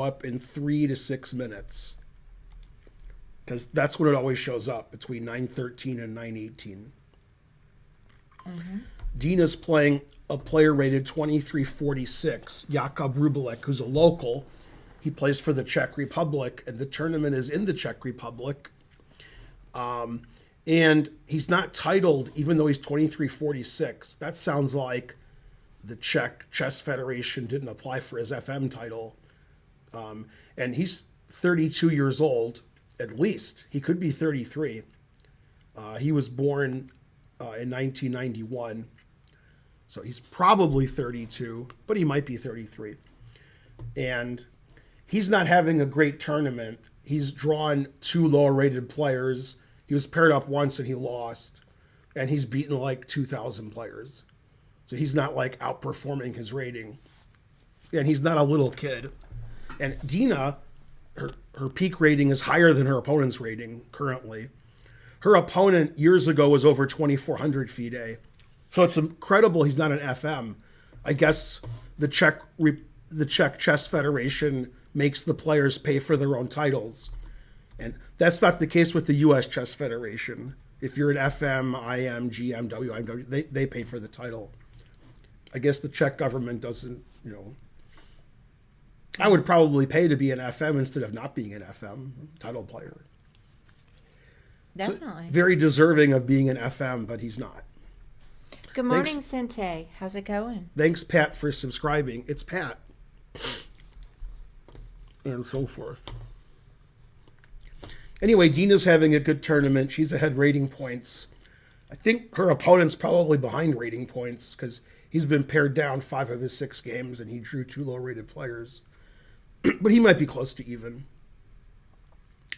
up in 3 to 6 minutes. Because that's when it always shows up, between 9:13 and 9:18. Mm-hmm. Dina's playing a player rated 2346, Jakub Roubalik, who's a local. He plays for the Czech Republic, and the tournament is in the Czech Republic. And he's not titled, even though he's 2346. That sounds like the Czech Chess Federation didn't apply for his FM title. And he's 32 years old, at least. He could be 33. He was born in 1991. So he's probably 32, but he might be 33. And he's not having a great tournament. He's drawn 2 lower-rated players. He was paired up once and he lost. And he's beaten like 2,000 players. So he's not like outperforming his rating. And he's not a little kid. And Dina, her peak rating is higher than her opponent's rating currently. Her opponent years ago was over 2,400 FIDE. So it's incredible he's not an FM. I guess the Czech Chess Federation makes the players pay for their own titles. And that's not the case with the U.S. Chess Federation. If you're an FM, IM, GM, WIM, they pay for the title. I guess the Czech government doesn't, I would probably pay to be an FM instead of not being an FM title player. Definitely. So very deserving of being an FM, but he's not. Good morning, Sente. How's it going? Thanks, Pat, for subscribing. It's Pat. And so forth. Anyway, Dina's having a good tournament. She's ahead rating points. I think her opponent's probably behind rating points because he's been pared down 5 of his 6 games and he drew 2 low-rated players. But he might be close to even.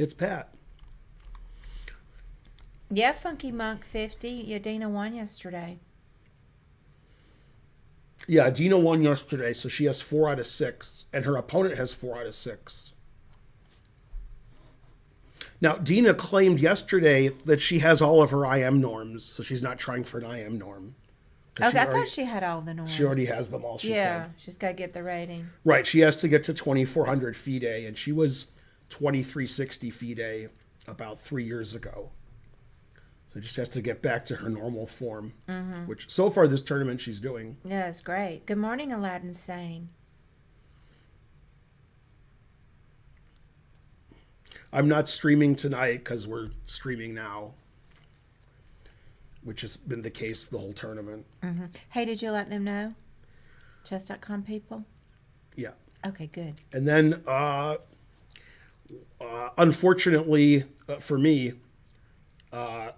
It's Pat. Yeah, Funky Monk 50. Yeah, Dina won yesterday. Yeah, Dina won yesterday, so she has 4 out of 6, and her opponent has 4 out of 6. Now, Dina claimed yesterday that she has all of her IM norms, so she's not trying for an IM norm. Okay, I thought she had all the norms. She already has them all, she said. She's got to get the rating. Right, she has to get to 2,400 FIDE, and she was 2,360 FIDE about 3 years ago. So just has to get back to her normal form, which so far this tournament she's doing. Yeah, it's great. Good morning, Aladdin Sane. I'm not streaming tonight because we're streaming now, which has been the case the whole tournament. Mm-hmm. Hey, did you let them know? Chess.com people? Yeah. Okay, good. And then, unfortunately for me,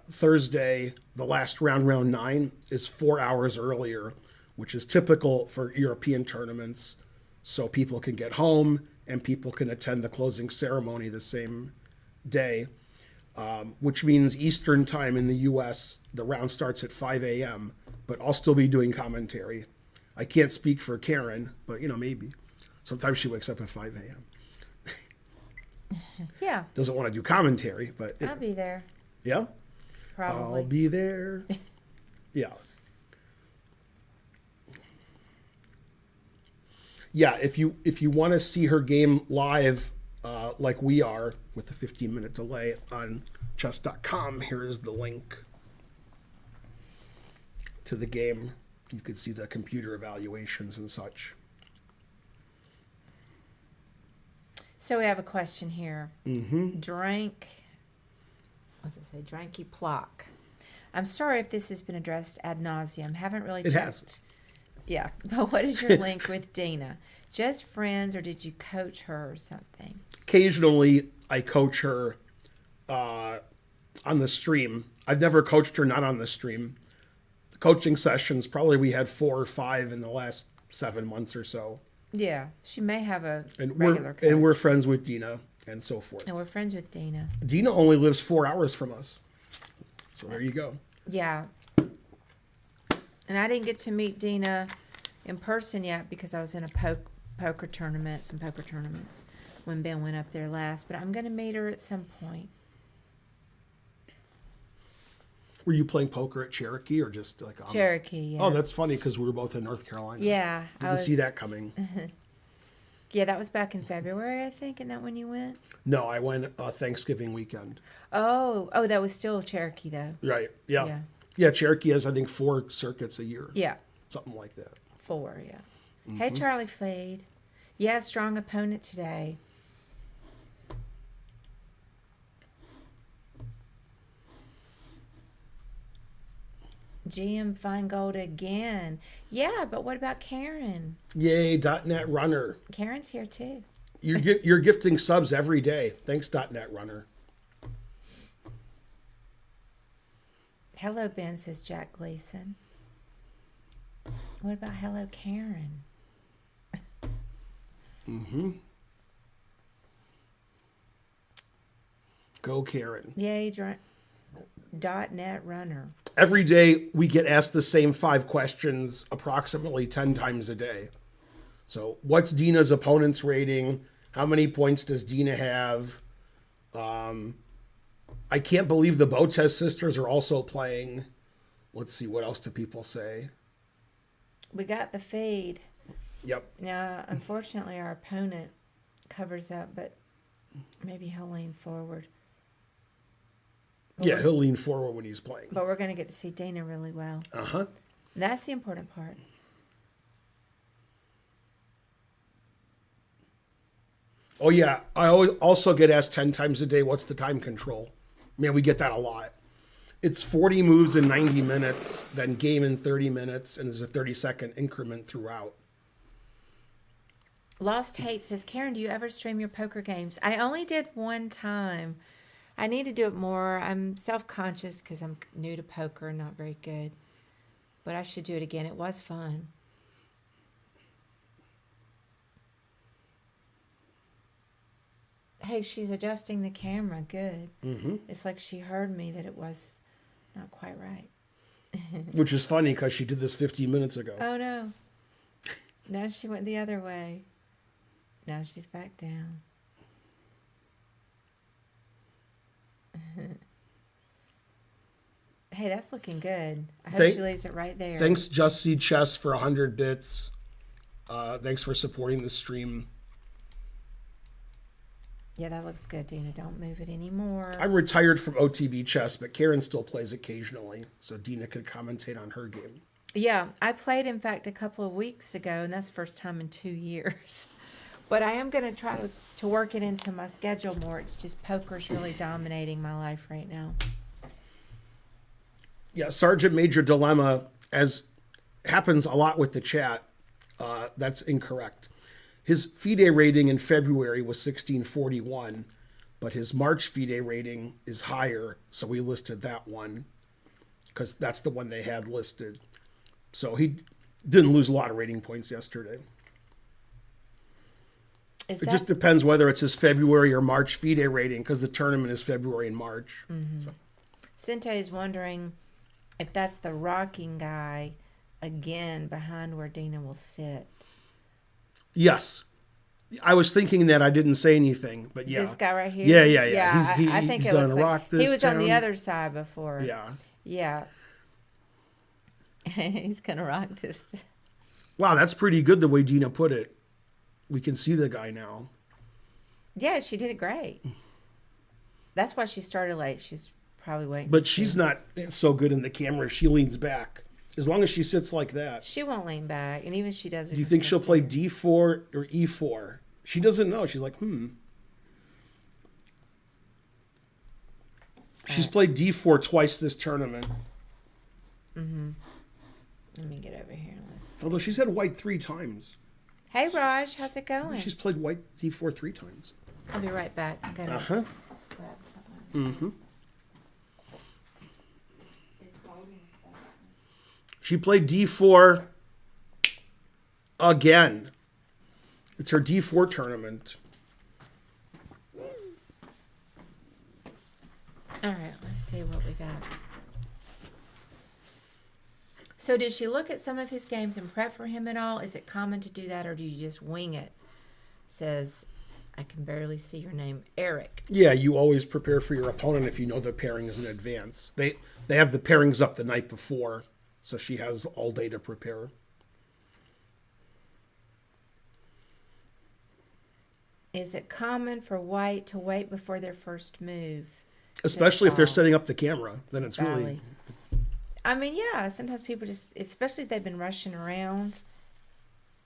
Thursday, the last round, round 9, is 4 hours earlier, which is typical for European tournaments. So people can get home and people can attend the closing ceremony the same day, which means Eastern time in the U.S., the round starts at 5 a.m., but I'll still be doing commentary. I can't speak for Karen, but, maybe. Sometimes she wakes up at 5 a.m. Yeah. Doesn't want to do commentary, but... I'll be there. Yeah? Probably. I'll be there. Yeah. Yeah, if you want to see her game live, like we are, with the 15-minute delay on chess.com, here is the link to the game. You can see the computer evaluations and such. So we have a question here. Mm-hmm. Dranky Plock. I'm sorry if this has been addressed ad nauseum. Haven't really It checked. has. Yeah, but what is your link with Dina? Just friends, or did you coach her or something? Occasionally, I coach her on the stream. I've never coached her not on the stream. The coaching sessions, probably we had 4 or 5 in the last 7 months or so. Yeah, she may have a And regular coach. we're friends with Dina and so forth. And we're friends with Dina. Dina only lives 4 hours from us. So there you go. Yeah. And I didn't get to meet Dina in person yet because I was in a some poker tournaments, when Ben went up there last. But I'm going to meet her at some point. Were you playing poker at Cherokee or just like on Cherokee, yeah. Oh, that's funny because we were both in North Carolina. Yeah. Didn't see that coming. Yeah, that was back in February, I think. Isn't that when you went? No, I went Thanksgiving weekend. Oh, that was still Cherokee though. Right. Yeah. Yeah. Yeah. Cherokee has, I think, 4 circuits a year. Yeah, Something like that. 4. Yeah. Hey, Charlie Fleed. Yeah, strong opponent today. GM Finegold again. Yeah, but what about Karen? Yay, .NET Runner. Karen's here too. You're gifting subs every day. Thanks, .NET Runner. Hello, Ben, says Jack Gleason. What about hello, Karen? Go, Karen. Yay, .NET Runner. Every day we get asked the same 5 questions approximately 10 times a day. So what's Dina's opponent's rating? How many points does Dina have? I can't believe the Botez sisters are also playing. Let's see, what else do people say? We got the feed. Yep. Now, unfortunately, our opponent covers up, but maybe he'll lean forward. Yeah, he'll lean forward when he's playing. But we're going to get to see Dina really well. Uh-huh. And that's the important part. Oh, yeah. I always also get asked 10 times a day, what's the time control? Man, we get that a lot. It's 40 moves in 90 minutes, then game in 30 minutes, and there's a 30-second increment throughout. Lost Hate says, Karen, do you ever stream your poker games? I only did one time. I need to do it more. I'm self-conscious because I'm new to poker, not very good. But I should do it again. It was fun. Hey, she's adjusting the camera. Good. Mm-hmm. It's like she heard me that it was not quite right. Which is funny because she did this 15 minutes ago. Oh, no. Now she went the other way. Now she's back down. Hey, that's looking good. I hope she leaves it right there. Thanks, Just See Chess, for 100 bits. Thanks for supporting the stream. Yeah, that looks good, Dina. Don't move it anymore. I'm retired from OTB chess, but Karen still plays occasionally, so Dina could commentate on her game. Yeah, I played, in fact, a couple of weeks ago, and that's the first time in 2 years. But I am going to try to work it into my schedule more. It's just poker's really dominating my life right now. Yeah, Sergeant Major Dilemma, as happens a lot with the chat, that's incorrect. His FIDE rating in February was 1641, but his March FIDE rating is higher, so we listed that one because that's the one they had listed. So he didn't lose a lot of rating points yesterday. It just depends whether it's his February or March FIDE rating because the tournament is February and March. Mm-hmm. So. Sinte is wondering if that's the rocking guy again behind where Dina will sit. Yes. I was thinking that. I didn't say anything, but yeah. This guy right here? Yeah. I think he's it looks gonna rock like this he was town. on the other side before. Yeah. Yeah. He's going to rock this. Wow, that's pretty good the way Dina put it. We can see the guy now. Yeah, she did it great. That's why she started late. She's probably waiting. But she's not so good in the camera if she leans back. As long as she sits like that. She won't lean back. And even if she does. Do you think she'll play D4 or E4? She doesn't know. She's like, She's played D4 twice this tournament. Mm-hmm. Let me get over here. Although she's had white 3 times. Hey, Raj. How's it going? She's played white D4 3 times. I'll be right back. I'm going to grab something. Mm-hmm. She played D4 again. It's her D4 tournament. All right, let's see what we got. So did she look at some of his games and prep for him at all? Is it common to do that, or do you just wing it? Says, I can barely see your name, Eric. Yeah, you always prepare for your opponent if you know the pairings in advance. They have the pairings up the night before. So she has all day to prepare. Is it common for white to wait before their first move? Especially if they're Fall. setting up the camera, then it's really. Valley. I mean, yeah, sometimes people just, especially if they've been rushing around,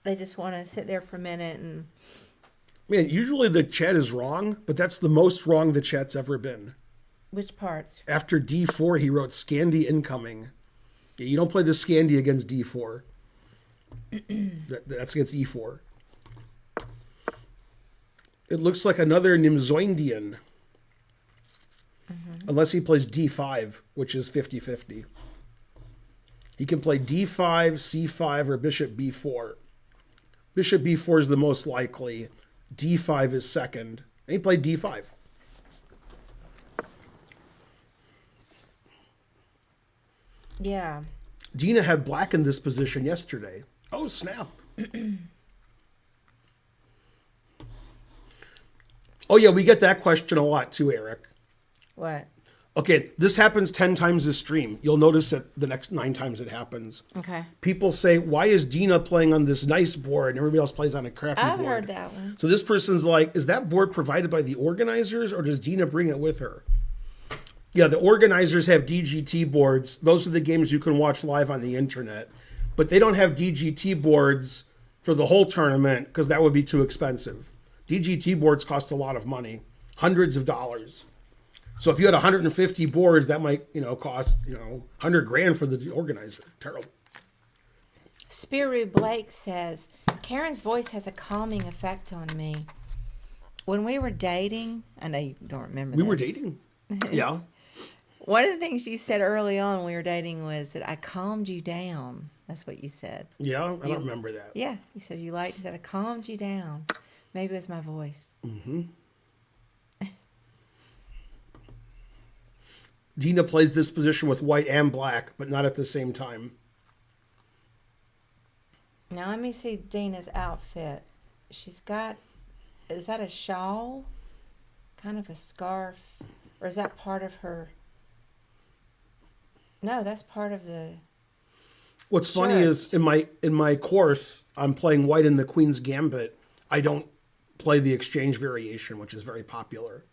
they just want to sit there for a minute and. Man, usually the chat is wrong, but that's the most wrong the chat's ever been. Which parts? After D4, he wrote Scandi incoming. Yeah, you don't play the Scandi against D4. That's against E4. It looks like another Nimzoindian. Unless he plays D5, which is 50-50. He can play D5, C5, or Bishop B4. Bishop B4 is the most likely. D5 is second. And he played D5. Yeah. Dina had black in this position yesterday. Oh, snap. Oh, yeah, we get that question a lot too, Eric. What? Okay, this happens 10 times a stream. You'll notice it the next 9 times it happens. Okay. People say, why is Dina playing on this nice board and everybody else plays on a crappy I've board? heard that one. So this person's like, is that board provided by the organizers or does Dina bring it with her? Yeah, the organizers have DGT boards. Those are the games you can watch live on the internet. But they don't have DGT boards for the whole tournament because that would be too expensive. DGT boards cost a lot of money, hundreds of dollars. So if you had 150 boards, that might, cost, 100 grand for the organizer. Terrible. Spiru Blake says, Karen's voice has a calming effect on me. When we were dating, I know you don't remember We this. were dating. Yeah. One of the things you said early on when we were dating was that I calmed you down. That's what you said. Yeah, I don't remember that. Yeah, you said you liked that I calmed you down. Maybe it was my voice. Mm-hmm. Dina plays this position with white and black, but not at the same time. Now let me see Dina's outfit. She's got, is that a shawl? Kind of a scarf? Or is that part of her? No, that's part of the What's funny is in my course, I'm playing white in the Queen's Gambit. I don't play the exchange variation, which is very popular.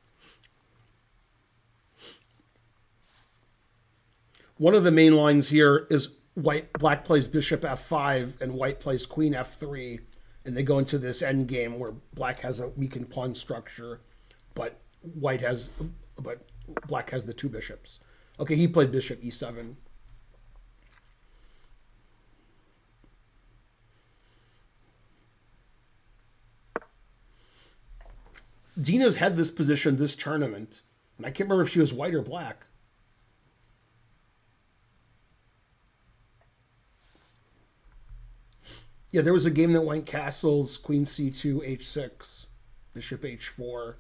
One of the main lines here is black plays bishop f5 and white plays queen f3, and they go into this end game where black has a weakened pawn structure, but black has the 2 bishops. Okay, he played bishop e7. Dina's had this position this tournament, and I can't remember if she was white or black. Yeah, there was a game that went castles, queen c2, h6, bishop h4.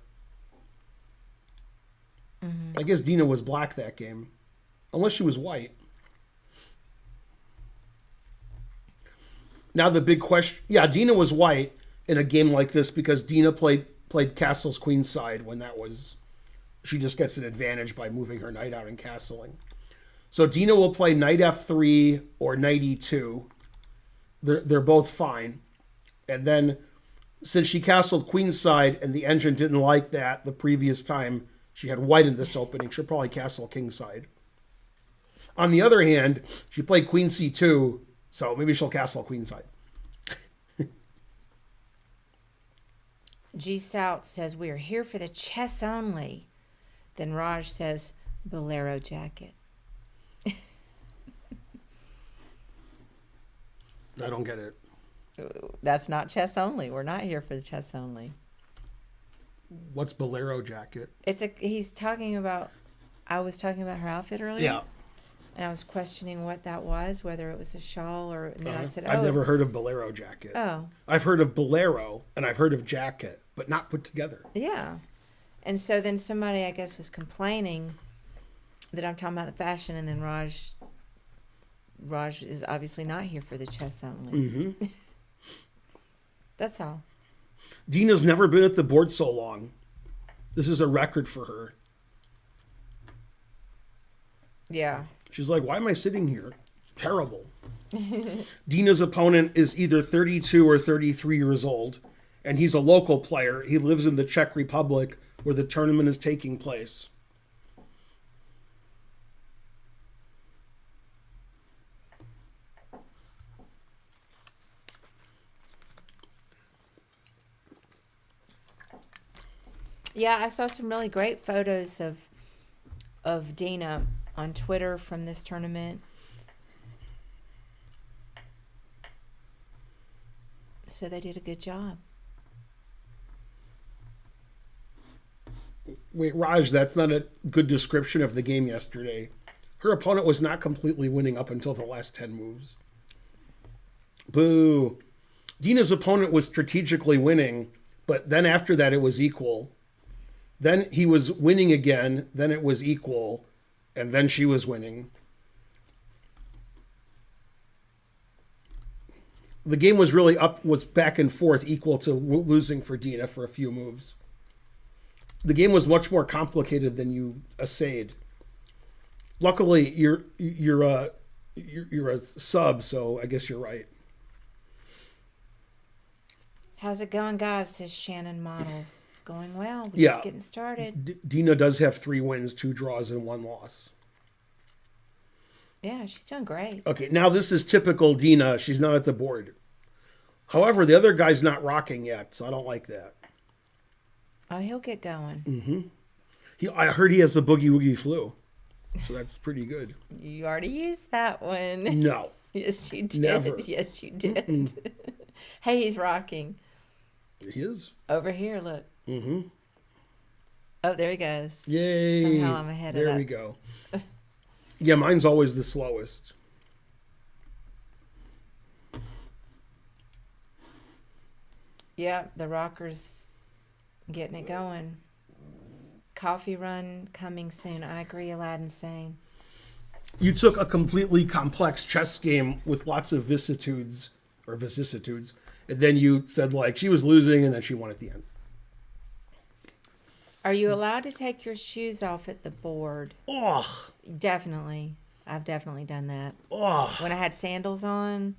I guess Dina was black that game, unless she was white. Now the big question, yeah, Dina was white in a game like this because Dina played castles queenside when she just gets an advantage by moving her knight out and castling. So Dina will play knight f3 or knight e2. They're both fine. And then since she castled queenside and the engine didn't like that the previous time she had white in this opening, she'll probably castle kingside. On the other hand, she played queen c2, so maybe she'll castle queenside. G Sout says we are here for the chess only. Then Raj says bolero jacket. I don't get it. That's not chess only. We're not here for the chess only. What's bolero jacket? He's talking about. I was talking about her outfit earlier. Yeah. And I was questioning what that was, whether it was a shawl or. And then I said, I've never heard of bolero jacket. Oh. I've heard of bolero and I've heard of jacket, but not put together. Yeah. And so then somebody, I guess, was complaining that I'm talking about the fashion, and then Raj is obviously not here for the chess only. Mm-hmm. That's all. Dina's never been at the board so long. This is a record for her. Yeah. She's like, why am I sitting here? Terrible. Dina's opponent is either 32 or 33 years old, And he's a local player. He lives in the Czech Republic where the tournament is taking place. Yeah, I saw some really great photos of Dina on Twitter from this tournament. So they did a good job. Wait, Raj, that's not a good description of the game yesterday. Her opponent was not completely winning up until the last 10 moves. Boo. Dina's opponent was strategically winning, but then after that it was equal. Then he was winning again, then it was equal, and then she was winning. The game was really was back and forth, equal to losing for Dina for a few moves. The game was much more complicated than you essayed. Luckily, you're a sub, so I guess you're right. How's it going, guys? Says Shannon Models. It's going well. We're Yeah. just getting started. Dina does have 3 wins, 2 draws, and 1 loss. Yeah, she's doing great. Okay, now this is typical Dina. She's not at the board. However, the other guy's not rocking yet, so I don't like that. Oh, he'll get going. I heard he has the boogie woogie flu, so that's pretty good. You already used that one. No, Yes, you did. Never. Yes, you did. Hey, he's rocking. he is. Over here, look. Oh, there he goes. Yay! Somehow I'm ahead of that. There we go. Yeah, mine's always the slowest. Yeah, the rocker's getting it going. Coffee run coming soon. I agree, Aladdin's saying. You took a completely complex chess game with lots of vicissitudes, and then you said, like, she was losing and then she won at the end. Are you allowed to take your shoes off at the board? Oh, Definitely. I've definitely done that. oh. When I had sandals on.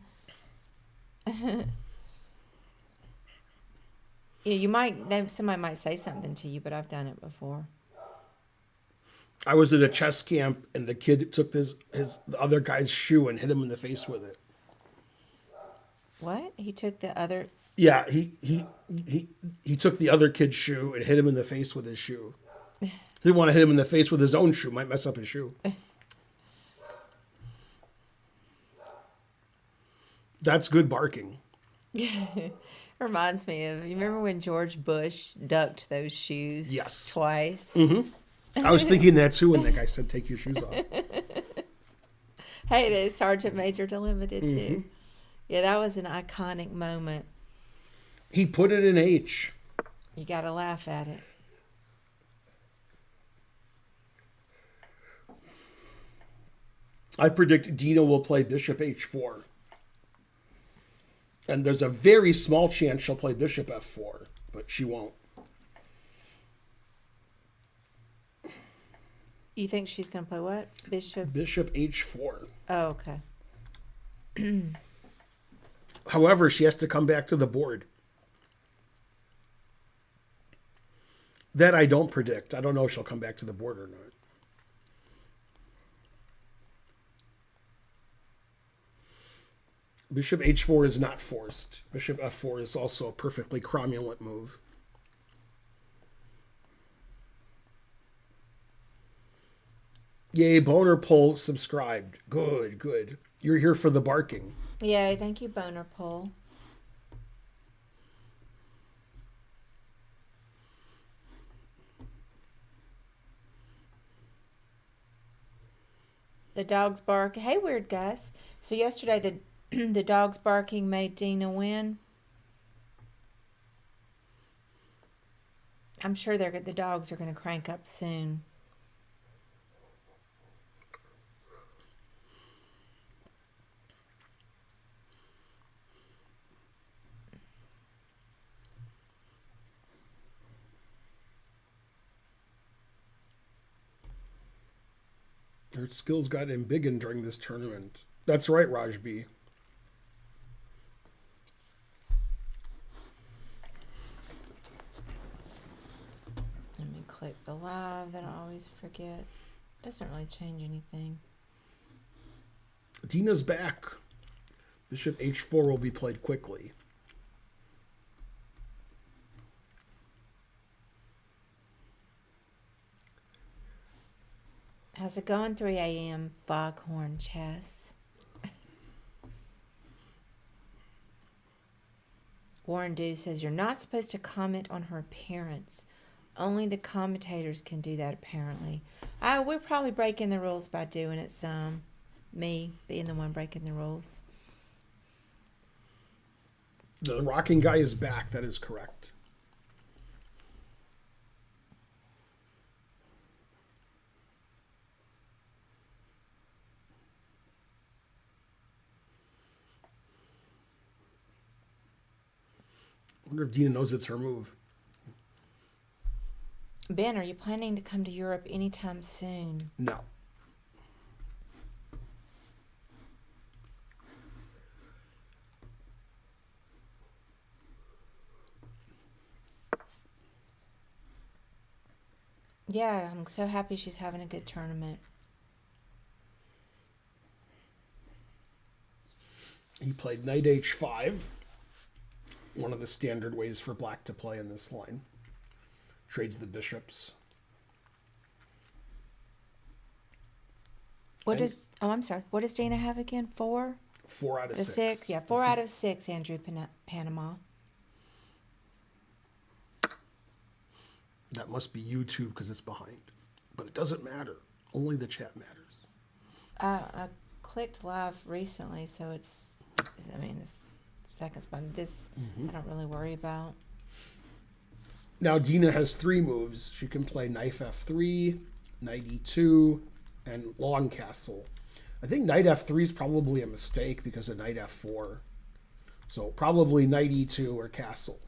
Yeah, somebody might say something to you, but I've done it before. I was at a chess camp and the kid took the other guy's shoe and hit him in the face with it. What? He took the other. Yeah, he took the other kid's shoe and hit him in the face with his shoe. He didn't want to hit him in the face with his own shoe. Might mess up his shoe. That's good barking. Reminds me of, you remember when George Bush ducked those shoes Yes. twice? I was thinking that too when that guy said, take your shoes off. Hey, the Sergeant Major Dilemma did too. Yeah, that was an iconic moment. He put it in H. You got to laugh at it. I predict Dina will play bishop H4. And there's a very small chance she'll play bishop F4, but she won't. You think she's going to play what? Bishop? Bishop H4. Oh, okay. However, she has to come back to the board. That I don't predict. I don't know if she'll come back to the board or not. Bishop H4 is not forced. Bishop F4 is also a perfectly cromulent move. Yay, Boner Poll subscribed. Good, good. You're here for the barking. Yeah, thank you, Boner Poll. The dogs bark. Hey, weird Gus. So yesterday the dogs barking made Dina win. I'm sure the dogs are going to crank up soon. Her skills got embiggened during this tournament. That's right, Raj B. click the live, then I always forget. Doesn't really change anything. Dina's back. Bishop h4 will be played quickly. How's it going, 3 a.m. Foghorn Chess? Warren Dew says, you're not supposed to comment on her appearance. Only the commentators can do that, apparently. We're probably breaking the rules by doing it some. Me being the one breaking the rules. The rocking guy is back. That is correct. I wonder if Dina knows it's her move. Ben, are you planning to come to Europe anytime soon? No. Yeah, I'm so happy she's having a good tournament. He played knight h5. One of the standard ways for black to play in this line. Trades the bishops. I'm sorry. What does Dina have again? 4? 4 out of 6. 6? Yeah, 4 out of 6, Andrew Panama. That must be YouTube because it's behind. But it doesn't matter. Only the chat matters. I clicked live recently, so it's seconds, but this I don't really worry about. Now Dina has 3 moves. She can play knight f3, knight e2, and long castle. I think knight f3 is probably a mistake because of knight f4. So probably knight e2 or castle.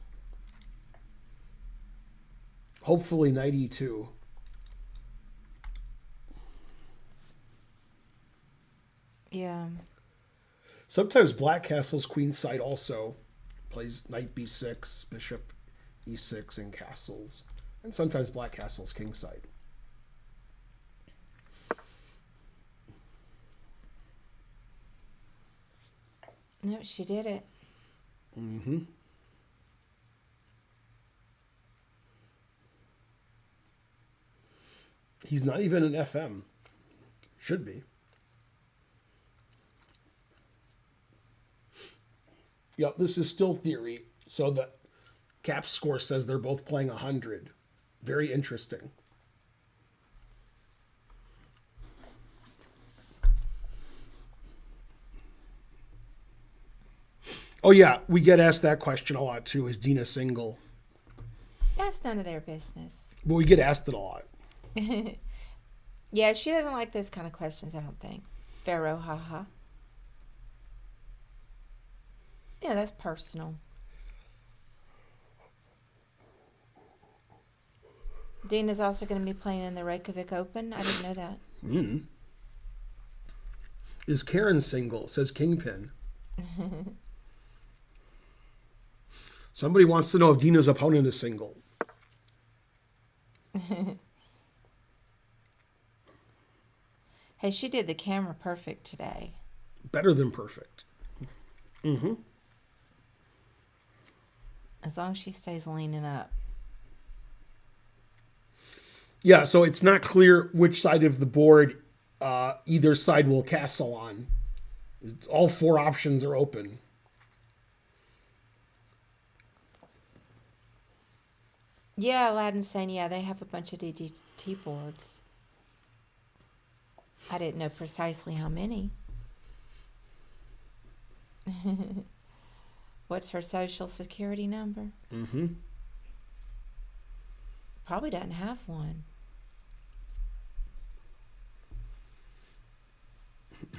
Hopefully knight e2. Yeah. Sometimes black castles queenside also plays knight b6, bishop e6, and castles. And sometimes black castles kingside. No, she did it. Mm-hmm. He's not even an FM. Should be. Yep, this is still theory. So the cap score says they're both playing 100. Very interesting. Oh yeah, we get asked that question a lot too. Is Dina single? That's none of their business. But we get asked it a lot. Yeah, she doesn't like those kind of questions, I don't think. Pharaoh, haha. Yeah, that's personal. Dina's also going to be playing in the Reykjavik Open. I didn't know that. Mm. Is Karen single? Says Kingpin. Somebody wants to know if Dina's opponent is single. Hey, she did the camera perfect today. Better than perfect. Mm-hmm. As long as she stays leaning up. Yeah, so it's not clear which side of the board either side will castle on. All 4 options are open. Yeah, Aladdin's saying, yeah, they have a bunch of DGT boards. I didn't know precisely how many. What's her social security number? Mm-hmm. Probably doesn't have one.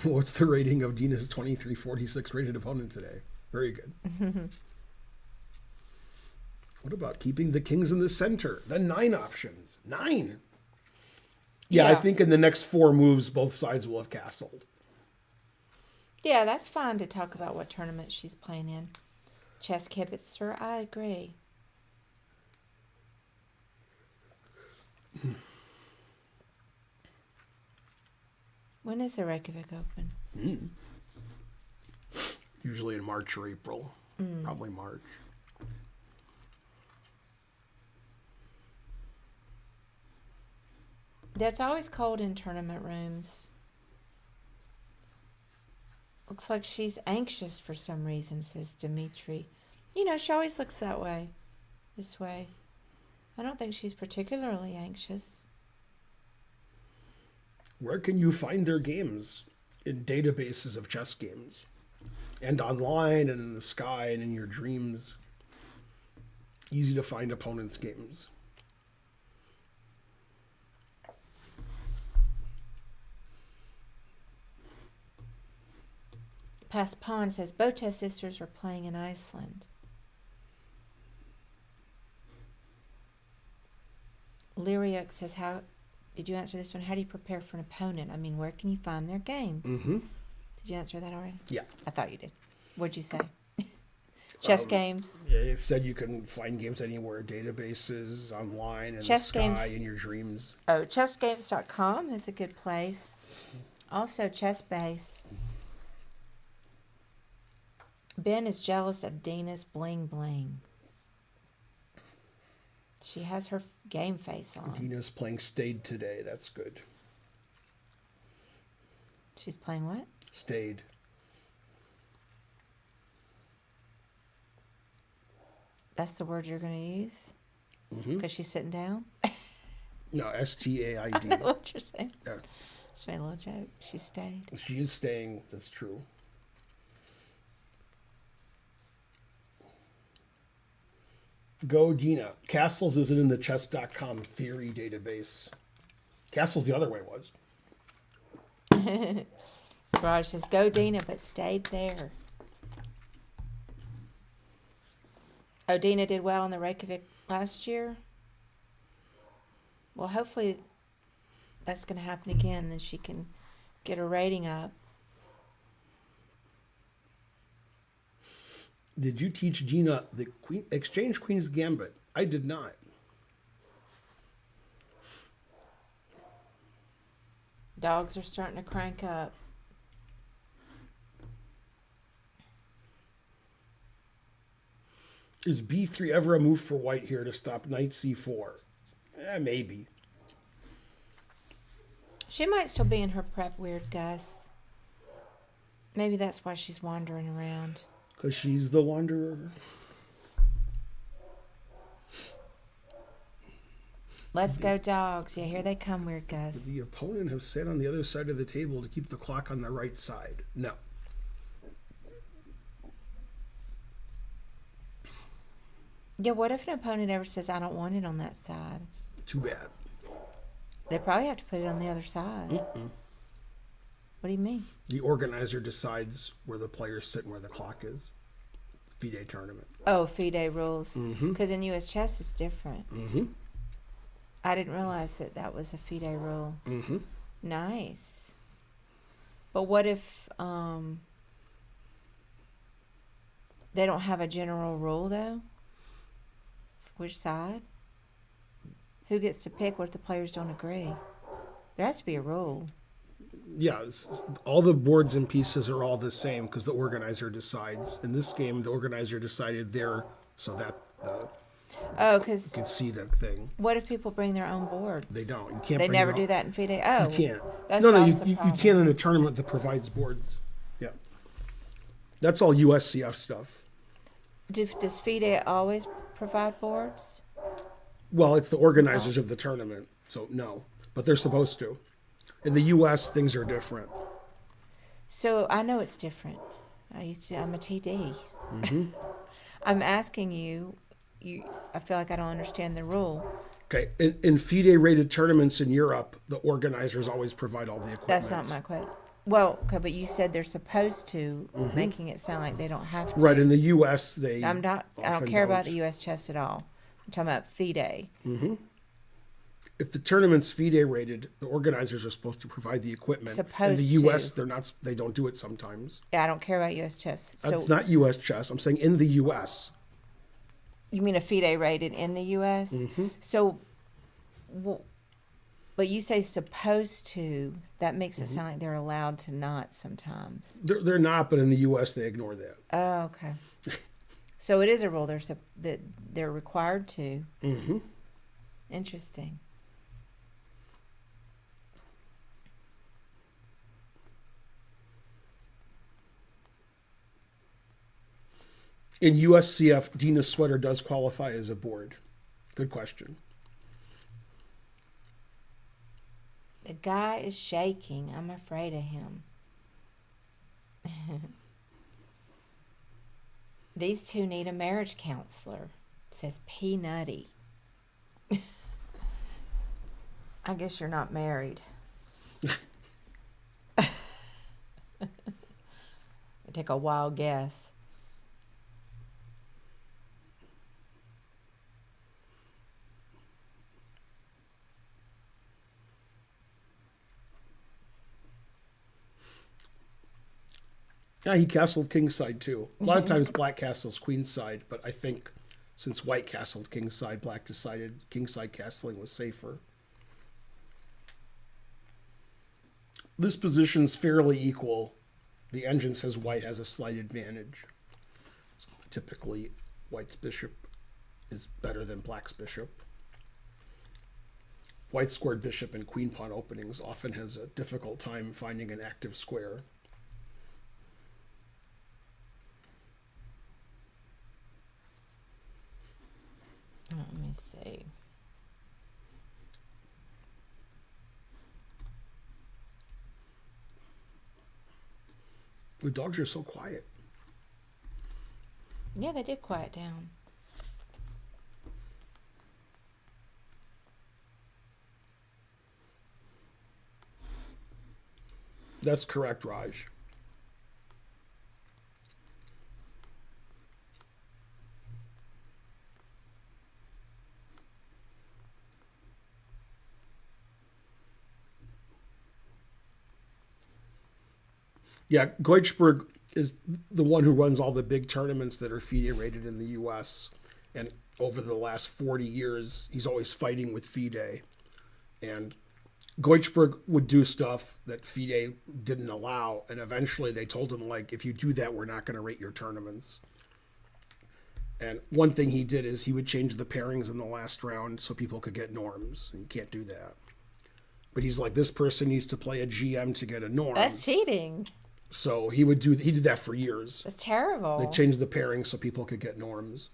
What's the rating of Dina's 2346 rated opponent today? Very good. What about keeping the kings in the center? The 9 options. 9. Yeah, I think in the next 4 moves, both sides will have castled. Yeah, that's fine to talk about what tournament she's playing in. Chess Kibitzer, I agree. When is the Reykjavik Open? Usually in March or April. Probably March. It's always cold in tournament rooms. Looks like she's anxious for some reason, says Dimitri. You know, she always looks that way. This way. I don't think she's particularly anxious. Where can you find their games? In databases of chess games. And online and in the sky and in your dreams. Easy to find opponents' games. Past Pawn says both test sisters are playing in Iceland. Lyriac says, "How did you answer this one? How do you prepare for an opponent? I mean, where can you find their games?" Mm-hmm. Did you answer that already? Yeah. I thought you did. What'd you say? Chess games. Yeah, you've said you can find games anywhere, databases, online, in Chess the sky, games. in your dreams. Oh, chessgames.com is a good place. Also, ChessBase. Ben is jealous of Dina's bling bling. She has her game face on. Dina's playing Stayed today. That's good. She's playing what? Stayed. That's the word you're going to use? Because she's sitting down? No, STAID. I know what you're saying. Yeah. Just made a little joke. She stayed. She is staying. That's true. Go Dina. Castles isn't in the chess.com theory database. Castles the other way was. Raj says, go Dina, but stayed there. Oh, Dina did well in the Reykjavik last year? Well, hopefully that's going to happen again, then she can get her rating up. Did you teach Dina the Exchange Queen's Gambit? I did not. Dogs are starting to crank up. Is B3 ever a move for white here to stop knight c4? Maybe. She might still be in her prep weird, Gus. Maybe that's why she's wandering around. Because she's the wanderer. Let's go dogs. Yeah, here they come, weird Gus. Would the opponent have sat on the other side of the table to keep the clock on the right side? No. Yeah, what if an opponent ever says, I don't want it on that side? Too bad. They probably have to put it on the other side. Mm-mm. What do you mean? The organizer decides where the players sit and where the clock is. FIDE tournament. Oh, FIDE rules. Mm-hmm. Because in U.S. chess it's different. Mm-hmm. I didn't realize that that was a FIDE rule. Mm-hmm. Nice. But what if they don't have a general rule, though? Which side? Who gets to pick? What if the players don't agree? There has to be a rule. Yeah, all the boards and pieces are all the same because the organizer decides. In this game, the organizer decided there so that Oh, because you can see the thing. what if people bring their own boards? They don't. You can't. They bring never your do own. that in FIDE. Oh, You can't. That No, solves you the problem. can't in a tournament that provides boards. Yeah. That's all USCF stuff. Does FIDE always provide boards? Well, it's the organizers of the tournament, so no. But they're supposed to. In the U.S., things are different. So I know it's different. I'm a TD. Mm-hmm. I'm asking you. I feel like I don't understand the rule. Okay, in FIDE-rated tournaments in Europe, the organizers always provide all the equipment. That's not my question. Well, okay, but you said they're supposed to, making it sound like they don't have to. Right, in the U.S., they I don't often care about don't. the U.S. chess at all. I'm talking about FIDE. Mm-hmm. If the tournament's FIDE-rated, the organizers are supposed to provide the equipment. In the Supposed U.S., to. they're not. They don't do it sometimes. Yeah, I don't care about U.S. chess. That's So not U.S. chess. I'm saying in the U.S. you mean a FIDE rated in the U.S.? Mm-hmm. So But you say supposed to. That makes it sound like they're allowed to not sometimes. They're not, but in the U.S. they ignore that. Oh, okay. So it is a rule that they're required to. Mm-hmm. Interesting. In USCF, Dina's sweater does qualify as a board. Good question. The guy is shaking. I'm afraid of him. These two need a marriage counselor, says P. Nutty. I guess you're not married. Take a wild guess. Yeah, he castled kingside too. A lot of times black castles queenside, but I think since white castled kingside, black decided kingside castling was safer. This position's fairly equal. The engine says white has a slight advantage. So typically, white's bishop is better than black's bishop. White squared bishop in queen pawn openings often has a difficult time finding an active square. Let me see. The dogs are so quiet. Yeah, they did quiet down. That's correct, Raj. Yeah, Goichberg is the one who runs all the big tournaments that are FIDE rated in the U.S. And over the last 40 years, he's always fighting with FIDE. And Goichberg would do stuff that FIDE didn't allow. And eventually they told him, like, if you do that, we're not going to rate your tournaments. And one thing he did is he would change the pairings in the last round so people could get norms. And you can't do that. But he's like, this person needs to play a GM to get a norm. That's cheating. So he did that for years. That's terrible. They changed the pairings so people could get norms.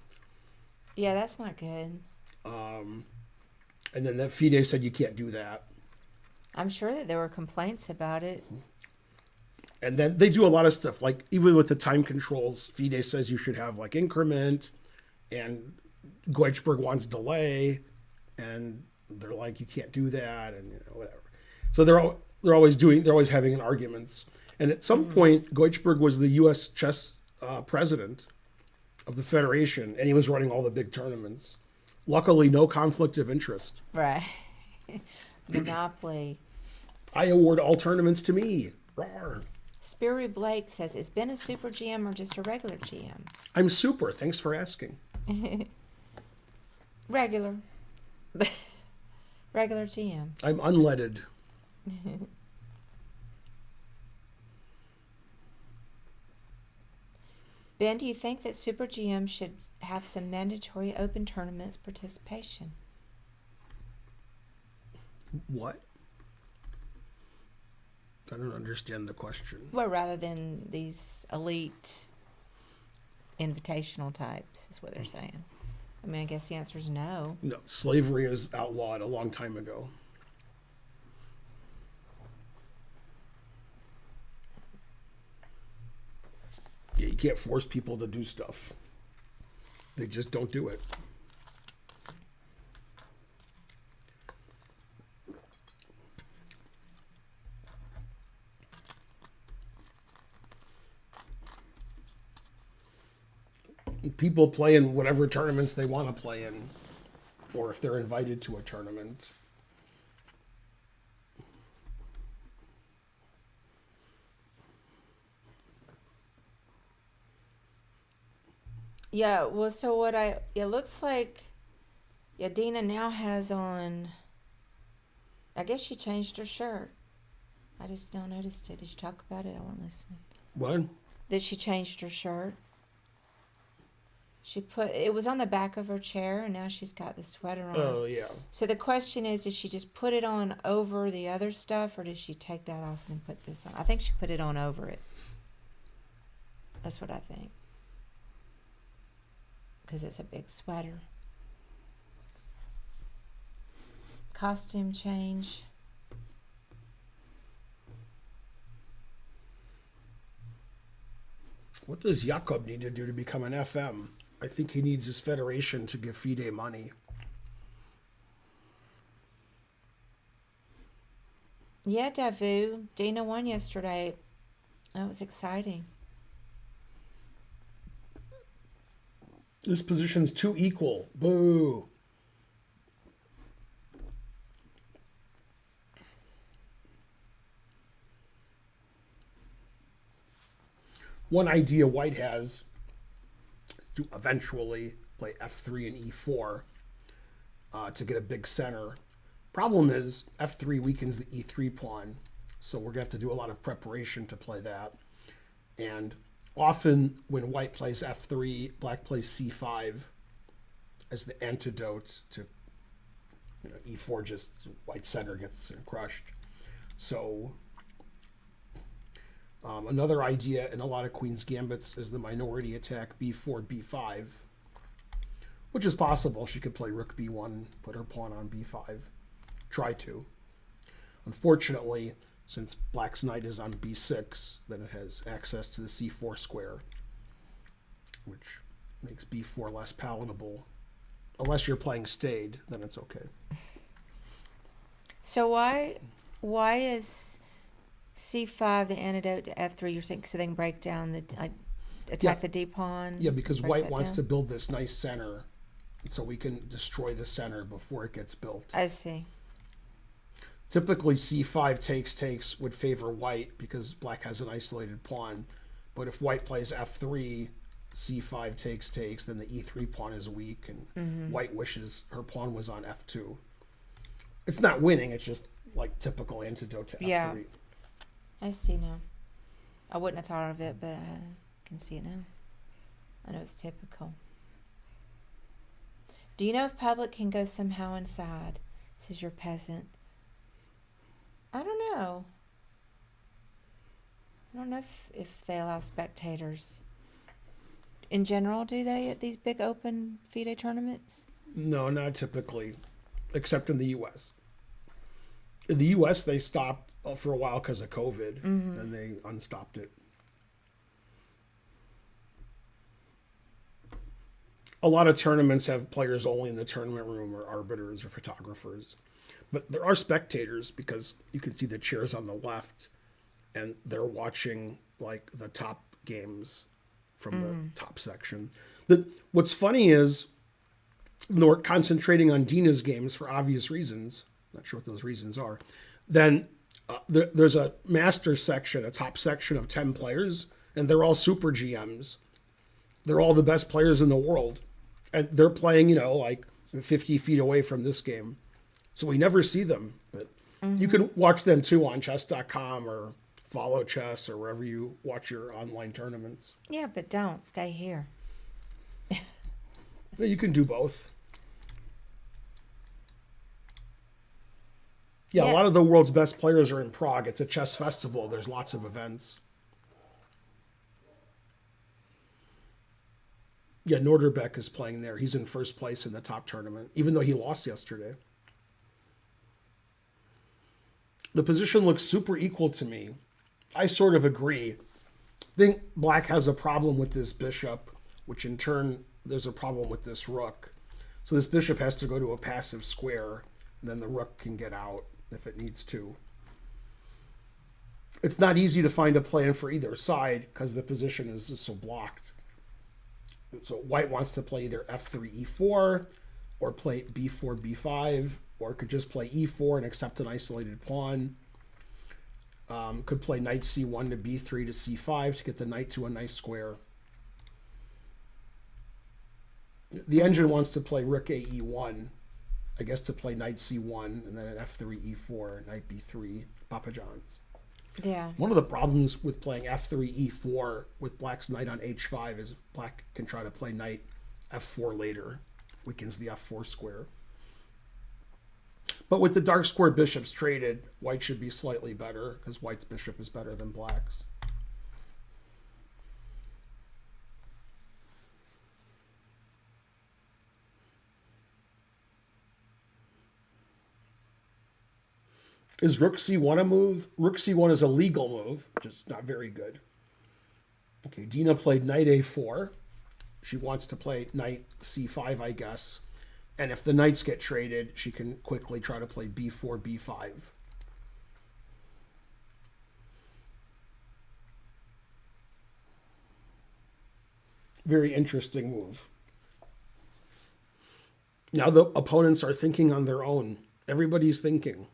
Yeah, that's not good. And then that FIDE said you can't do that. I'm sure that there were complaints about it. And then they do a lot of stuff, like even with the time controls, FIDE says you should have like increment, and Goichberg wants delay, and they're like, you can't do that, and whatever. So they're always having arguments. And at some point, Goichberg was the U.S. chess president of the federation, and he was running all the big tournaments. Luckily, no conflict of interest. Right. Monopoly. I award all tournaments to me. Rawr. Spiri Blake says, is Ben a super GM or just a regular GM? I'm super. Thanks for asking. Regular. Regular GM. I'm unleaded. Ben, do you think that Super GM should have some mandatory open tournaments participation? What? I don't understand the question. Well, rather than these elite invitational types, is what they're saying. I mean, I guess the answer is no. No, slavery is outlawed a long time ago. Yeah, you can't force people to do stuff. They just don't do it. People play in whatever tournaments they want to play in, or if they're invited to a tournament. Yeah, well, so it looks like, yeah, Dina now has on I guess she changed her shirt. I just now noticed it. Did you talk about it? I wasn't listening. What? That she changed her shirt. She put it was on the back of her chair, and now she's got the sweater on. Oh, yeah. So the question is, did she just put it on over the other stuff, or did she take that off and put this on? I think she put it on over it. That's what I think. Because it's a big sweater. Costume change. What does Jakub need to do to become an FM? I think he needs his federation to give FIDE money. Yeah, Davu. Dina won yesterday. That was exciting. This position's too equal. Boo. One idea White has is to eventually play f3 and e4 to get a big center. Problem is f3 weakens the e3 pawn, so we're going to have to do a lot of preparation to play that. And often when White plays f3, Black plays c5 as the antidote to e4, just White center gets crushed. So another idea in a lot of Queen's Gambits is the minority attack b4, b5, which is possible. She could play rook b1, put her pawn on b5, try to. Unfortunately, since Black's knight is on b6, then it has access to the c4 square, which makes b4 less palatable. Unless you're playing stayed, then it's okay. So why is c5 the antidote to f3? You're saying so they can break down the attack the d pawn. Yeah, because White wants to build this nice center, so we can destroy the center before it gets built. I see. Typically, c5 takes would favor White because Black has an isolated pawn. But if White plays f3, c5 takes, then the e3 pawn is weak, and White wishes her pawn was on f2. It's not winning; it's just like typical antidote to f3. Yeah. I see now. I wouldn't have thought of it, but I can see it now. I know it's typical. Do you know if public can go somehow inside? Says your peasant. I don't know. I don't know if they allow spectators. In general, do they at these big open FIDE tournaments? No, not typically, except in the U.S. In the U.S., they stopped for a while because of COVID, and they unstopped it. A lot of tournaments have players only in the tournament room, or arbiters or photographers. But there are spectators because you can see the chairs on the left, and they're watching like the top games from the top section. What's funny is we're concentrating on Dina's games for obvious reasons. Not sure what those reasons are. Then there's a master section, a top section of 10 players, and they're all super GMs. They're all the best players in the world. And they're playing, like 50 feet away from this game. So we never see them. But you can watch them too on chess.com or follow chess or wherever you watch your online tournaments. Yeah, but don't. Stay here. You can do both. Yeah, a lot of the world's best players are in Prague. It's a chess festival. There's lots of events. Yeah, Norderbeck is playing there. He's in first place in the top tournament, even though he lost yesterday. The position looks super equal to me. I sort of agree. I think Black has a problem with this bishop, which in turn, there's a problem with this rook. So this bishop has to go to a passive square, and then the rook can get out if it needs to. It's not easy to find a plan for either side because the position is just so blocked. So White wants to play either f3, e4, or play b4, b5, or could just play e4 and accept an isolated pawn. Could play knight c1 to b3 to c5 to get the knight to a nice square. The engine wants to play rook a e1 I guess, to play knight c1 and then at f3, e4, knight b3, Papa John's. Yeah. One of the problems with playing f3, e4 with black's knight on h5 is black can try to play knight f4 later, weakens the f4 square. But with the dark square bishops traded, white should be slightly better because white's bishop is better than black's. Is rook c1 a move? Rook c1 is a legal move, just not very good. Okay, Dina played knight a4. She wants to play knight c5, I guess. And if the knights get traded, she can quickly try to play b4, b5. Very interesting move. Now the opponents are thinking on their own. Everybody's thinking.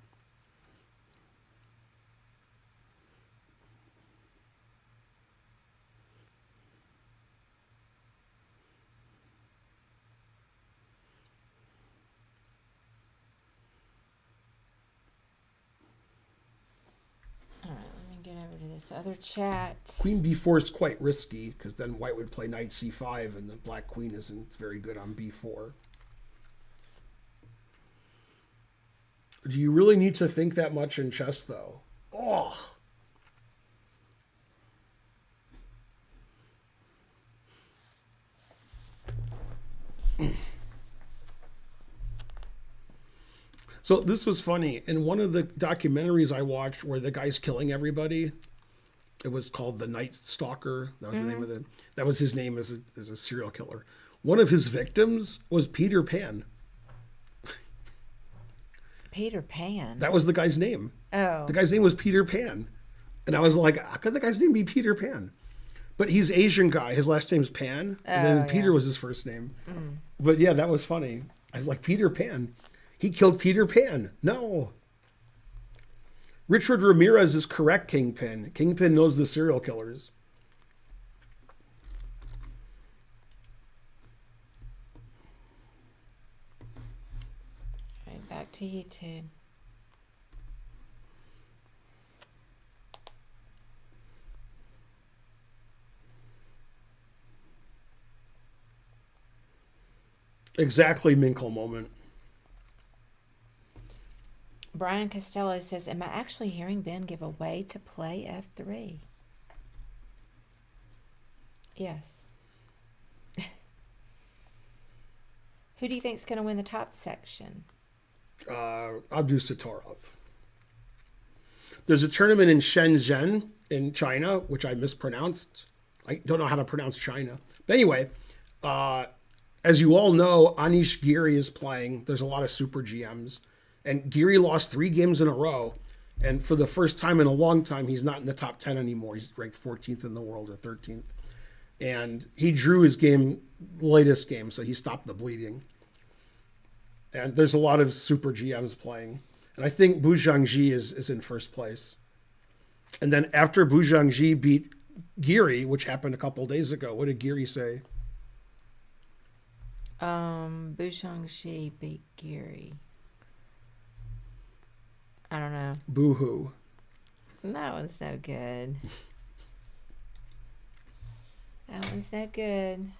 Get over to this other chat. Queen b4 is quite risky because then white would play knight c5 and the black queen isn't very good on b4. Do you really need to think that much in chess though? Oh. So this was funny. In one of the documentaries I watched where the guy's killing everybody, it was called The Night Stalker. That was the name of it. That was his name as a serial killer. One of his victims was Peter Pan. Peter Pan? That was the guy's name. Oh. The guy's name was Peter Pan. And I was like, how could the guy's name be Peter Pan? But he's Asian guy. His last name's Pan. And then Peter was his first name. But yeah, that was funny. I was like, Peter Pan. He killed Peter Pan. No. Richard Ramirez is correct, Kingpin. Kingpin knows the serial killers. All right, back to YouTube. Exactly, Minkle moment. Brian Costello says, am I actually hearing Ben give away to play F3? Yes. Who do you think is going to win the top section? Abdu Satorov. There's a tournament in Shenzhen in China, which I mispronounced. I don't know how to pronounce China. But anyway, as you all know, Anish Giri is playing. There's a lot of super GMs. And Giri lost 3 games in a row. And for the first time in a long time, he's not in the top 10 anymore. He's ranked 14th in the world or 13th. And he drew his latest game, so he stopped the bleeding. And there's a lot of super GMs playing. And I think Bu Zhangji is in first place. And then after Bu Zhangji beat Giri, which happened a couple days ago, what did Giri say? Bu Zhangji beat Giri. I don't know. Boo-hoo. That one's no good. That one's no good.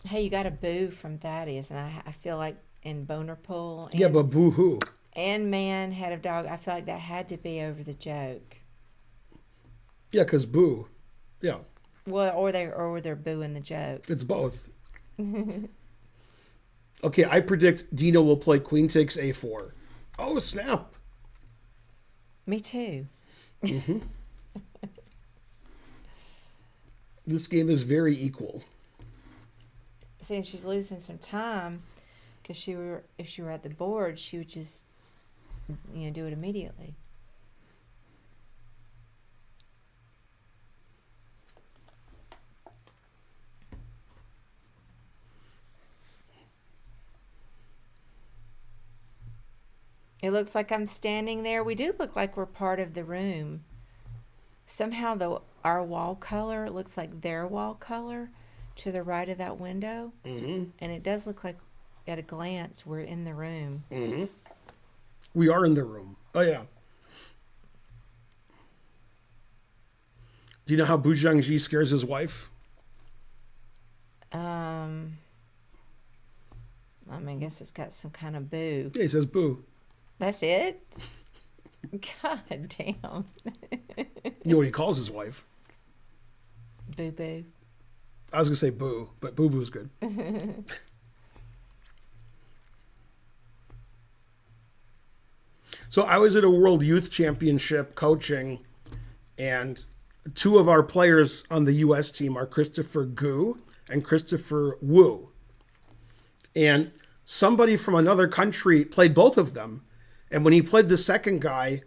Hey, you got a boo from Thaddeus, and I feel like in Bonerpool. Yeah, but boo-hoo. And man, head of dog. I feel like that had to be over the joke. Yeah, because boo. Yeah. Well, or they're booing the joke. It's both. Okay, I predict Dina will play queen takes a4. Oh, snap. Me too. Mm-hmm. This game is very equal. See, she's losing some time because if she were at the board, she would just, do it immediately. It looks like I'm standing there. We do look like we're part of the room. Somehow our wall color looks like their wall color to the right of that window. Mm-hmm. And it does look like, at a glance, we're in the room. Mm-hmm. We are in the room. Oh, yeah. Do you know how Bu Jiangji scares his wife? I mean, I guess it's got some kind of boo. Yeah, he says boo. That's it? God damn. You know what he calls his wife? Boo boo. I was going to say boo, but boo boo's good. So I was at a World Youth Championship coaching, and two of our players on the U.S. team are Christopher Gu and Christopher Wu. And somebody from another country played both of them. And when he played the second guy,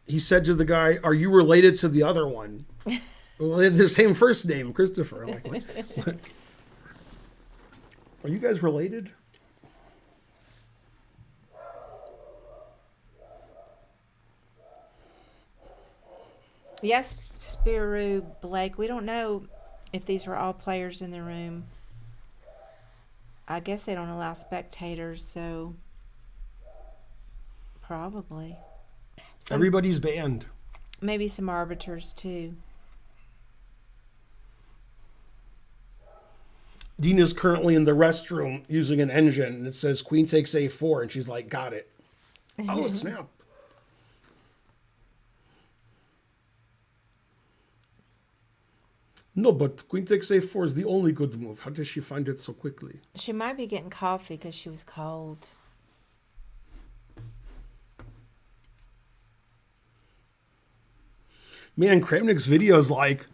he said to the guy, "Are you related to the other one?" Well, they had the same first name, Christopher. I'm like, what? Are you guys related? Yes, Spiru Blake. We don't know if these are all players in the room. I guess they don't allow spectators, so probably. Everybody's banned. Maybe some arbiters too. Dina's currently in the restroom using an engine, and it says Queen takes A4, and she's like, got it. Oh, snap. No, but Queen takes A4 is the only good move. How did she find it so quickly? She might be getting coffee because she was cold. Man, Kramnik's video is like,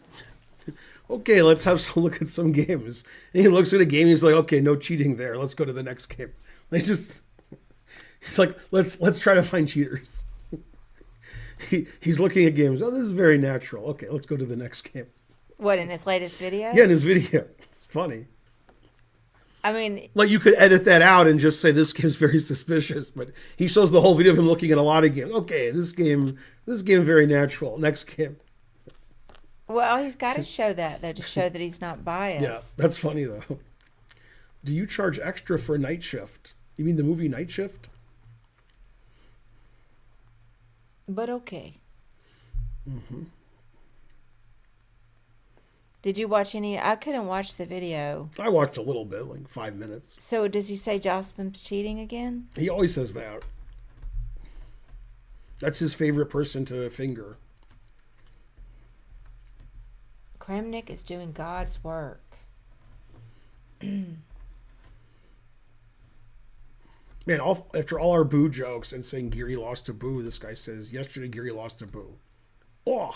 okay, let's have a look at some games. And he looks at a game, he's like, okay, no cheating there. Let's go to the next game. He's like, let's try to find cheaters. He's looking at games. Oh, this is very natural. Okay, let's go to the next game. What, in his latest video? Yeah, in his video. It's funny. I mean, Like, you could edit that out and just say this game's very suspicious, but he shows the whole video of him looking at a lot of games. Okay, this game very natural. Next game. well, he's got to show that, though, to show that he's not biased. Yeah, that's funny, though. Do you charge extra for Night Shift? You mean the movie Night Shift? But okay. Did you watch any? I couldn't watch the video. I watched a little bit, like 5 minutes. So does he say Jocelyn's cheating again? He always says that. That's his favorite person to finger. Kramnik is doing God's work. Man, after all our boo jokes and saying Geary lost to boo, this guy says, yesterday Geary lost to boo. Ugh.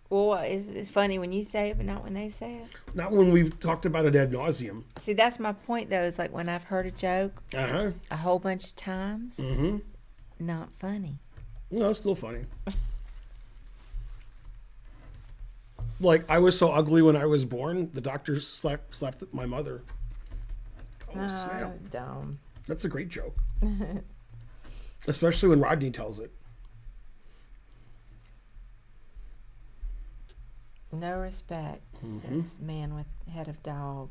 Well, it's funny when you say it, but not when they say it. Not when we've talked about it ad nauseum. See, that's my point, though. Is like when I've heard a joke Uh-huh. a whole bunch of times, Mm-hmm. not funny. No, it's still funny. Like, I was so ugly when I was born, the doctor slapped my mother. Oh, snap. That's dumb. That's a great joke. Especially when Rodney tells it. No respect, says man with head of dog.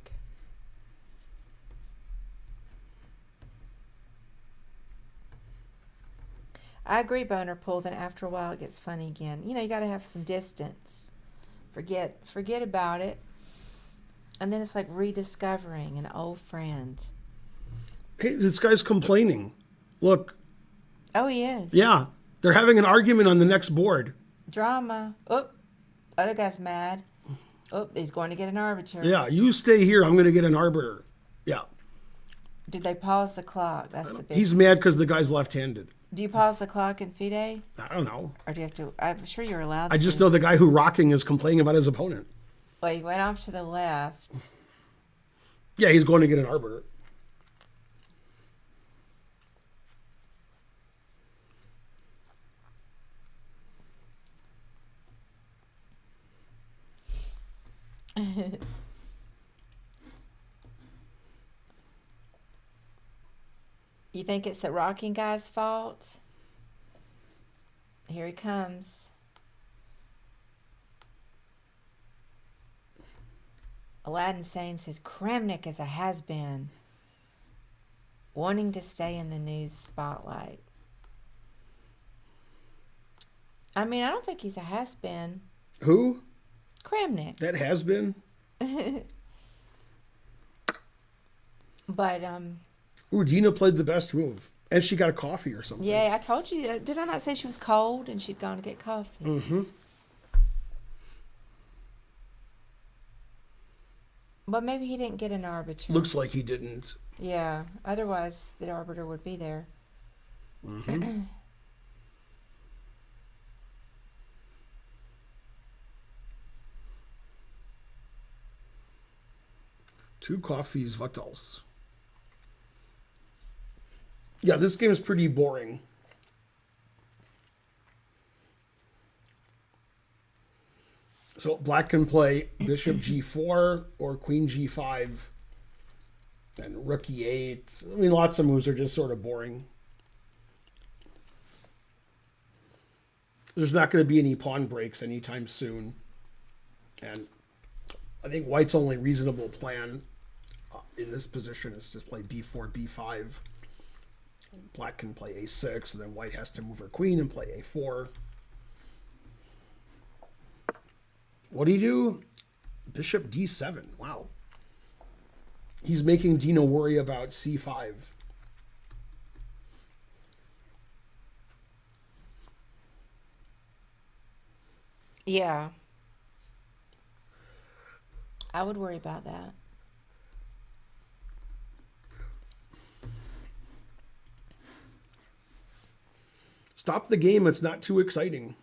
I agree, Boner Pool. Then after a while, it gets funny again. You know, you got to have some distance. Forget about it, and then it's like rediscovering an old friend. Hey, this guy's complaining. Look. Oh, he is. Yeah. They're having an argument on the next board. Drama. Oh, other guy's mad. Oh, he's going to get an arbiter. Yeah, you stay here. I'm going to get an arbiter. Yeah. Did they pause the clock? That's the big. He's mad because the guy's left-handed. Do you pause the clock in FIDE? I don't know. Or do you have to? I'm sure you're allowed I to. just know the guy who rocking is complaining about his opponent. Well, he went off to the left. Yeah, he's going to get an arbiter. You think it's the rocking guy's fault? Here he comes. Aladdin Sane says Kramnik is a has-been, wanting to stay in the news spotlight. I mean, I don't think he's a has-been. Who? Kramnik. That has been? But, Ooh, Dina played the best move. And she got a coffee or something. yeah, I told you. Did I not say she was cold and she'd gone to get coffee? Mm-hmm. But maybe he didn't get an arbiter. Looks like he didn't. Yeah, otherwise the arbiter would be there. Mm-hmm. Two coffees, what else? Yeah, this game is pretty boring. So black can play bishop g4 or queen g5 and rook e8. I mean, lots of moves are just sort of boring. There's not going to be any pawn breaks anytime soon. And I think white's only reasonable plan in this position is to play b4, b5. Black can play a6, and then white has to move her queen and play a4. What do you do? Bishop d7. Wow. He's making Dina worry about c5. Yeah. I would worry about that. Stop the game. It's not too exciting.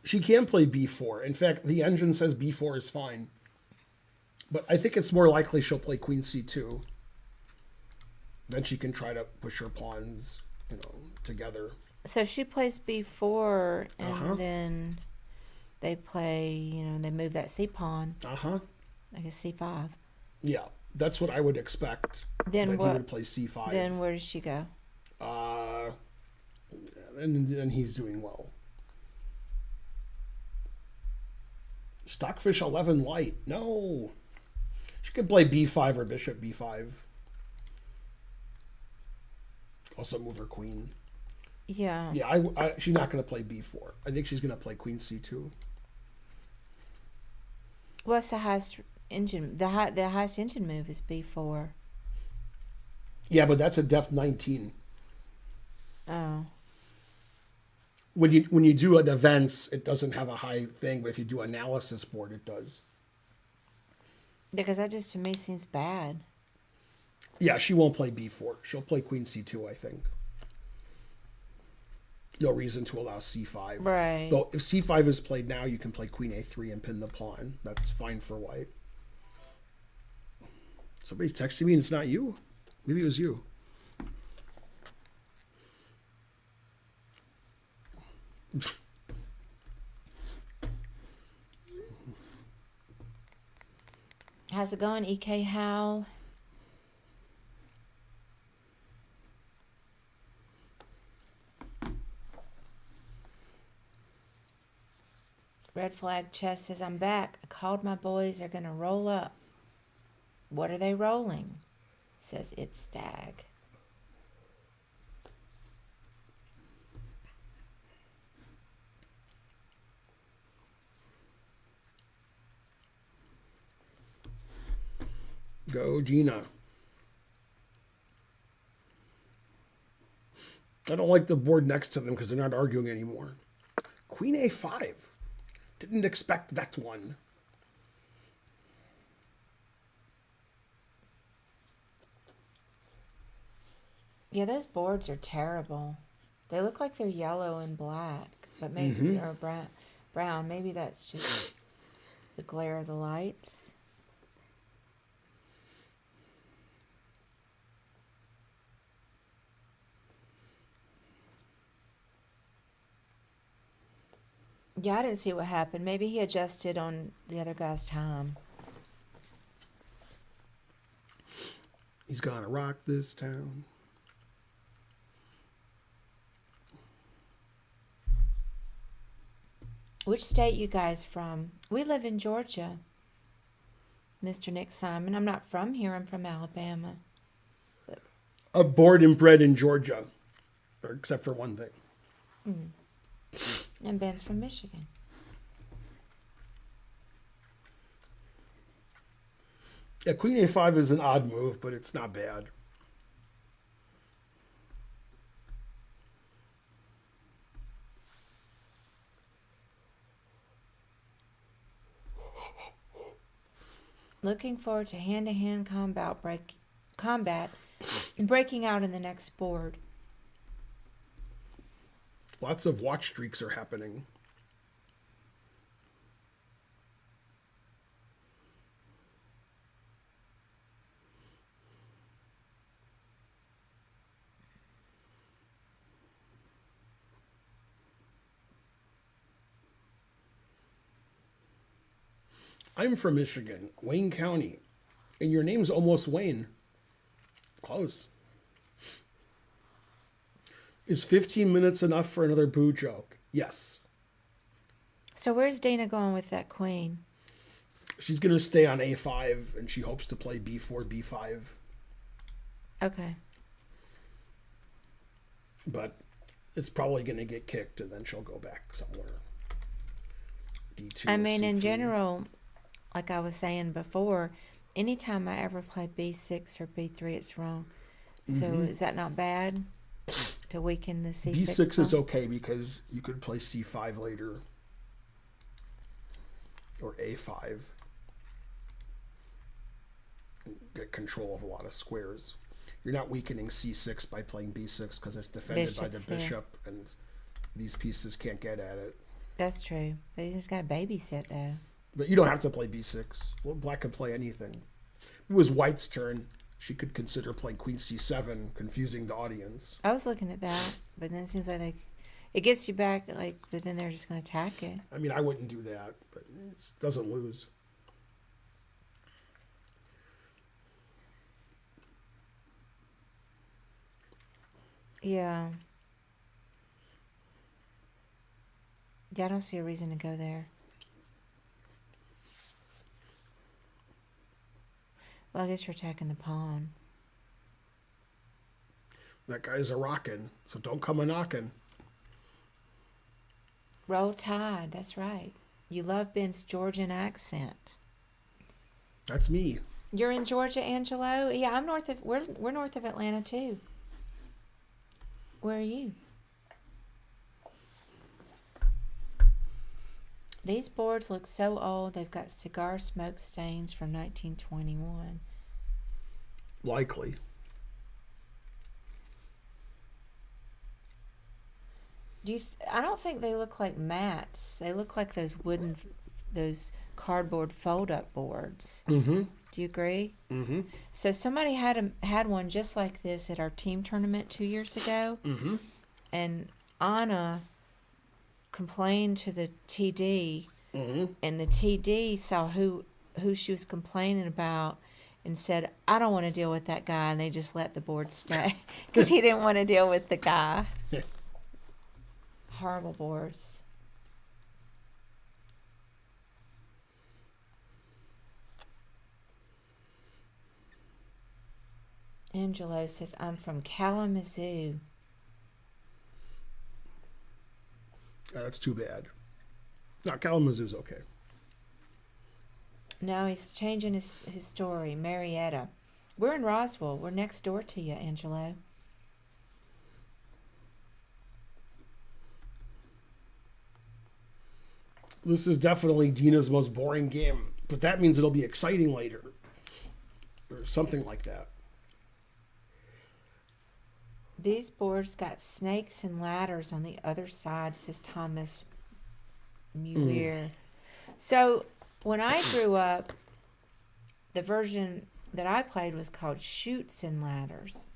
She can play b4. In fact, the engine says b4 is fine. But I think it's more likely she'll play queen c2. Then she can try to push her pawns, together. So she plays b4, and then they play, they move that c pawn. I guess c5. Yeah, that's what I would expect. Then that what? He would play c5. Then where does she go? And he's doing well. Stockfish 11 light. No. She could play b5 or bishop b5. Also move her queen. Yeah. Yeah, she's not going to play b4. I think she's going to play queen c2. What's the highest engine? The highest engine move is b4. Yeah, but that's a def 19. Oh. When you do an events, it doesn't have a high thing, but if you do analysis board, it does. Because that just to me seems bad. Yeah, she won't play b4. She'll play queen c2, I think. No reason to allow c5. Right. Though if c5 is played now, you can play queen a3 and pin the pawn. That's fine for white. Somebody's texting me and it's not you? Maybe it was you. How's it going, EK Howe? Red Flag Chess says, I'm back. I called my boys. They're going to roll up. What are they rolling? Says it's Stag. Go, Dina. I don't like the board next to them because they're not arguing anymore. Queen a5. Didn't expect that one. Yeah, those boards are terrible. They look like they're yellow and black, but maybe or brown. Maybe that's just the glare of the lights. Yeah, I didn't see what happened. Maybe he adjusted on the other guy's time. He's gonna rock this town. Which state you guys from? We live in Georgia, Mr. Nick Simon. I'm not from here. I'm from Alabama. I'm born and bred in Georgia, except for one thing. And Ben's from Michigan. Yeah, Queen A5 is an odd move, but it's not bad. Looking forward to hand-to-hand combat and breaking out in the next board. Lots of watch streaks are happening. I'm from Michigan, Wayne County, and your name's almost Wayne. Close. Is 15 minutes enough for another boo joke? Yes. So where's Dina going with that queen? She's going to stay on A5, and she hopes to play B4, B5. Okay. But it's probably going to get kicked, and then she'll go back somewhere. D2. I mean, in C3. general, like I was saying before, anytime I ever play B6 or B3, it's wrong. So is that not bad to weaken the C6? B6 is okay because you could play C5 later. Or A5. Get control of a lot of squares. You're not weakening C6 by playing B6 because it's defended by the bishop, and these pieces can't get at it. That's true. But he's got to babysit, though. But you don't have to play B6. Well, black could play anything. It was white's turn. She could consider playing Queen C7, confusing the audience. I was looking at that, but then it seems like it gets you back, but then they're just going to attack it. I mean, I wouldn't do that, but it doesn't lose. Yeah. Yeah, I don't see a reason to go there. Well, I guess you're attacking the pawn. That guy's a rockin', so don't come a knockin'. Roll Tide, that's right. You love Ben's Georgian accent. That's me. You're in Georgia, Angelo? Yeah, I'm north of we're north of Atlanta too. Where are you? These boards look so old. They've got cigar smoke stains from 1921. Likely. I don't think they look like mats. They look like those cardboard fold-up boards. Mm-hmm. Do you agree? Mm-hmm. So somebody had one just like this at our team tournament 2 years ago. Mm-hmm. And Anna complained to the TD, and the TD saw who she was complaining about and said, I don't want to deal with that guy, and they just let the board stay because he didn't want to deal with the guy. Horrible boards. Angelo says, I'm from Kalamazoo. That's too bad. No, Kalamazoo's okay. No, he's changing his story. Marietta. We're in Roswell. We're next door to you, Angelo. This is definitely Dina's most boring game, but that means it'll be exciting later. Or something like that. These boards got snakes and ladders on the other side, says Thomas Muir. So when I grew up, the version that I played was called Chutes and Ladders.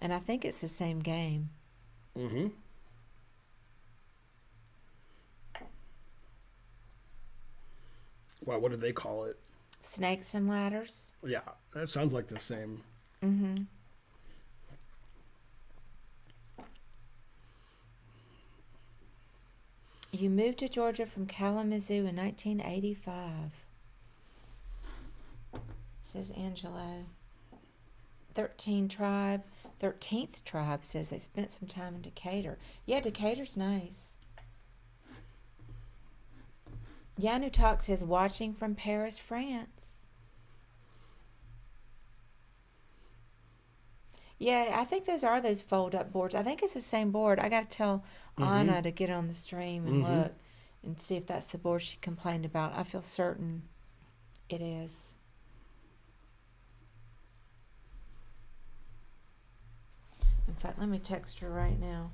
And I think it's the same game. Mm-hmm. Wow, what did they call it? Snakes and ladders. Yeah, that sounds like the same. Mm-hmm. You moved to Georgia from Kalamazoo in 1985. Says Angelo. 13th tribe says they spent some time in Decatur. Yeah, Decatur's nice. Yanu Talk says watching from Paris, France. Yeah, I think those fold-up boards. I think it's the same board. I got to tell Anna to get on the stream and look and see if that's the board she complained about. I feel certain it is. In fact, let me text her right now.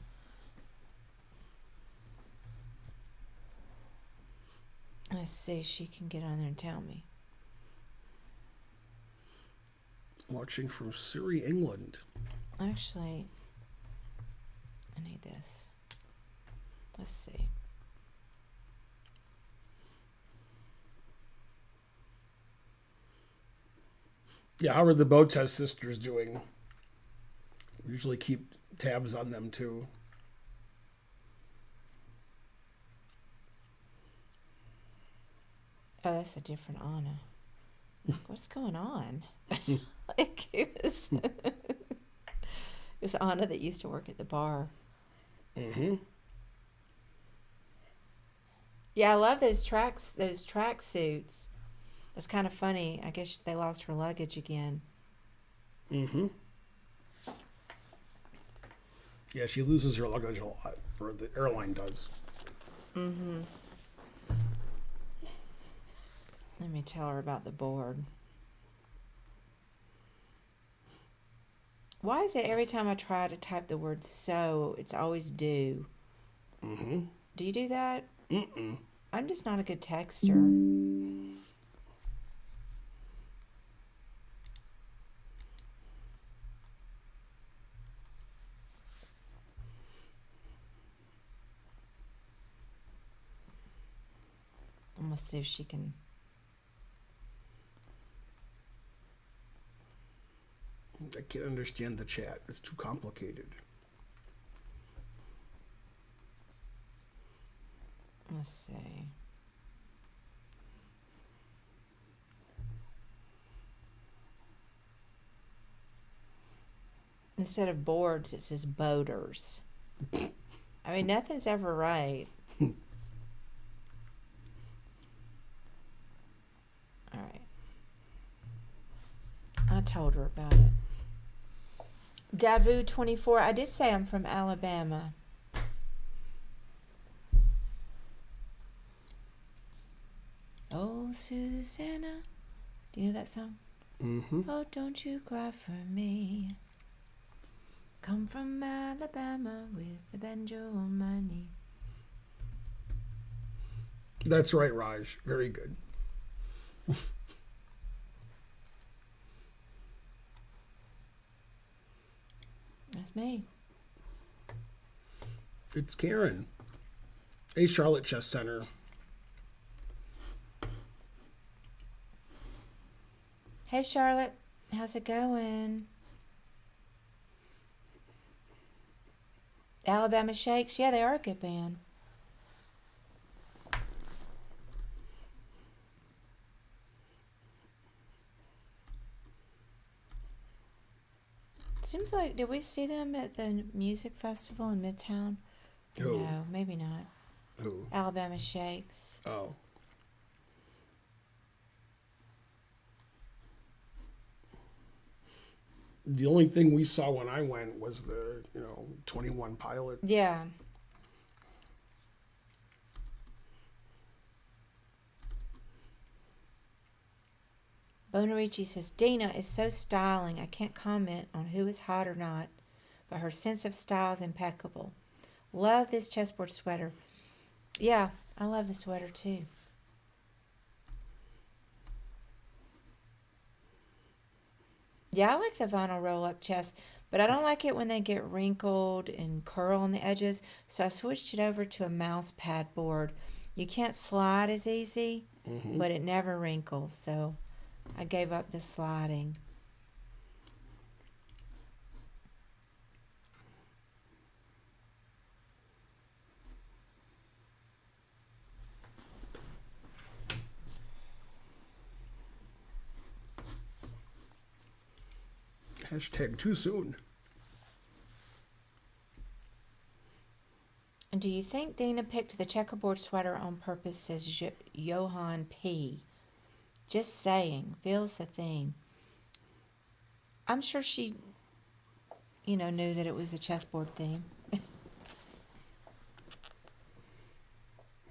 Let's see if she can get on there and tell me. Watching from Surrey, England. Actually, I need this. Let's see. Yeah, how are the Botez sisters doing? We usually keep tabs on them too. Oh, that's a different Anna. What's going on? Like it was Anna that used to work at the bar. Yeah, I love those track suits. That's kind of funny. I guess they lost her luggage again. Yeah, she loses her luggage a lot, or the airline does. Let me tell her about the board. Why is it every time I try to type the word so, it's always do? Do you do that? I'm just not a good texter. I'm gonna see if she can. I can't understand the chat. It's too complicated. Let's see. Instead of boards, it says boaters. I mean, nothing's ever right. All right. I told her about it. Davu 24. I did say I'm from Alabama. Oh, Susanna. Do you know that song? Oh, don't you cry for me. Come from Alabama with a banjo on my knee. That's right, Raj. Very good. That's me. It's Karen. Hey, Charlotte Chess Center. Hey, Charlotte. How's it going? Alabama Shakes. Yeah, they are a good band. Seems like, did we see them at the music festival in Midtown? Who? No, maybe not. Who? Alabama Shakes. Oh. The only thing we saw when I went was the, 21 Pilots. Yeah. Bonarici says, Dina is so styling. I can't comment on who is hot or not, but her sense of style is impeccable. Love this chessboard sweater. Yeah, I love the sweater too. Yeah, I like the vinyl roll-up chest, But I don't like it when they get wrinkled and curl on the edges, so I switched it over to a mouse pad board. You can't slide as easy, but it never wrinkles, so I gave up the sliding. Hashtag too soon. And do you think Dina picked the checkerboard sweater on purpose, says Johan P. Just saying, feels the theme. I'm sure she, knew that it was a chessboard theme.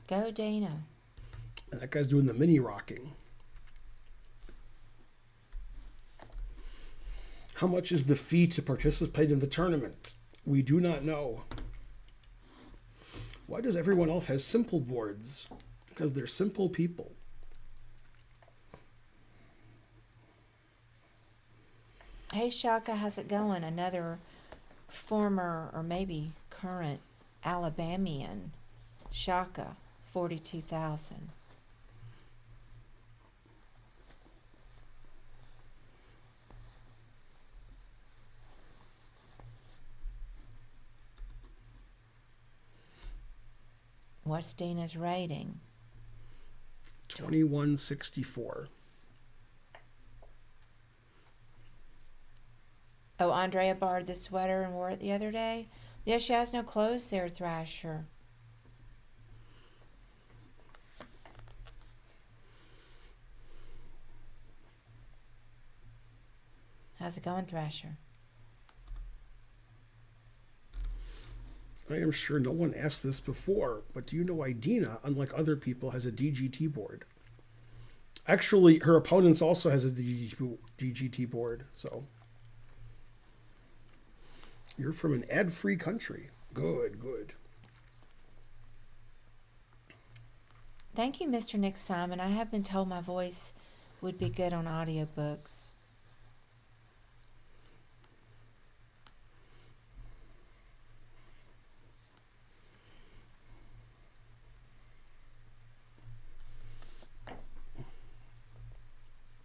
Go, Dina. And that guy's doing the mini rocking. How much is the fee to participate in the tournament? We do not know. Why does everyone else have simple boards? Because they're simple people. Hey, Shaka, how's it going? Another former or maybe current Alabamian. Shaka, 42,000. What's Dina's rating? 2164. Oh, Andrea borrowed the sweater and wore it the other day? Yeah, she has no clothes there, Thrasher. How's it going, Thrasher? I am sure no one asked this before, but do you know why Dina, unlike other people, has a DGT board? Actually, her opponents also has a DGT board, so. You're from an ad-free country. Good, good. Thank you, Mr. Nick Simon. I have been told my voice would be good on audiobooks.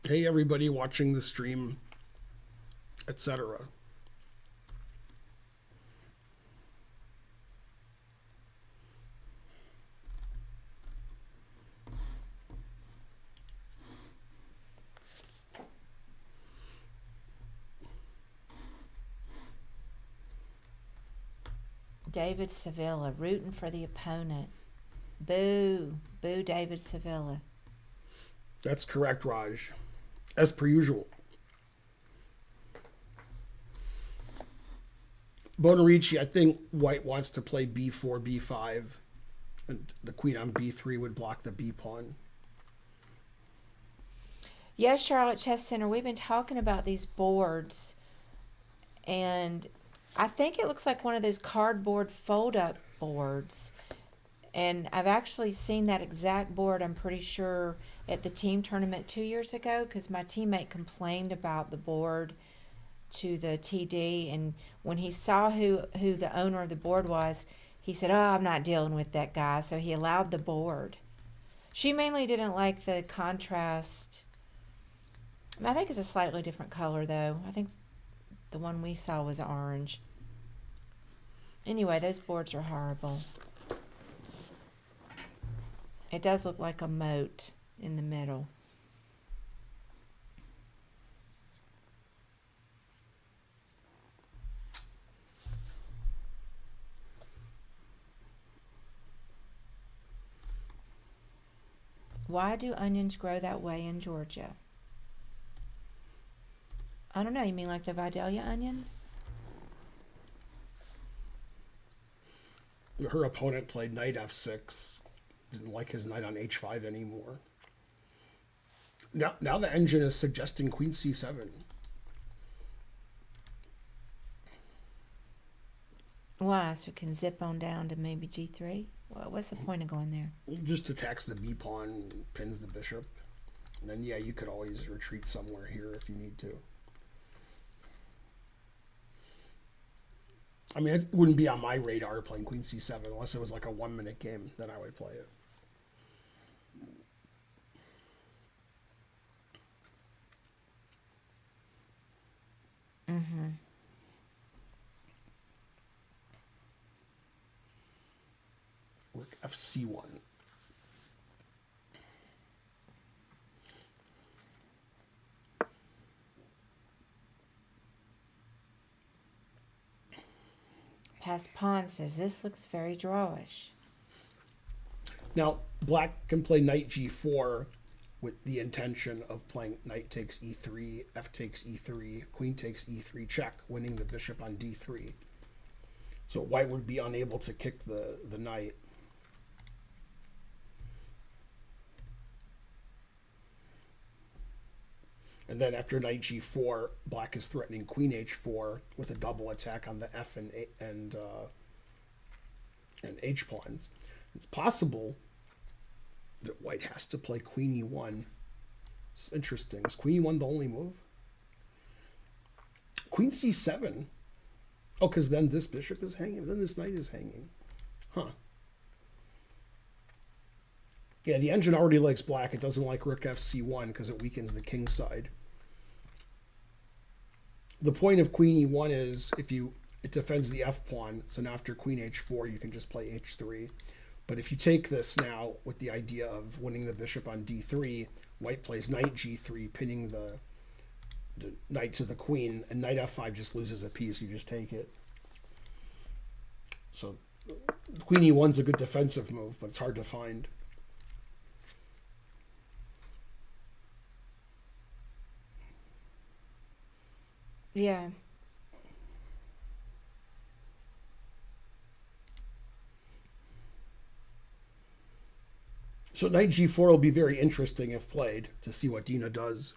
Hey, everybody watching the stream, etc. David Sevilla, rooting for the opponent. Boo. Boo, David Sevilla. That's correct, Raj. As per usual. Bonarici, I think white wants to play b4, b5, and the queen on b3 would block the b pawn. Yes, Charlotte Chess Center, we've been talking about these boards, and I think it looks like one of those cardboard fold-up boards. And I've actually seen that exact board, I'm pretty sure, at the team tournament 2 years ago, because my teammate complained about the board to the TD, and when he saw who the owner of the board was, he said, "Oh, I'm not dealing with that guy," so he allowed the board. She mainly didn't like the contrast. I think it's a slightly different color, though. I think the one we saw was orange. Anyway, those boards are horrible. It does look like a moat in the middle. Why do onions grow that way in Georgia? I don't know. You mean like the Vidalia onions? Her opponent played knight f6. Didn't like his knight on h5 anymore. Now the engine is suggesting queen c7. Why? So it can zip on down to maybe g3? What's the point of going there? Just attacks the b pawn, pins the bishop. And then, yeah, you could always retreat somewhere here if you need to. I mean, it wouldn't be on my radar playing queen c7 unless it was like a 1-minute game. Then I would play it. Rook fc1. Past Pawn says this looks very drawish. Now, black can play knight g4 with the intention of playing knight takes e3, f takes e3, queen takes e3 check, winning the bishop on d3. So white would be unable to kick the knight. And then after knight g4, black is threatening queen h4 with a double attack on the f and h pawns. It's possible that white has to play queen e1. It's interesting. Is queen e1 the only move? Queen c7. Oh, because then this bishop is hanging. Then this knight is hanging. Huh. Yeah, the engine already likes black. It doesn't like rook fc1 because it weakens the king side. The point of queen e1 is it defends the f pawn. So now after queen h4, you can just play h3. But if you take this now with the idea of winning the bishop on d3, white plays knight g3, pinning the knight to the queen, and knight f5 just loses a piece. You just take it. So queen e1's a good defensive move, but it's hard to find. Yeah. So knight g4 will be very interesting if played to see what Dina does.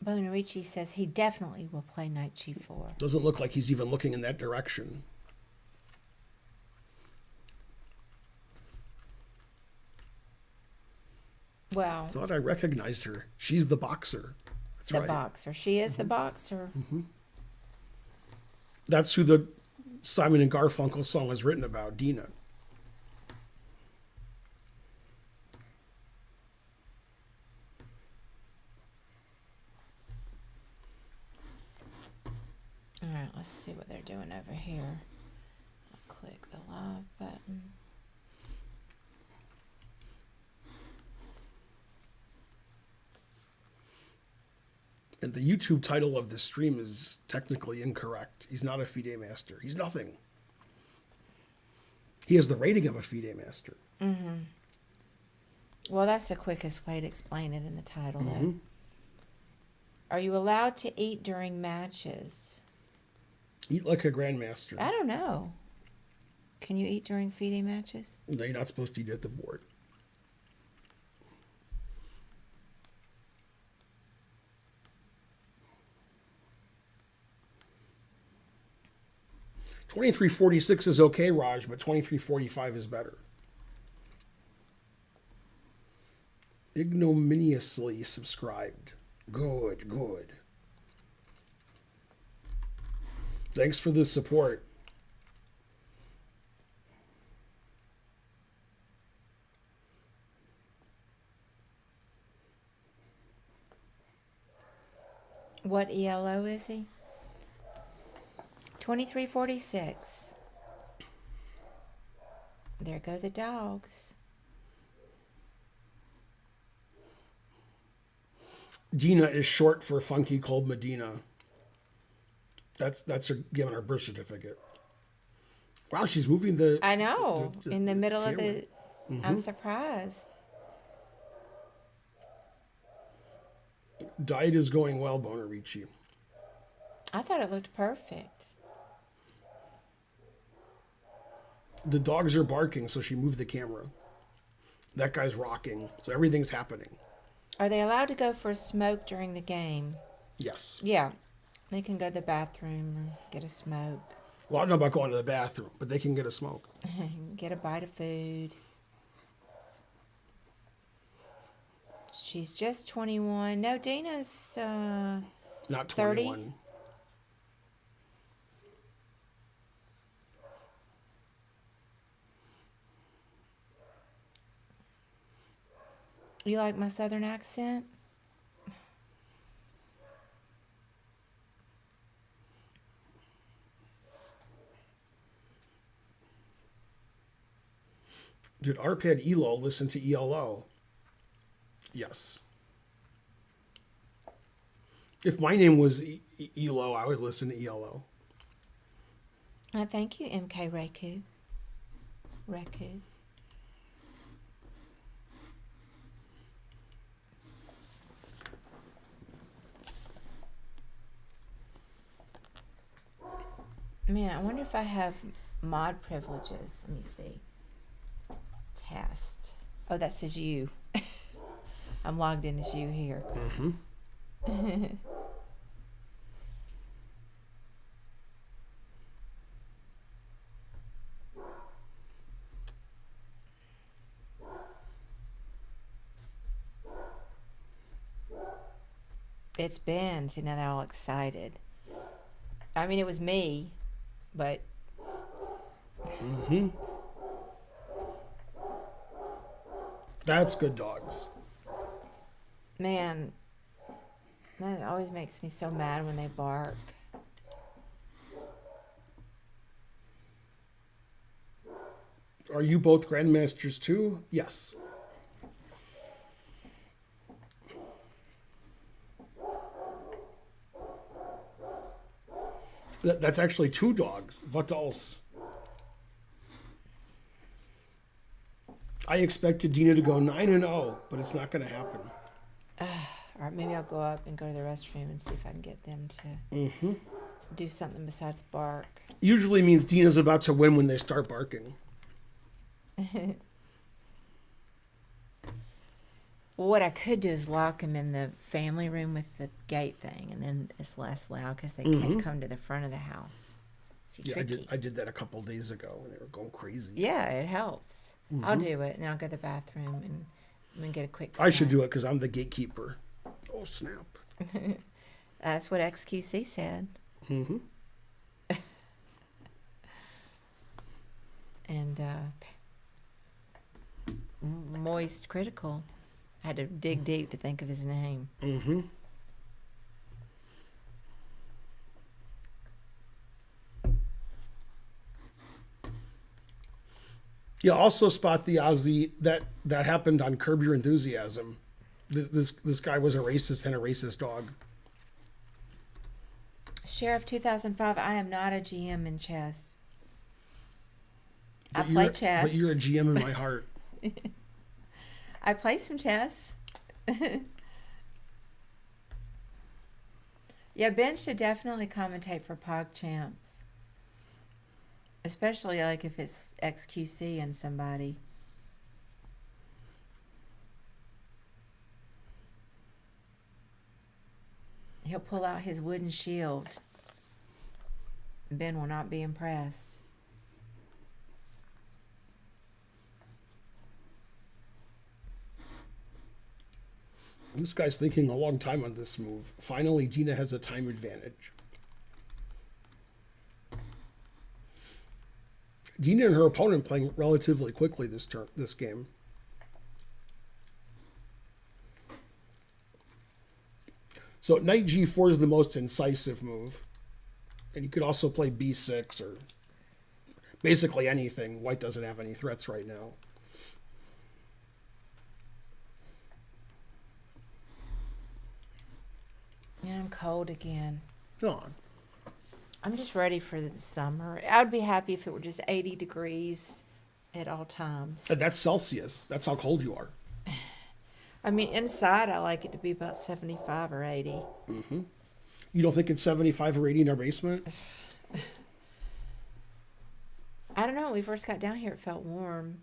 Bonarici says he definitely will play knight g4. Doesn't look like he's even looking in that direction. Well, Thought I recognized her. She's the boxer. That's the right. boxer. She is the boxer. That's who the Simon and Garfunkel song was written about, Dina. All right, let's see what they're doing over here. I'll click the live button. And the YouTube title of the stream is technically incorrect. He's not a FIDE master. He's nothing. He has the rating of a FIDE master. Well, that's the quickest way to explain it in the title, though. Are you allowed to eat during matches? Eat like a grandmaster. I don't know. Can you eat during FIDE matches? No, you're not supposed to eat at the board. $23.46 is okay, Raj, but $23.45 is better. Ignominiously subscribed. Good, good. Thanks for the support. What ELO is he? 2346. There go the dogs. Dina is short for Funky Cold Medina. That's her giving her birth certificate. Wow, she's moving the. I know. the In the middle of camera. the. I'm surprised. Diet is going well, Bonarici. I thought it looked perfect. The dogs are barking, so she moved the camera. That guy's rocking, so everything's happening. Are they allowed to go for a smoke during the game? Yes. Yeah. They can go to the bathroom or get a smoke. Well, I don't know about going to the bathroom, but they can get a smoke. Get a bite of food. She's just 21. No, Dina's Not 30. 21. You like my southern accent? Did Arpad Elo listen to ELO? Yes. If my name was Elo, I would listen to ELO. Thank you, MK Raku. Raku. Man, I wonder if I have mod privileges. Let me see. Test. Oh, that says you. I'm logged in as you here. Mm-hmm. It's Ben. See, now they're all excited. I mean, it was me, but Mm-hmm. That's good dogs. man, that always makes me so mad when they bark. Are you both Grandmasters too? Yes. That's actually 2 dogs. What else? I expected Dina to go 9-0, but it's not going to happen. Or maybe I'll go up and go to the restroom and see if I can get them to do something besides bark. Usually means Dina's about to win when they start barking. What I could do is lock them in the family room with the gate thing, and then it's less loud because they can't come to the front of the house. It's Yeah, tricky. I did that a couple days ago, and they were going crazy. Yeah, it helps. I'll do it, and then I'll go to the bathroom and get a quick I should snack. do it because I'm the gatekeeper. Oh, snap. That's what XQC said. Mm-hmm. And Moist Critical. I had to dig deep to think of his name. Mm-hmm. Yeah, also spot the Aussie that happened on Curb Your Enthusiasm. This guy was a racist and a racist dog. Sheriff 2005, I am not a GM in chess. I But play you're- chess. But you're a GM in my heart. I play some chess. Yeah, Ben should definitely commentate for Pog Champs. Especially like if it's XQC and somebody. He'll pull out his wooden shield. Ben will not be impressed. This guy's thinking a long time on this move. Finally, Dina has a time advantage. Dina and her opponent playing relatively quickly this game. So knight g4 is the most incisive move. And you could also play b6 or basically anything. White doesn't have any threats right now. Yeah, I'm cold again. Oh, I'm just ready for the summer. I'd be happy if it were just 80 degrees at all times. that's Celsius. That's how cold you are. I mean, inside I like it to be about 75 or 80. You don't think it's 75 or 80 in our basement? I don't know. When we first got down here, it felt warm.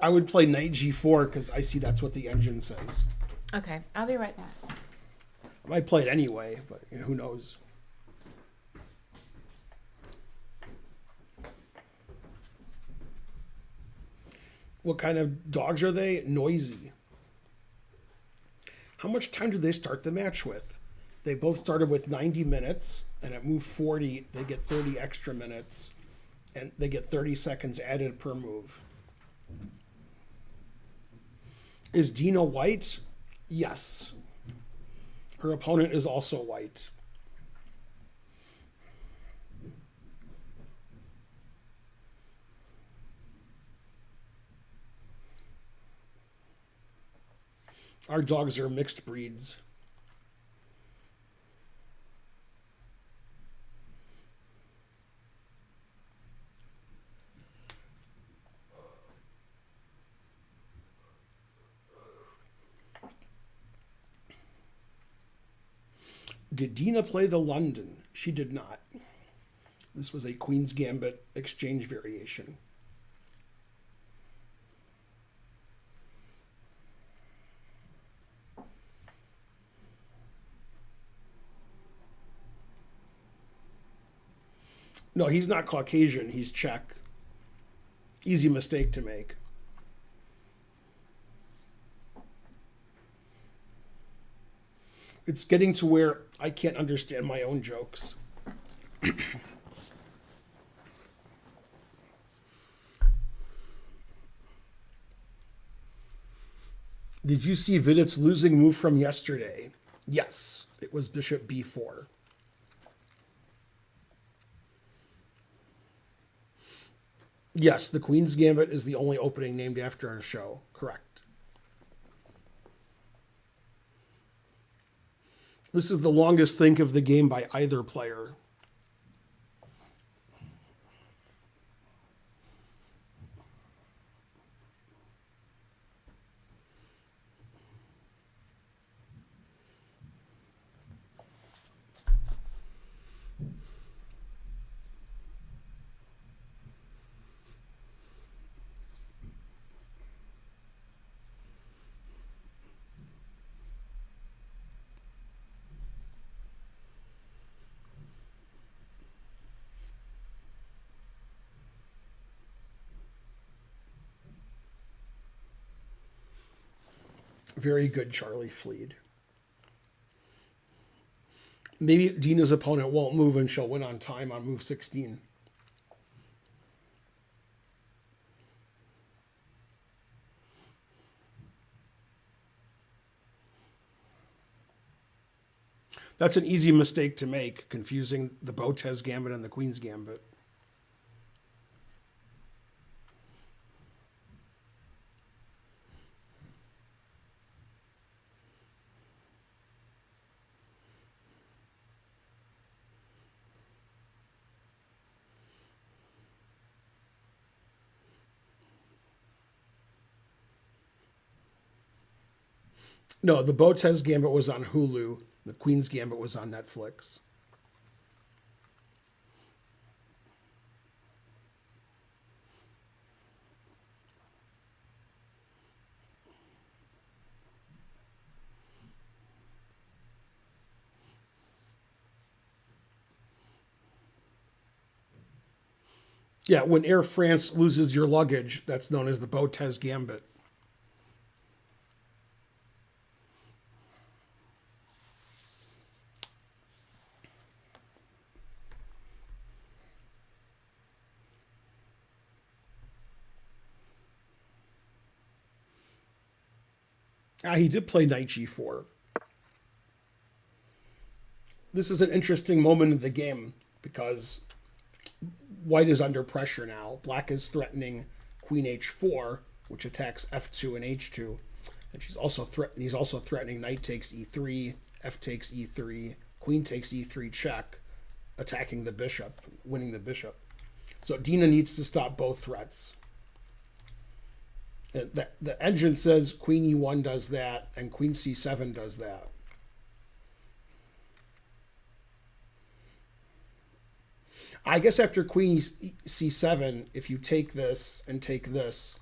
I would play knight g4 because I see that's what the engine says. Okay, I'll be right back. I might play it anyway, but who knows? What kind of dogs are they? Noisy. How much time did they start the match with? They both started with 90 minutes, and at move 40, they get 30 extra minutes, and they get 30 seconds added per move. Is Dina white? Yes. Her opponent is also white. Our dogs are mixed breeds. Did Dina play the London? She did not. This was a Queen's Gambit exchange variation. No, he's not Caucasian. He's Czech. Easy mistake to make. It's getting to where I can't understand my own jokes. Did you see Vidit's losing move from yesterday? Yes, it was bishop b4. Yes, the Queen's Gambit is the only opening named after a show. Correct. This is the longest think of the game by either player. Very good, Charlie Fleed. Maybe Dina's opponent won't move and she'll win on time on move 16. That's an easy mistake to make, confusing the Botez Gambit and the Queen's Gambit. No, the Botez Gambit was on Hulu. The Queen's Gambit was on Netflix. Yeah, when Air France loses your luggage, that's known as the Botez Gambit. He did play knight g4. This is an interesting moment in the game because white is under pressure now. Black is threatening queen h4, which attacks f2 and h2. And he's also threatening knight takes e3, f takes e3, queen takes e3 check, attacking the bishop, winning the bishop. So Dina needs to stop both threats. The engine says queen e1 does that, and queen c7 does that. I guess after queen c7, if you take this and take this,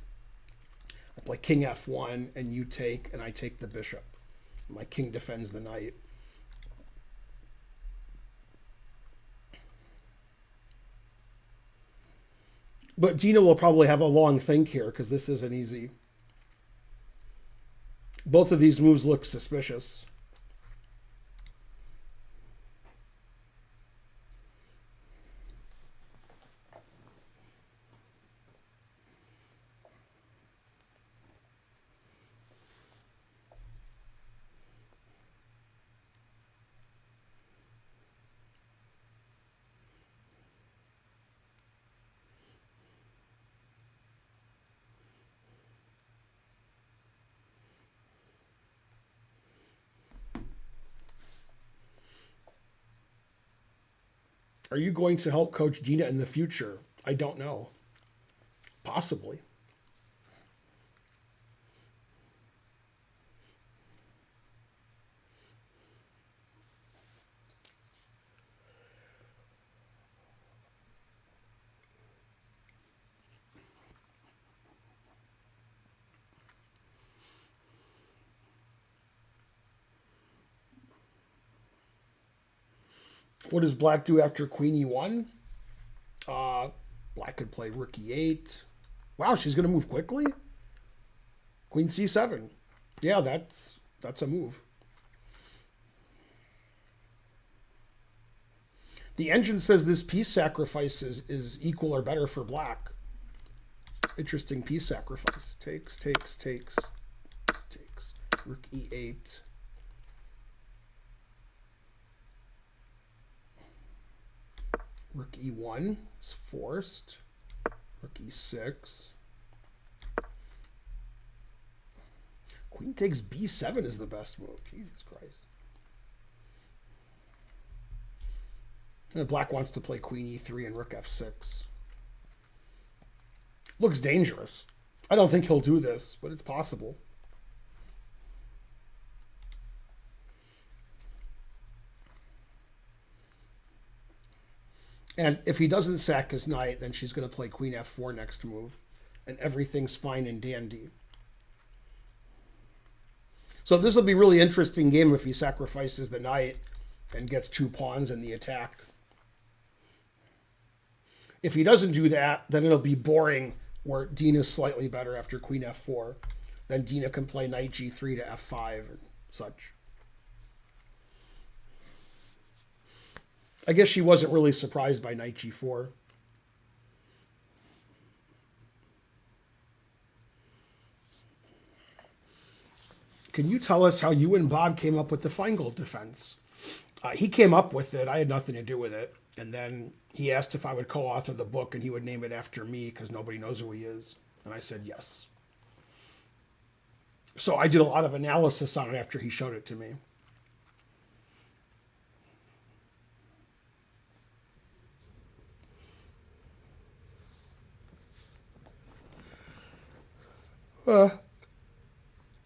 I play king f1, and you take, and I take the bishop. My king defends the knight. But Dina will probably have a long think here because this isn't easy. Both of these moves look suspicious. Are you going to help coach Dina in the future? I don't know. Possibly. What does black do after queen e1? Black could play rook e8. Wow, she's going to move quickly? Queen c7. Yeah, that's a move. The engine says this piece sacrifice is equal or better for black. Interesting piece sacrifice. Takes. Rook e8. Rook e1 is forced. Rook e6. Queen takes b7 is the best move. Jesus Christ. And black wants to play queen e3 and rook f6. Looks dangerous. I don't think he'll do this, but it's possible. And if he doesn't sack his knight, then she's going to play queen f4 next move. And everything's fine and dandy. So this will be a really interesting game if he sacrifices the knight and gets 2 pawns in the attack. If he doesn't do that, then it'll be boring where Dina's slightly better after queen f4. Then Dina can play knight g3 to f5 and such. I guess she wasn't really surprised by knight g4. Can you tell us how you and Bob came up with the Finegold defense? He came up with it. I had nothing to do with it. And then he asked if I would co-author the book and he would name it after me because nobody knows who he is. And I said yes. So I did a lot of analysis on it after he showed it to me.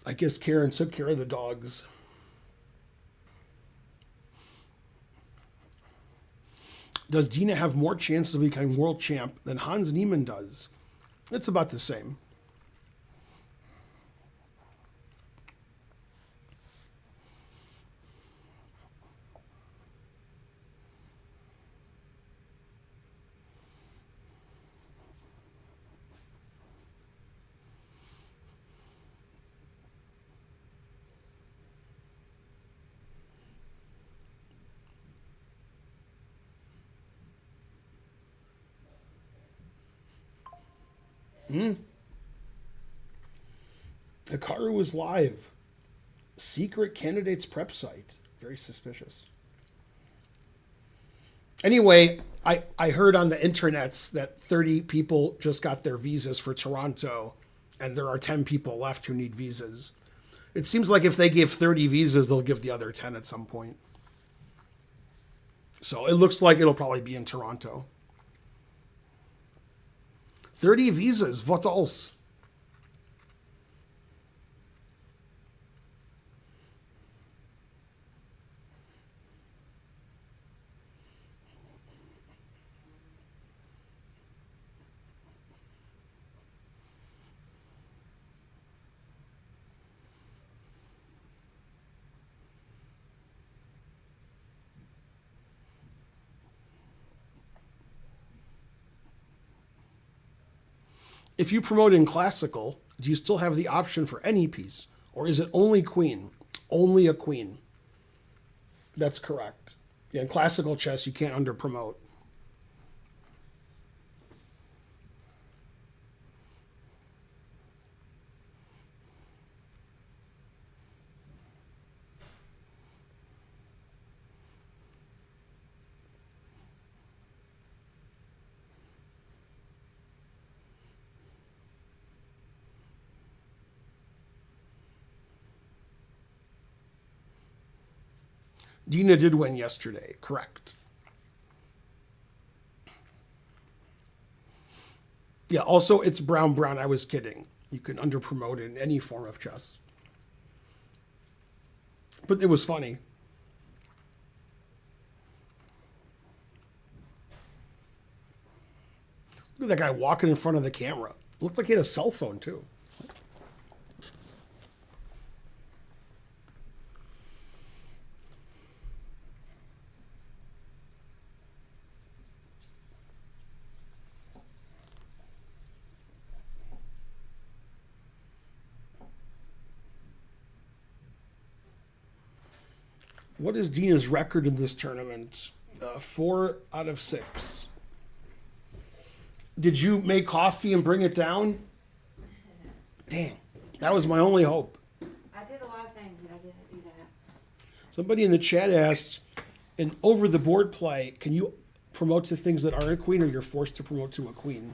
I guess Karen took care of the dogs. Does Dina have more chances of becoming world champ than Hans Niemann does? It's about the same. Hikaru is live. Secret candidates prep site. Very suspicious. Anyway, I heard on the internets that 30 people just got their visas for Toronto, and there are 10 people left who need visas. It seems like if they give 30 visas, they'll give the other 10 at some point. So it looks like it'll probably be in Toronto. 30 visas, what else? If you promote in classical, do you still have the option for any piece, Or is it only queen? Only a queen. That's correct. Yeah, in classical chess, you can't under promote. Dina did win yesterday, correct. Yeah, also it's brown, brown. I was kidding. You can under promote in any form of chess. But it was funny. Look at that guy walking in front of the camera. Looked like he had a cell phone too. What is Dina's record in this tournament? 4 out of 6. Did you make coffee and bring it down? Dang, that was my only hope. I did a lot of things, and I didn't do that. Somebody in the chat asked, in over the board play, can you promote to things that aren't a queen, or you're forced to promote to a queen?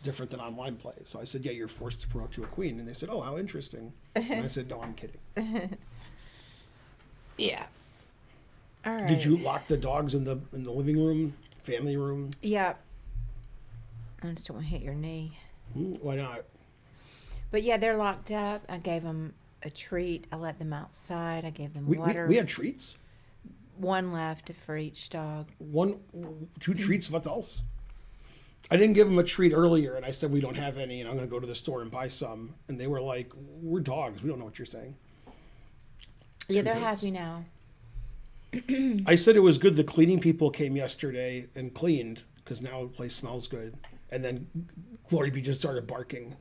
Different than online play. So I said, yeah, you're forced to promote to a queen. And they said, oh, how interesting. And I said, no, I'm kidding. Yeah. All right. Did you lock the dogs in the living room, family room? Yeah. I just don't want to hit your knee. Why not? But yeah, they're locked up. I gave them a treat. I let them outside. I gave them water. We had treats. One left for each dog. 2 treats. What else? I didn't give them a treat earlier, and I said we don't have any, and I'm going to go to the store and buy some. And they were like, "We're dogs. We don't know what you're saying." Yeah, they're happy now. I said it was good. The cleaning people came yesterday and cleaned because now the place smells good. And then Glory B just started barking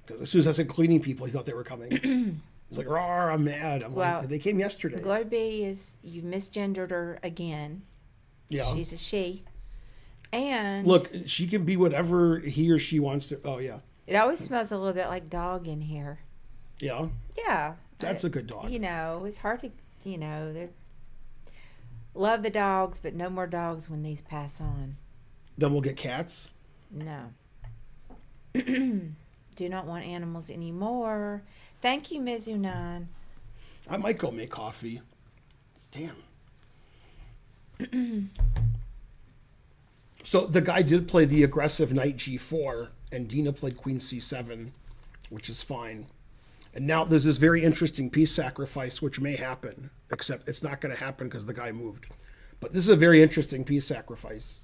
because as soon as I said cleaning people, he thought they were coming. He's like, "Rawr, I'm mad." I'm like, "They came yesterday." Glory B you misgendered her again. Yeah, she's a she. And look, she can be whatever he or she wants to. Oh yeah. It always smells a little bit like dog in here. Yeah. Yeah. That's a good dog. You know, it's hard to, they love the dogs, but no more dogs when these pass on. Then we'll get cats? No. Do not want animals anymore. Thank you, Mizunan. I might go make coffee. Damn. So the guy did play the aggressive knight g4, and Dina played queen c7, which is fine. And now there's this very interesting piece sacrifice, which may happen, except it's not going to happen because the guy moved. But this is a very interesting piece sacrifice.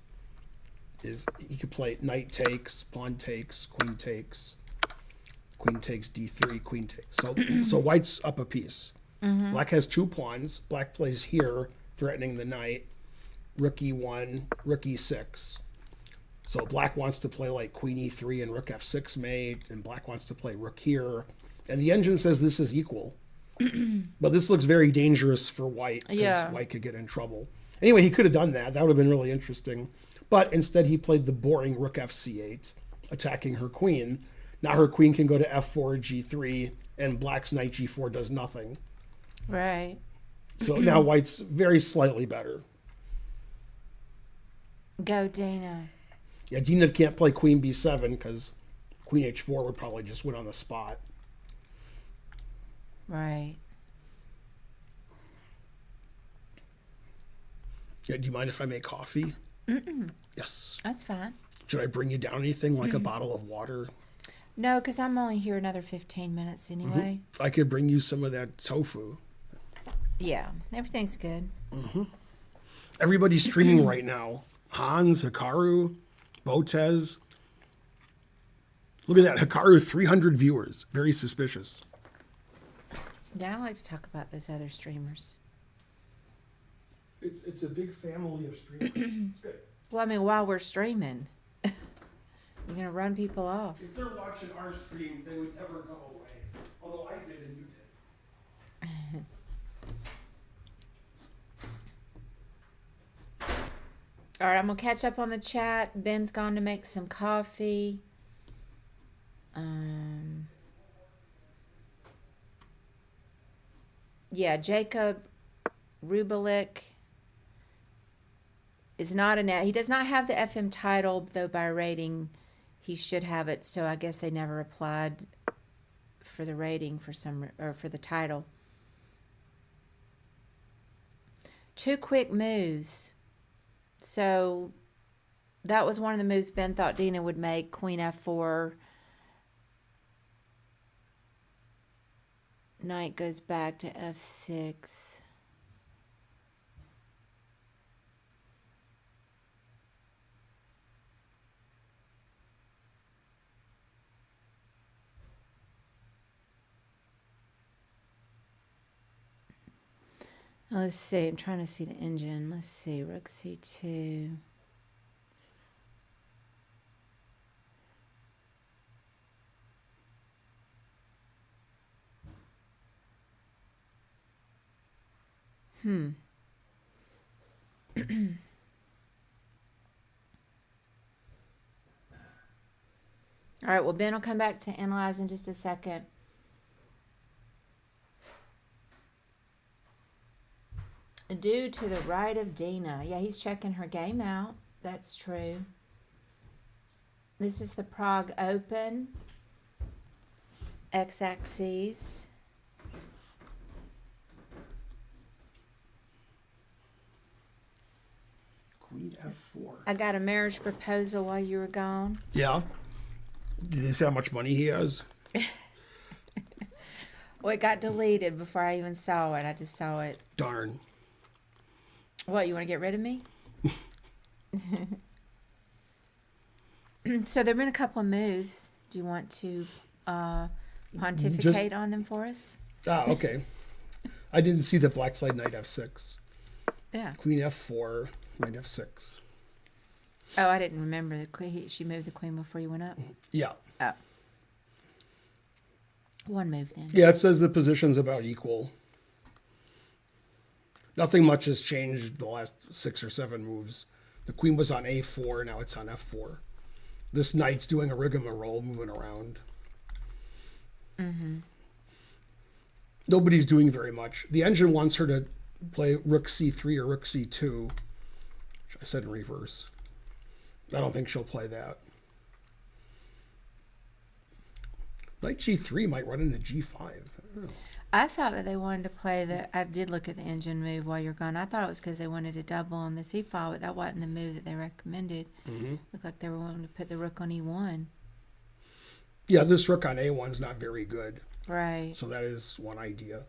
Is he could play knight takes, pawn takes, queen takes d3, queen takes. So white's up a piece. Mm-hmm. Black has 2 pawns. Black plays here, threatening the knight. Rook e1, rook e6. So black wants to play like queen e3 and rook f6 mate, and black wants to play rook here. And the engine says this is equal. But this looks very dangerous for white, because white could get in trouble. Anyway, he could have done that. That would have been really interesting. But instead he played the boring rook fc8, attacking her queen. Now her queen can go to f4, g3, and black's knight g4 does nothing. Right. So now white's very slightly better. Go, Dina. Yeah, Dina can't play queen b7 because queen h4 would probably just win on the spot. Right. Yeah, do you mind if I make coffee? Mm-mm. Yes. That's fine. Should I bring you down anything, like a bottle of water? No, because I'm only here another 15 minutes anyway. Mm-hmm. I could bring you some of that tofu. Yeah, everything's good. Mm-hmm. Everybody's streaming right now. Hans, Hikaru, Botez. Look at that. Hikaru, 300 viewers. Very suspicious. Yeah, I like to talk about those other streamers. It's a big family of streamers. It's good. Well, I mean, while we're streaming, you're going to run people off. If they're watching our stream, they would never go away. Although I did and you did. All right, I'm gonna catch up on the chat. Ben's gone to make some coffee. Yeah, Jakub Roubalik is not he does not have the FM title, though by rating he should have it. So I guess they never applied for the rating or for the title. 2 quick moves. So that was one of the moves Ben thought Dina would make. Queen f4. Knight goes back to f6. Let's see. I'm trying to see the engine. Let's see. Rook c2. All right. Well, Ben will come back to analyze in just a second. Due to the right of Dina. Yeah, he's checking her game out. That's true. This is the Prague Open. X-axis. Queen f4. I got a marriage proposal while you were gone. Yeah. Did he say how much money he has? Well, it got deleted before I even saw it. I just saw it. Darn. What, you want to get rid of me? So there have been a couple of moves. Do you want to pontificate on them for us? Okay. I didn't see that black played knight f6. Yeah. Queen f4, knight f6. Oh, I didn't remember. She moved the queen before you went up? Yeah. Oh. One move then. Yeah, it says the position's about equal. Nothing much has changed the last 6 or 7 moves. The queen was on a4, now it's on f4. This knight's doing a rigmarole, moving around. Nobody's doing very much. The engine wants her to play rook c3 or rook c2, which I said in reverse. I don't think she'll play that. Knight g3 might run into g5. I don't know. I thought that they wanted to play I did look at the engine move while you're gone. I thought it was because they wanted to double on the c file, but that wasn't the move that they recommended. Looked like they were wanting to put the rook on e1. Yeah, this rook on a1 is not very good. Right. So that is one idea.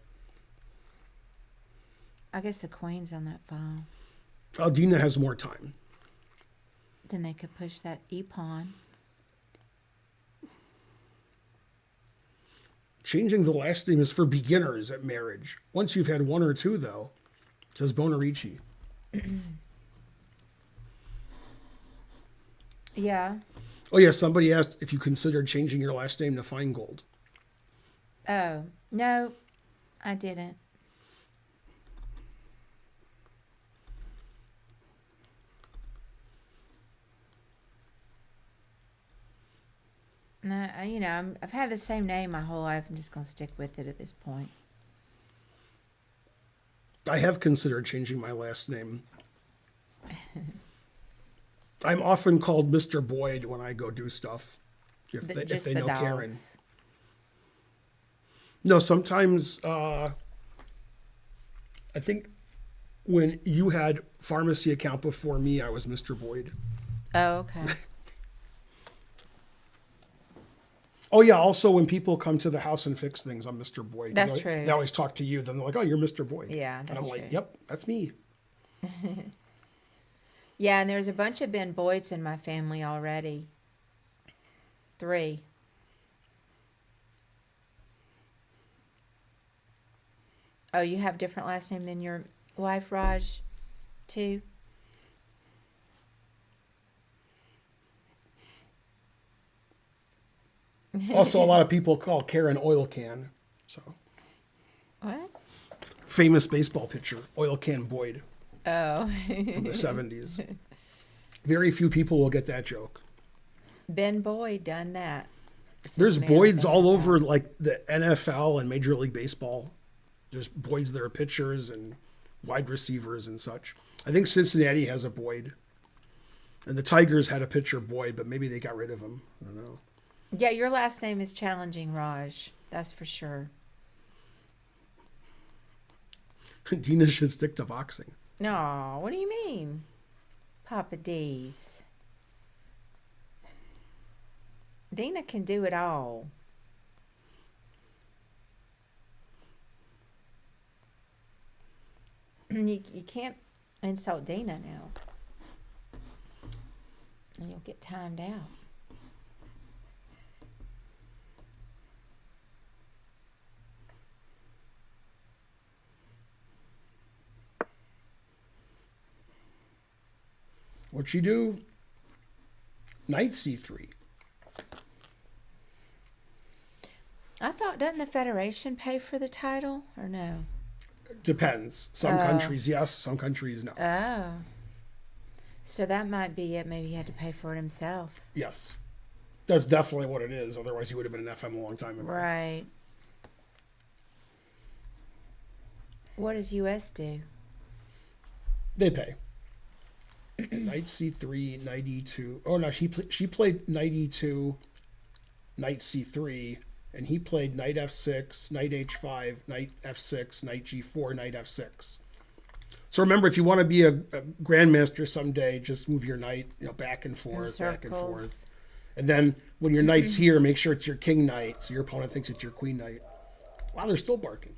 I guess the queen's on that file. Dina has more time. Then they could push that e-pawn. Changing the last name is for beginners at marriage. Once you've had 1 or 2, though, says Bonarici. Yeah. Oh, yeah, somebody asked if you considered changing your last name to Finegold. Oh, no, I didn't. No, I've had the same name my whole life. I'm just going to stick with it at this point. I have considered changing my last name. I'm often called Mr. Boyd when I go do stuff, if they know Karen. No, sometimes, I think when you had pharmacy account before me, I was Mr. Boyd. Oh, okay. Oh, yeah. Also, when people come to the house and fix things, I'm Mr. Boyd. That's true. They always talk to you. Then they're like, oh, you're Mr. Boyd. Yeah, that's and I'm true. like, yep, that's me. Yeah, and there's a bunch of Ben Boyds in my family already. 3. Oh, you have different last name than your wife, Raj, too? Also, a lot of people call Karen Oil Can. So, What? famous baseball pitcher, Oil Can Boyd Oh. from the 70s. Very few people will get that joke. Ben Boyd done that. It's There's his man Boyds of the all NFL. over like the NFL and Major League Baseball. There's Boyds that are pitchers and wide receivers and such. I think Cincinnati has a Boyd. And the Tigers had a pitcher, Boyd, but maybe they got rid of him. I don't know. Yeah, your last name is challenging, Raj. That's for sure. Dina should stick to boxing. No, what do you mean? Papa D's. Dina can do it all. You can't insult Dina now. And you'll get timed out. What'd she do? Knight C3. I thought, doesn't the Federation pay for the title or no? Depends. Some countries, yes. Some countries, no. Oh. So that might be it. Maybe he had to pay for it himself. Yes. That's definitely what it is. Otherwise, he would have been an FM a long time ago. Right. What does US do? They pay. Knight C3, Knight E2. Oh, no, she played Knight E2, Knight C3, and he played Knight F6, Knight H5, Knight F6, Knight G4, Knight F6. So remember, if you want to be a Grandmaster someday, just move your knight, back and forth, back and forth. And then when your knight's here, make sure it's your king knight, so your opponent thinks it's your queen knight. Wow, they're still barking.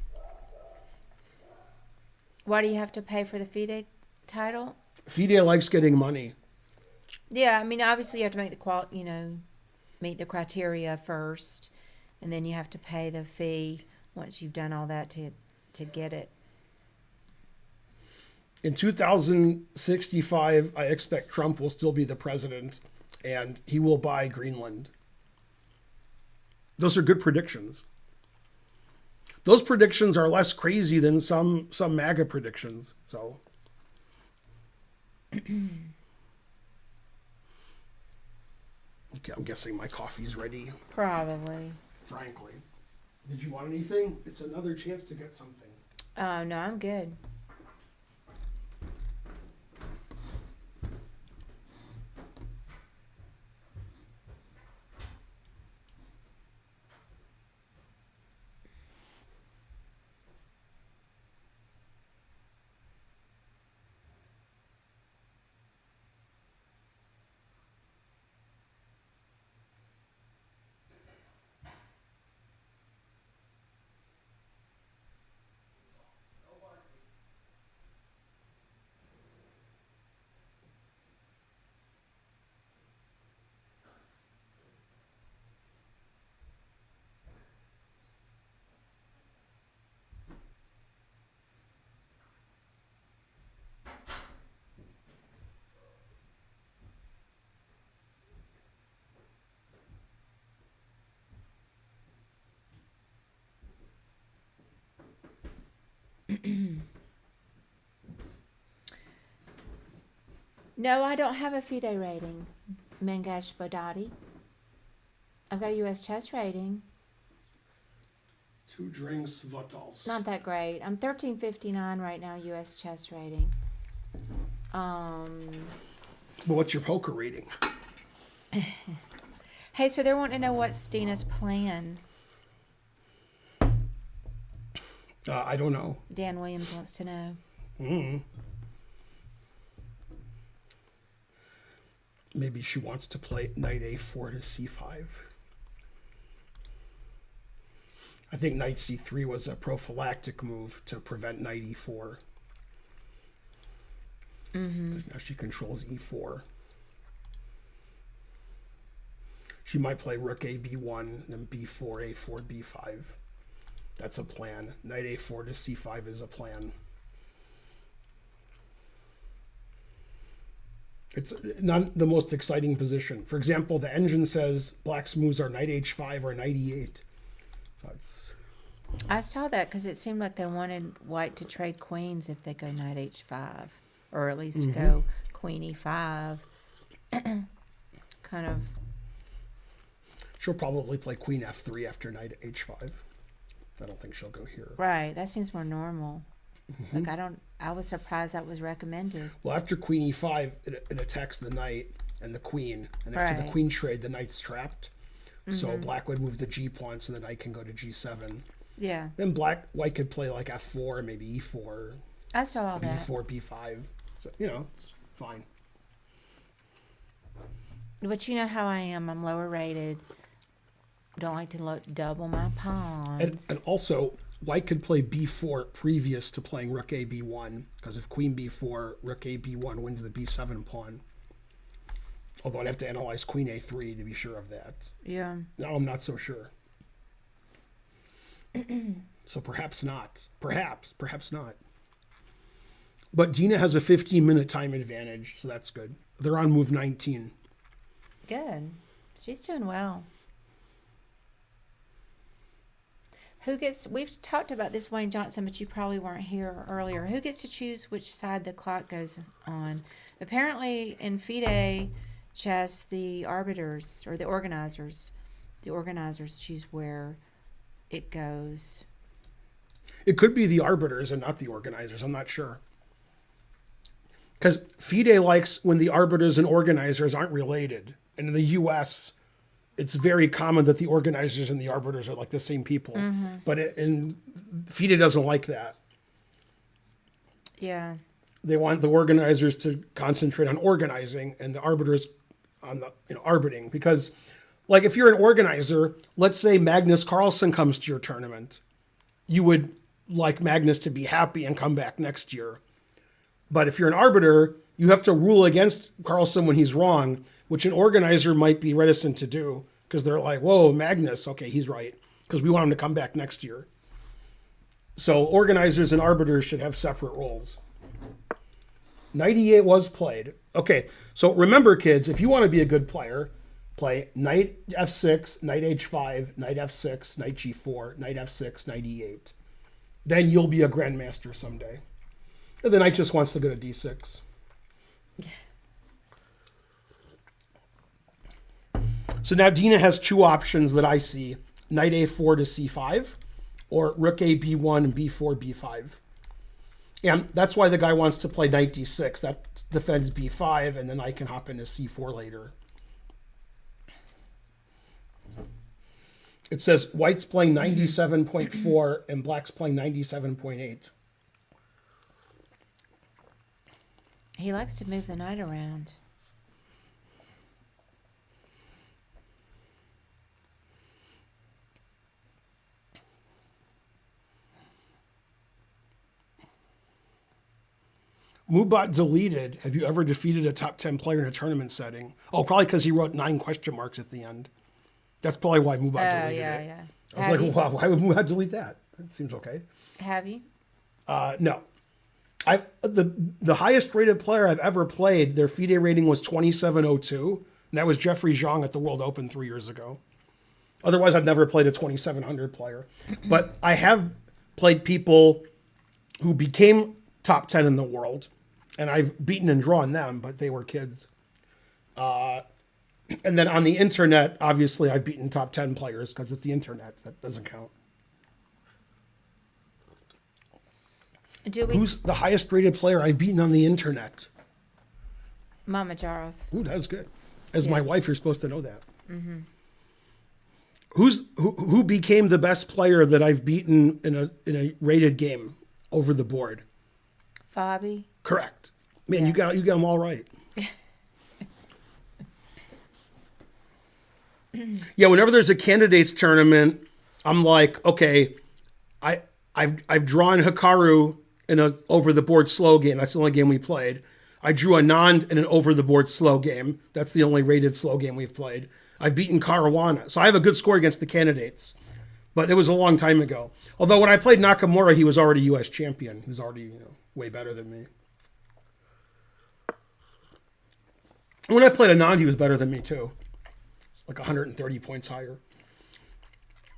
Why do you have to pay for the FIDE title? FIDE likes getting money. Yeah, I mean, obviously you have to make meet the criteria first, and then you have to pay the fee once you've done all that to get it. In 2065, I expect Trump will still be the president, and he will buy Greenland. Those are good predictions. Those predictions are less crazy than some MAGA predictions. So, okay, I'm guessing my coffee's ready. Probably. Frankly, did you want anything? It's another chance to get something. Oh, no, I'm good. No, I don't have a FIDE rating, Mangesh Bodati. I've got a US chess rating. 2 drinks, Vatals. Not that great. I'm 1359 right now, US chess rating. But what's your poker rating? Hey, so they're wanting to know what's Dina's plan. I don't know. Dan Williams wants to know. Maybe she wants to play Knight A4 to C5. I think Knight C3 was a prophylactic move to prevent Knight E4. Now she controls E4. She might play Rook A, B1, then B4, A4, B5. That's a plan. Knight A4 to C5 is a plan. It's not the most exciting position. For example, the engine says black's moves are Knight H5 or Knight E8. So it's I saw that because it seemed like they wanted white to trade queens if they go knight h5, or at least go queen e5. Kind of. She'll probably play queen f3 after knight h5. I don't think she'll go here. Right. That seems more normal. Like, I was surprised that was recommended. Well, after queen e5, it attacks the knight and the queen. And after the queen trade, the knight's trapped. So black would move the g pawn so the knight can go to g7. Yeah. Then white could play like f4, maybe e4. I saw all that. e4, b5. So, it's fine. But you know how I am. I'm lower rated. Don't like to double my pawns. And also, white could play b4 previous to playing rook a b1, because if queen b4, rook a b1 wins the b7 pawn. Although I'd have to analyze queen a3 to be sure of that. Yeah. Now I'm not so sure. So perhaps not. Perhaps not. But Dina has a 15-minute time advantage, so that's good. They're on move 19. Good. She's doing well. We've talked about this, Wayne Johnson, but you probably weren't here earlier. Who gets to choose which side the clock goes on? Apparently in FIDE chess, the arbiters, or the organizers choose where it goes. It could be the arbiters and not the organizers. I'm not sure. Because FIDE likes when the arbiters and organizers aren't related. And in the U.S., it's very common that the organizers and the arbiters are like the same people. But in FIDE doesn't like that. Yeah. They want the organizers to concentrate on organizing and the arbiters on the arbiting. Because, like, if you're an organizer, let's say Magnus Carlsen comes to your tournament, you would like Magnus to be happy and come back next year. But if you're an arbiter, you have to rule against Carlsen when he's wrong, which an organizer might be reticent to do because they're like, whoa, Magnus, okay, he's right, because we want him to come back next year. So organizers and arbiters should have separate roles. Knight e8 was played. Okay, so remember, kids, if you want to be a good player, play knight f6, knight h5, knight f6, knight g4, knight f6, knight e8. Then you'll be a grandmaster someday. And the knight just wants to go to d6. So now Dina has two options that I see. Knight a4 to c5, or rook a b1 and b4, b5. And that's why the guy wants to play knight d6. That defends b5, and then I can hop into c4 later. It says white's playing 97.4 and black's playing 97.8. He likes to move the knight around. Mubot deleted. Have you ever defeated a top 10 player in a tournament setting? Oh, probably because he wrote 9 question marks at the end. That's probably why Mubot deleted it. Yeah. I was like, wow, why would Mubot delete that? That seems okay. Have you? No. The highest rated player I've ever played, their FIDE rating was 2702. And that was Jeffrey Zhang at the World Open 3 years ago. Otherwise, I've never played a 2700 player. But I have played people who became top 10 in the world. And I've beaten and drawn them, but they were kids. And then on the internet, obviously, I've beaten top 10 players because it's the internet. That doesn't count. Who's the highest rated player I've beaten on the internet? Mama Jarov. Ooh, that's good. As my wife, you're supposed to know that. Mm-hmm. Who became the best player that I've beaten in a rated game over the board? Fabi. Correct. Man, you got them all right. Yeah, whenever there's a candidates tournament, I'm like, okay, I've drawn Hikaru in a over the board slow game. That's the only game we played. I drew Anand in an over the board slow game. That's the only rated slow game we've played. I've beaten Caruana, so I have a good score against the candidates. But it was a long time ago. Although when I played Nakamura, he was already U.S. champion. He was already way better than me. When I played Anand, he was better than me too. Like 130 points higher.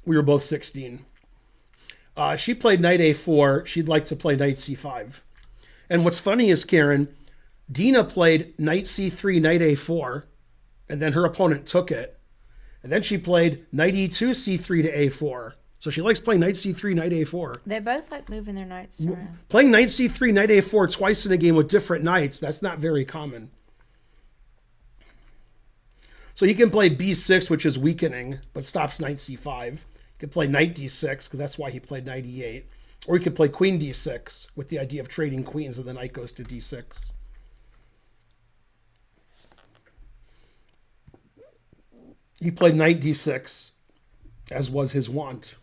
We were both 16. She played knight a4. She'd like to play knight c5. And what's funny is, Karen, Dina played knight c3, knight a4, and then her opponent took it. And then she played knight e2, c3 to a4. So she likes playing knight c3, knight a4. They both like moving their knights around. Playing knight c3, knight a4 twice in a game with different knights, that's not very common. So he can play b6, which is weakening, but stops knight c5. He could play knight d6, because that's why he played knight e8. Or he could play queen d6, with the idea of trading queens, and the knight goes to d6. He played knight d6, as was his wont.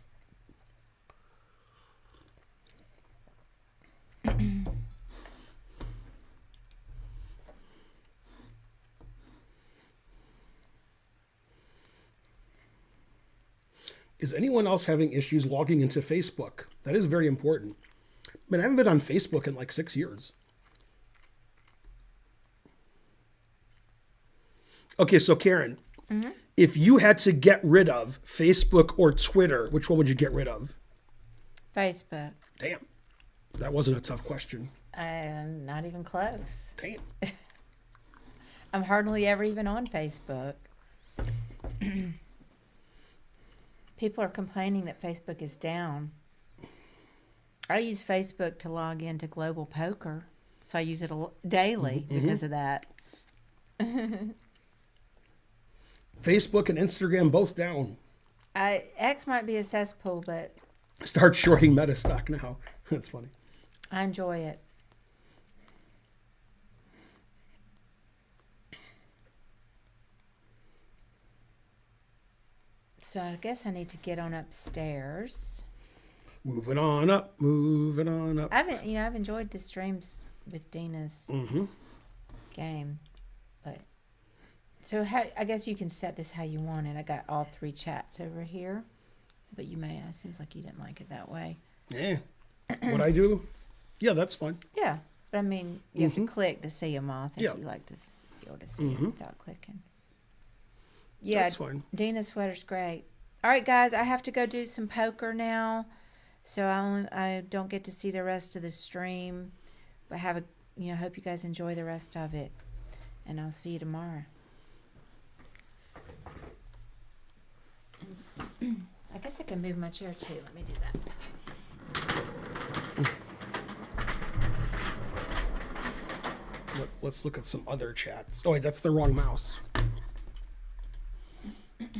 Is anyone else having issues logging into Facebook? That is very important. I mean, I haven't been on Facebook in like 6 years. Okay, so Karen, if you had to get rid of Facebook or Twitter, which one would you get rid of? Facebook. Damn. That wasn't a tough question. Not even close. Damn. I'm hardly ever even on Facebook. People are complaining that Facebook is down. I use Facebook to log into Global Poker, so I use it daily because of that. Facebook and Instagram both down. X might be a cesspool, but Start shorting meta stock now. That's funny. I enjoy it. So I guess I need to get on upstairs. Moving on up, moving on up. I've enjoyed the streams with Dina's game, but so I guess you can set this how you want it. I got all 3 chats over here, but you may. It seems like you didn't like it that way. Yeah. What I do? Yeah, that's fine. Yeah, but I mean, you have to click to see them all. I think Yeah. you like to be able to see them without clicking. Yeah, That's fine. Dina's sweater's great. All right, guys, I have to go do some poker now, so I don't get to see the rest of the stream. But hope you guys enjoy the rest of it, and I'll see you tomorrow. I guess I can move my chair too. Let me do that. Let's look at some other chats. Oh, wait, that's the wrong mouse.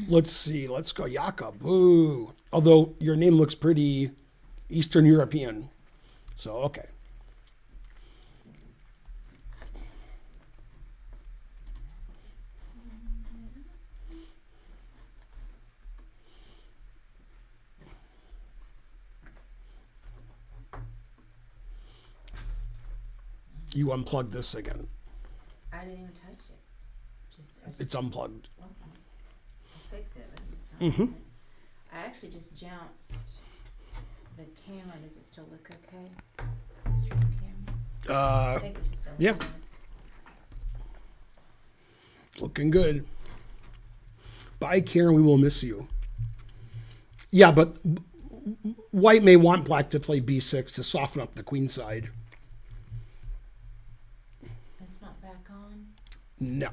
Let's see. Let's go Jakub. Ooh. Although your name looks pretty Eastern European. So, okay. You unplugged this again. I didn't even touch it. It's unplugged. I'll fix it this time. I actually just jounced the camera. Does it still look okay? The stream camera? I think it should still look yeah. good. Looking good. Bye, Karen. We will miss you. Yeah, but white may want black to play b6 to soften up the queen side. It's not back on? No. I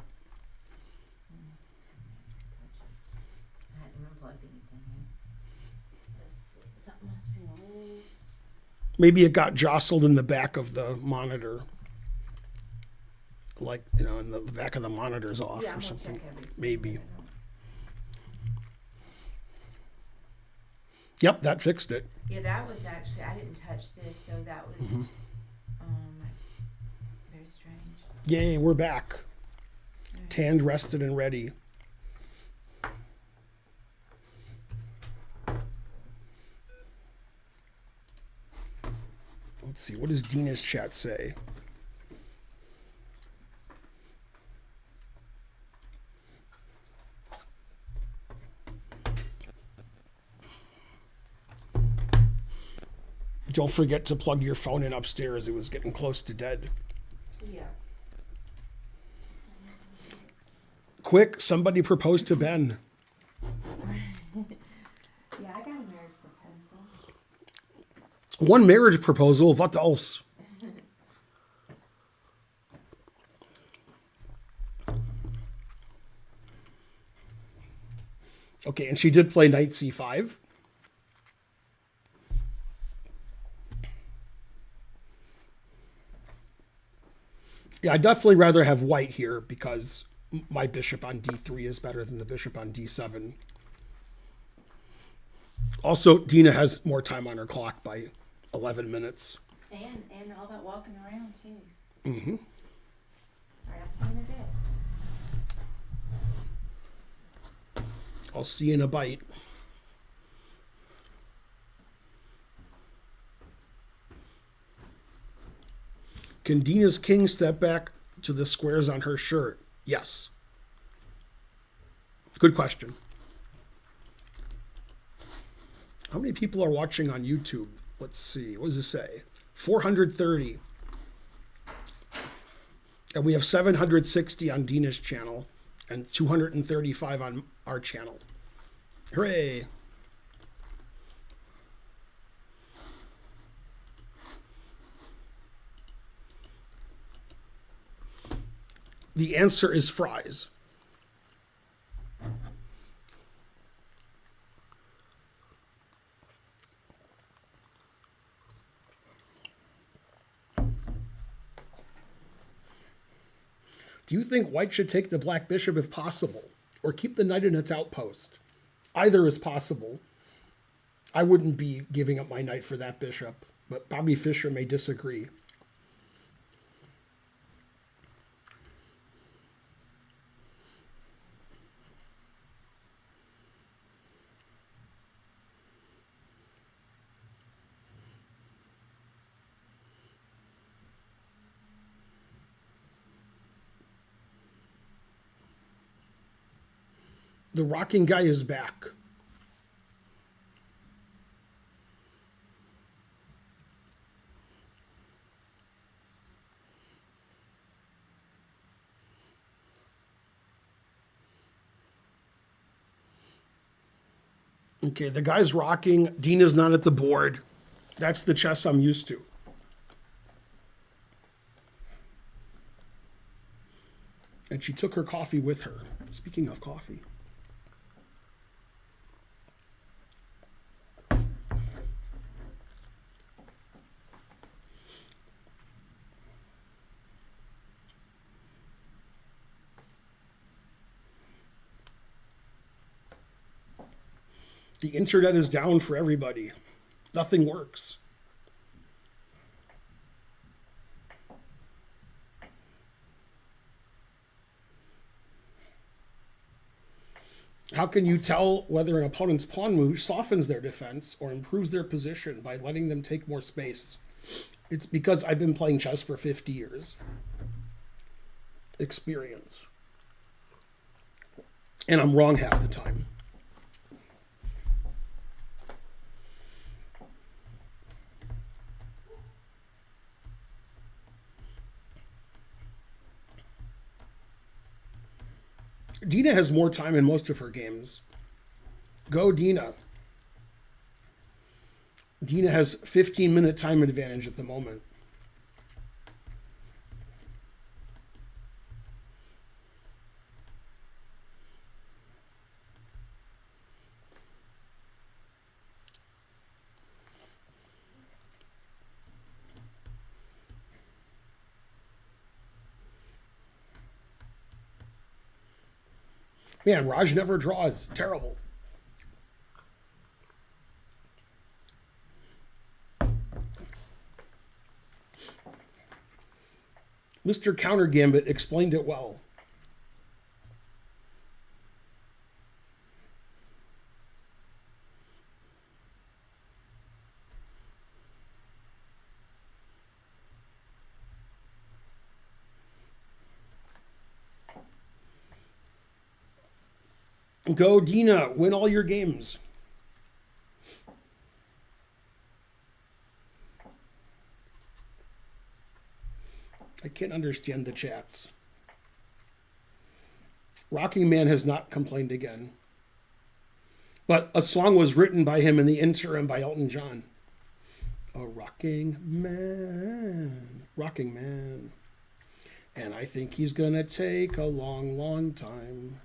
hadn't unplugged anything yet. Let's see. Something must be loose. Maybe it got jostled in the back of the monitor. Like, and the back of the monitor's off or something. Maybe. Yep, that fixed it. Yeah, that was actually, I didn't touch this, so that was very strange. Yay, we're back. Tanned, rested, and ready. Let's see, what does Dina's chat say? Don't forget to plug your phone in upstairs. It was getting close to dead. Yeah. Quick, somebody propose to Ben. Yeah, I got a marriage proposal. One marriage proposal, what else? Okay, and she did play knight c5. Yeah, I'd definitely rather have white here because my bishop on d3 is better than the bishop on d7. Also, Dina has more time on her clock by 11 minutes. And all that walking around, too. Mm-hmm. All right, I'll see you in a bit. I'll see you in a bite. Can Dina's king step back to the squares on her shirt? Yes. Good question. How many people are watching on YouTube? Let's see. What does it say? 430. And we have 760 on Dina's channel and 235 on our channel. Hooray. The answer is fries. Do you think white should take the black bishop if possible, or keep the knight in its outpost? Either is possible. I wouldn't be giving up my knight for that bishop, but Bobby Fischer may disagree. The rocking guy is back. Okay, the guy's rocking. Dina's not at the board. That's the chess I'm used to. And she took her coffee with her. Speaking of coffee. The internet is down for everybody. Nothing works. How can you tell whether an opponent's pawn move softens their defense or improves their position by letting them take more space? It's because I've been playing chess for 50 years. Experience. And I'm wrong half the time. Dina has more time in most of her games. Go Dina. Dina has 15-minute time advantage at the moment. Man, Raj never draws. Terrible. Mr. Counter Gambit explained it well. Go Dina, win all your games. I can't understand the chats. Rocking Man has not complained again. But a song was written by him in the interim by Elton John. A rocking man. Rocking man. And I think he's going to take a long, long time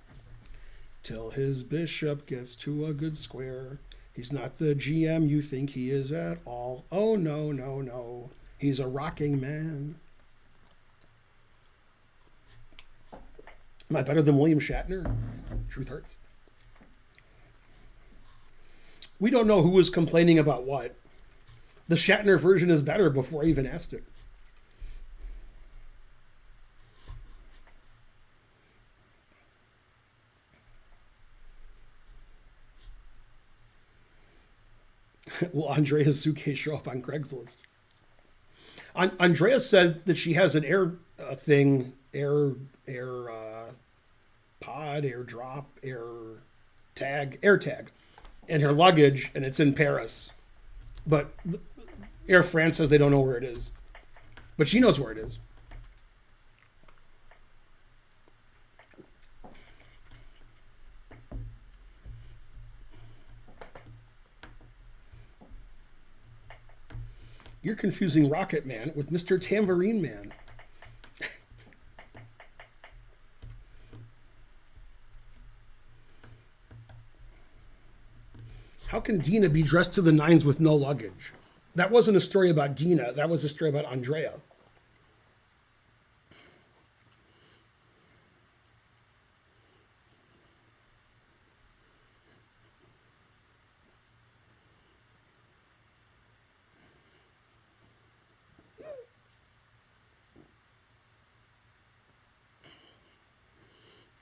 till his bishop gets to a good square. He's not the GM you think he is at all. Oh, no, no, no. He's a rocking man. Am I better than William Shatner? Truth hurts. We don't know who was complaining about what. The Shatner version is better before I even asked it. Will Andrea's suitcase show up on Craigslist? Andrea said that she has an air thing, air pod, air drop, air tag, in her luggage, and it's in Paris. But Air France says they don't know where it is. But she knows where it is. You're confusing Rocket Man with Mr. Tambourine Man. How can Dina be dressed to the nines with no luggage? That wasn't a story about Dina. That was a story about Andrea.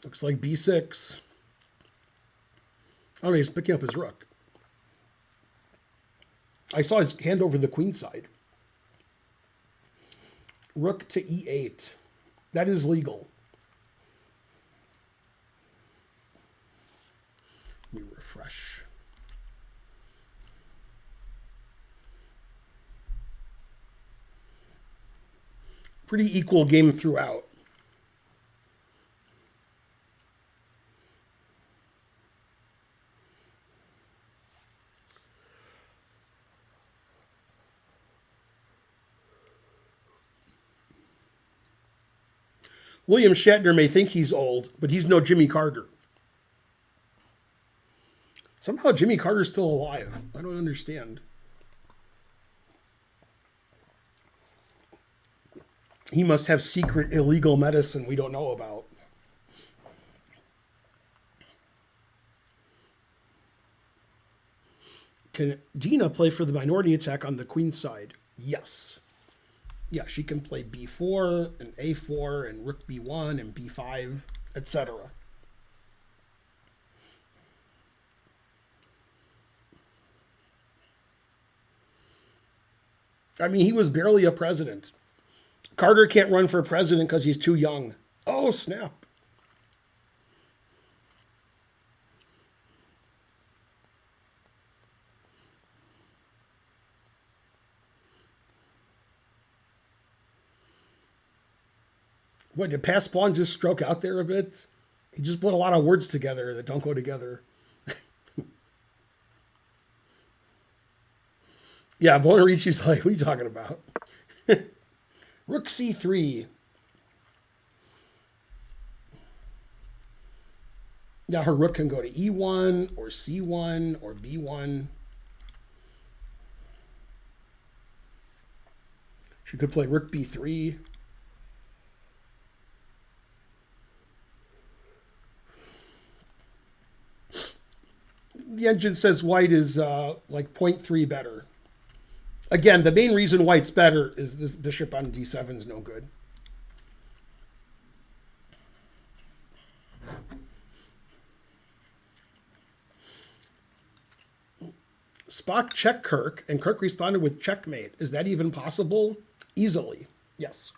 Looks like B6. Oh, he's picking up his rook. I saw his hand over the queen side. Rook to E8. That is legal. Let me refresh. Pretty equal game throughout. William Shatner may think he's old, but he's no Jimmy Carter. Somehow Jimmy Carter's still alive. I don't understand. He must have secret illegal medicine we don't know about. Can Dina play for the minority attack on the queen side? Yes. Yeah, she can play b4 and a4 and rook b1 and b5, etc. I mean, he was barely a president. Carter can't run for president because he's too young. Oh, snap. What, did Paspon just stroke out there a bit? He just put a lot of words together that don't go together. Yeah, Bonarici's like, what are you talking about? Rook c3. Now her rook can go to e1 or c1 or b1. She could play rook b3. The engine says white is like 0.3 better. Again, the main reason white's better is this bishop on d7 is no good. Spock checked Kirk, and Kirk responded with checkmate. Is that even possible? Easily, yes.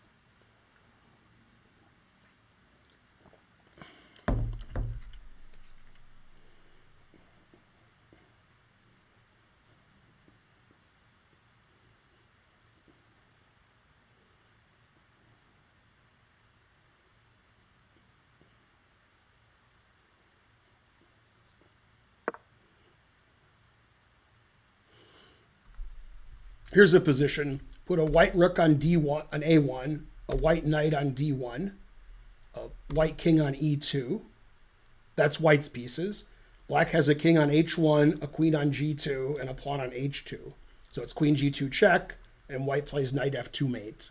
Here's a position. Put a white rook on D1, on A1, a white knight on D1, a white king on E2. That's white's pieces. Black has a king on H1, a queen on G2, and a pawn on H2. So it's queen G2 check, and white plays knight F2 mate.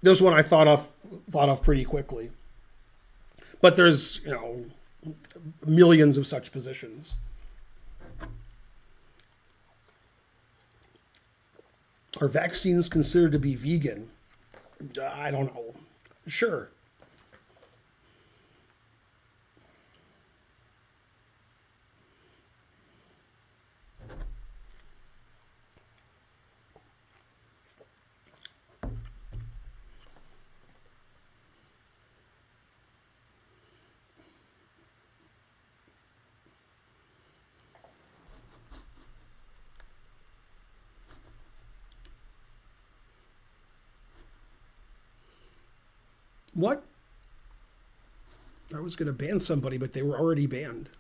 There's one I thought of pretty quickly. But there's, millions of such positions. Are vaccines considered to be vegan? I don't know. Sure. What? I was going to ban somebody, but they were already banned.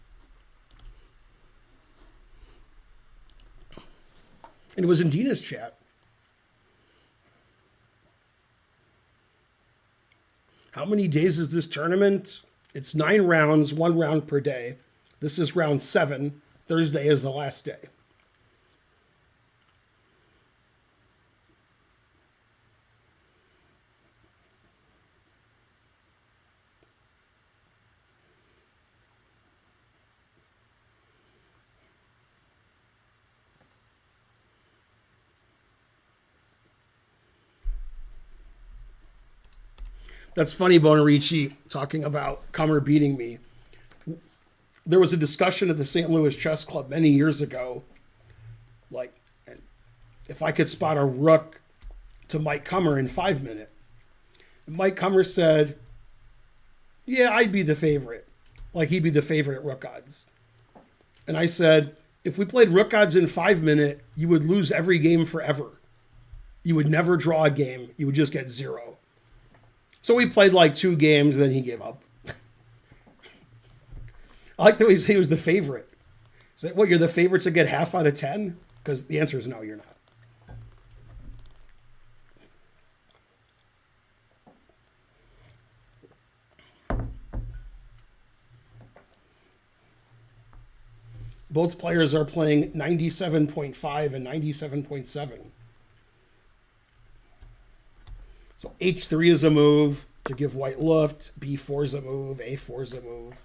And it was in Dina's chat. How many days is this tournament? It's 9 rounds, 1 round per day. This is round 7. Thursday is the last day. That's funny, Bonarici, talking about Kummer beating me. There was a discussion at the St. Louis Chess Club many years ago, like, if I could spot a rook to Mike Kummer in 5 minutes. Mike Kummer said, yeah, I'd be the favorite. Like, he'd be the favorite at rook odds. And I said, if we played rook odds in 5 minutes, you would lose every game forever. You would never draw a game. You would just get 0. So we played like 2 games, and then he gave up. I like the way he was the favorite. Is that what, you're the favorite to get half out of 10? Because the answer is no, you're not. Both players are playing 97.5 and 97.7. So H3 is a move to give white lift, B4 is a move, A4 is a move.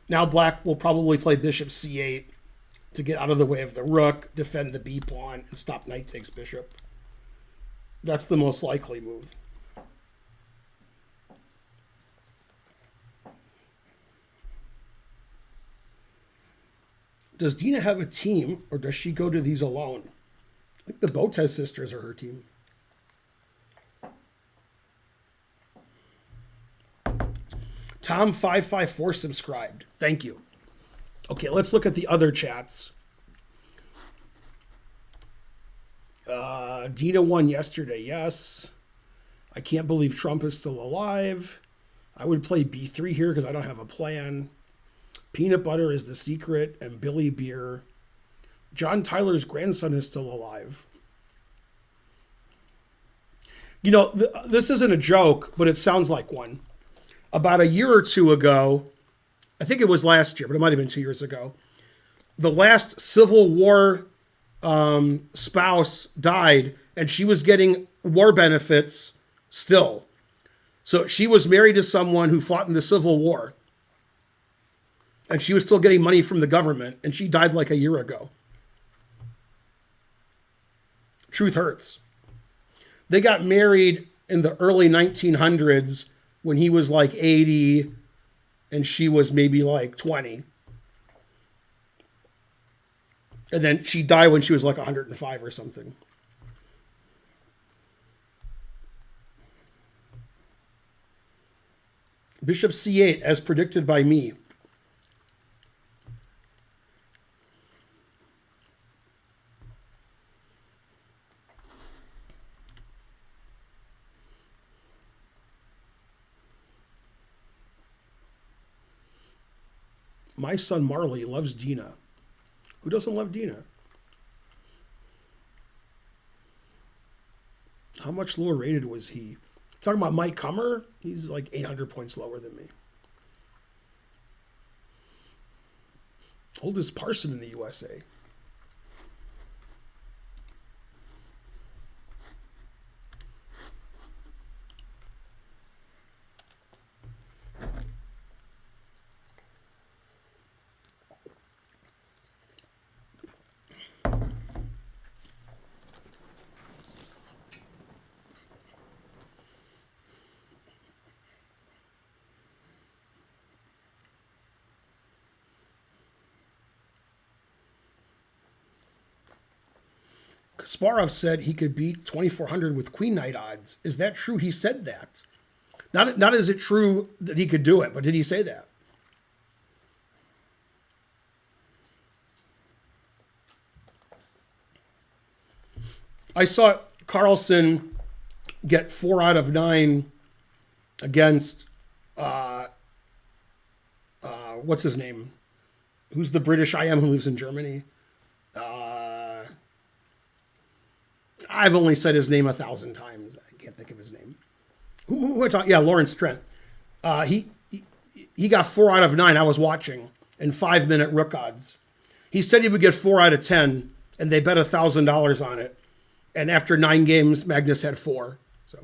Now black will probably play bishop C8 to get out of the way of the rook, defend the B pawn, and stop knight takes bishop. That's the most likely move. Does Dina have a team, or does she go to these alone? I think the Botez sisters are her team. Tom554 subscribed. Thank you. Okay, let's look at the other chats. Dina won yesterday, yes. I can't believe Trump is still alive. I would play B3 here because I don't have a plan. Peanut butter is the secret, and Billy Beer. John Tyler's grandson is still alive. You know, this isn't a joke, but it sounds like one. About a year or two ago, I think it was last year, but it might have been 2 years ago, the last Civil War spouse died, and she was getting war benefits still. So she was married to someone who fought in the Civil War, and she was still getting money from the government, and she died like a year ago. Truth hurts. They got married in the early 1900s when he was like 80 and she was maybe like 20. And then she died when she was like 105 or something. Bishop C8, as predicted by me. My son Marley loves Dina. Who doesn't love Dina? How much lower rated was he? Talking about Mike Kummer? He's like 800 points lower than me. Oldest parson in the USA. Kasparov said he could beat 2,400 with Queen Knight odds. Is that true? He said that. Not is it true that he could do it, but did he say that? I saw Carlsen get 4 out of 9 against what's his name? Who's the British IM who lives in Germany? I've only said his name 1,000 times. I can't think of his name. Who I talking? Yeah, Lawrence Trent. He got 4 out of 9. I was watching in 5-minute rook odds. He said he would get 4 out of 10, and they bet $1,000 on it. And after 9 games, Magnus had 4. So,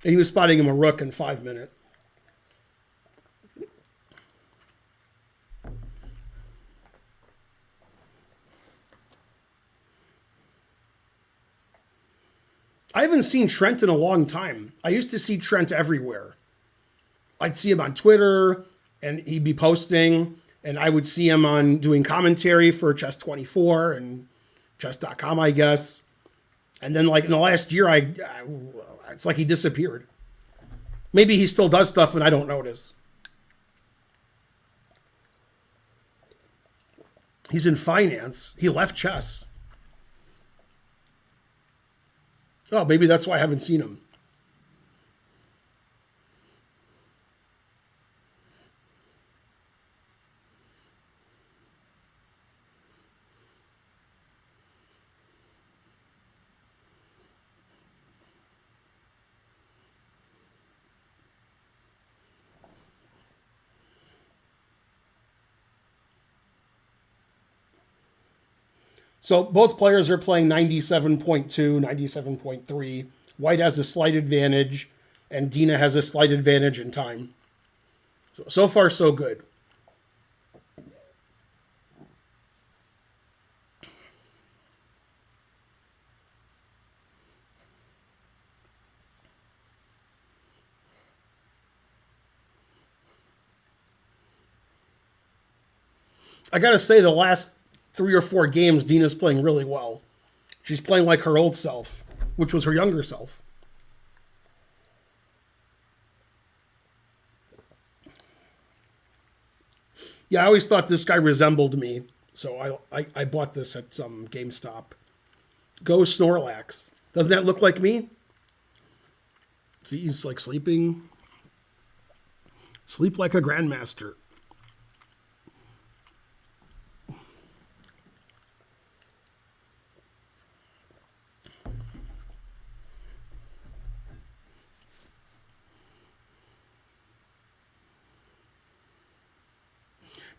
and he was spotting him a rook in 5 minutes. I haven't seen Trent in a long time. I used to see Trent everywhere. I'd see him on Twitter, and he'd be posting, and I would see him on doing commentary for Chess24 and Chess.com, I guess. And then, like in the last year, it's like he disappeared. Maybe he still does stuff, and I don't notice. He's in finance. He left chess. Oh, maybe that's why I haven't seen him. So both players are playing 97.2, 97.3. White has a slight advantage, and Dina has a slight advantage in time. So far, so good. I got to say, the last 3 or 4 games, Dina's playing really well. She's playing like her old self, which was her younger self. Yeah, I always thought this guy resembled me, so I bought this at some GameStop. Go Snorlax. Doesn't that look like me? See, he's like sleeping. Sleep like a Grandmaster.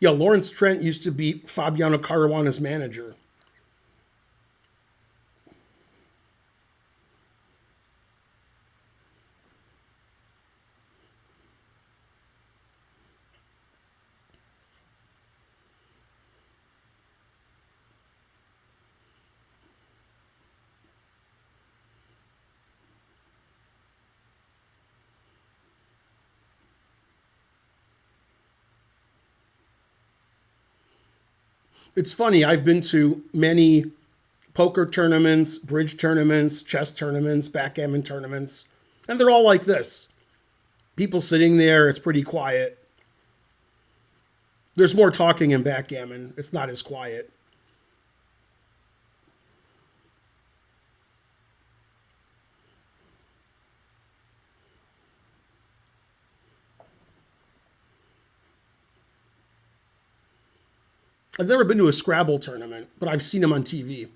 Yeah, Lawrence Trent used to be Fabiano Caruana's manager. It's funny, I've been to many poker tournaments, bridge tournaments, chess tournaments, backgammon tournaments, and they're all like this. People sitting there, it's pretty quiet. There's more talking in backgammon. It's not as quiet. I've never been to a Scrabble tournament, but I've seen them on TV.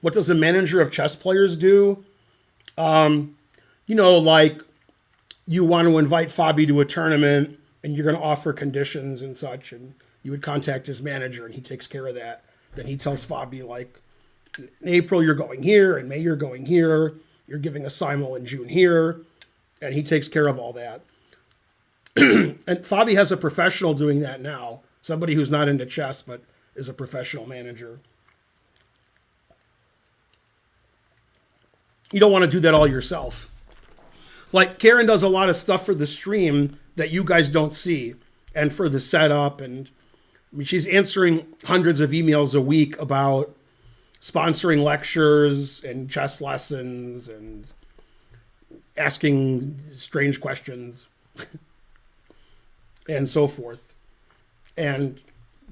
What does a manager of chess players do? Like you want to invite Fabi to a tournament and you're going to offer conditions and such, and you would contact his manager and he takes care of that. Then he tells Fabi, like, in April you're going here, in May you're going here, you're giving a simul in June here, and he takes care of all that. And Fabi has a professional doing that now, somebody who's not into chess but is a professional manager. You don't want to do that all yourself. Like Karen does a lot of stuff for the stream that you guys don't see, and for the setup, and I mean, she's answering hundreds of emails a week about sponsoring lectures and chess lessons and asking strange questions and so forth, and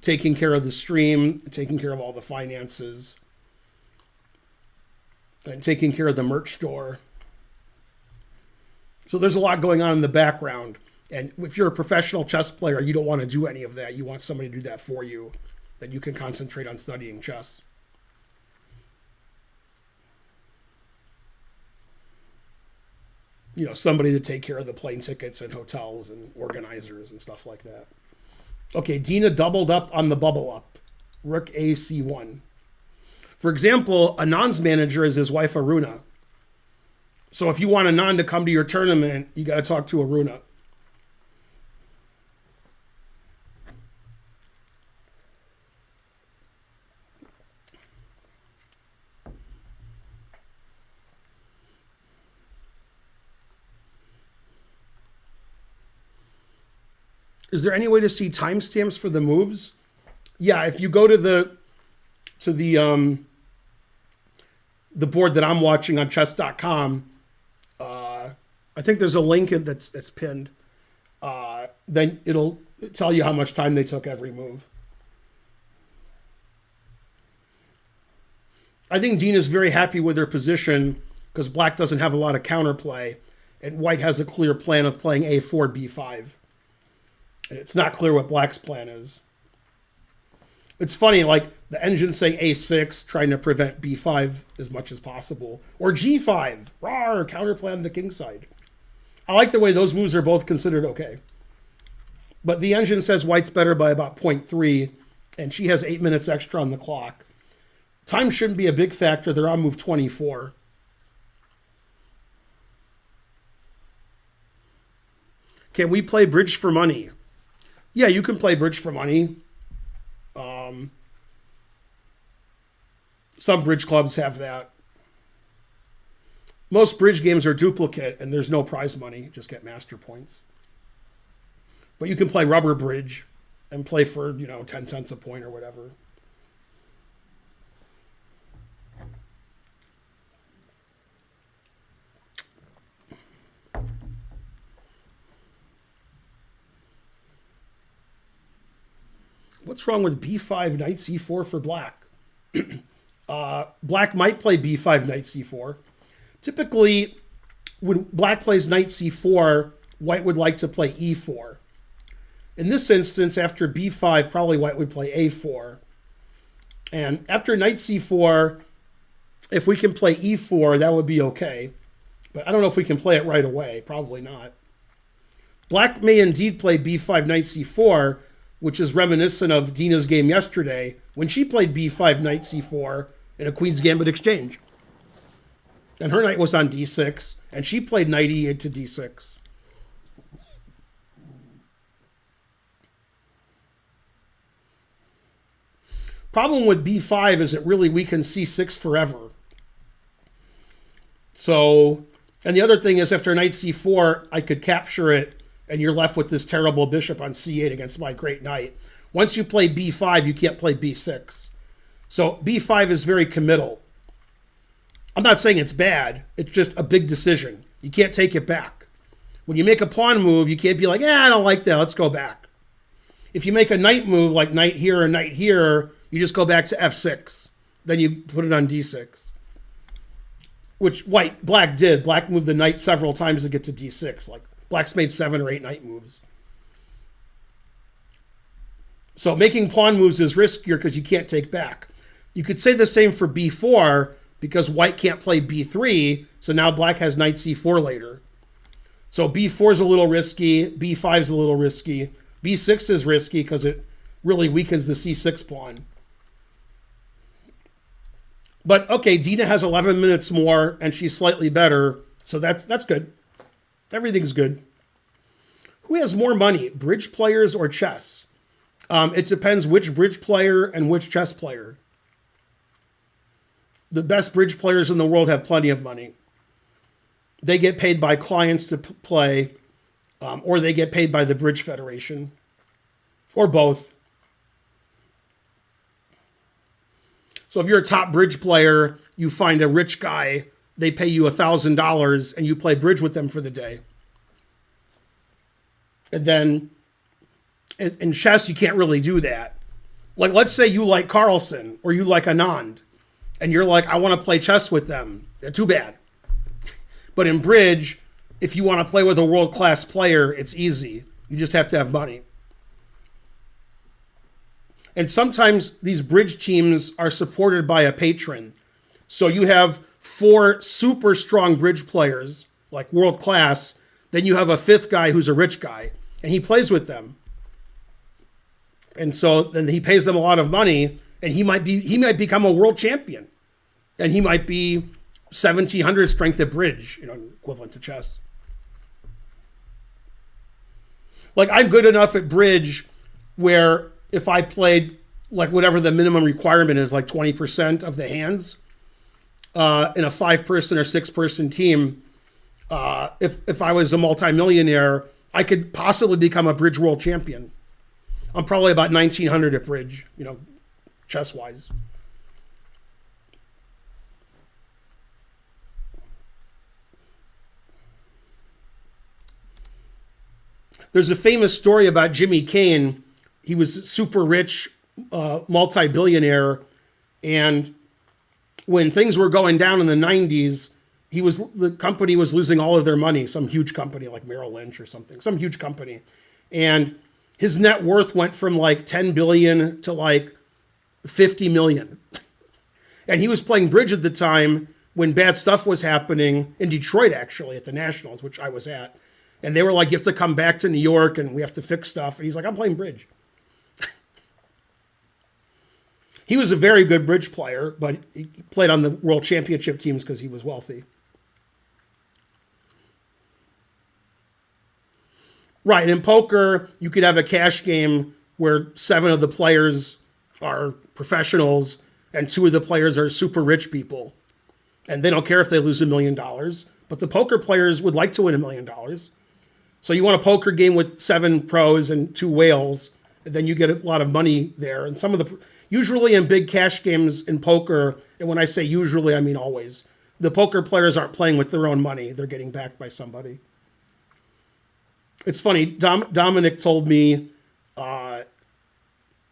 taking care of the stream, taking care of all the finances, and taking care of the merch store. So there's a lot going on in the background. And if you're a professional chess player, you don't want to do any of that. You want somebody to do that for you, that you can concentrate on studying chess. Somebody to take care of the plane tickets and hotels and organizers and stuff like that. Okay, Dina doubled up on the bubble up. Rook A C1. For example, Anand's manager is his wife Aruna. So if you want Anand to come to your tournament, you got to talk to Aruna. Is there any way to see timestamps for the moves? Yeah, if you go to the board that I'm watching on chess.com, I think there's a link that's pinned. Then it'll tell you how much time they took every move. I think Dina's very happy with her position because black doesn't have a lot of counterplay, and white has a clear plan of playing A4, B5. And it's not clear what black's plan is. It's funny, like the engine's saying A6, trying to prevent B5 as much as possible. Or G5, rawr, counterplan the king side. I like the way those moves are both considered okay. But the engine says white's better by about 0.3, and she has 8 minutes extra on the clock. Time shouldn't be a big factor. They're on move 24. Can we play bridge for money? Yeah, you can play bridge for money. Some bridge clubs have that. Most bridge games are duplicate and there's no prize money. You just get master points. But you can play rubber bridge and play for, 10 cents a point or whatever. What's wrong with b5, knight c4 for black? Black might play b5, knight c4. Typically, when black plays knight c4, white would like to play e4. In this instance, after b5, probably white would play a4. And after knight c4, if we can play e4, that would be okay. But I don't know if we can play it right away. Probably not. Black may indeed play b5, knight c4, which is reminiscent of Dina's game yesterday when she played b5, knight c4 in a Queen's Gambit exchange. And her knight was on d6, and she played knight e8 to d6. Problem with b5 is it really weakens c6 forever. So, and the other thing is after knight c4, I could capture it, and you're left with this terrible bishop on c8 against my great knight. Once you play b5, you can't play b6. So b5 is very committal. I'm not saying it's bad. It's just a big decision. You can't take it back. When you make a pawn move, you can't be like, I don't like that. Let's go back. If you make a knight move like knight here or knight here, you just go back to f6. Then you put it on d6. Which black did. Black moved the knight several times to get to d6. Like black's made 7 or 8 knight moves. So making pawn moves is riskier because you can't take back. You could say the same for b4, because white can't play b3, so now black has knight c4 later. So b4 is a little risky, b5 is a little risky, b6 is risky because it really weakens the c6 pawn. But okay, Dina has 11 minutes more and she's slightly better, so that's good. Everything's good. Who has more money, bridge players or chess? It depends which bridge player and which chess player. The best bridge players in the world have plenty of money. They get paid by clients to play, or they get paid by the Bridge Federation, or both. So if you're a top bridge player, you find a rich guy, they pay you $1,000 and you play bridge with them for the day. And then in chess, you can't really do that. Like, let's say you like Carlsen or you like Anand and you're like, I want to play chess with them. Too bad. But in bridge, if you want to play with a world-class player, it's easy. You just have to have money. And sometimes these bridge teams are supported by a patron. So you have 4 super strong bridge players, like world class. Then you have a 5th guy who's a rich guy, and he plays with them. And so then he pays them a lot of money, and he might become a world champion. And he might be 1700 strength at bridge, equivalent to chess. Like, I'm good enough at bridge where if I played like whatever the minimum requirement is, like 20% of the hands in a 5-person or 6-person team, if I was a multimillionaire, I could possibly become a bridge world champion. I'm probably about 1900 at bridge, chess-wise. There's a famous story about Jimmy Kane. He was super rich, multi-billionaire, and when things were going down in the 90s, the company was losing all of their money, some huge company like Merrill Lynch or something, some huge company. And his net worth went from like 10 billion to like 50 million. And he was playing bridge at the time when bad stuff was happening in Detroit, actually, at the Nationals, which I was at. And they were like, you have to come back to New York and we have to fix stuff. And he's like, I'm playing bridge. He was a very good bridge player, but he played on the world championship teams because he was wealthy. Right, and in poker, you could have a cash game where 7 of the players are professionals and 2 of the players are super rich people. And they don't care if they lose $1 million, but the poker players would like to win $1 million. So you want a poker game with 7 pros and 2 whales, and then you get a lot of money there. And usually in big cash games in poker, and when I say usually, I mean always, the poker players aren't playing with their own money. They're getting backed by somebody. It's funny, Dominic told me,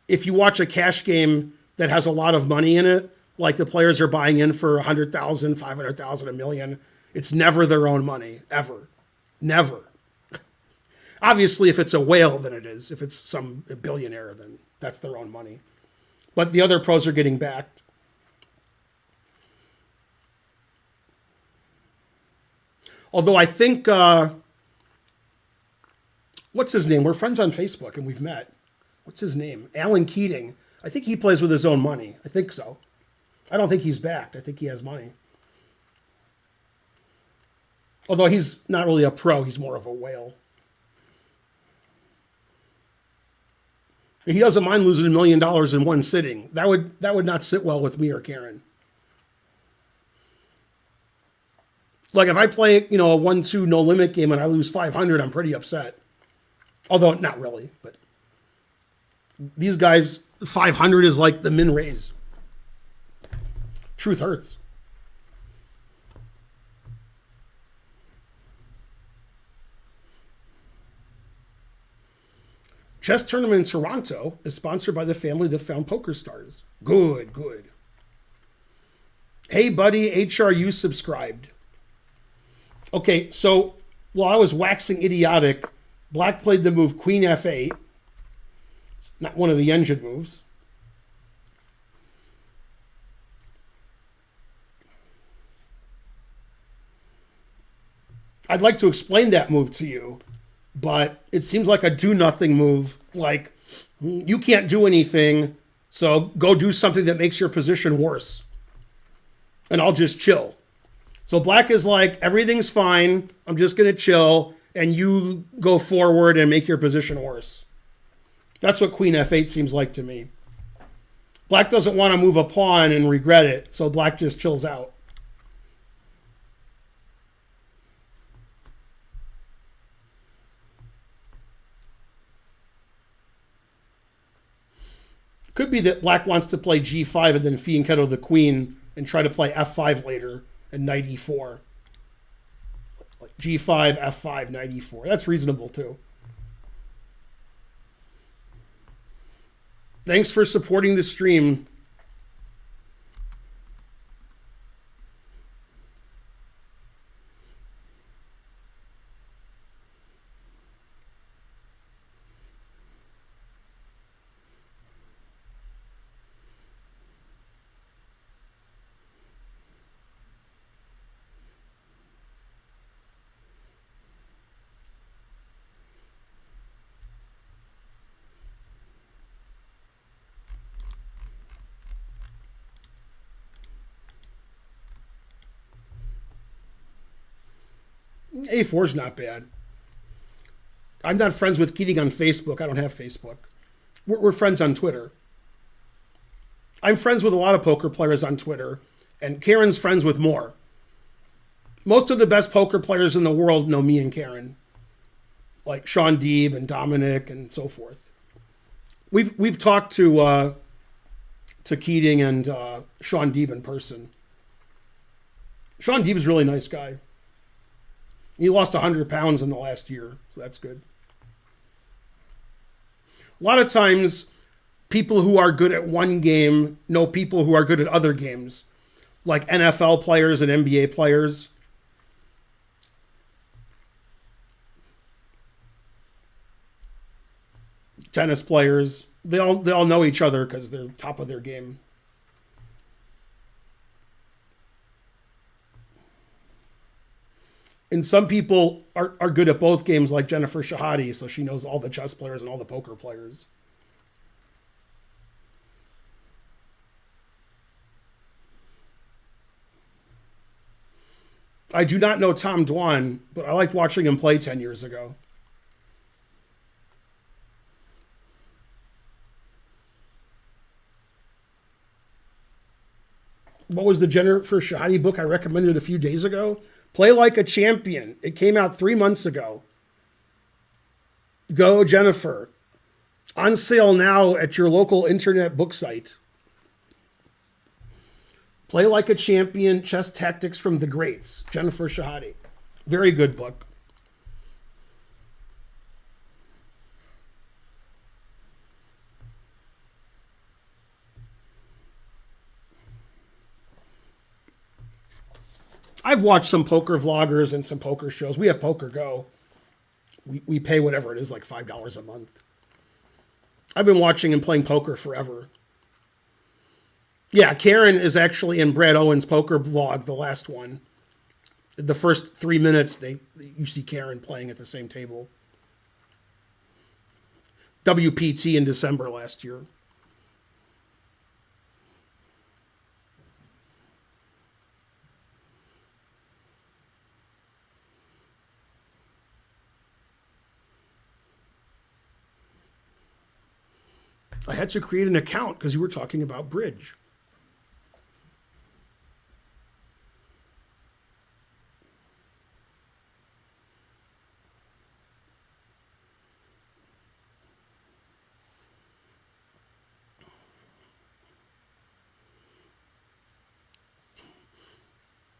if you watch a cash game that has a lot of money in it, like the players are buying in for 100,000, 500,000, $1 million, it's never their own money, ever. Never. Obviously, if it's a whale, then it is. If it's some billionaire, then that's their own money. But the other pros are getting backed. Although I think, what's his name? We're friends on Facebook and we've met. What's his name? Alan Keating. I think he plays with his own money. I think so. I don't think he's backed. I think he has money. Although he's not really a pro, he's more of a whale. He doesn't mind losing $1 million in one sitting. That would not sit well with me or Karen. Like if I play, a 1-2 no limit game and I lose 500, I'm pretty upset. Although not really, but these guys, 500 is like the min raise. Truth hurts. Chess tournament in Toronto is sponsored by the family that found Poker Stars. Good, good. Hey, buddy, HRU subscribed. Okay, so while I was waxing idiotic, Black played the move Queen F8. Not one of the engine moves. I'd like to explain that move to you, but it seems like a do nothing move. Like, you can't do anything, so go do something that makes your position worse. And I'll just chill. So black is like, everything's fine, I'm just going to chill, and you go forward and make your position worse. That's what queen f8 seems like to me. Black doesn't want to move a pawn and regret it, so black just chills out. Could be that black wants to play g5 and then fianchetto the queen and try to play f5 later and knight e4. Like g5, f5, knight e4. That's reasonable too. Thanks for supporting the stream. A4 is not bad. I'm not friends with Keating on Facebook. I don't have Facebook. We're friends on Twitter. I'm friends with a lot of poker players on Twitter, and Karen's friends with more. Most of the best poker players in the world know me and Karen, like Sean Deeb and Dominic and so forth. We've talked to Keating and Sean Deeb in person. Sean Deeb is a really nice guy. He lost 100 pounds in the last year, so that's good. A lot of times, people who are good at one game know people who are good at other games, like NFL players and NBA players. Tennis players. They all know each other because they're top of their game. And some people are good at both games, like Jennifer Shahade, so she knows all the chess players and all the poker players. I do not know Tom Dwan, but I liked watching him play 10 years ago. What was the Jennifer Shahade book I recommended a few days ago? Play Like a Champion. It came out 3 months ago. Go, Jennifer. On sale now at your local internet book site. Play Like a Champion, Chess Tactics from the Greats. Jennifer Shahade. Very good book. I've watched some poker vloggers and some poker shows. We have Poker Go. We pay whatever it is, like $5 a month. I've been watching and playing poker forever. Yeah, Karen is actually in Brad Owen's poker vlog, the last one. The first 3 minutes, you see Karen playing at the same table. WPT in December last year. I had to create an account because you were talking about bridge.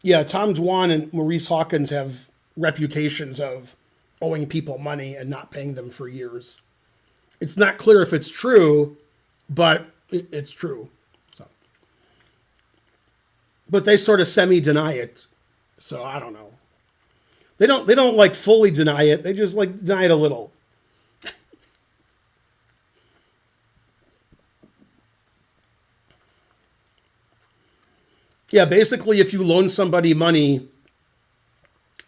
Yeah, Tom Dwan and Maurice Hawkins have reputations of owing people money and not paying them for years. It's not clear if it's true, but it's true. So. But they sort of semi-deny it. So I don't know. They don't like fully deny it. They just like deny it a little. Yeah, basically if you loan somebody money,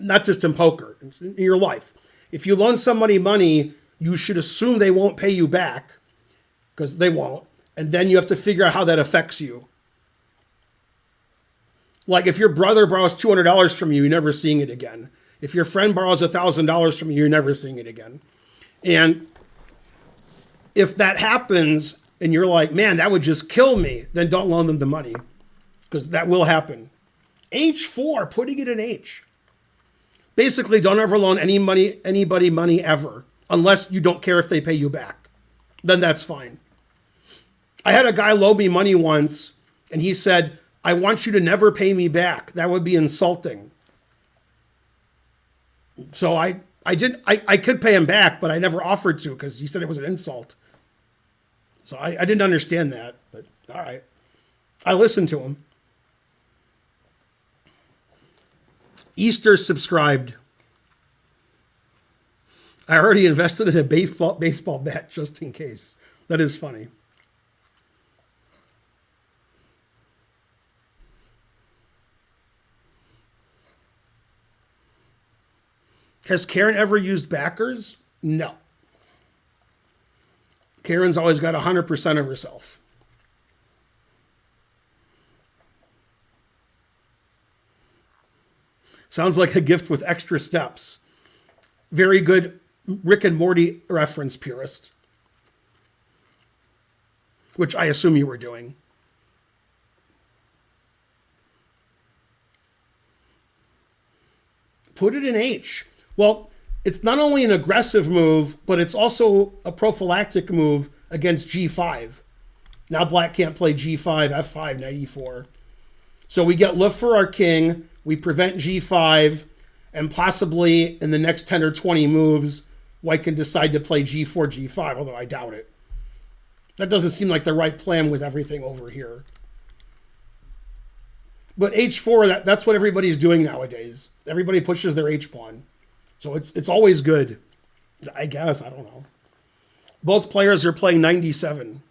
not just in poker, in your life. If you loan somebody money, you should assume they won't pay you back, because they won't. And then you have to figure out how that affects you. Like if your brother borrows $200 from you, you're never seeing it again. If your friend borrows $1,000 from you, you're never seeing it again. And if that happens and you're like, man, that would just kill me, then don't loan them the money, because that will happen. H4, putting it in H. Basically, don't ever loan anybody money ever, unless you don't care if they pay you back. Then that's fine. I had a guy loan me money once, and he said, I want you to never pay me back. That would be insulting. So I could pay him back, but I never offered to, because he said it was an insult. So I didn't understand that, but all right. I listened to him. Easter subscribed. I already invested in a baseball bat just in case. That is funny. Has Karen ever used backers? No. Karen's always got 100% of herself. Sounds like a gift with extra steps. Very good Rick and Morty reference, purist. Which I assume you were doing. Put it in H. Well, it's not only an aggressive move, but it's also a prophylactic move against G5. Now black can't play G5, F5, knight E4. So we get love for our king, we prevent G5, and possibly in the next 10 or 20 moves, white can decide to play G4, G5, although I doubt it. That doesn't seem like the right plan with everything over here. But H4, that's what everybody's doing nowadays. Everybody pushes their H-pawn. So it's always good. I guess, I don't know. Both players are playing 97.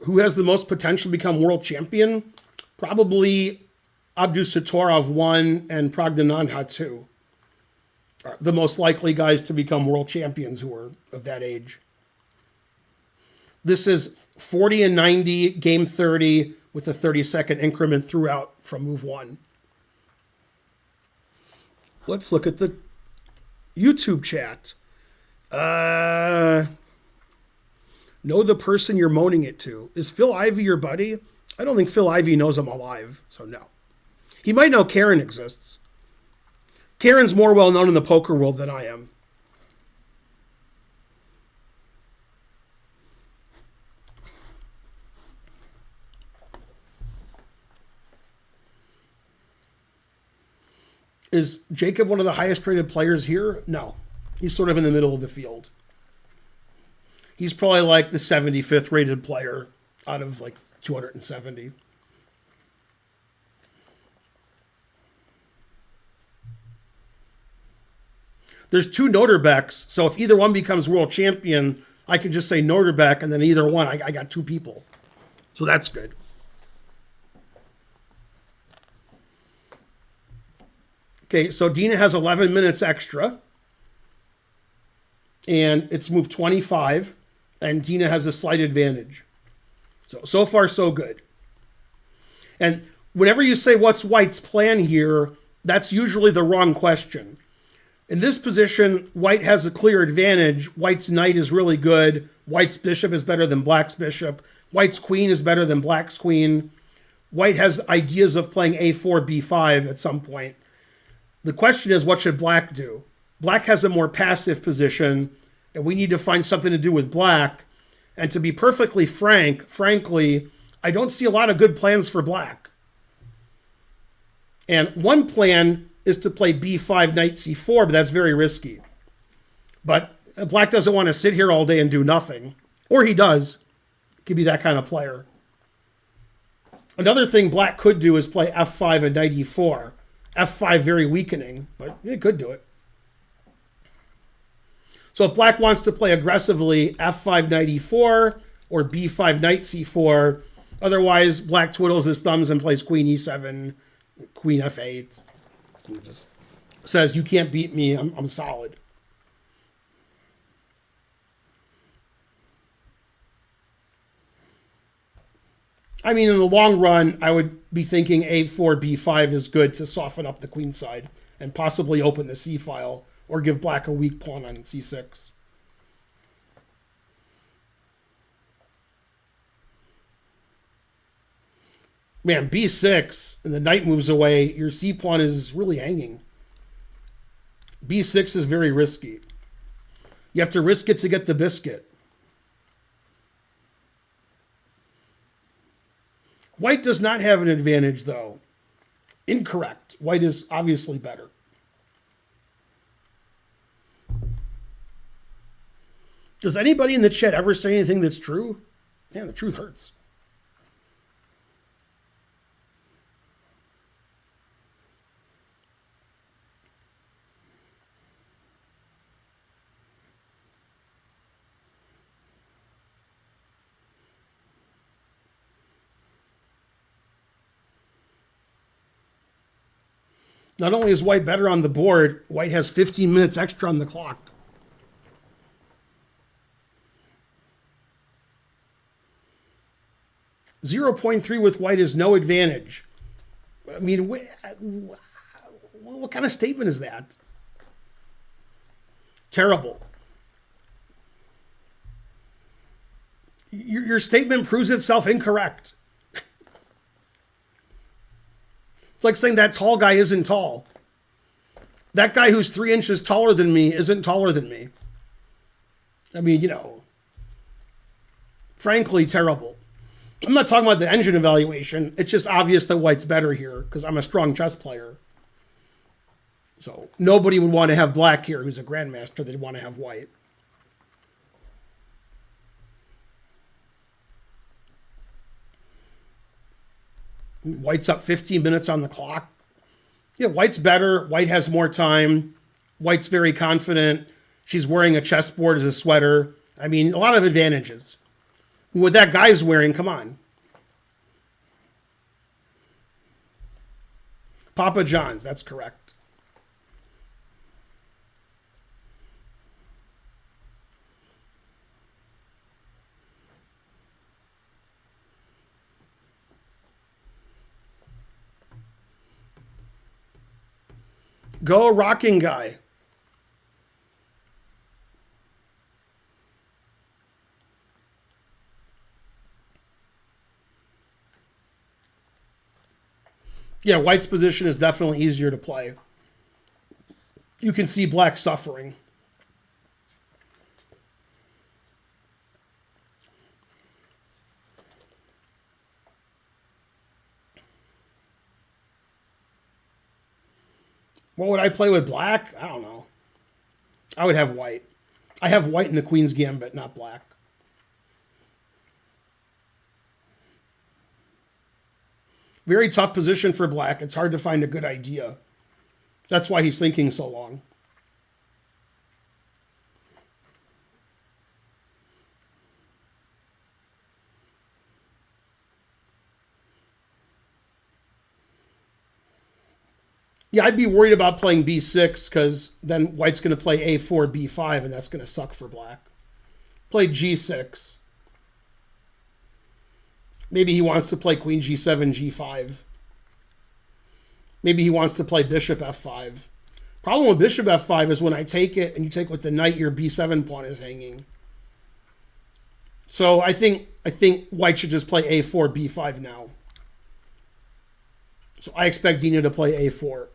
Who has the most potential to become world champion? Probably Abdusattorov 1 and Pragdanandha 2. Are the most likely guys to become world champions who are of that age. This is 40 and 90, game 30, with a 30-second increment throughout from move 1. Let's look at the YouTube chat. Know the person you're moaning it to. Is Phil Ivey your buddy? I don't think Phil Ivey knows I'm alive, so no. He might know Karen exists. Karen's more well known in the poker world than I am. Is Jakub one of the highest rated players here? No. He's sort of in the middle of the field. He's probably like the 75th rated player out of like 270. There's 2 Noterbecks, so if either one becomes world champion, I can just say Noterbeck, and then either one, I got 2 people. So that's good. Okay, so Dina has 11 minutes extra. And it's moved 25, and Dina has a slight advantage. So far, so good. And whenever you say what's white's plan here, that's usually the wrong question. In this position, white has a clear advantage. White's knight is really good. White's bishop is better than black's bishop. White's queen is better than black's queen. White has ideas of playing a4, b5 at some point. The question is, what should black do? Black has a more passive position, and we need to find something to do with black. And to be perfectly frankly, I don't see a lot of good plans for black. And one plan is to play b5, knight c4, but that's very risky. But black doesn't want to sit here all day and do nothing. Or he does. He could be that kind of player. Another thing black could do is play f5 and knight e4. f5 very weakening, but it could do it. So if black wants to play aggressively, f5 knight e4 or b5 knight c4. Otherwise, black twiddles his thumbs and plays queen e7, queen f8. And just says, you can't beat me, I'm solid. I mean, in the long run, I would be thinking a4, b5 is good to soften up the queen side and possibly open the c file or give black a weak pawn on c6. Man, b6, and the knight moves away, your c pawn is really hanging. b6 is very risky. You have to risk it to get the biscuit. White does not have an advantage, though. Incorrect. White is obviously better. Does anybody in the chat ever say anything that's true? Man, the truth hurts. Not only is white better on the board, white has 15 minutes extra on the clock. .3 with white is no advantage. I mean, what kind of statement is that? Terrible. Your statement proves itself incorrect. It's like saying that tall guy isn't tall. That guy who's 3 inches taller than me isn't taller than me. I mean, you know, frankly, terrible. I'm not talking about the engine evaluation. It's just obvious that white's better here because I'm a strong chess player. So nobody would want to have black here who's a grandmaster. They'd want to have white. White's up 15 minutes on the clock. Yeah, white's better. White has more time. White's very confident. She's wearing a chessboard as a sweater. I mean, a lot of advantages. What that guy's wearing, come on. Papa John's, that's correct. Go rocking guy. Yeah, white's position is definitely easier to play. You can see black suffering. What would I play with black? I don't know. I would have white. I have white in the Queen's Gambit, not black. Very tough position for black. It's hard to find a good idea. That's why he's thinking so long. Yeah, I'd be worried about playing b6 because then white's going to play a4, b5, and that's going to suck for black. Play g6. Maybe he wants to play queen g7, g5. Maybe he wants to play bishop f5. Problem with bishop f5 is when I take it and you take with the knight, your b7 pawn is hanging. So I think white should just play a4, b5 now. So I expect Dina to play a4.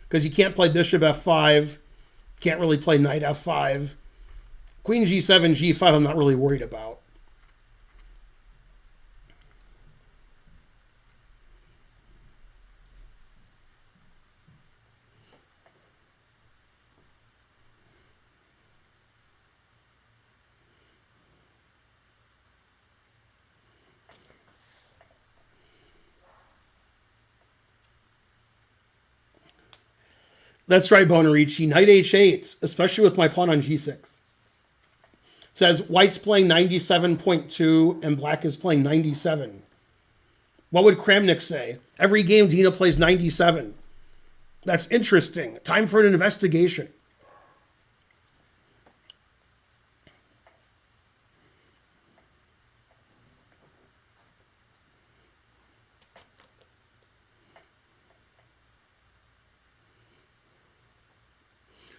Because you can't play bishop f5. Can't really play knight f5. Queen g7, g5 I'm not really worried about. That's right, Bonarici. Knight h8, especially with my pawn on g6. It says white's playing 97.2 and black is playing 97. What would Kramnik say? Every game Dina plays 97. That's interesting. Time for an investigation.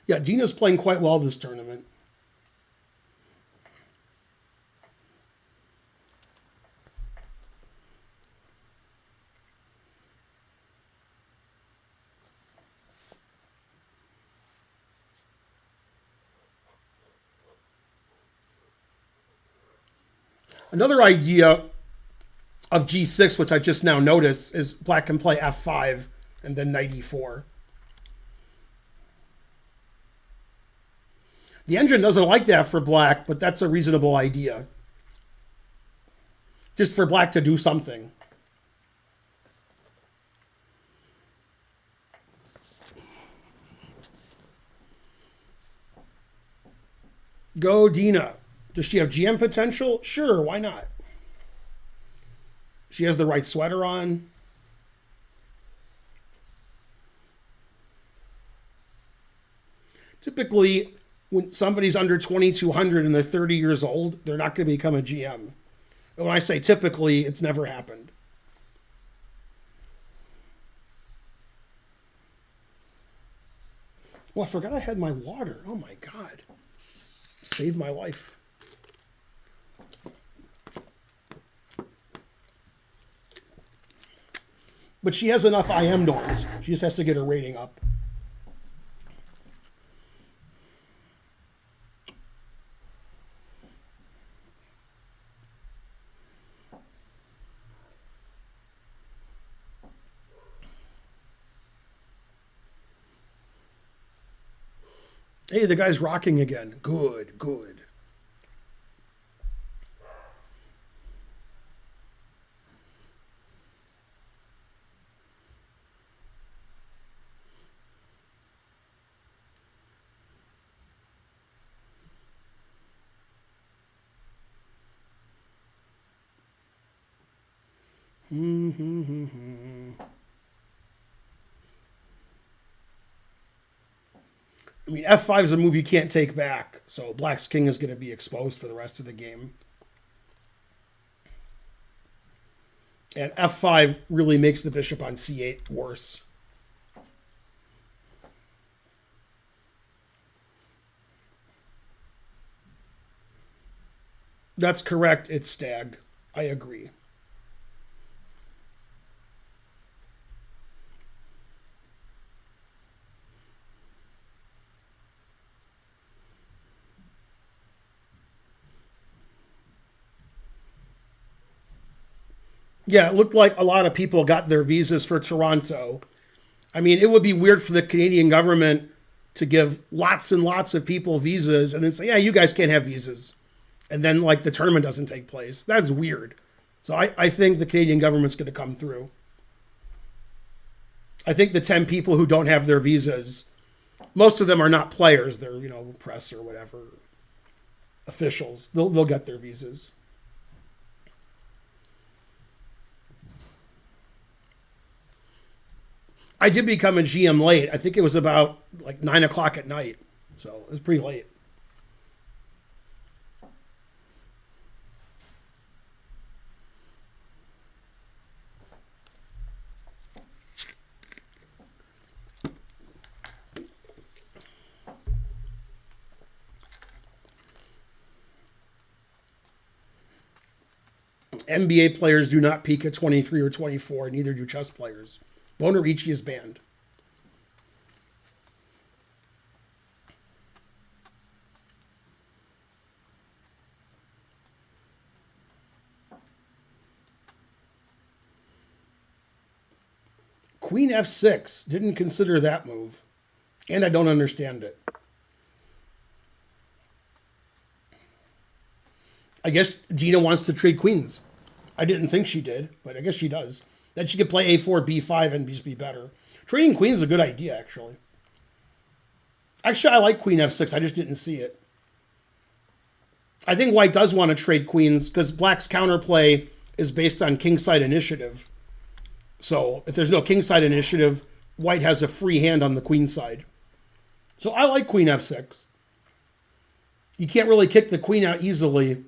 Yeah, Dina's playing quite well this tournament. Another idea of g6, which I just now noticed, is black can play f5 and then knight e4. The engine doesn't like that for black, but that's a reasonable idea. Just for black to do something. Go Dina. Does she have GM potential? Sure, why not? She has the right sweater on. Typically, when somebody's under 2,200 and they're 30 years old, they're not going to become a GM. And when I say typically, it's never happened. Oh, I forgot I had my water. Oh my God. Saved my life. But she has enough IM norms. She just has to get her rating up. Hey, the guy's rocking again. Good, good. I mean, f5 is a move you can't take back, so black's king is going to be exposed for the rest of the game. And f5 really makes the bishop on c8 worse. That's correct, it's stag. I agree. Yeah, it looked like a lot of people got their visas for Toronto. I mean, it would be weird for the Canadian government to give lots and lots of people visas and then say, yeah, you guys can't have visas. And then, like, the tournament doesn't take place. That's weird. So I think the Canadian government's going to come through. I think the 10 people who don't have their visas, most of them are not players. They're, you know, press or whatever, officials. They'll get their visas. I did become a GM late. I think it was about like 9 o'clock at night. So it was pretty late. NBA players do not peak at 23 or 24, neither do chess players. Bonarici is banned. Queen f6. Didn't consider that move. And I don't understand it. I guess Dina wants to trade queens. I didn't think she did, but I guess she does. Then she could play a4, b5, and just be better. Trading queens is a good idea, actually. Actually, I like queen f6. I just didn't see it. I think white does want to trade queens because black's counterplay is based on kingside initiative. So if there's no kingside initiative, white has a free hand on the queen side. So I like queen f6. You can't really kick the queen out easily.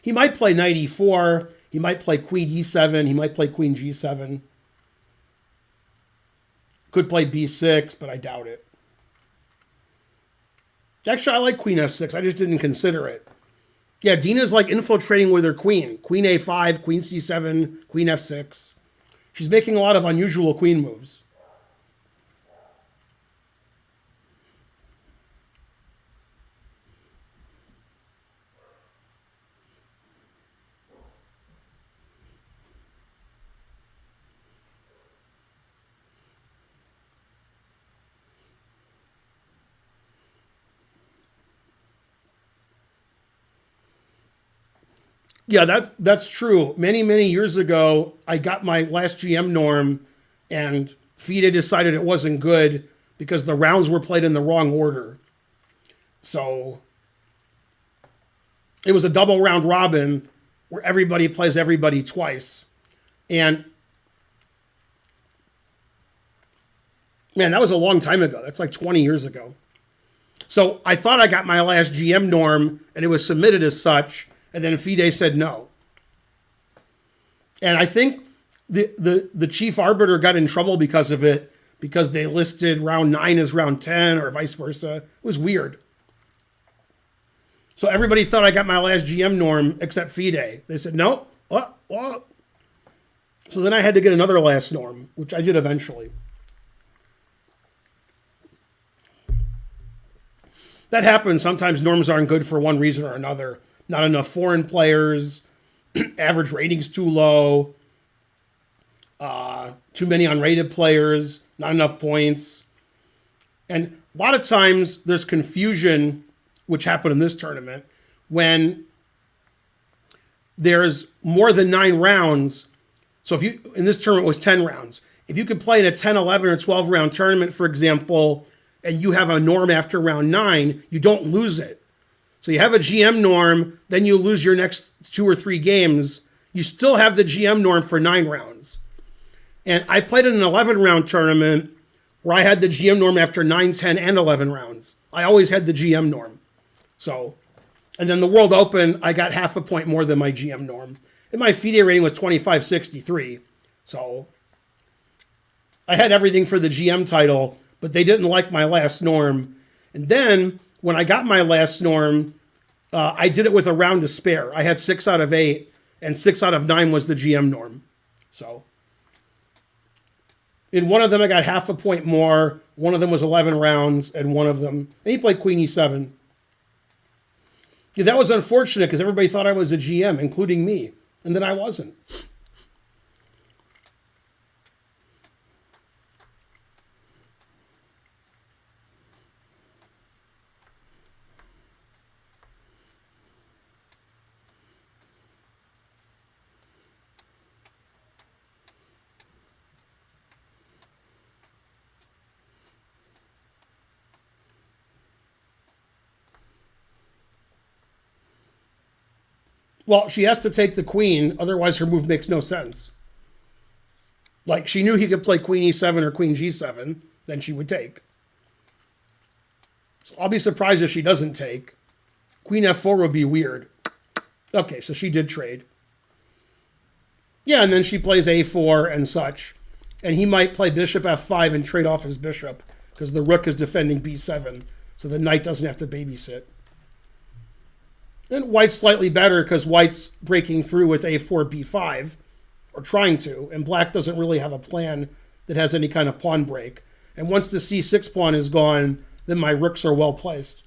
He might play knight e4. He might play queen e7. He might play queen g7. Could play b6, but I doubt it. Actually, I like queen f6. I just didn't consider it. Yeah, Dina's like infiltrating with her queen. Queen a5, queen c7, queen f6. She's making a lot of unusual queen moves. Yeah, that's true. Many, many years ago, I got my last GM norm, and FIDE decided it wasn't good because the rounds were played in the wrong order. So it was a double round robin where everybody plays everybody twice. And man, that was a long time ago. That's like 20 years ago. So I thought I got my last GM norm, and it was submitted as such. And then FIDE said no. And I think the chief arbiter got in trouble because of it, because they listed round 9 as round 10 or vice versa. It was weird. So everybody thought I got my last GM norm except FIDE. They said, no. What? So then I had to get another last norm, which I did eventually. That happens. Sometimes norms aren't good for one reason or another. Not enough foreign players, average ratings too low, too many unrated players, not enough points. And a lot of times there's confusion, which happened in this tournament, when there's more than 9 rounds. So if you, in this tournament was 10 rounds. If you could play in a 10, 11, or 12 round tournament, for example, and you have a norm after round 9, you don't lose it. So you have a GM norm, then you lose your next 2 or 3 games. You still have the GM norm for 9 rounds. And I played in an 11-round tournament where I had the GM norm after 9, 10, and 11 rounds. I always had the GM norm. So, and then the World Open, I got half a point more than my GM norm. And my FIDE rating was 2563. So I had everything for the GM title, but they didn't like my last norm. And then when I got my last norm, I did it with a round to spare. I had 6 out of 8, and 6 out of 9 was the GM norm. So in one of them, I got half a point more. One of them was 11 rounds, and one of them, and he played queen e7. Yeah, that was unfortunate because everybody thought I was a GM, including me, and then I wasn't. Well, she has to take the queen, otherwise her move makes no sense. Like, she knew he could play queen e7 or queen g7, then she would take. So I'll be surprised if she doesn't take. Queen f4 would be weird. Okay, so she did trade. Yeah, and then she plays a4 and such. And he might play bishop f5 and trade off his bishop, because the rook is defending b7, so the knight doesn't have to babysit. And white's slightly better because white's breaking through with a4, b5, or trying to, and black doesn't really have a plan that has any kind of pawn break. And once the c6 pawn is gone, then my rooks are well placed.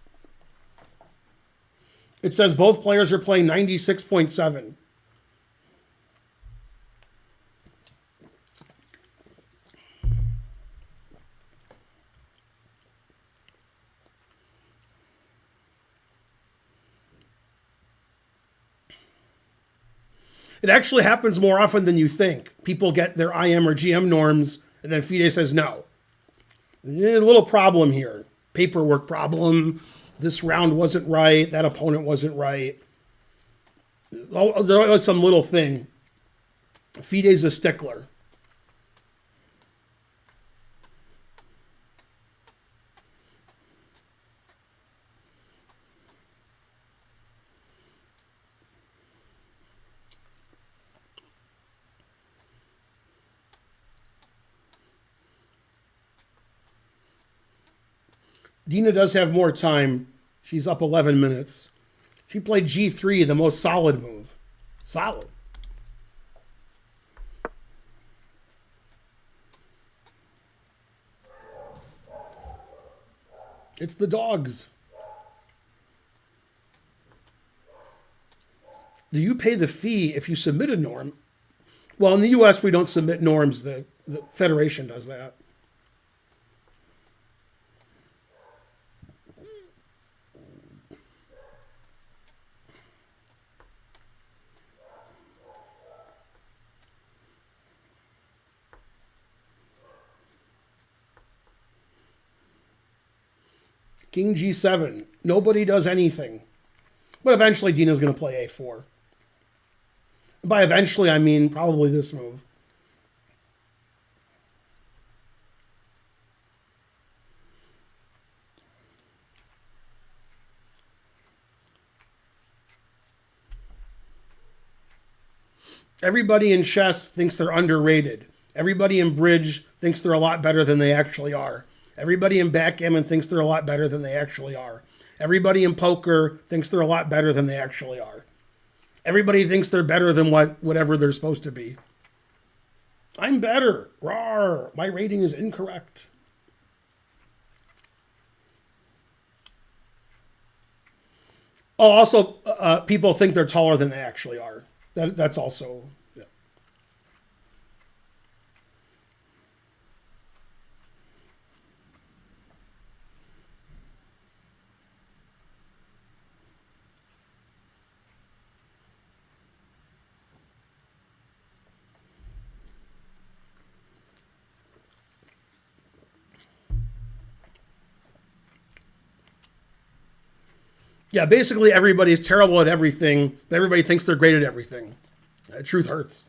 It says both players are playing 96.7. It actually happens more often than you think. People get their IM or GM norms, and then FIDE says no. There's a little problem here. Paperwork problem. This round wasn't right. That opponent wasn't right. There was some little thing. FIDE's a stickler. Dina does have more time. She's up 11 minutes. She played G3, the most solid move. Solid. It's the dogs. Do you pay the fee if you submit a norm? Well, in the US, we don't submit norms. The Federation does that. King G7. Nobody does anything. But eventually Dina's going to play A4. By eventually, I mean probably this move. Everybody in chess thinks they're underrated. Everybody in bridge thinks they're a lot better than they actually are. Everybody in backgammon thinks they're a lot better than they actually are. Everybody in poker thinks they're a lot better than they actually are. Everybody thinks they're better than whatever they're supposed to be. I'm better. Rawr. My rating is incorrect. Oh, also, people think they're taller than they actually are. That's also... Yeah. Yeah, basically everybody's terrible at everything, but everybody thinks they're great at everything. The truth hurts.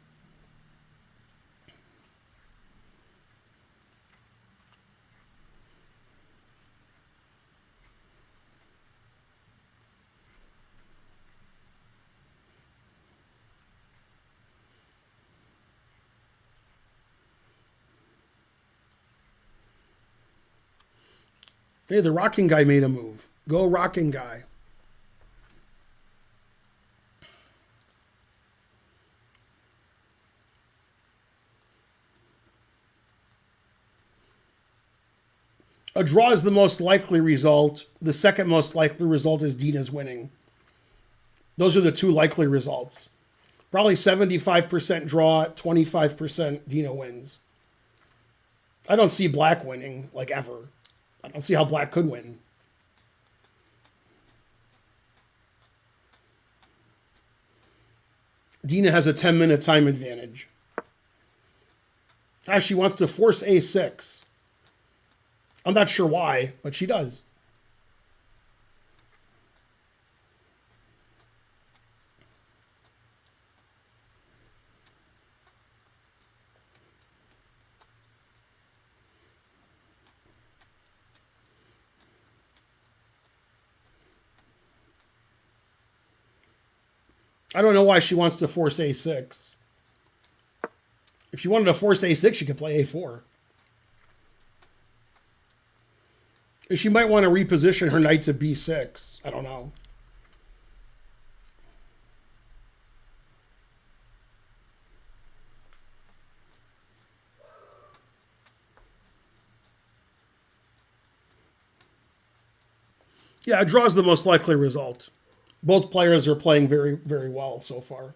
Hey, the rocking guy made a move. Go rocking guy. A draw is the most likely result. The second most likely result is Dina's winning. Those are the two likely results. Probably 75% draw, 25% Dina wins. I don't see black winning, like ever. I don't see how black could win. Dina has a 10-minute time advantage. She wants to force A6. I'm not sure why, but she does. I don't know why she wants to force A6. If she wanted to force A6, she could play A4. She might want to reposition her knight to B6. I don't know. Yeah, a draw is the most likely result. Both players are playing very, very well so far.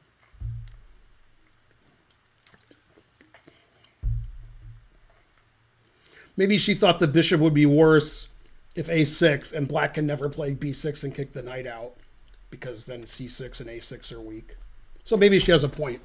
Maybe she thought the bishop would be worse if A6 and black can never play B6 and kick the knight out because then C6 and A6 are weak. So maybe she has a point.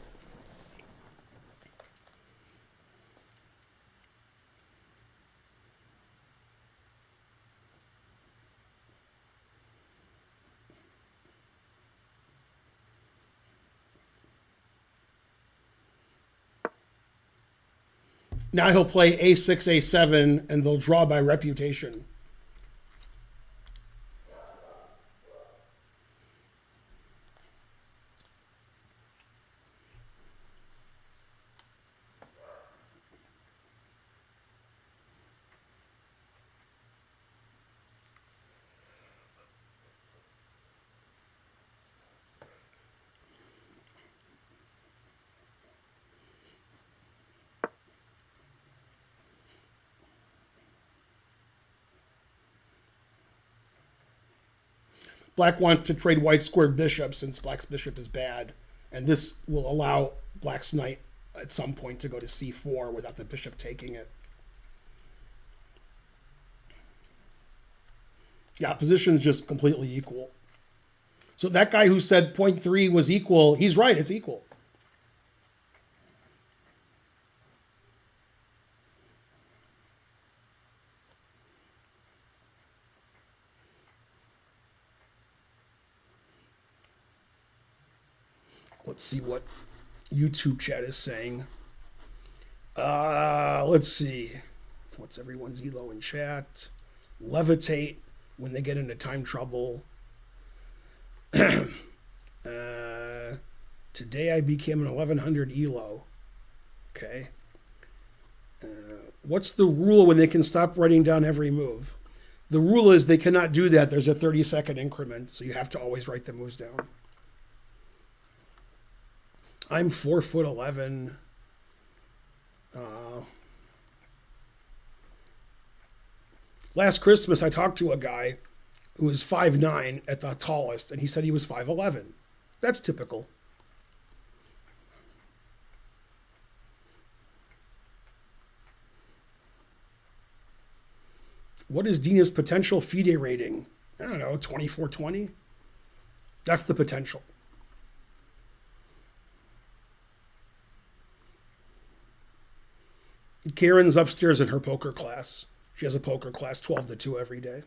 Now he'll play a6, a7, and they'll draw by reputation. Black wants to trade white squared bishop since black's bishop is bad. And this will allow black's knight at some point to go to c4 without the bishop taking it. Yeah, position's just completely equal. So that guy who said 0.3 was equal, he's right, it's equal. Let's see what YouTube chat is saying. Let's see. What's everyone's elo in chat? Levitate when they get into time trouble. Today I became an 1100 elo. Okay. What's the rule when they can stop writing down every move? The rule is they cannot do that. There's a 30-second increment, so you have to always write the moves down. I'm 4'11". Last Christmas, I talked to a guy who was 5'9" at the tallest, and he said he was 5'11". That's typical. What is Dina's potential FIDE rating? I don't know, 2420? That's the potential. Karen's upstairs in her poker class. She has a poker class 12 to 2 every day.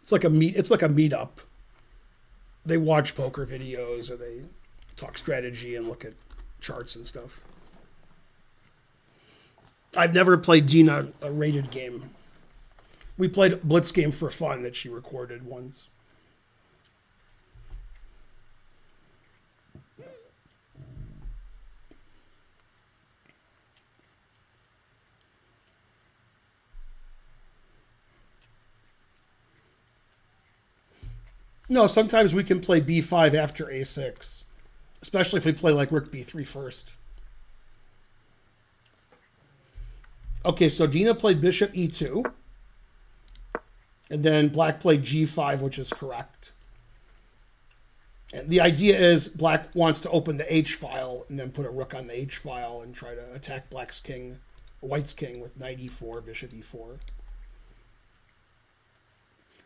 It's like a meetup. They watch poker videos or they talk strategy and look at charts and stuff. I've never played Dina a rated game. We played a blitz game for fun that she recorded once. No, sometimes we can play b5 after a6, especially if we play like rook b3 first. Okay, so Dina played bishop e2, and then black played g5, which is correct. And the idea is black wants to open the h file and then put a rook on the h file and try to attack black's king, white's king with knight e4, bishop e4.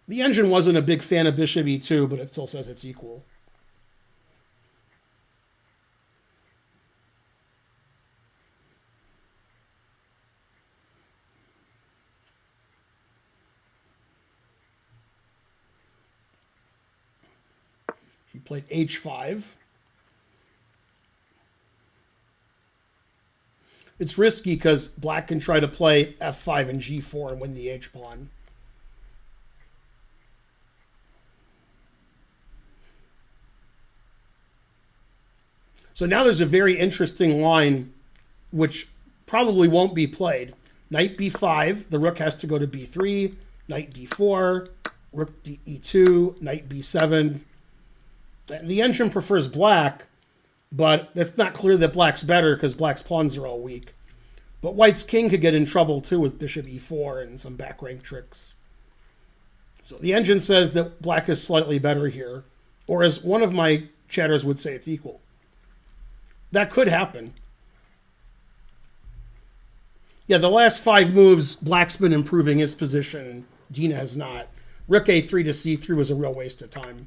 The engine wasn't a big fan of bishop e2, but it still says it's equal. He played h5. It's risky because black can try to play f5 and g4 and win the h pawn. So now there's a very interesting line which probably won't be played. Knight b5, the rook has to go to b3, knight d4, rook e2, knight b7. The engine prefers black, but it's not clear that black's better because black's pawns are all weak. But white's king could get in trouble too with bishop e4 and some back rank tricks. So the engine says that black is slightly better here, or as one of my chatters would say, it's equal. That could happen. Yeah, the last 5 moves, black's been improving his position, and Dina has not. Rook a3 to c3 was a real waste of time.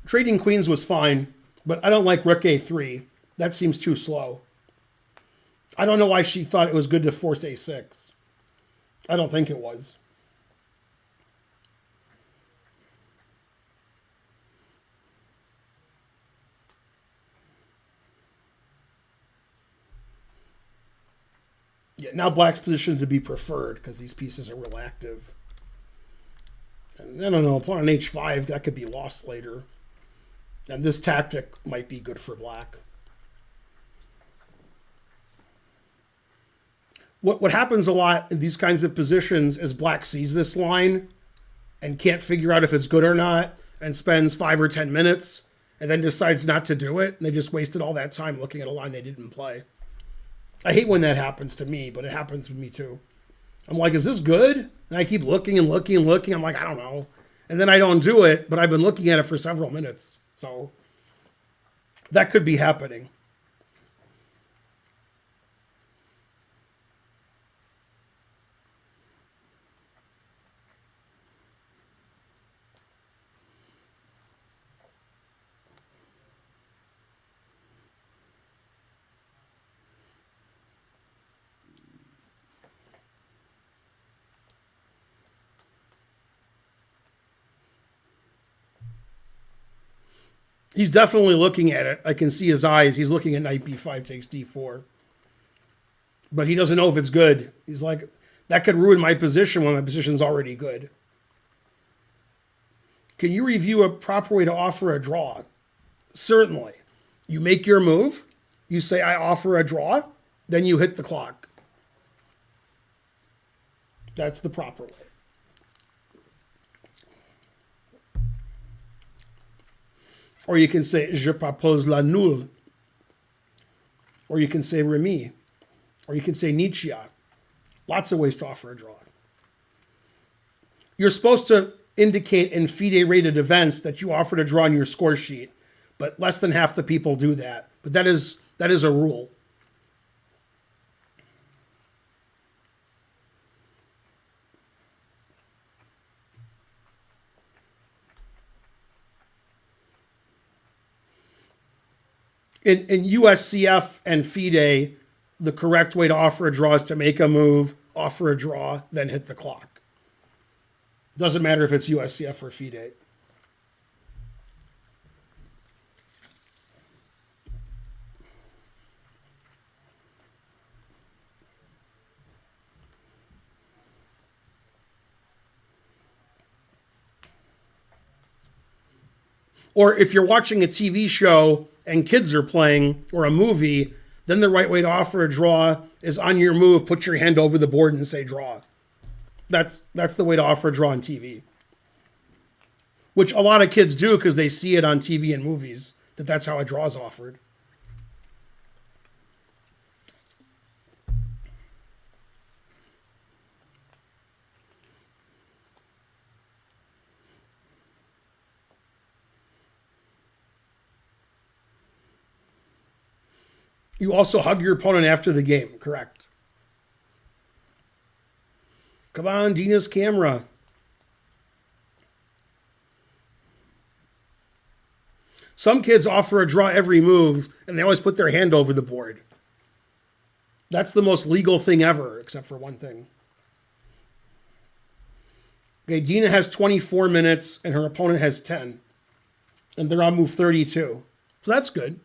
Trading queens was fine, but I don't like rook a3. That seems too slow. I don't know why she thought it was good to force a6. I don't think it was. Yeah, now black's position to be preferred because these pieces are real active. And I don't know, pawn on h5, that could be lost later. And this tactic might be good for black. What happens a lot in these kinds of positions is black sees this line and can't figure out if it's good or not and spends 5 or 10 minutes and then decides not to do it. And they just wasted all that time looking at a line they didn't play. I hate when that happens to me, but it happens to me too. I'm like, is this good? And I keep looking and looking and looking. I'm like, I don't know. And then I don't do it, but I've been looking at it for several minutes. So that could be happening. He's definitely looking at it. I can see his eyes. He's looking at knight b5 takes d4. But he doesn't know if it's good. He's like, that could ruin my position when my position's already good. Can you review a proper way to offer a draw? Certainly. You make your move. You say, I offer a draw. Then you hit the clock. That's the proper way. Or you can say, je propose la nulle. Or you can say remis. Or you can say nichia. Lots of ways to offer a draw. You're supposed to indicate in FIDE rated events that you offered a draw on your score sheet, but less than half the people do that. But that is a rule. In USCF and FIDE, the correct way to offer a draw is to make a move, offer a draw, then hit the clock. Doesn't matter if it's USCF or FIDE. Or if you're watching a TV show and kids are playing, or a movie, then the right way to offer a draw is on your move, put your hand over the board and say draw. That's the way to offer a draw on TV. Which a lot of kids do because they see it on TV and movies, that's how a draw is offered. You also hug your opponent after the game, correct? Come on, Dina's camera. Some kids offer a draw every move, and they always put their hand over the board. That's the most legal thing ever, except for one thing. Okay, Dina has 24 minutes, and her opponent has 10. And they're on move 32. So that's good.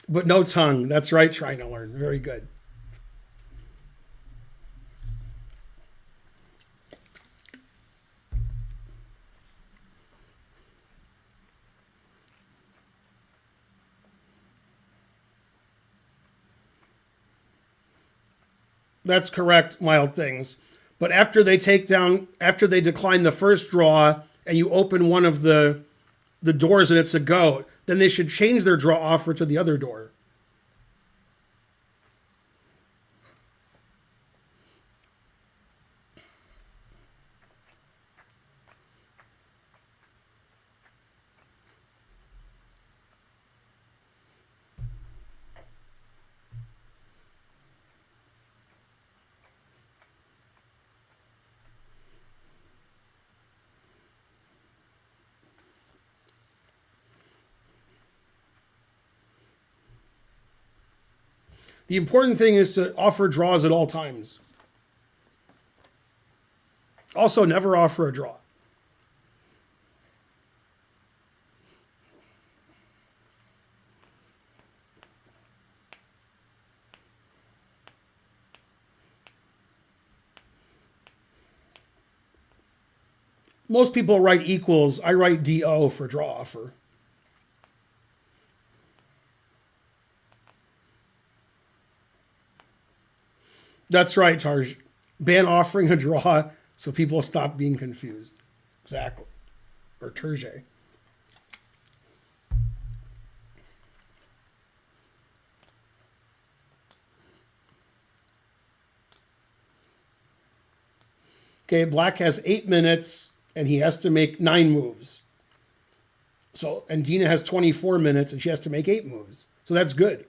But no tongue. That's right, trying to learn. Very good. That's correct, Mild Things. But after they decline the first draw and you open one of the doors and it's a go, then they should change their draw offer to the other door. The important thing is to offer draws at all times. Also, never offer a draw. Most people write equals. I write DO for draw offer. That's right, Tarj. Ban offering a draw so people stop being confused. Exactly. Or Turge. Okay, black has 8 minutes and he has to make 9 moves. So, and Dina has 24 minutes and she has to make 8 moves. So that's good.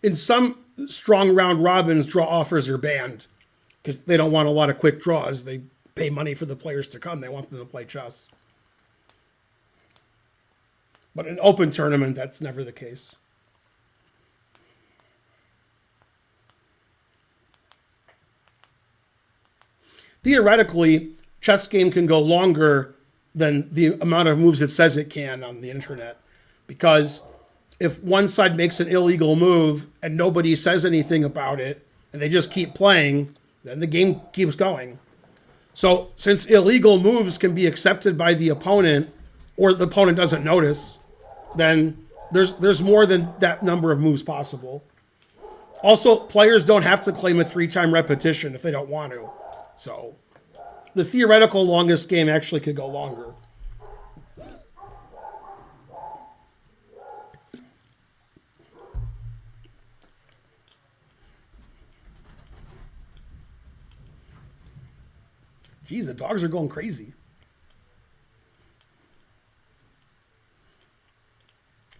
In some strong round robins, draw offers are banned because they don't want a lot of quick draws. They pay money for the players to come. They want them to play chess. But in open tournament, that's never the case. Theoretically, chess game can go longer than the amount of moves it says it can on the internet, because if one side makes an illegal move and nobody says anything about it and they just keep playing, then the game keeps going. So since illegal moves can be accepted by the opponent or the opponent doesn't notice, then there's more than that number of moves possible. Also, players don't have to claim a 3-time repetition if they don't want to. So the theoretical longest game actually could go longer. Geez, the dogs are going crazy.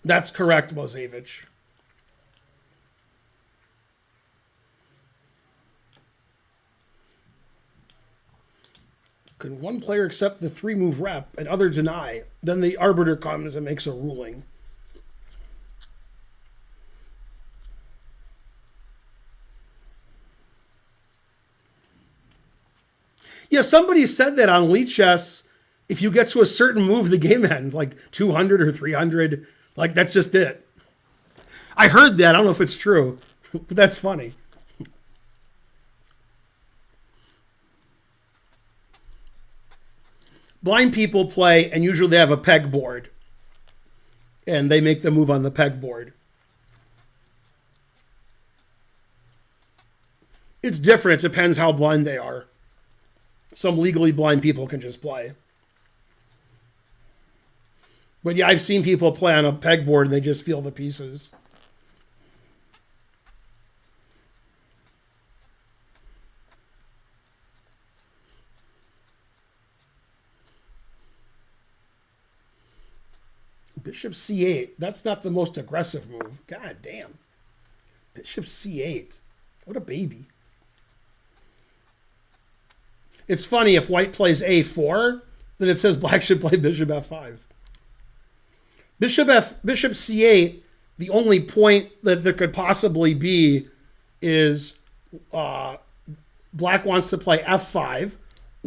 That's correct, Mosevich. Can one player accept the 3-move rep and other deny? Then the arbiter comes and makes a ruling. Yeah, somebody said that on Elite Chess, if you get to a certain move, the game ends, like 200 or 300. Like, that's just it. I heard that. I don't know if it's true, but that's funny. Blind people play, and usually they have a pegboard, and they make the move on the pegboard. It's different. It depends how blind they are. Some legally blind people can just play. But yeah, I've seen people play on a pegboard and they just feel the pieces. Bishop c8. That's not the most aggressive move. God damn. Bishop c8. What a baby. It's funny, if white plays a4, then it says black should play bishop f5. Bishop c8, the only point that there could possibly be is black wants to play f5,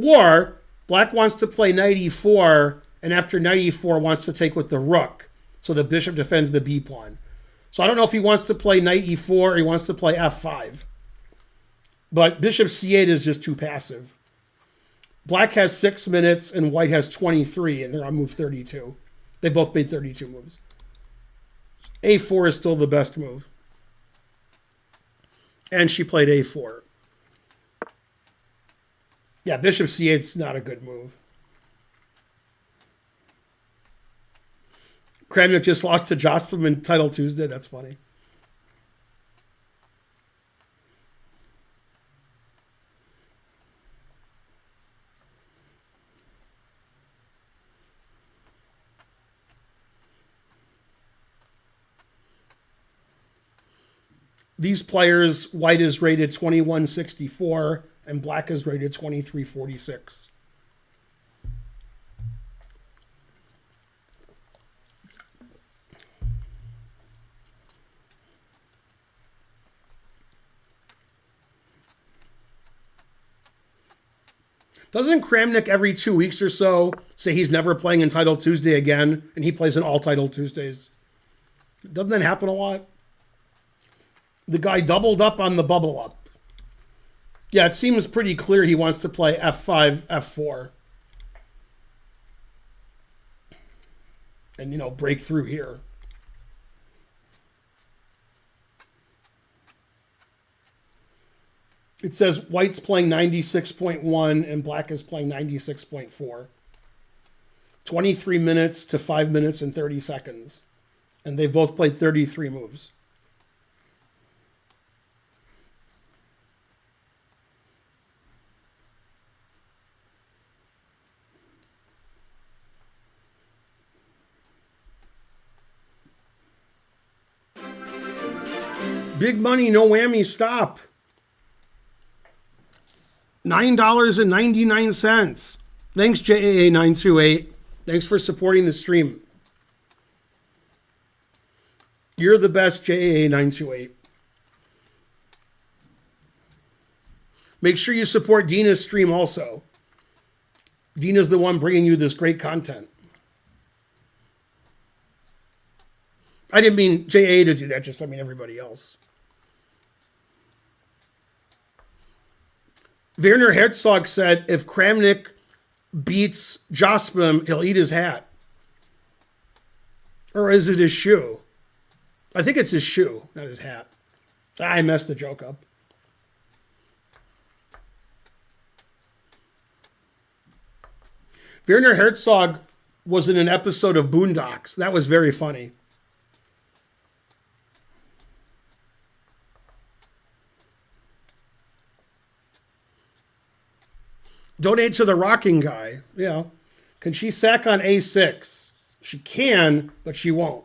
or black wants to play knight e4, and after knight e4 wants to take with the rook, so the bishop defends the b pawn. So I don't know if he wants to play knight e4 or he wants to play f5. But bishop c8 is just too passive. Black has 6 minutes and white has 23, and they're on move 32. They both made 32 moves. A4 is still the best move. And she played A4. Yeah, bishop c8 is not a good move. Kramnik just lost to Jospin in Title Tuesday. That's funny. These players, white is rated 2164 and black is rated 2346. Doesn't Kramnik every 2 weeks or so say he's never playing in Title Tuesday again, and he plays in all Title Tuesdays? Doesn't that happen a lot? The guy doubled up on the bubble up. Yeah, it seems pretty clear he wants to play F5, F4. And, you know, break through here. It says white's playing 96.1 and black is playing 96.4. 23 minutes to 5 minutes and 30 seconds. And they've both played 33 moves. Big money, no whammy, stop. $9.99. Thanks, JAA928. Thanks for supporting the stream. You're the best, JAA928. Make sure you support Dina's stream also. Dina's the one bringing you this great content. I didn't mean JAA to do that, just I mean everybody else. Werner Herzog said if Kramnik beats Jospin, he'll eat his hat. Or is it his shoe? I think it's his shoe, not his hat. I messed the joke up. Werner Herzog was in an episode of Boondocks. That was very funny. Donate to the rocking guy. Yeah. Can she sack on A6? She can, but she won't.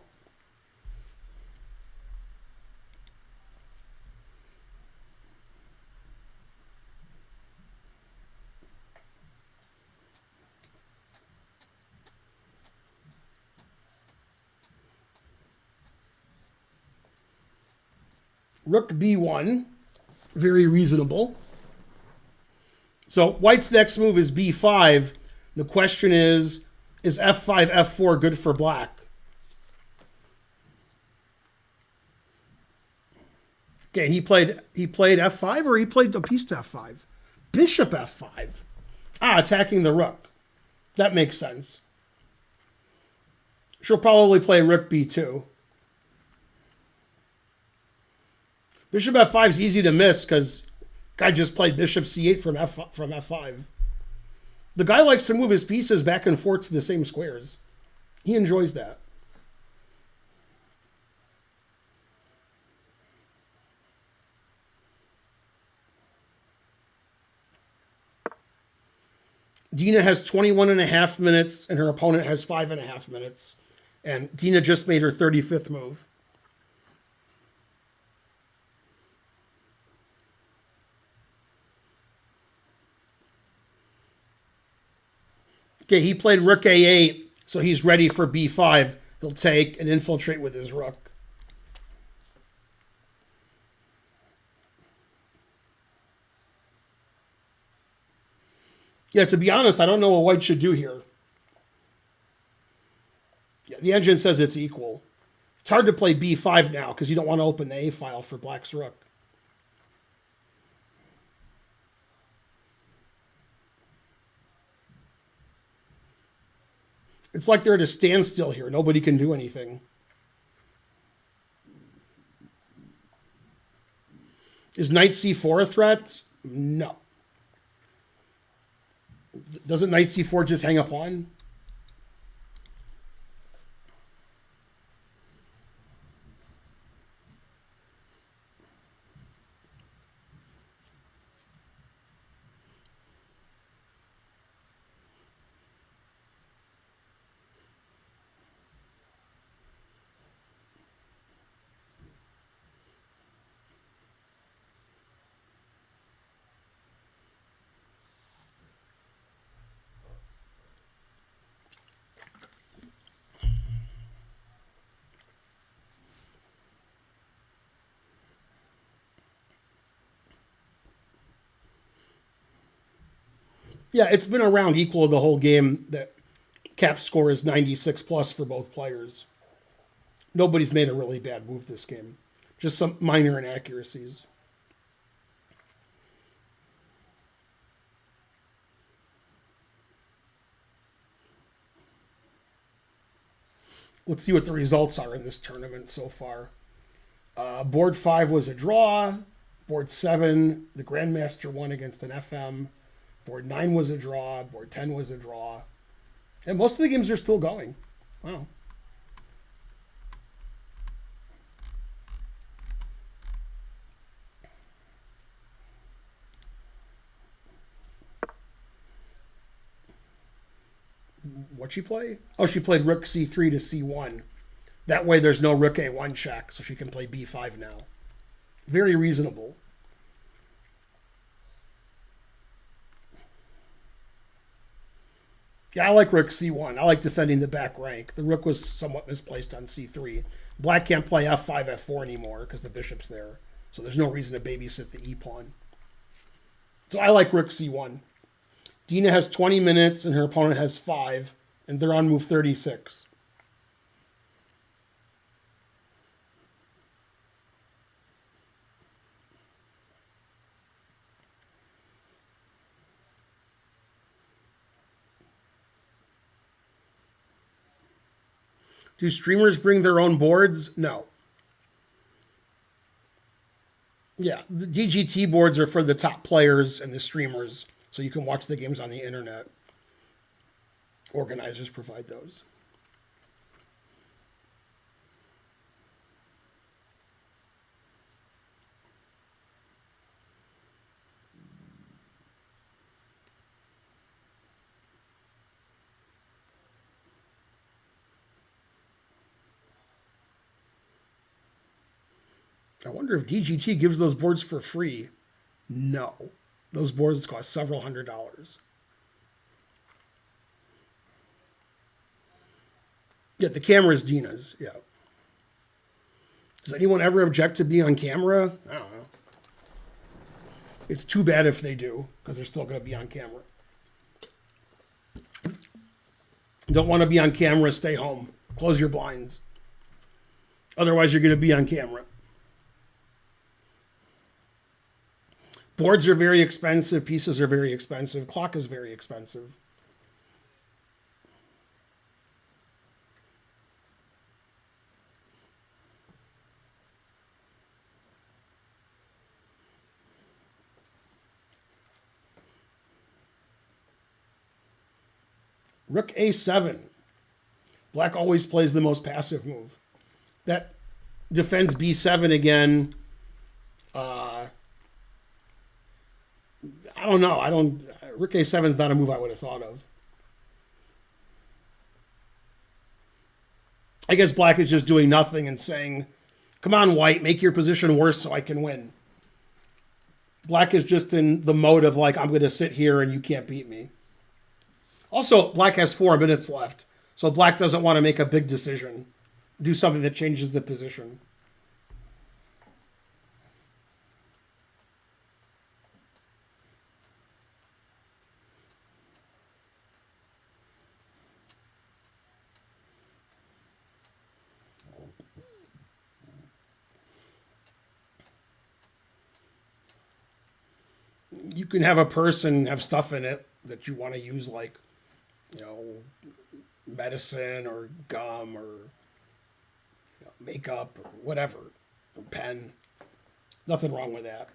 Rook B1. Very reasonable. So white's next move is B5. The question is F5, F4 good for black? Okay, he played F5 or he played a piece to F5? Bishop F5. Attacking the rook. That makes sense. She'll probably play rook B2. Bishop F5 is easy to miss because guy just played bishop C8 from F5. The guy likes to move his pieces back and forth to the same squares. He enjoys that. Dina has 21.5 minutes and her opponent has 5.5 minutes. And Dina just made her 35th move. Okay, he played rook A8, so he's ready for B5. He'll take and infiltrate with his rook. Yeah, to be honest, I don't know what white should do here. Yeah, the engine says it's equal. It's hard to play B5 now because you don't want to open the A file for black's rook. It's like they're at a standstill here. Nobody can do anything. Is knight c4 a threat? No. Doesn't knight c4 just hang a pawn? Yeah, it's been around equal the whole game. That cap score is 96 plus for both players. Nobody's made a really bad move this game. Just some minor inaccuracies. Let's see what the results are in this tournament so far. Board 5 was a draw. Board 7, the Grandmaster won against an FM. Board 9 was a draw. Board 10 was a draw. And most of the games are still going. Wow. What'd she play? Oh, she played Rook C3 to C1. That way there's no Rook A1 check, so she can play B5 now. Very reasonable. Yeah, I like Rook C1. I like defending the back rank. The Rook was somewhat misplaced on C3. Black can't play F5, F4 anymore because the bishop's there. So there's no reason to babysit the E-pawn. So I like Rook C1. Dina has 20 minutes and her opponent has 5, and they're on move 36. Do streamers bring their own boards? No. Yeah, the DGT boards are for the top players and the streamers, so you can watch the games on the internet. Organizers provide those. I wonder if DGT gives those boards for free. No. Those boards cost several $100s. Yeah, the camera is Dina's. Yeah. Does anyone ever object to be on camera? I don't know. It's too bad if they do, because they're still going to be on camera. Don't want to be on camera, stay home. Close your blinds. Otherwise, you're going to be on camera. Boards are very expensive. Pieces are very expensive. Clock is very expensive. Rook A7. Black always plays the most passive move. That defends B7 again. I don't know. Rook A7 is not a move I would have thought of. I guess Black is just doing nothing and saying, come on, White, make your position worse so I can win. Black is just in the mode of like, I'm going to sit here and you can't beat me. Also, Black has 4 minutes left, so Black doesn't want to make a big decision. Do something that changes the position. You can have a purse and have stuff in it that you want to use, like, you know, medicine or gum or makeup or whatever, a pen. Nothing wrong with that.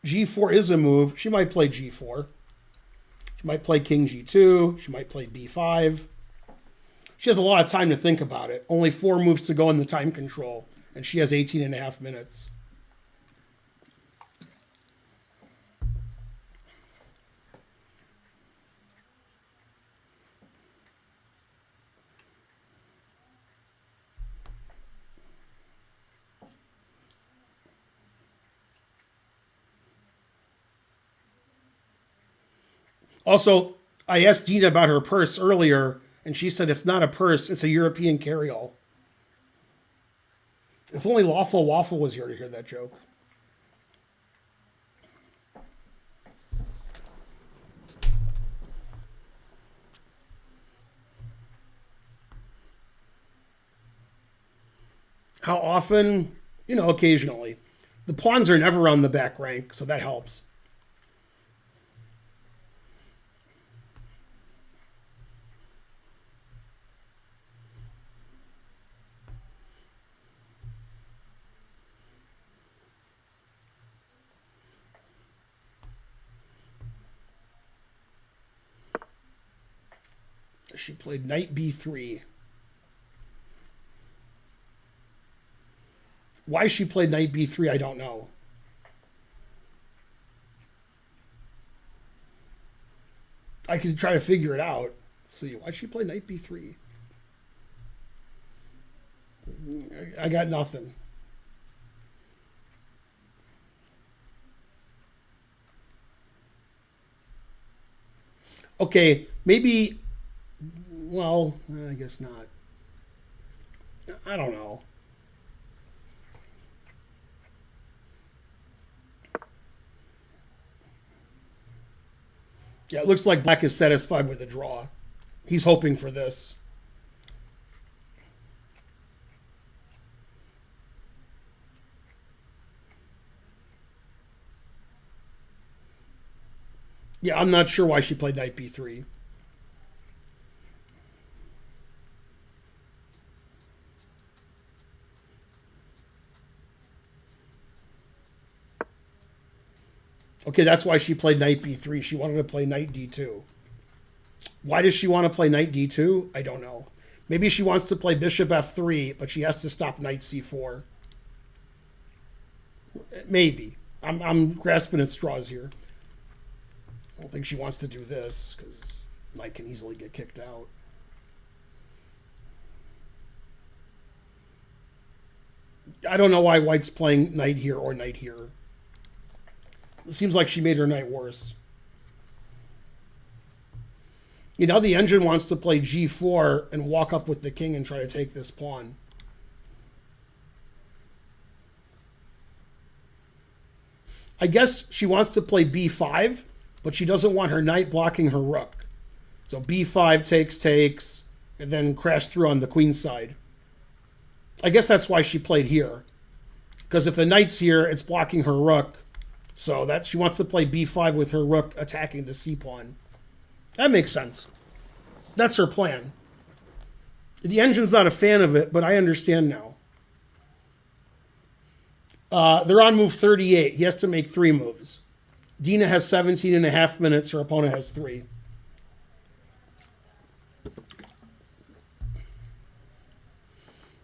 G4 is a move. She might play G4. She might play King G2. She might play B5. She has a lot of time to think about it. Only 4 moves to go in the time control, and she has 18 and a half minutes. Also, I asked Dina about her purse earlier, and she said it's not a purse, it's a European carry-all. If only Lawful Waffle was here to hear that joke. How often? You know, occasionally. The pawns are never on the back rank, so that helps. She played knight b3. Why she played knight b3, I don't know. I could try to figure it out. Let's see, why she play knight b3? I got nothing. Okay, maybe, well, I guess not. I don't know. Yeah, it looks like black is satisfied with a draw. He's hoping for this. Yeah, I'm not sure why she played knight b3. Okay, that's why she played knight b3. She wanted to play knight d2. Why does she want to play knight d2? I don't know. Maybe she wants to play bishop f3, but she has to stop knight c4. Maybe. I'm grasping at straws here. I don't think she wants to do this, because knight can easily get kicked out. I don't know why white's playing knight here or knight here. It seems like she made her knight worse. You know, the engine wants to play g4 and walk up with the king and try to take this pawn. I guess she wants to play b5, but she doesn't want her knight blocking her rook. So b5 takes, and then crash through on the queen side. I guess that's why she played here. Because if the knight's here, it's blocking her rook. So that she wants to play b5 with her rook attacking the c-pawn. That makes sense. That's her plan. The engine's not a fan of it, but I understand now. They're on move 38. He has to make 3 moves. Dina has 17 and a half minutes. Her opponent has 3.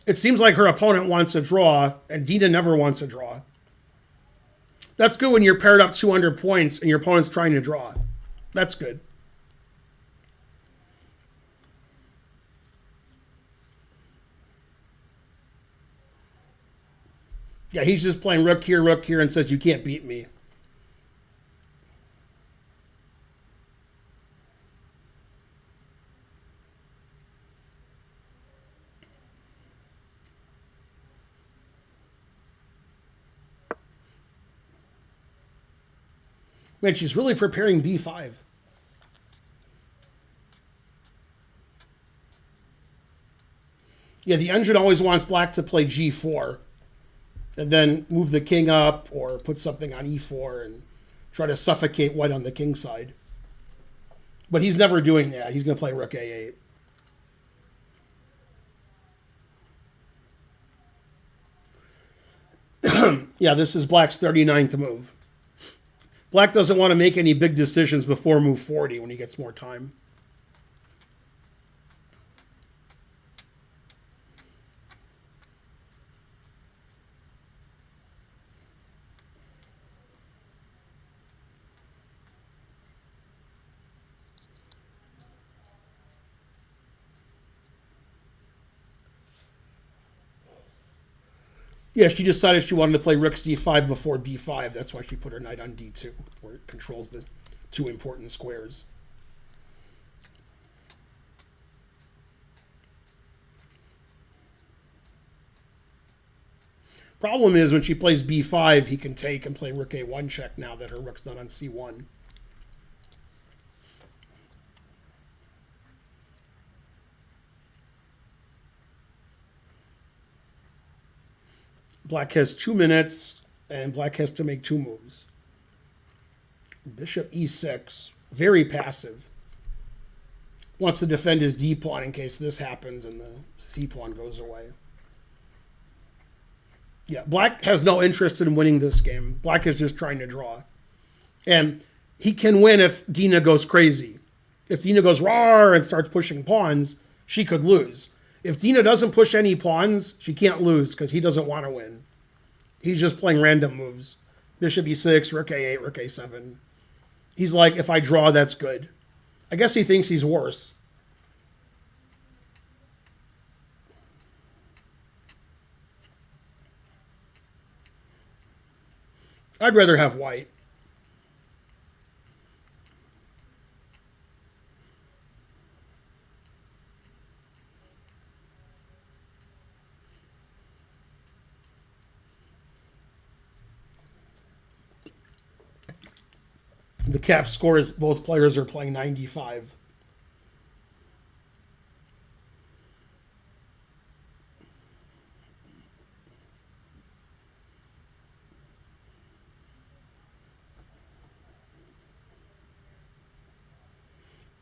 It seems like her opponent wants a draw, and Dina never wants a draw. That's good when you're paired up 200 points and your opponent's trying to draw. That's good. Yeah, he's just playing rook here, and says, you can't beat me. Man, she's really preparing b5. Yeah, the engine always wants black to play g4. And then move the king up or put something on e4 and try to suffocate white on the king side. But he's never doing that. He's going to play rook a8. Yeah, this is black's 39th move. Black doesn't want to make any big decisions before move 40 when he gets more time. Yeah, she decided she wanted to play rook c5 before b5. That's why she put her knight on d2, where it controls the 2 important squares. Problem is when she plays b5, he can take and play rook a1 check now that her rook's not on c1. Black has 2 minutes, and black has to make 2 moves. Bishop e6, very passive. Wants to defend his d pawn in case this happens and the c pawn goes away. Yeah, black has no interest in winning this game. Black is just trying to draw. And he can win if Dina goes crazy. If Dina goes rawr and starts pushing pawns, she could lose. If Dina doesn't push any pawns, she can't lose because he doesn't want to win. He's just playing random moves. Bishop e6, rook a8, rook a7. He's like, if I draw, that's good. I guess he thinks he's worse. I'd rather have white. The cap score is both players are playing 95.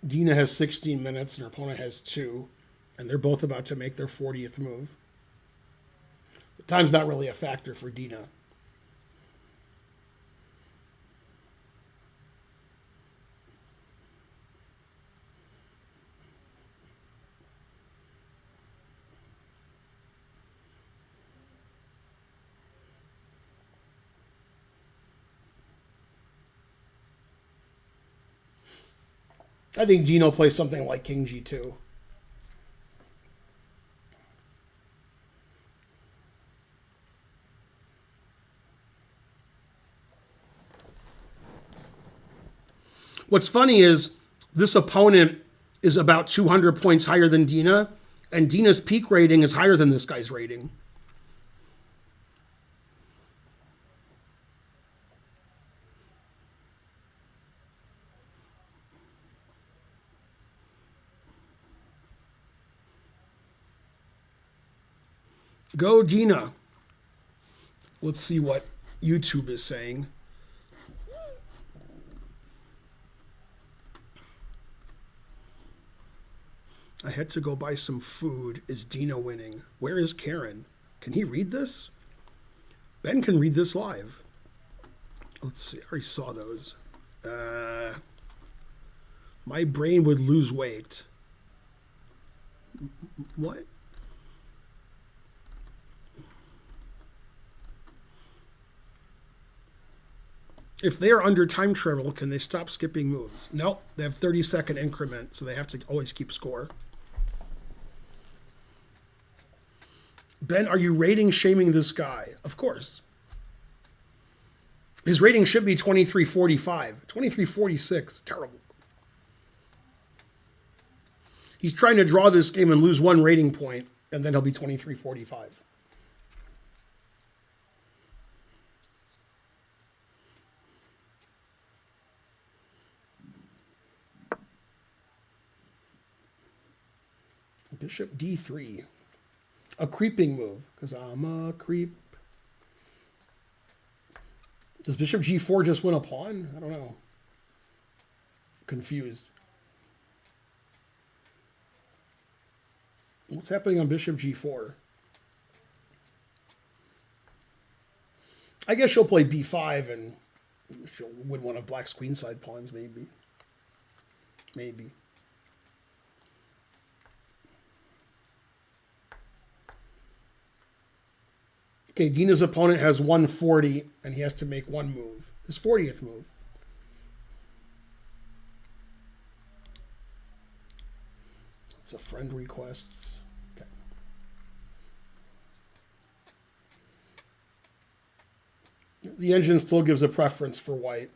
Dina has 16 minutes and her opponent has 2, and they're both about to make their 40th move. But time's not really a factor for Dina. I think Dino plays something like King G2. What's funny is this opponent is about 200 points higher than Dina, and Dina's peak rating is higher than this guy's rating. Go Dina. Let's see what YouTube is saying. I had to go buy some food. Is Dina winning? Where is Karen? Can he read this? Ben can read this live. Let's see. I already saw those. My brain would lose weight. What? If they are under time travel, can they stop skipping moves? Nope. They have 30-second increment, so they have to always keep score. Ben, are you rating shaming this guy? Of course. His rating should be 2345. 2346. Terrible. He's trying to draw this game and lose 1 rating point, and then he'll be 2345. Bishop d3. A creeping move, because I'm a creep. Does bishop g4 just win a pawn? I don't know. Confused. What's happening on bishop g4? I guess she'll play b5 and she'll win one of black's queenside pawns, maybe. Maybe. Okay, Dina's opponent has 140, and he has to make 1 move. His 40th move. It's a friend requests. Okay. The engine still gives a preference for white.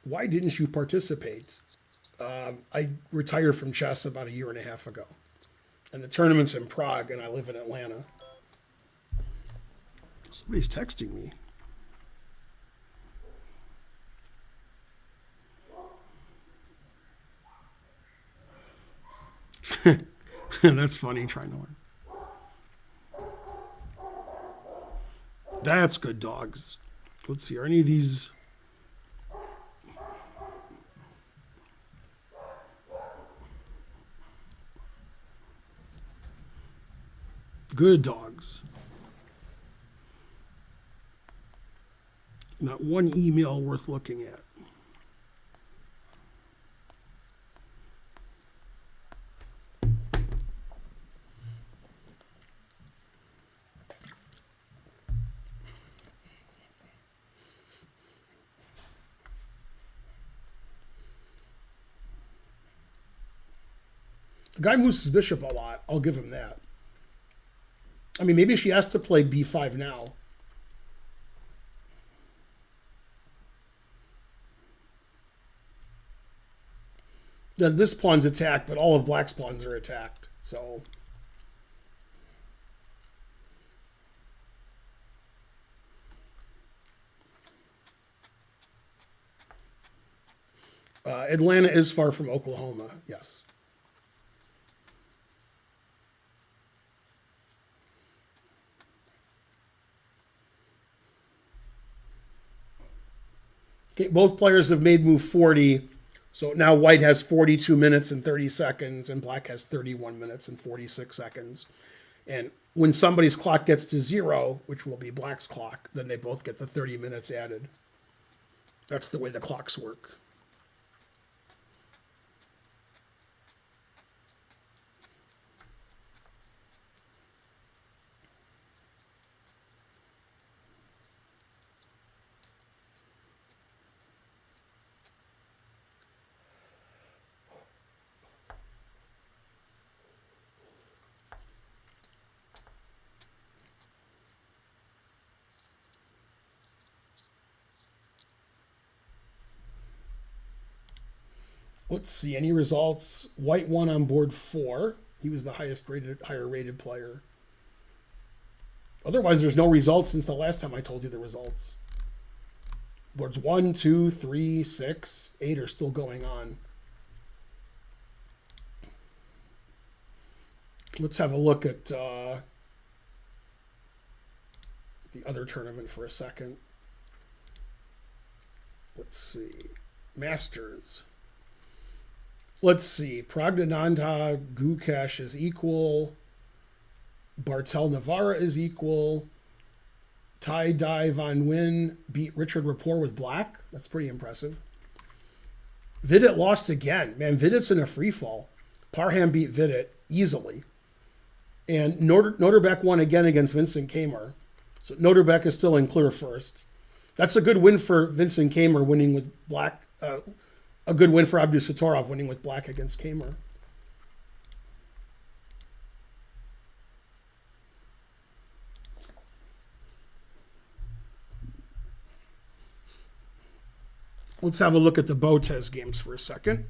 Why didn't you participate? I retired from chess about 1.5 years ago. And the tournament's in Prague, and I live in Atlanta. Somebody's texting me. That's funny, trying to learn. That's good, dogs. Let's see, are any of these... Good dogs. Not one email worth looking at. The guy moves his bishop a lot. I'll give him that. I mean, maybe she has to play b5 now. Then this pawn's attacked, but all of black's pawns are attacked. So... Atlanta is far from Oklahoma, yes. Okay, both players have made move 40, so now white has 42 minutes and 30 seconds, and black has 31 minutes and 46 seconds. And when somebody's clock gets to 0, which will be black's clock, then they both get the 30 minutes added. That's the way the clocks work. Let's see, any results? White won on board 4. He was the higher rated player. Otherwise, there's no results since the last time I told you the results. Boards 1, 2, 3, 6, 8 are still going on. Let's have a look at the other tournament for a second. Let's see. Masters. Let's see. Pragdananda Gukesh is equal. Bartel Navarra is equal. Tai Dai Van Nguyen beat Richard Rapport with black. That's pretty impressive. Vidit lost again. Man, Vidit's in a free fall. Parham beat Vidit easily. And Noterbeck won again against Vincent Kamer. So Noterbeck is still in clear first. That's a good win for Vincent Kamer winning with black. A good win for Abdusattorov winning with black against Kamer. Let's have a look at the Botez games for a second.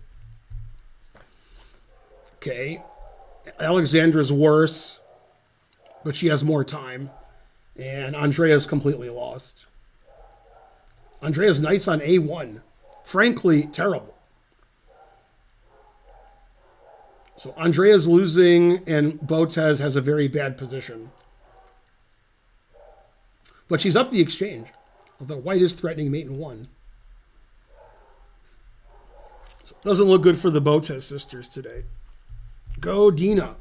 Okay. Alexandra's worse, but she has more time. And Andrea's completely lost. Andrea's knight's on A1. Frankly, terrible. So Andrea's losing, and Botez has a very bad position. But she's up the exchange, although white is threatening mate in 1. So it doesn't look good for the Botez sisters today. Go Dina.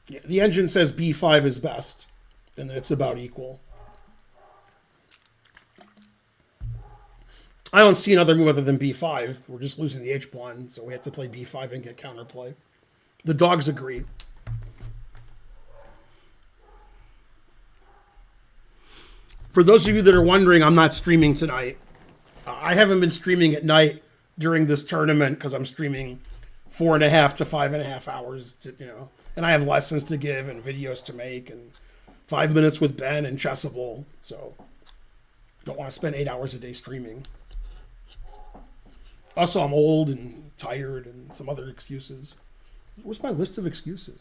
Yeah, the engine says B5 is best, and it's about equal. I don't see another move other than B5. We're just losing the H-pawn, so we have to play B5 and get counterplay. The dogs agree. For those of you that are wondering, I'm not streaming tonight. I haven't been streaming at night during this tournament because I'm streaming 4.5 to 5.5 hours, and I have lessons to give and videos to make and 5 minutes with Ben and Chessable, so I don't want to spend 8 hours a day streaming. Also, I'm old and tired and some other excuses. Where's my list of excuses?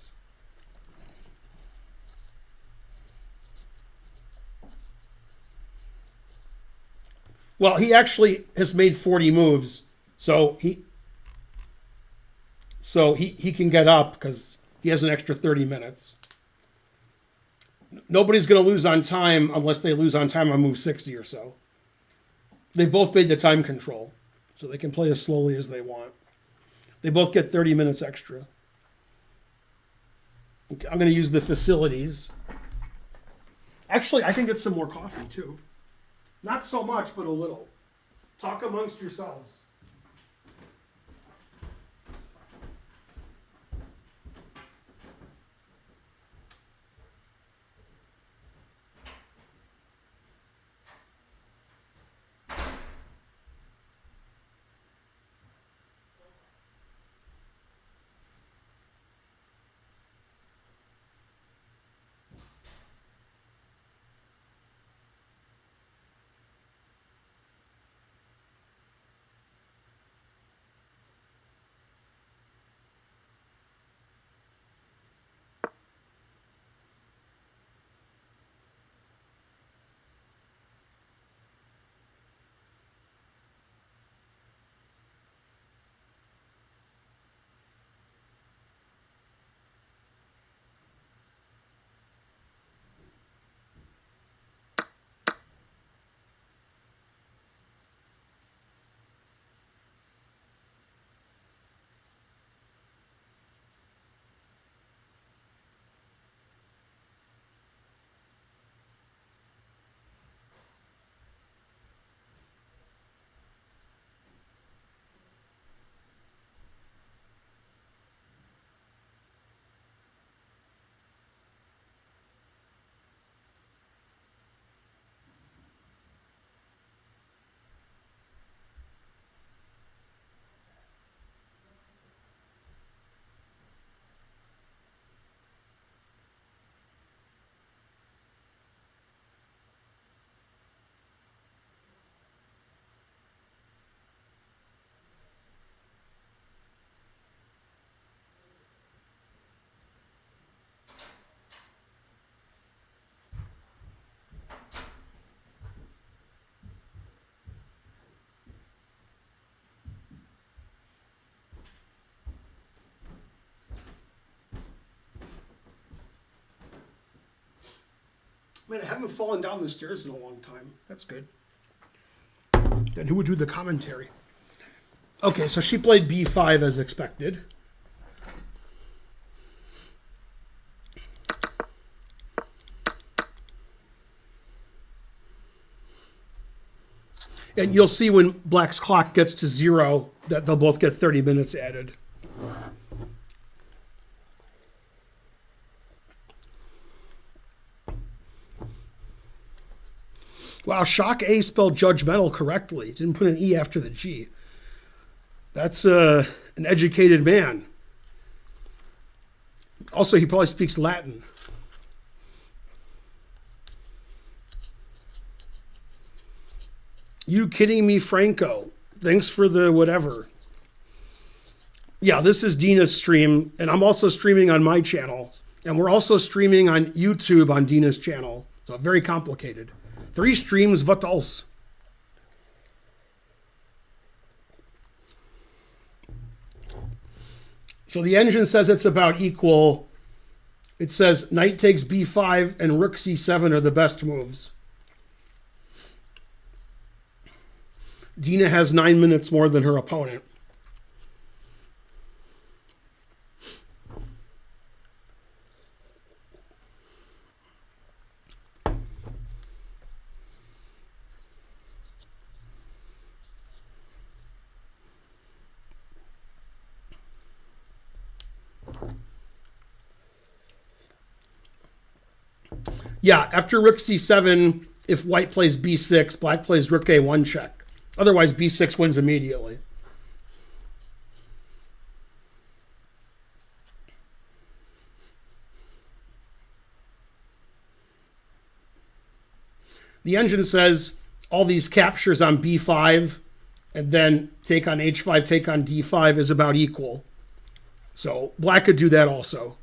Well, he actually has made 40 moves, so he can get up because he has an extra 30 minutes. Nobody's going to lose on time unless they lose on time on move 60 or so. They've both made the time control, so they can play as slowly as they want. They both get 30 minutes extra. I'm going to use the facilities. Actually, I can get some more coffee, too. Not so much, but a little. Talk amongst yourselves. Man, I haven't fallen down the stairs in a long time. That's good. Then who would do the commentary? Okay, so she played b5 as expected. And you'll see when Black's clock gets to 0 that they'll both get 30 minutes added. Wow, Shock A spelled judgmental correctly. Didn't put an E after the G. That's an educated man. Also, he probably speaks Latin. You kidding me, Franco? Thanks for the whatever. Yeah, this is Dina's stream, and I'm also streaming on my channel. And we're also streaming on YouTube on Dina's channel. So very complicated. 3 streams, what else? So the engine says it's about equal. It says knight takes b5 and rook c7 are the best moves. Dina has 9 minutes more than her opponent. Yeah, after rook c7, if white plays b6, black plays rook a1 check. Otherwise, b6 wins immediately. The engine says all these captures on b5 and then take on h5, take on d5 is about equal. So black could do that also.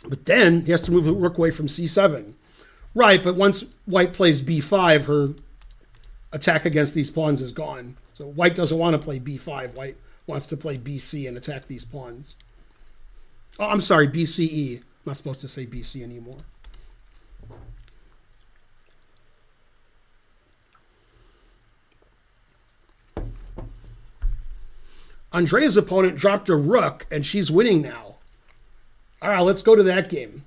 But then he has to move the rook away from c7. Right, but once white plays b5, her attack against these pawns is gone. So white doesn't want to play b5. White wants to play bc and attack these pawns. Oh, I'm sorry, bce. I'm not supposed to say bc anymore. Andrea's opponent dropped a rook, and she's winning now. All right, let's go to that game,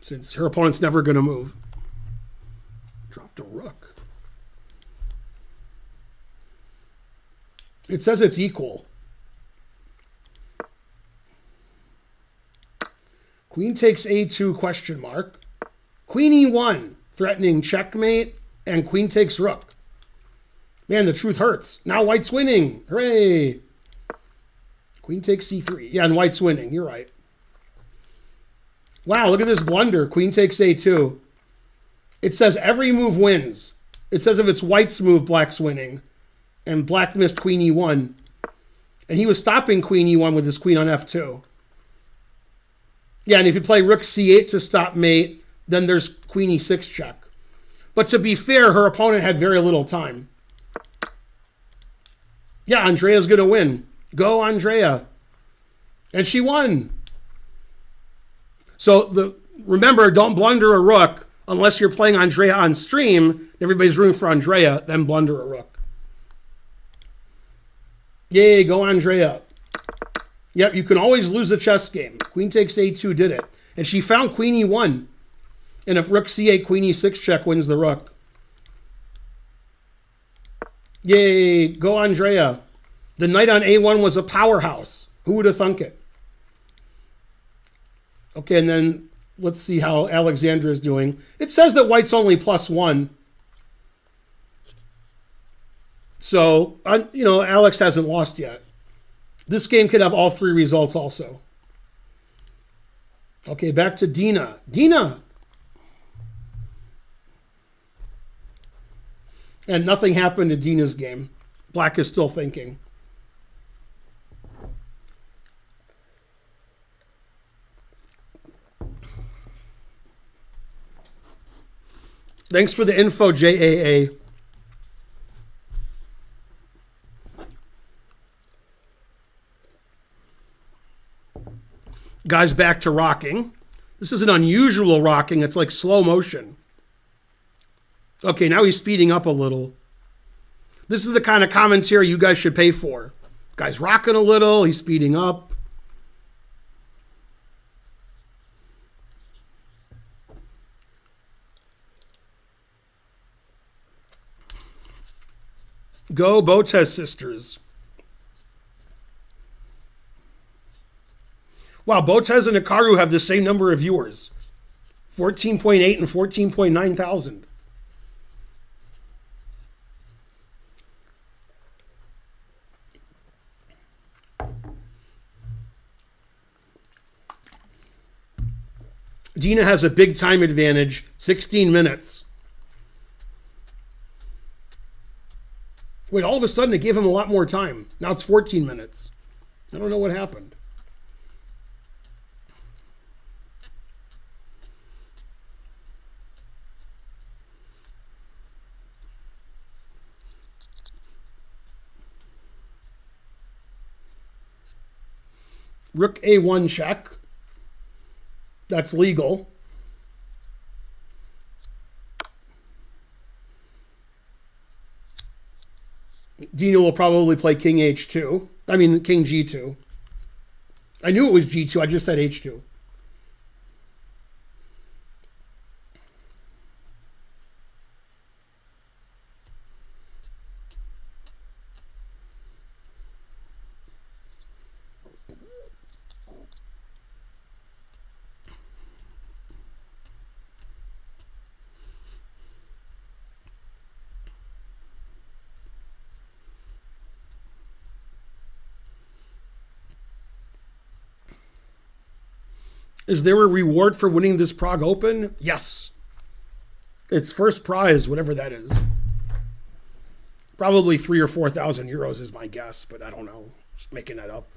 since her opponent's never going to move. Dropped a rook. It says it's equal. Queen takes a2 question mark. Queen e1, threatening checkmate, and queen takes rook. Man, the truth hurts. Now white's winning. Hooray. Queen takes c3. Yeah, and white's winning. You're right. Wow, look at this blunder. Queen takes a2. It says every move wins. It says if it's white's move, black's winning. And black missed queen e1. And he was stopping queen e1 with his queen on f2. Yeah, and if you play rook c8 to stop mate, then there's queen e6 check. But to be fair, her opponent had very little time. Yeah, Andrea's going to win. Go, Andrea. And she won. So remember, don't blunder a rook unless you're playing Andrea on stream. Everybody's rooting for Andrea, then blunder a rook. Yay, go Andrea. Yep, you can always lose a chess game. Queen takes a2 did it. And she found queen e1. And if rook c8, queen e6 check wins the rook. Yay, go Andrea. The knight on a1 was a powerhouse. Who would have thunk it? Okay, and then let's see how Alexandra is doing. It says that white's only +1. So, Alex hasn't lost yet. This game could have all three results also. Okay, back to Dina. Dina! And nothing happened to Dina's game. Black is still thinking. Thanks for the info, JAA. Guys, back to rocking. This is an unusual rocking. It's like slow motion. Okay, now he's speeding up a little. This is the kind of commentary you guys should pay for. Guy's rocking a little. He's speeding up. Go Botez sisters. Wow, Botez and Hikaru have the same number of viewers. 14.8 and 14.9 thousand. Dina has a big time advantage, 16 minutes. Wait, all of a sudden it gave him a lot more time. Now it's 14 minutes. I don't know what happened. Rook A1 check. That's legal. Dina will probably play king H2. I mean, king G2. I knew it was G2. I just said H2. Is there a reward for winning this Prague Open? Yes. It's first prize, whatever that is. Probably 3,000 or 4,000 euros is my guess, but I don't know. Just making that up.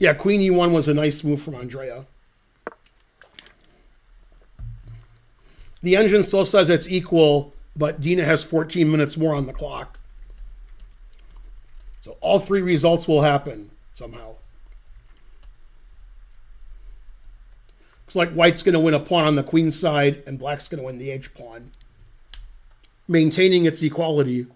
Yeah, Queen E1 was a nice move from Andrea. The engine still says it's equal, but Dina has 14 minutes more on the clock. So all three results will happen somehow. Looks like white's going to win a pawn on the queen side, and black's going to win the H pawn, maintaining its equality.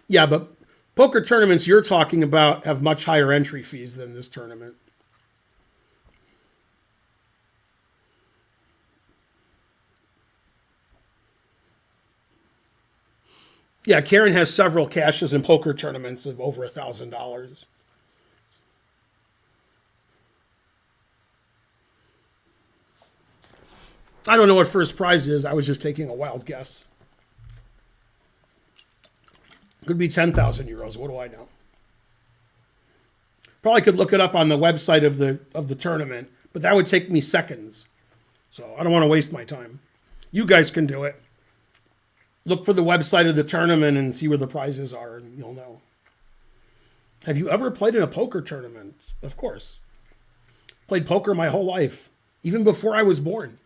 Yeah, but poker tournaments you're talking about have much higher entry fees than this tournament. Yeah, Karen has several cashes in poker tournaments of over $1,000. I don't know what first prize is. I was just taking a wild guess. Could be 10,000 euros. What do I know? Probably could look it up on the website of the tournament, but that would take me seconds. So I don't want to waste my time. You guys can do it. Look for the website of the tournament and see where the prizes are, and you'll know. Have you ever played in a poker tournament? Of course. Played poker my whole life, even before I was born.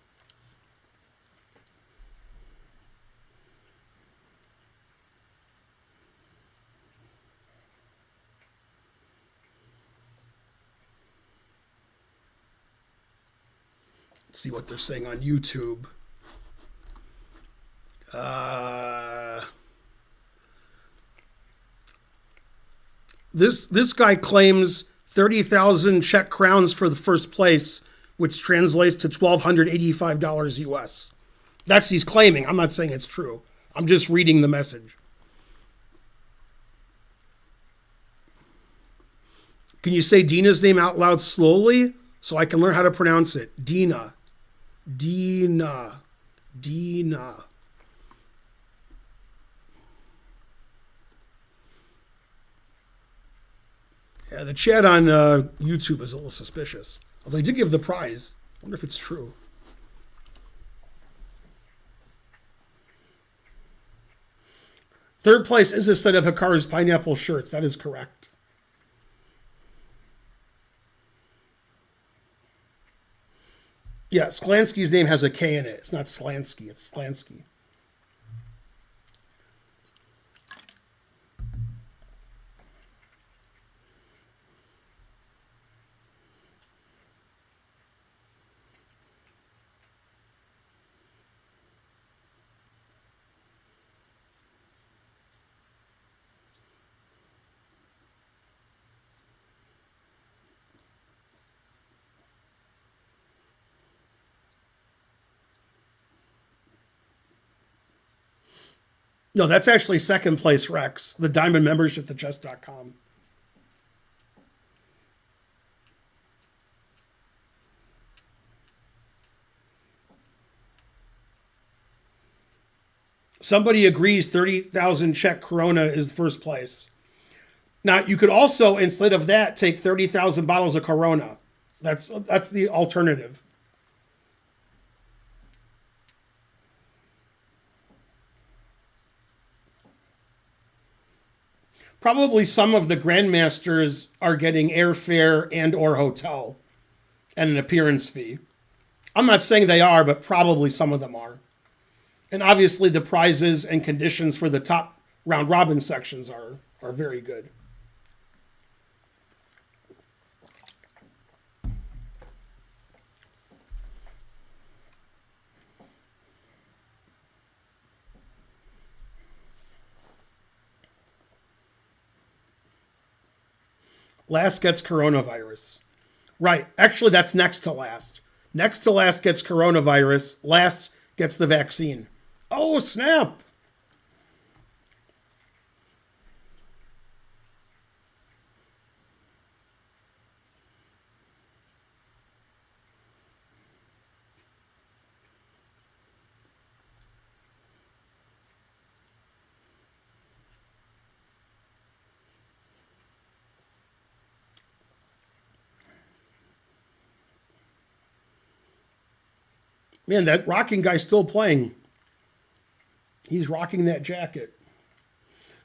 Let's see what they're saying on YouTube. This guy claims 30,000 Czech crowns for the first place, which translates to $1,285 US. That's he's claiming. I'm not saying it's true. I'm just reading the message. Can you say Dina's name out loud slowly so I can learn how to pronounce it? Dina. Dina. Dina. Yeah, the chat on YouTube is a little suspicious. Although they did give the prize. I wonder if it's true. Third place is a set of Hikaru's pineapple shirts. That is correct. Yeah, Sklansky's name has a K in it. It's not Slansky, it's Slansky. No, that's actually second place Rex, the diamond membership to chess.com. Somebody agrees 30,000 Czech koruna is first place. Now, you could also, instead of that, take 30,000 bottles of Corona. That's the alternative. Probably some of the Grandmasters are getting airfare and or hotel and an appearance fee. I'm not saying they are, but probably some of them are. And obviously the prizes and conditions for the top round robin sections are very good. Last gets coronavirus. Right. Actually, that's next to last. Next to last gets coronavirus. Last gets the vaccine. Oh, snap. Man, that rocking guy's still playing. He's rocking that jacket.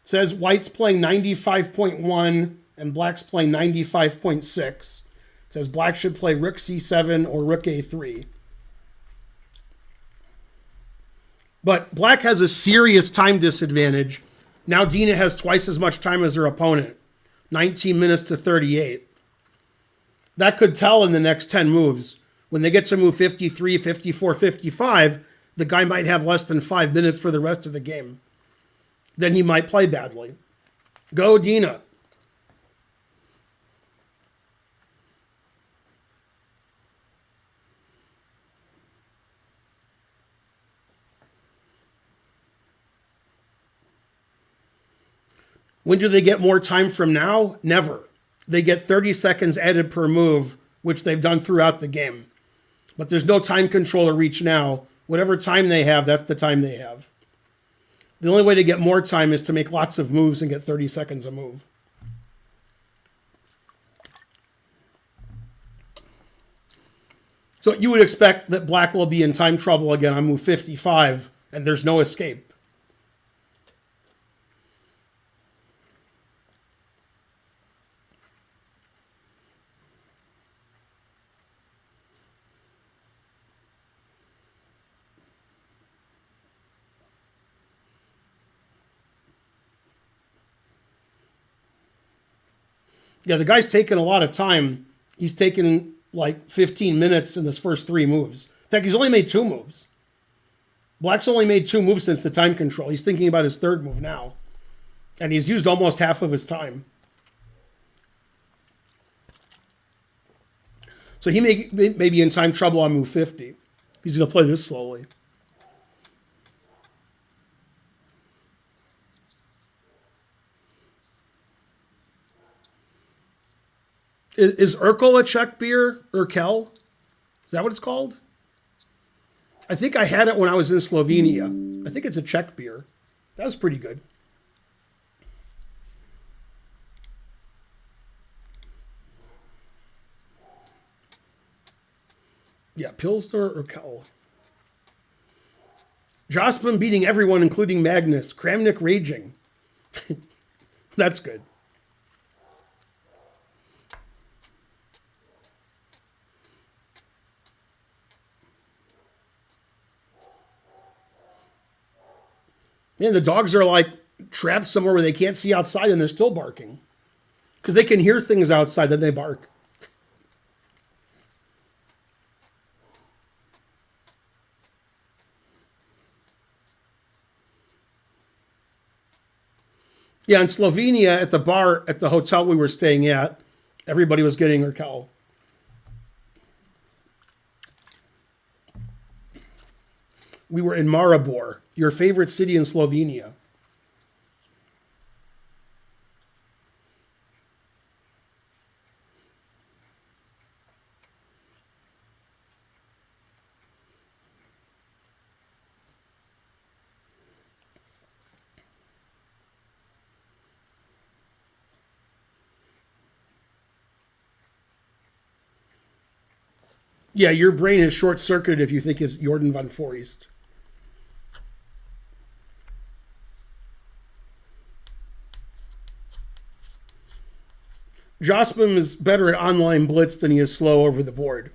It says white's playing 95.1 and black's playing 95.6. It says black should play rook c7 or rook a3. But black has a serious time disadvantage. Now Dina has twice as much time as her opponent. 19 minutes to 38. That could tell in the next 10 moves. When they get to move 53, 54, 55, the guy might have less than 5 minutes for the rest of the game. Then he might play badly. Go, Dina. When do they get more time from now? Never. They get 30 seconds added per move, which they've done throughout the game. But there's no time control or reach now. Whatever time they have, that's the time they have. The only way to get more time is to make lots of moves and get 30 seconds a move. So you would expect that black will be in time trouble again on move 55, and there's no escape. Yeah, the guy's taking a lot of time. He's taken like 15 minutes in his first 3 moves. In fact, he's only made 2 moves. Black's only made 2 moves since the time control. He's thinking about his 3rd move now. And he's used almost half of his time. So he may be in time trouble on move 50. He's going to play this slowly. Is Urkel a Czech beer? Urkel? Is that what it's called? I think I had it when I was in Slovenia. I think it's a Czech beer. That was pretty good. Yeah, Pilsner or Urkel. Jospin beating everyone, including Magnus. Kramnik raging. That's good. Man, the dogs are like trapped somewhere where they can't see outside and they're still barking. Because they can hear things outside that they bark. Yeah, in Slovenia, at the bar, at the hotel we were staying at, everybody was getting Urkel. We were in Maribor, your favorite city in Slovenia. Yeah, your brain is short-circuited if you think it's Jordan van Foreest. Jospin is better at online blitz than he is slow over the board.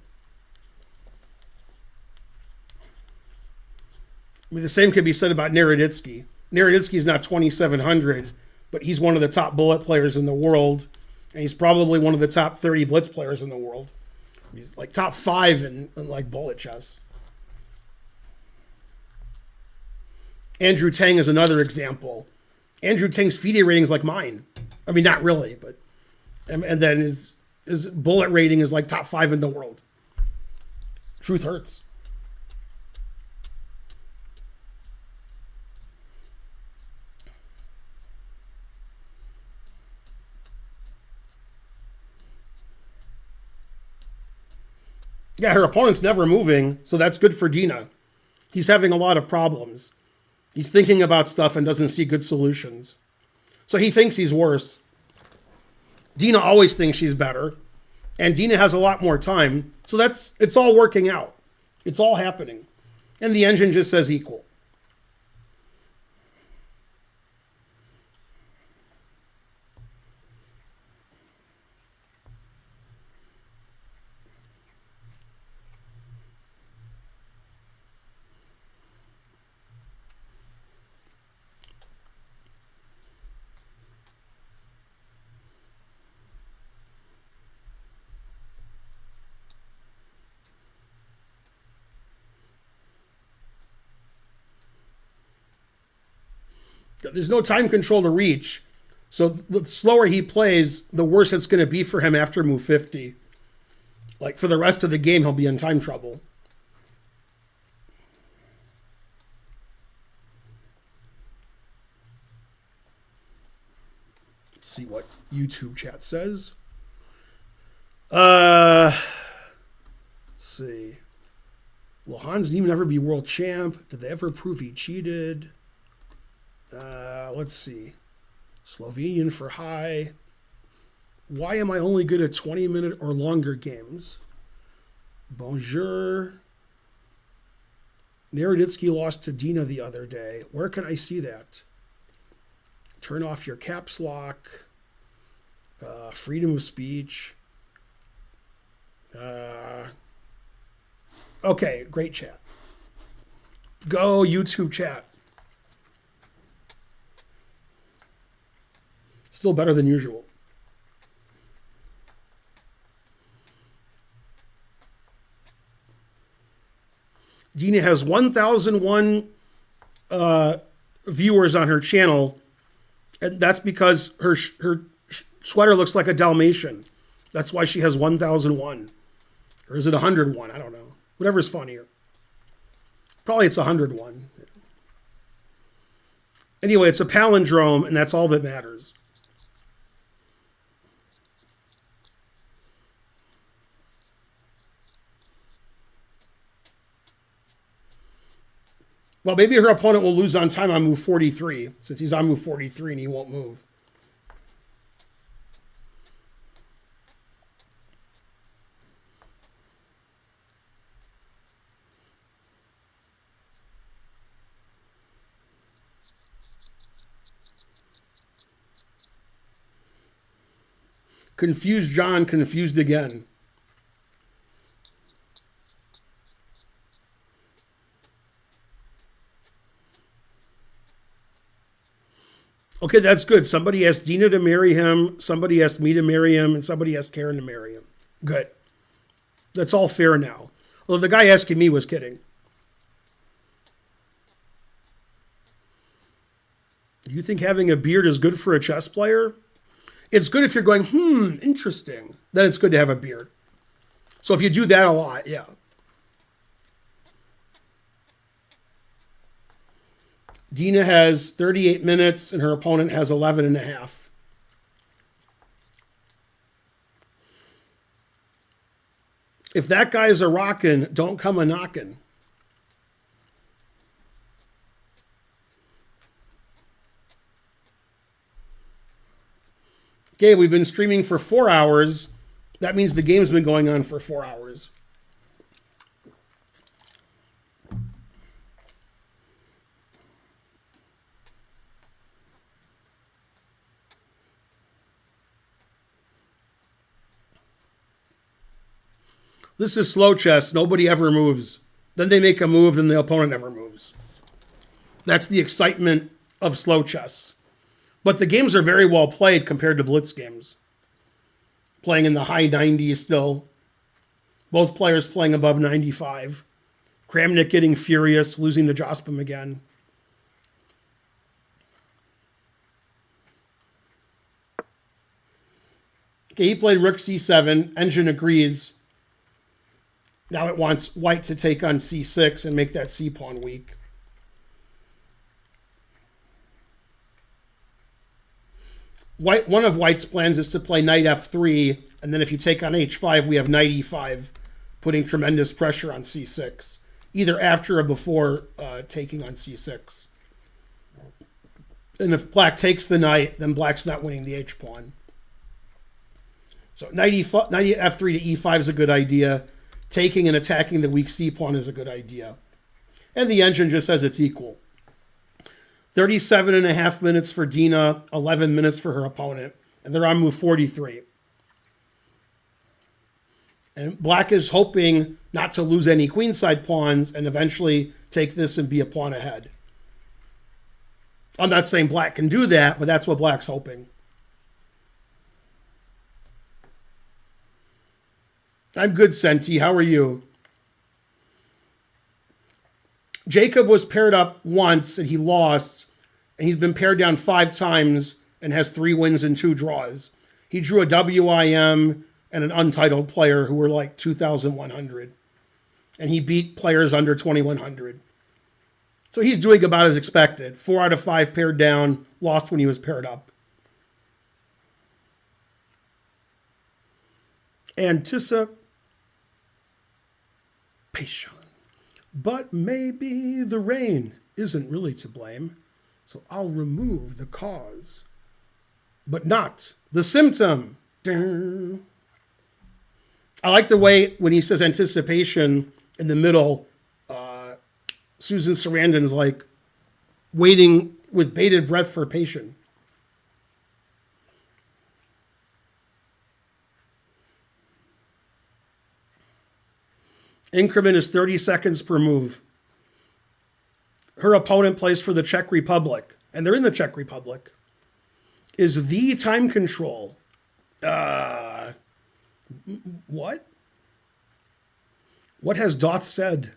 I mean, the same could be said about Naroditsky. Naroditsky is not 2,700, but he's one of the top bullet players in the world, and he's probably one of the top 30 blitz players in the world. He's like top 5 in like bullet chess. Andrew Tang is another example. Andrew Tang's FIDE rating is like mine. I mean, not really, but... And then his bullet rating is like top 5 in the world. Truth hurts. Yeah, her opponent's never moving, so that's good for Dina. He's having a lot of problems. He's thinking about stuff and doesn't see good solutions. So he thinks he's worse. Dina always thinks she's better, and Dina has a lot more time. So it's all working out. It's all happening. And the engine just says equal. There's no time control to reach. So the slower he plays, the worse it's going to be for him after move 50. Like for the rest of the game, he'll be in time trouble. Let's see what YouTube chat says. Let's see. Will Hans Niemann ever be world champ? Did they ever prove he cheated? Let's see. Slovenian for high. Why am I only good at 20-minute or longer games? Bonjour. Naroditsky lost to Dina the other day. Where can I see that? Turn off your caps lock. Freedom of speech. Okay, great chat. Go YouTube chat. Still better than usual. Dina has 1,001 viewers on her channel, and that's because her sweater looks like a Dalmatian. That's why she has 1,001. Or is it 101? I don't know. Whatever's funnier. Probably it's 101. Anyway, it's a palindrome, and that's all that matters. Well, maybe her opponent will lose on time on move 43, since he's on move 43 and he won't move. Confused John, confused again. Okay, that's good. Somebody asked Dina to marry him, somebody asked me to marry him, and somebody asked Karen to marry him. Good. That's all fair now. Although the guy asking me was kidding. Do you think having a beard is good for a chess player? It's good if you're going, interesting. Then it's good to have a beard. So if you do that a lot, yeah. Dina has 38 minutes and her opponent has 11 and a half. If that guy's a rockin', don't come a knockin'. Okay, we've been streaming for 4 hours. That means the game's been going on for 4 hours. This is slow chess. Nobody ever moves. Then they make a move, then the opponent never moves. That's the excitement of slow chess. But the games are very well played compared to blitz games. Playing in the high 90s still. Both players playing above 95. Kramnik getting furious, losing to Jospin again. Okay, he played rook c7. Engine agrees. Now it wants white to take on c6 and make that c-pawn weak. One of white's plans is to play knight f3, and then if you take on h5, we have knight e5, putting tremendous pressure on c6, either after or before taking on c6. And if black takes the knight, then black's not winning the h-pawn. So knight f3 to e5 is a good idea. Taking and attacking the weak c-pawn is a good idea. And the engine just says it's equal. 37.5 minutes for Dina, 11 minutes for her opponent. And they're on move 43. And black is hoping not to lose any queenside pawns and eventually take this and be a pawn ahead. I'm not saying black can do that, but that's what black's hoping. I'm good, Senti. How are you? Jakub was paired up once and he lost, and he's been paired down 5 times and has 3 wins and 2 draws. He drew a WIM and an untitled player who were like 2,100. And he beat players under 2,100. So he's doing about as expected. 4 out of 5 paired down, lost when he was paired up. Anticipation. But maybe the rain isn't really to blame, so I'll remove the cause, but not the symptom. I like the way when he says anticipation in the middle, Susan Sarandon is like waiting with bated breath for patient. Increment is 30 seconds per move. Her opponent plays for the Czech Republic, and they're in the Czech Republic. Is the time control? What? What has Doth said?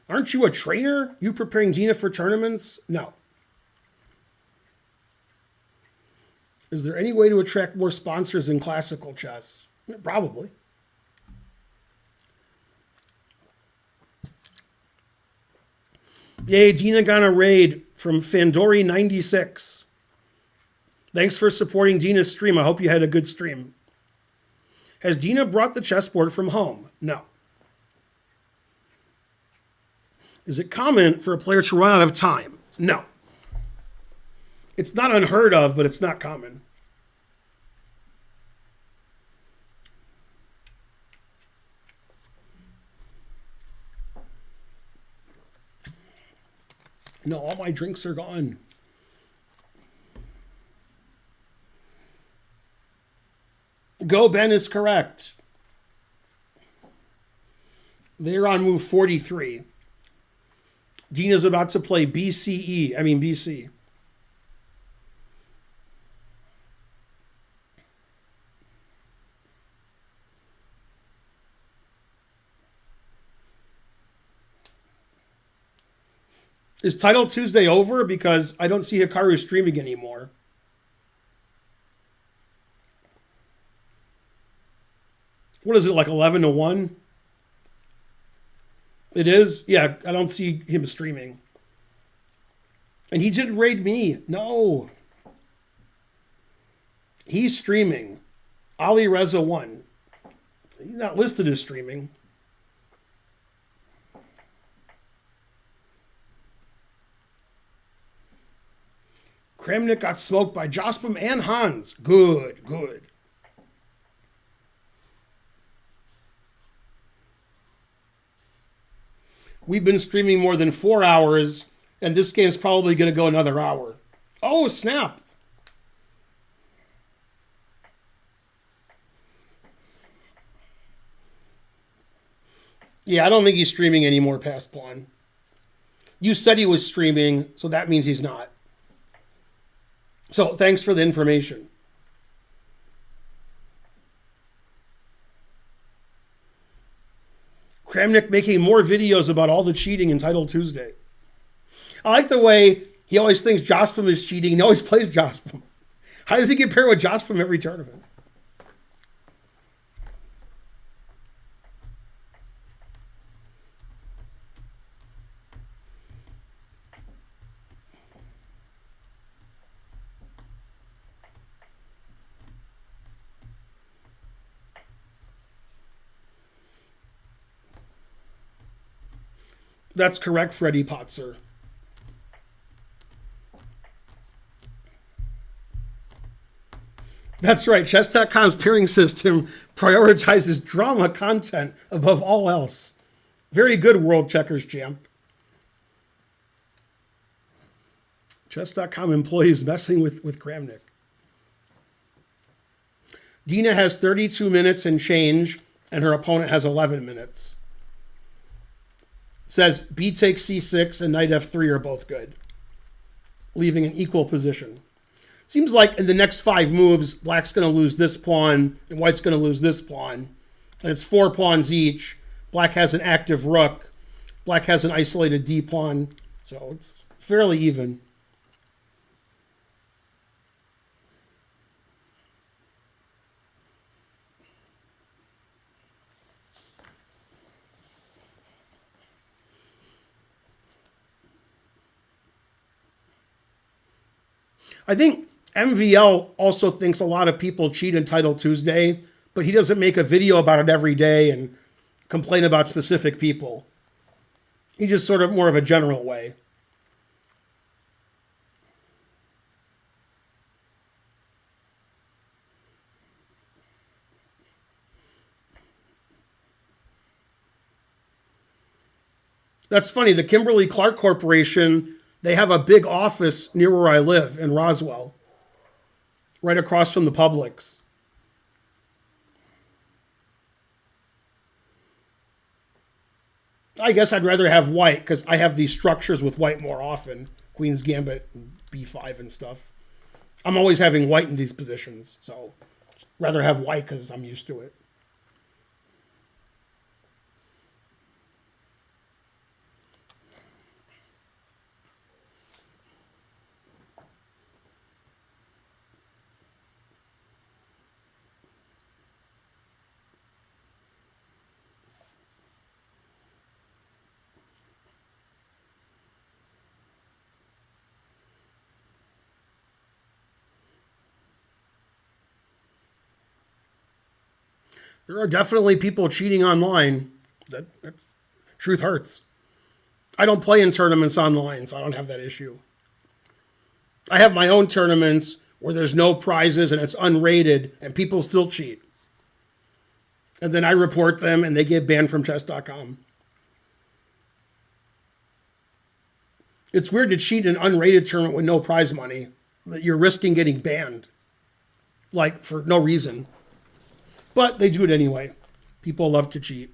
Aren't you a trainer? You preparing Dina for tournaments? No. Is there any way to attract more sponsors in classical chess? Probably. Yay, Dina got a raid from Fandori96. Thanks for supporting Dina's stream. I hope you had a good stream. Has Dina brought the chessboard from home? No. Is it common for a player to run out of time? No. It's not unheard of, but it's not common. No, all my drinks are gone. Go, Ben is correct. They're on move 43. Dina's about to play BC. Is Title Tuesday over? Because I don't see Hikaru streaming anymore. What is it, like 11 to 1? It is? Yeah, I don't see him streaming. And he didn't raid me. No. He's streaming. Ali Reza 1. He's not listed as streaming. Kramnik got smoked by Jospim and Hans. Good, good. We've been streaming more than 4 hours, and this game's probably going to go another hour. Oh, snap. Yeah, I don't think he's streaming anymore past pawn. You said he was streaming, so that means he's not. So thanks for the information. Kramnik making more videos about all the cheating in Title Tuesday. I like the way he always thinks Jospim is cheating. He always plays Jospim. How does he get paired with Jospim every tournament? That's correct, Freddie Potzer. That's right. Chess.com's peering system prioritizes drama content above all else. Very good, World Checkers champ. Chess.com employees messing with Kramnik. Dina has 32 minutes and change, and her opponent has 11 minutes. Says B takes C6 and knight F3 are both good, leaving an equal position. Seems like in the next 5 moves, black's going to lose this pawn and white's going to lose this pawn. And it's 4 pawns each. Black has an active rook. Black has an isolated D pawn. So it's fairly even. I think MVL also thinks a lot of people cheat in Title Tuesday, but he doesn't make a video about it every day and complain about specific people. He just sort of more of a general way. That's funny. The Kimberly-Clark Corporation, they have a big office near where I live in Roswell, right across from the Publix. I guess I'd rather have white because I have these structures with white more often. Queen's Gambit, and B5 and stuff. I'm always having white in these positions, so rather have white because I'm used to it. There are definitely people cheating online. That's, truth hurts. I don't play in tournaments online, so I don't have that issue. I have my own tournaments where there's no prizes and it's unrated and people still cheat. And then I report them and they get banned from chess.com. It's weird to cheat in an unrated tournament with no prize money. That you're risking getting banned. Like, for no reason. But they do it anyway. People love to cheat.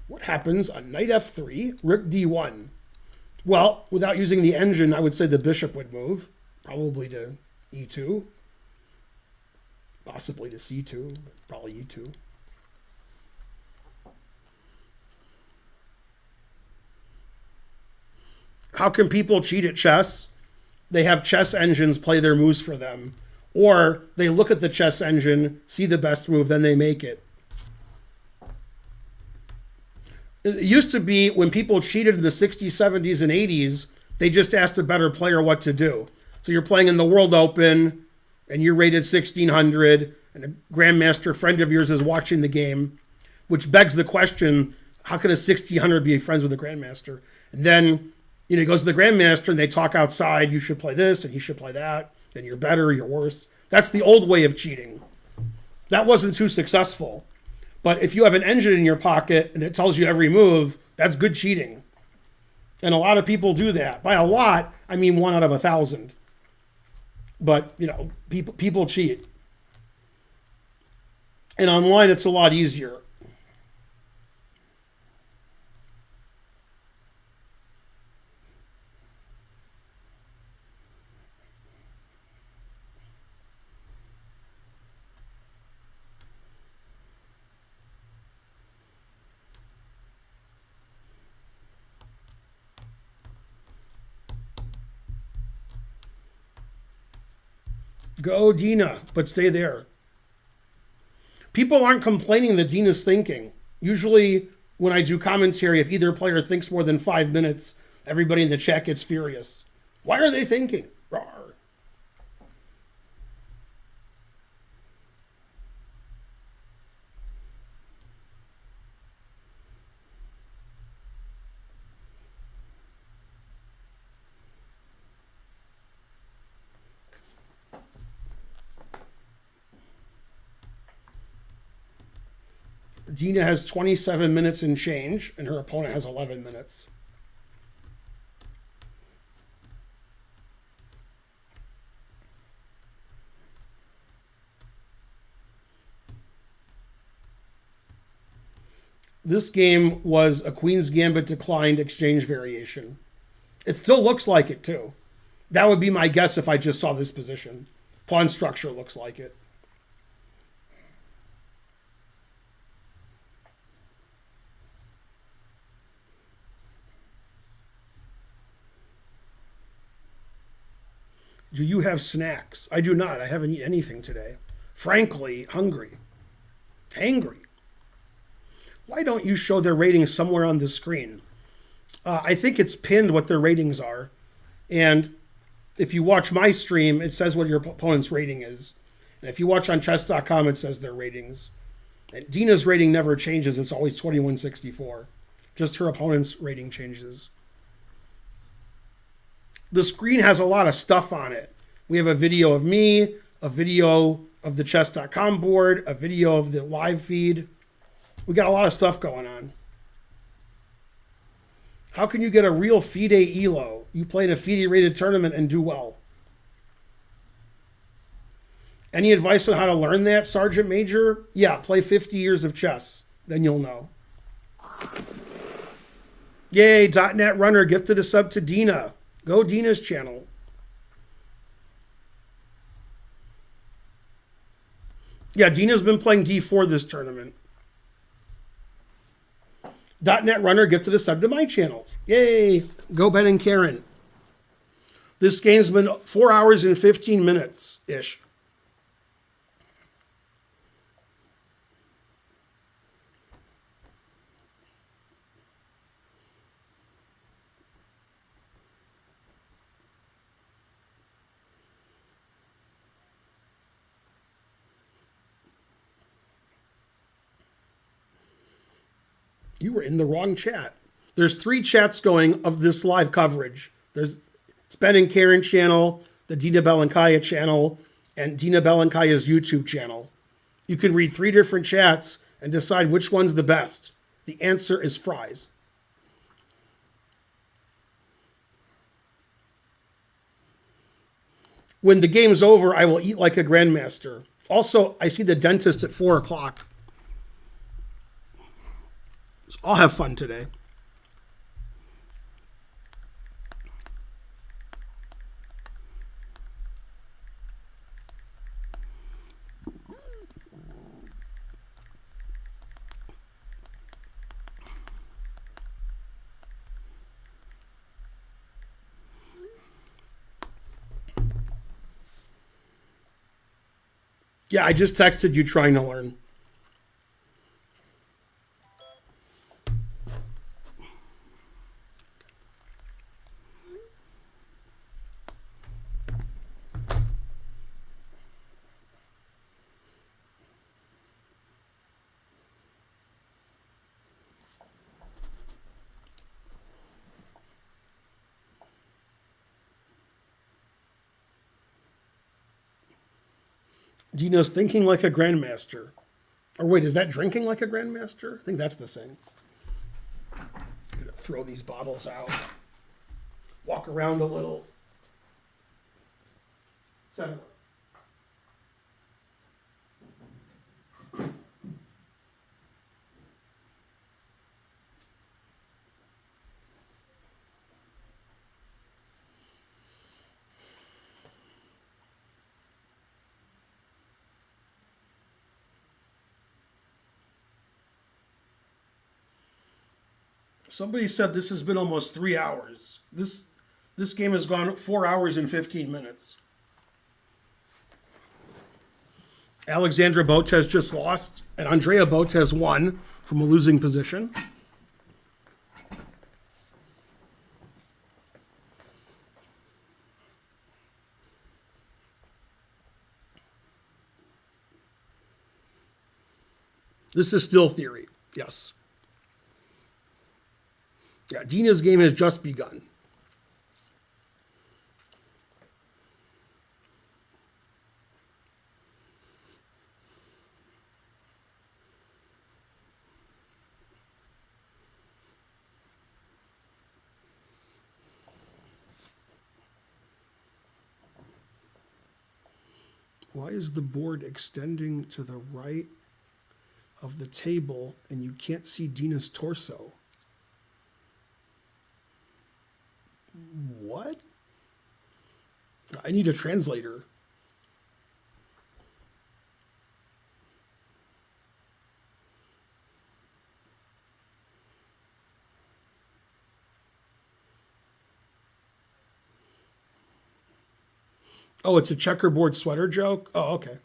What happens on knight f3, rook d1? Well, without using the engine, I would say the bishop would move. Probably to e2. Possibly to c2. Probably e2. How can people cheat at chess? They have chess engines play their moves for them. Or they look at the chess engine, see the best move, then they make it. It used to be when people cheated in the 60s, 70s, and 80s, they just asked a better player what to do. So you're playing in the World Open, and you're rated 1600, and a Grandmaster friend of yours is watching the game, which begs the question, how can a 1600 be friends with a Grandmaster? And then he goes to the Grandmaster and they talk outside, you should play this and he should play that, and you're better, you're worse. That's the old way of cheating. That wasn't too successful. But if you have an engine in your pocket and it tells you every move, that's good cheating. And a lot of people do that. By a lot, I mean 1 out of 1,000. But, people cheat. And online, it's a lot easier. Go Dina, but stay there. People aren't complaining that Dina's thinking. Usually when I do commentary, if either player thinks more than 5 minutes, everybody in the chat gets furious. Why are they thinking? Rawr. Dina has 27 minutes and change, and her opponent has 11 minutes. This game was a Queen's Gambit declined exchange variation. It still looks like it, too. That would be my guess if I just saw this position. Pawn structure looks like it. Do you have snacks? I do not. I haven't eaten anything today. Frankly, hungry. Hangry. Why don't you show their ratings somewhere on the screen? I think it's pinned what their ratings are. And if you watch my stream, it says what your opponent's rating is. And if you watch on chess.com, it says their ratings. And Dina's rating never changes. It's always 2164. Just her opponent's rating changes. The screen has a lot of stuff on it. We have a video of me, a video of the chess.com board, a video of the live feed. We got a lot of stuff going on. How can you get a real FIDE ELO? You play in a FIDE rated tournament and do well. Any advice on how to learn that, Sergeant Major? Yeah, play 50 years of chess. Then you'll know. Yay, .NET Runner gifted a sub to Dina. Go Dina's channel. Yeah, Dina's been playing D4 this tournament. .NET Runner gifted a sub to my channel. Yay. Go Ben and Karen. This game's been 4 hours and 15 minutes-ish. You were in the wrong chat. There's 3 chats going of this live coverage. It's Ben and Karen channel, the Dina Belenkaya channel, and Dina Belenkaya's YouTube channel. You can read 3 different chats and decide which one's the best. The answer is fries. When the game's over, I will eat like a grandmaster. Also, I see the dentist at 4 o'clock. So I'll have fun today. Yeah, I just texted you trying to learn. Dina's thinking like a grandmaster. Or wait, is that drinking like a grandmaster? I think that's the same. Gonna throw these bottles out. Walk around a little. Center. Somebody said this has been almost 3 hours. This game has gone 4 hours and 15 minutes. Alexandra Botez just lost, and Andrea Botez won from a losing position. This is still theory, yes. Yeah, Dina's game has just begun. Why is the board extending to the right of the table and you can't see Dina's torso? What? I need a translator. Oh, it's a checkerboard sweater joke? Oh, okay.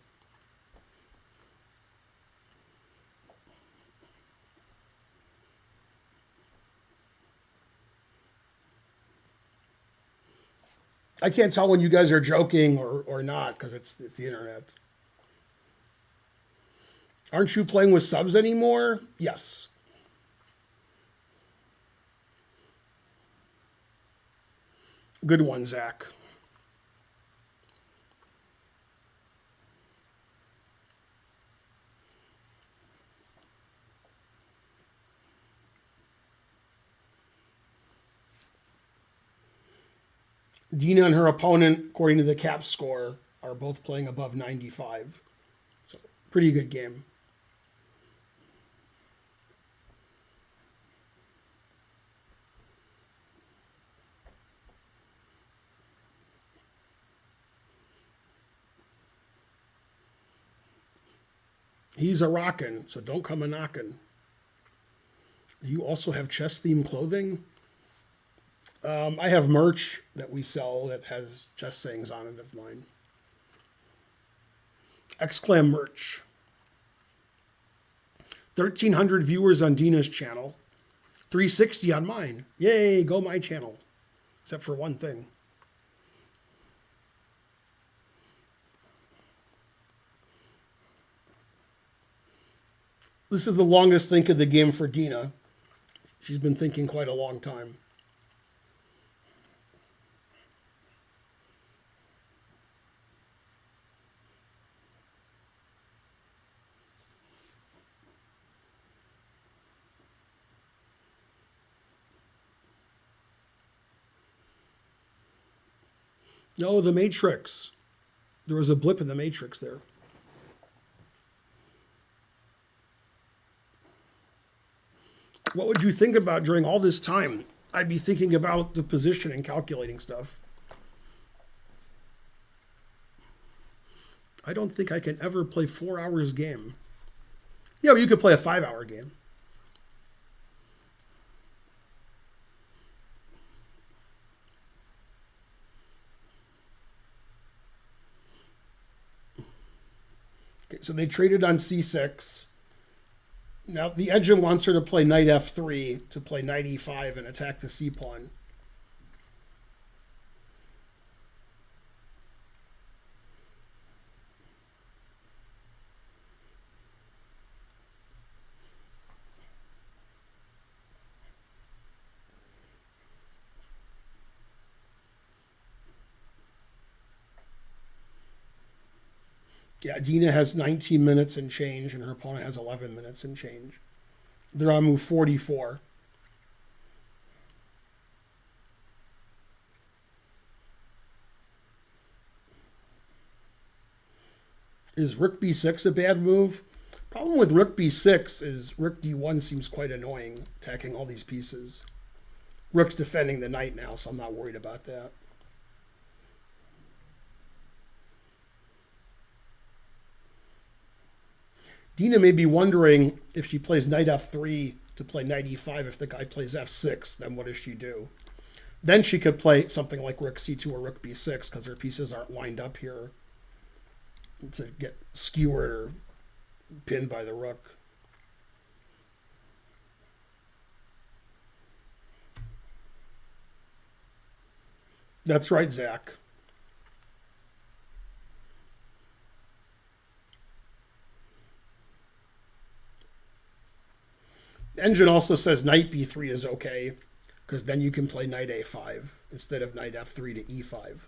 I can't tell when you guys are joking or not because it's the internet. Aren't you playing with subs anymore? Yes. Good one, Zach. Dina and her opponent, according to the cap score, are both playing above 95. So, pretty good game. He's a rockin', so don't come a knockin'. Do you also have chess-themed clothing? I have merch that we sell that has chess sayings on it of mine. Exclam merch. 1,300 viewers on Dina's channel. 360 on mine. Yay, go my channel. Except for one thing. This is the longest think of the game for Dina. She's been thinking quite a long time. No, the Matrix. There was a blip in the Matrix there. What would you think about during all this time? I'd be thinking about the position and calculating stuff. I don't think I can ever play 4 hours game. Yeah, but you could play a 5-hour game. Okay, so they traded on c6. Now the engine wants her to play knight f3 to play knight e5 and attack the c pawn. Yeah, Dina has 19 minutes and change, and her opponent has 11 minutes and change. They're on move 44. Is rook b6 a bad move? Problem with rook b6 is rook d1 seems quite annoying, attacking all these pieces. Rook's defending the knight now, so I'm not worried about that. Dina may be wondering if she plays knight f3 to play knight e5, if the guy plays f6, then what does she do? Then she could play something like rook c2 or rook b6 because her pieces aren't lined up here to get skewered or pinned by the rook. That's right, Zach. Engine also says knight b3 is okay, because then you can play knight a5 instead of knight f3 to e5.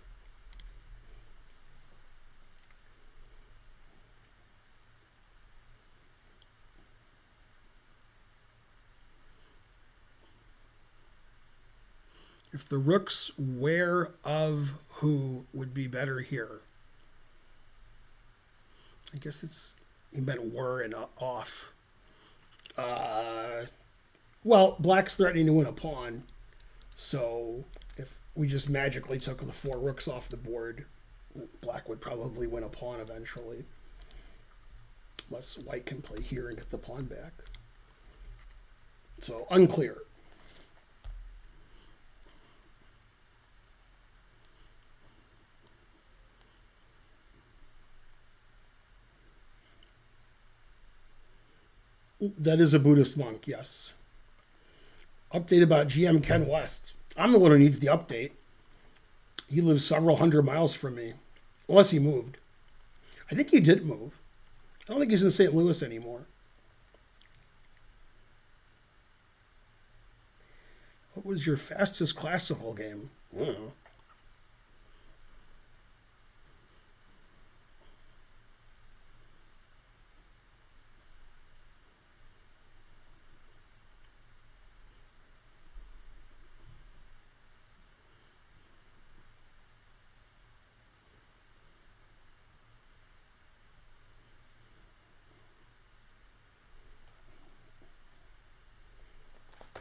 If the rook's where of who would be better here. I guess he meant were and off. Well, black's threatening to win a pawn. So if we just magically took the 4 rooks off the board, black would probably win a pawn eventually. Unless white can play here and get the pawn back. So unclear. That is a Buddhist monk, yes. Update about GM Ken West. I'm the one who needs the update. He lives several hundred miles from me. Unless he moved. I think he did move. I don't think he's in St. Louis anymore. What was your fastest classical game? I don't know.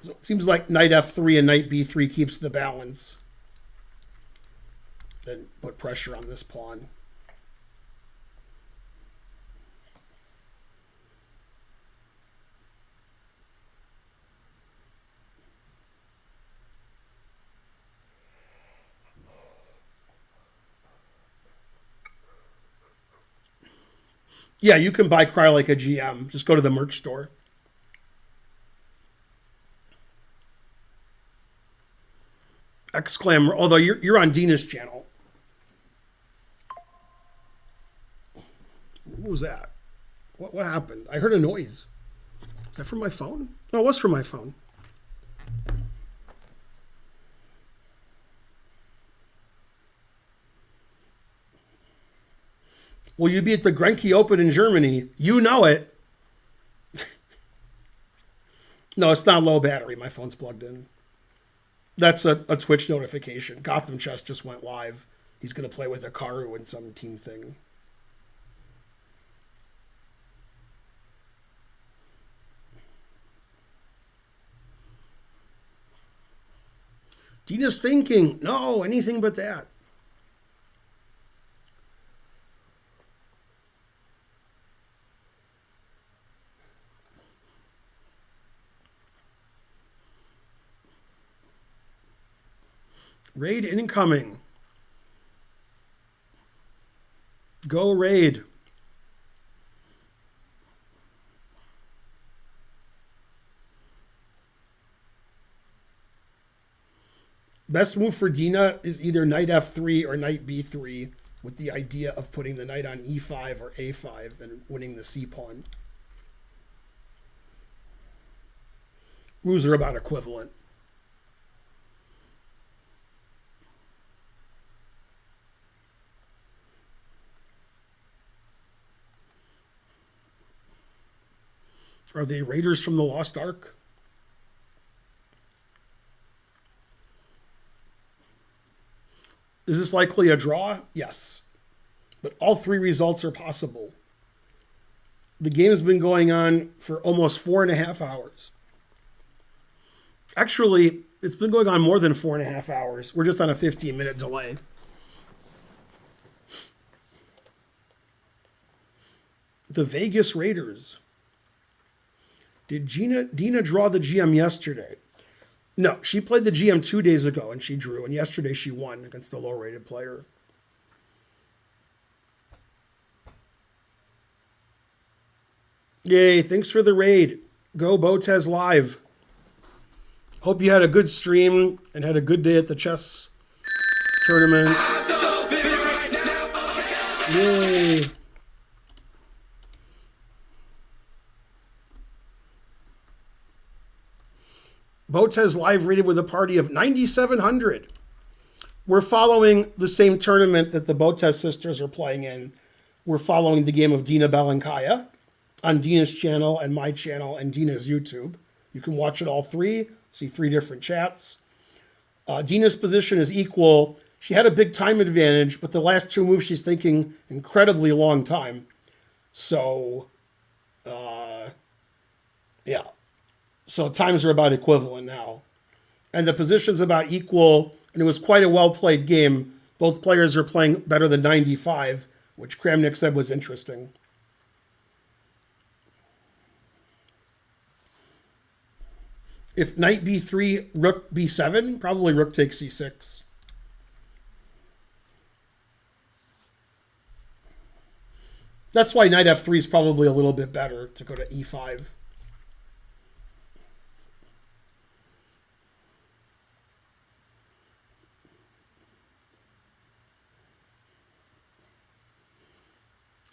So it seems like knight f3 and knight b3 keeps the balance. And put pressure on this pawn. Yeah, you can buy Cry Like a GM. Just go to the merch store. Exclaimer, although you're on Dina's channel. What was that? What happened? I heard a noise. Is that from my phone? No, it was from my phone. Will you be at the Prague Open in Germany? You know it. No, it's not low battery. My phone's plugged in. That's a Twitch notification. Gotham Chess just went live. He's going to play with Akaru in some team thing. Dina's thinking, no, anything but that. Raid incoming. Go raid. Best move for Dina is either knight f3 or knight b3 with the idea of putting the knight on e5 or a5 and winning the c-pawn. Moves are about equivalent. Are they raiders from the Lost Ark? Is this likely a draw? Yes. But all 3 results are possible. The game has been going on for almost 4.5 hours. Actually, it's been going on more than 4.5 hours. We're just on a 15-minute delay. The Vegas Raiders. Did Dina draw the GM yesterday? No, she played the GM 2 days ago and she drew. And yesterday she won against the low-rated player. Yay, thanks for the raid. Go Botez Live. Hope you had a good stream and had a good day at the chess tournament. Yay. Botez Live rated with a party of 9,700. We're following the same tournament that the Botez sisters are playing in. We're following the game of Dina Belenkaya on Dina's channel and my channel and Dina's YouTube. You can watch it all 3, see 3 different chats. Dina's position is equal. She had a big time advantage, but the last 2 moves she's thinking incredibly long time. So, yeah. So times are about equivalent now. And the position's about equal, and it was quite a well-played game. Both players are playing better than 95, which Kramnik said was interesting. If knight b3, rook b7, probably rook takes c6. That's why knight f3 is probably a little bit better to go to e5.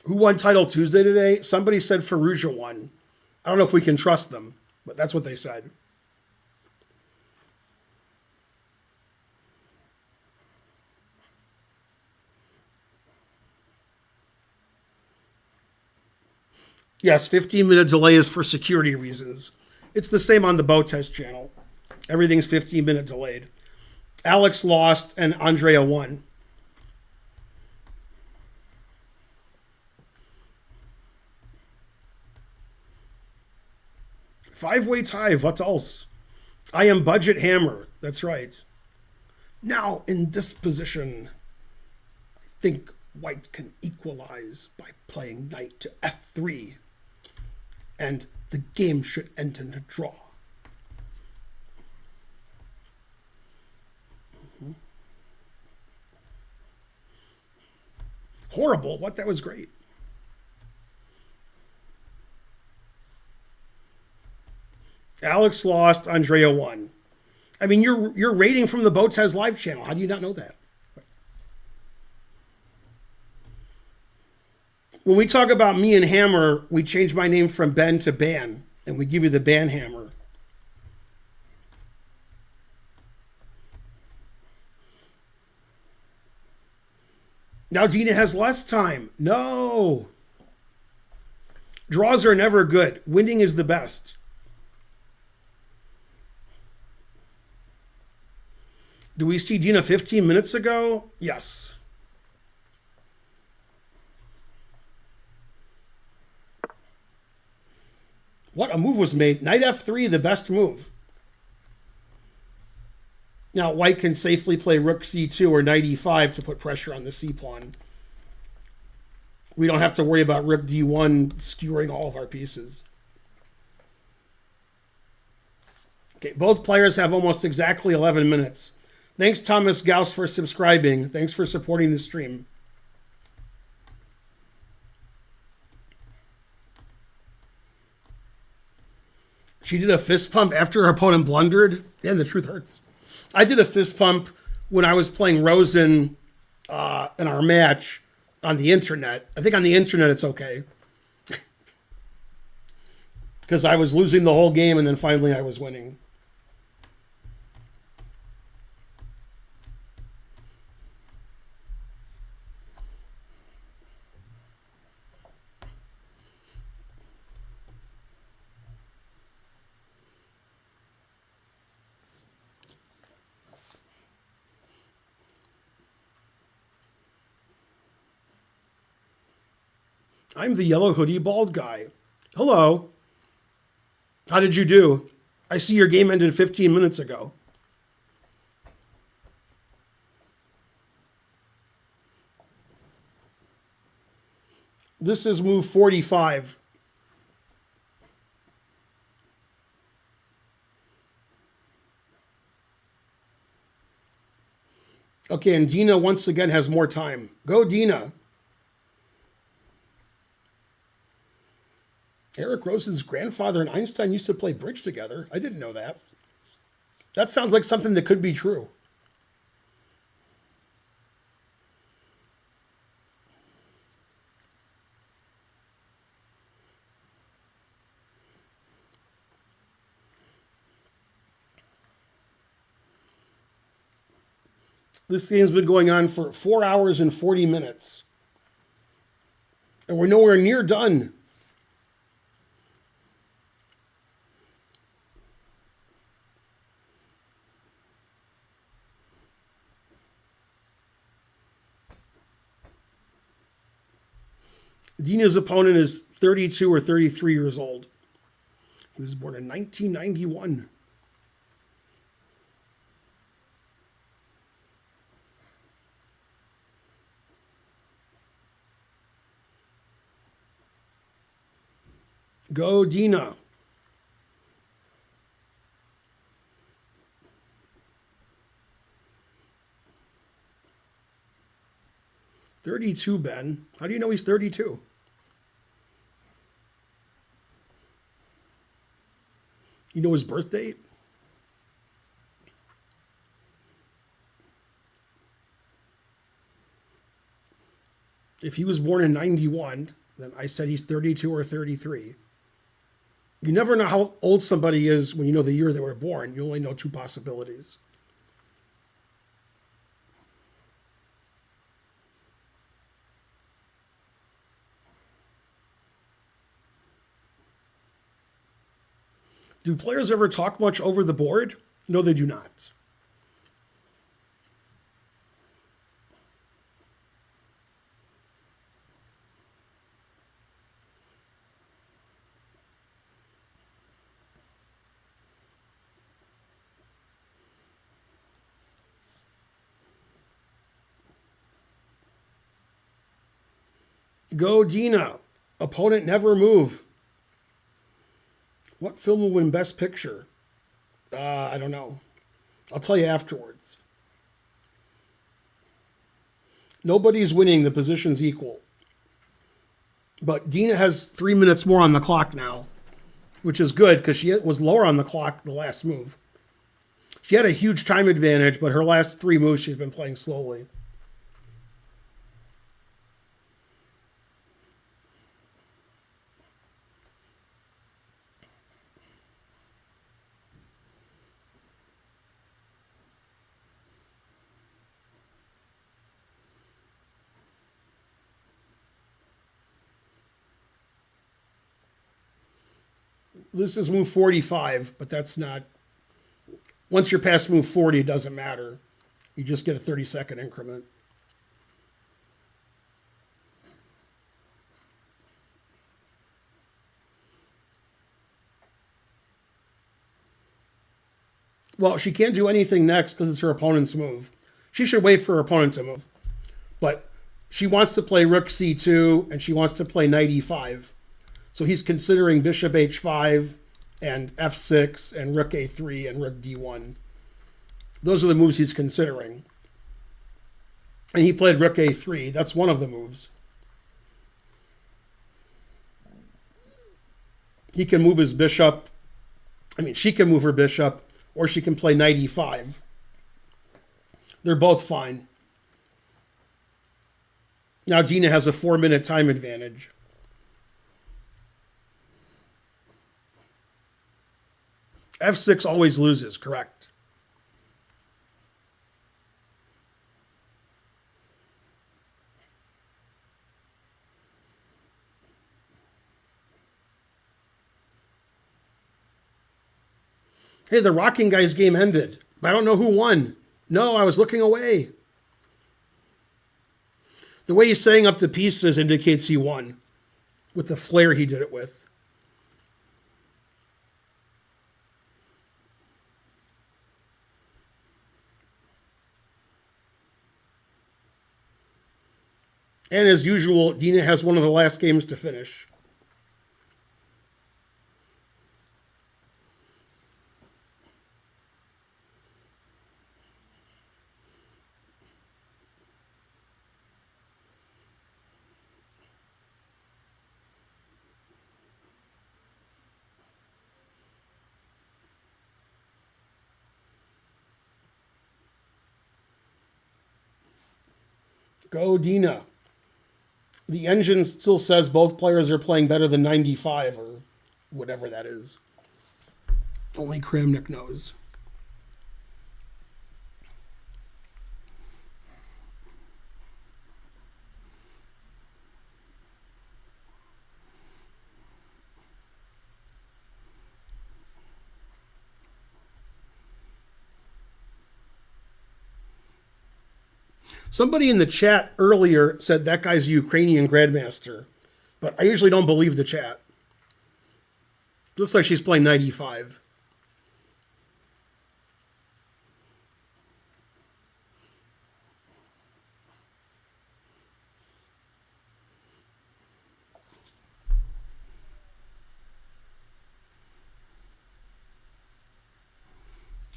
Who won Title Tuesday today? Somebody said Fallujah won. I don't know if we can trust them, but that's what they said. Yes, 15-minute delay is for security reasons. It's the same on the Bow Test channel. Everything's 15-minute delayed. Alex lost and Andrea won. Five-way tie, what else? I am budget hammer. That's right. Now, in this position, I think white can equalize by playing knight to f3. And the game should end in a draw. Horrible. What? That was great. Alex lost, Andrea won. I mean, you're rating from the Botez live channel. How do you not know that? When we talk about me and Hammer, we change my name from Ben to Ban, and we give you the Ban Hammer. Now Dina has less time. No. Draws are never good. Winning is the best. Do we see Dina 15 minutes ago? Yes. What a move was made. Knight f3, the best move. Now white can safely play rook c2 or knight e5 to put pressure on the c-pawn. We don't have to worry about rook d1 skewering all of our pieces. Okay, both players have almost exactly 11 minutes. Thanks, Thomas Gauss, for subscribing. Thanks for supporting the stream. She did a fist pump after her opponent blundered. Yeah, the truth hurts. I did a fist pump when I was playing Rosen in our match on the internet. I think on the internet it's okay. Because I was losing the whole game and then finally I was winning. I'm the yellow hoodie bald guy. Hello. How did you do? I see your game ended 15 minutes ago. This is move 45. Okay, and Dina once again has more time. Go, Dina. Eric Rosen's grandfather and Einstein used to play bridge together. I didn't know that. That sounds like something that could be true. This game's been going on for 4 hours and 40 minutes. And we're nowhere near done. Dina's opponent is 32 or 33 years old. He was born in 1991. Go, Dina. "32, Ben. How do you know he's 32? You know his birth date? If he was born in 91, then I said he's 32 or 33. You never know how old somebody is when you know the year they were born. You only know two possibilities. Do players ever talk much over the board? No, they do not. Go, Dina. Opponent never move. What film will win Best Picture? I don't know. I'll tell you afterwards. Nobody's winning. The position's equal. But Dina has 3 minutes more on the clock now, which is good because she was lower on the clock the last move. She had a huge time advantage, but her last 3 moves she's been playing slowly. This is move 45, but that's not... Once you're past move 40, it doesn't matter. You just get a 30-second increment. Well, she can't do anything next because it's her opponent's move. She should wait for her opponent to move. But she wants to play rook c2, and she wants to play knight e5. So he's considering bishop h5 and f6 and rook a3 and rook d1. Those are the moves he's considering. And he played rook a3. That's one of the moves. He can move his bishop. I mean, she can move her bishop, or she can play knight e5. They're both fine. Now Dina has a 4-minute time advantage. f6 always loses, correct. Hey, the rocking guy's game ended, but I don't know who won. No, I was looking away. The way he's setting up the pieces indicates he won with the flair he did it with. And as usual, Dina has one of the last games to finish. Go, Dina. The engine still says both players are playing better than 95 or whatever that is. Only Kramnik knows. Somebody in the chat earlier said that guy's a Ukrainian Grandmaster. But I usually don't believe the chat. Looks like she's playing knight e5.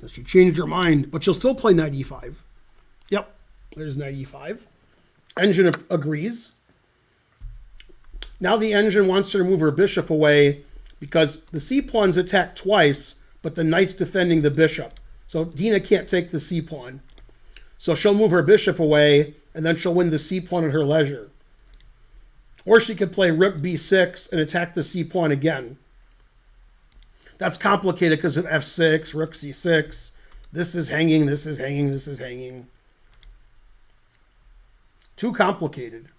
She changed her mind, but she'll still play knight e5. Yep, there's knight e5. Engine agrees. Now the engine wants her to move her bishop away because the c-pawn's attacked twice, but the knight's defending the bishop. So Dina can't take the c-pawn. So she'll move her bishop away, and then she'll win the c-pawn at her leisure. Or she could play rook b6 and attack the c-pawn again. That's complicated because of f6, rook c6. This is hanging, this is hanging, this is hanging. Too complicated.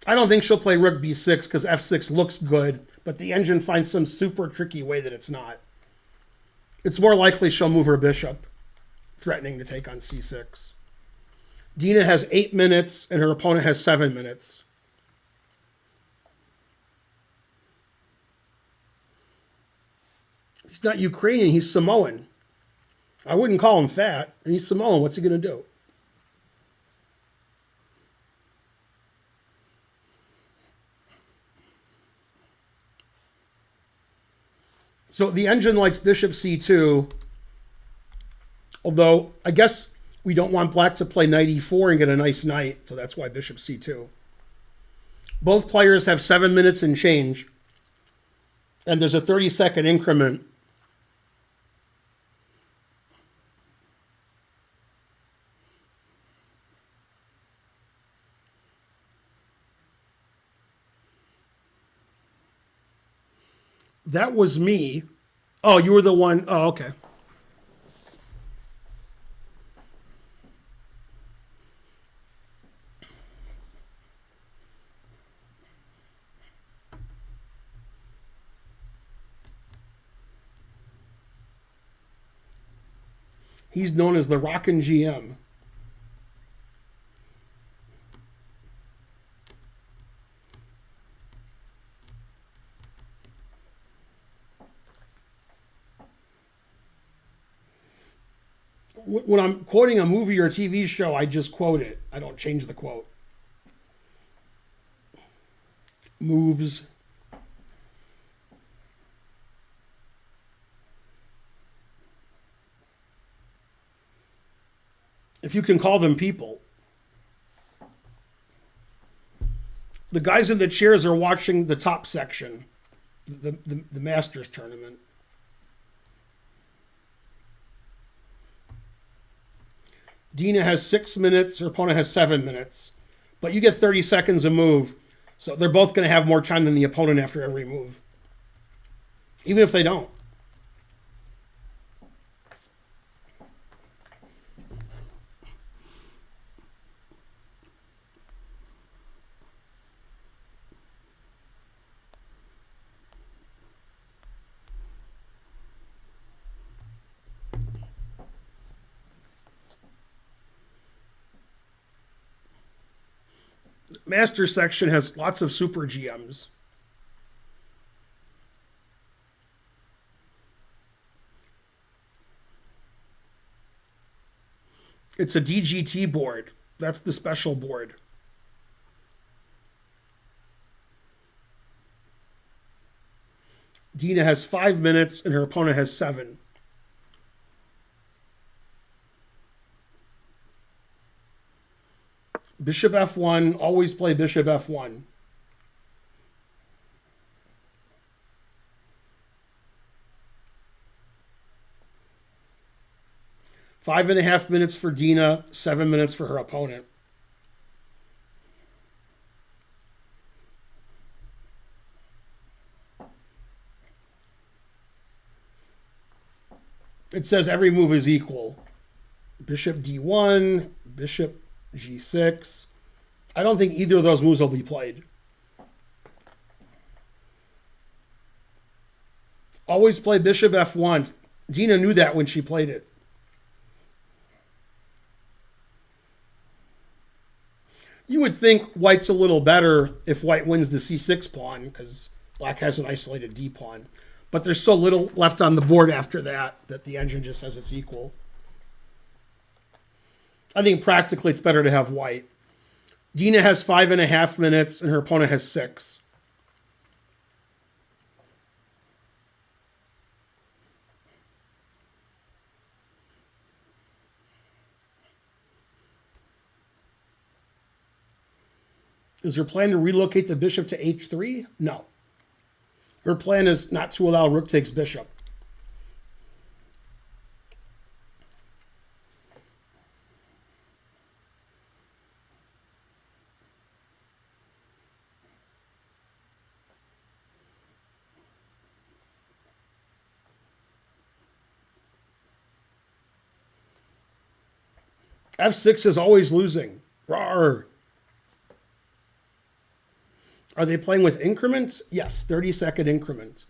I don't think she'll play rook b6 because f6 looks good, but the engine finds some super tricky way that it's not. It's more likely she'll move her bishop, threatening to take on c6. Dina has 8 minutes and her opponent has 7 minutes. He's not Ukrainian, he's Samoan. I wouldn't call him fat, and he's Samoan. What's he going to do? So the engine likes bishop c2, although I guess we don't want black to play knight e4 and get a nice knight, so that's why bishop c2. Both players have 7 minutes and change, and there's a 30-second increment. That was me. Oh, you were the one. Oh, okay. He's known as the Rockin' GM. When I'm quoting a movie or a TV show, I just quote it. I don't change the quote. Moves. If you can call them people. The guys in the chairs are watching the top section, the Masters tournament. Dina has 6 minutes, her opponent has 7 minutes. But you get 30 seconds a move, so they're both going to have more time than the opponent after every move. Even if they don't. Master section has lots of super GMs. It's a DGT board. That's the special board. Dina has 5 minutes and her opponent has 7. Bishop f1, always play bishop f1. Five and a half minutes for Dina, 7 minutes for her opponent. It says every move is equal. Bishop d1, bishop g6. I don't think either of those moves will be played. Always play bishop f1. Dina knew that when she played it. You would think white's a little better if white wins the c6 pawn, because black has an isolated d pawn. But there's so little left on the board after that that the engine just says it's equal. I think practically it's better to have white. Dina has 5.5 minutes and her opponent has 6. Is her plan to relocate the bishop to h3? No. Her plan is not to allow rook takes bishop. f6 is always losing. Rawr. Are they playing with increments? Yes, 30-second increments.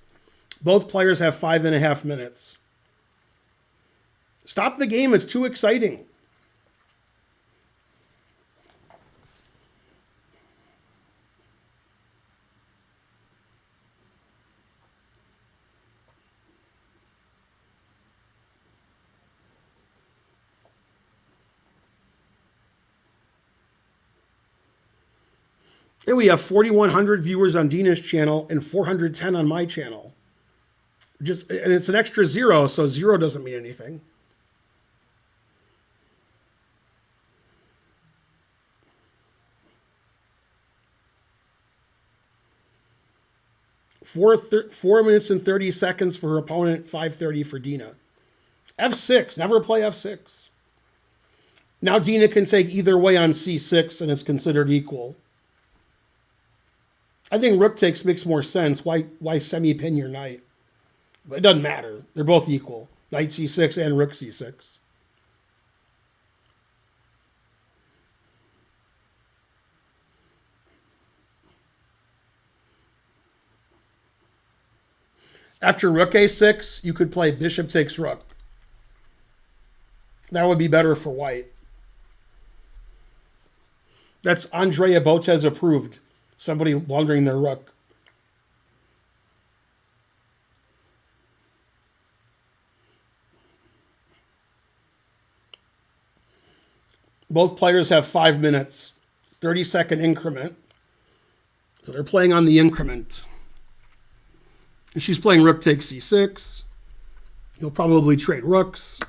Both players have 5.5 minutes. Stop the game. It's too exciting. And we have 4,100 viewers on Dina's channel and 410 on my channel. And it's an extra 0, so 0 doesn't mean anything. Four minutes and 30 seconds for her opponent, 5:30 for Dina. f6, never play f6. Now Dina can take either way on c6 and it's considered equal. I think rook takes makes more sense. Why semi-pin your knight? But it doesn't matter. They're both equal. Knight c6 and rook c6. After rook a6, you could play bishop takes rook. That would be better for white. That's Andrea Botez approved. Somebody blundering their rook. Both players have 5 minutes, 30-second increment. So they're playing on the increment. And she's playing rook takes c6. He'll probably trade rooks.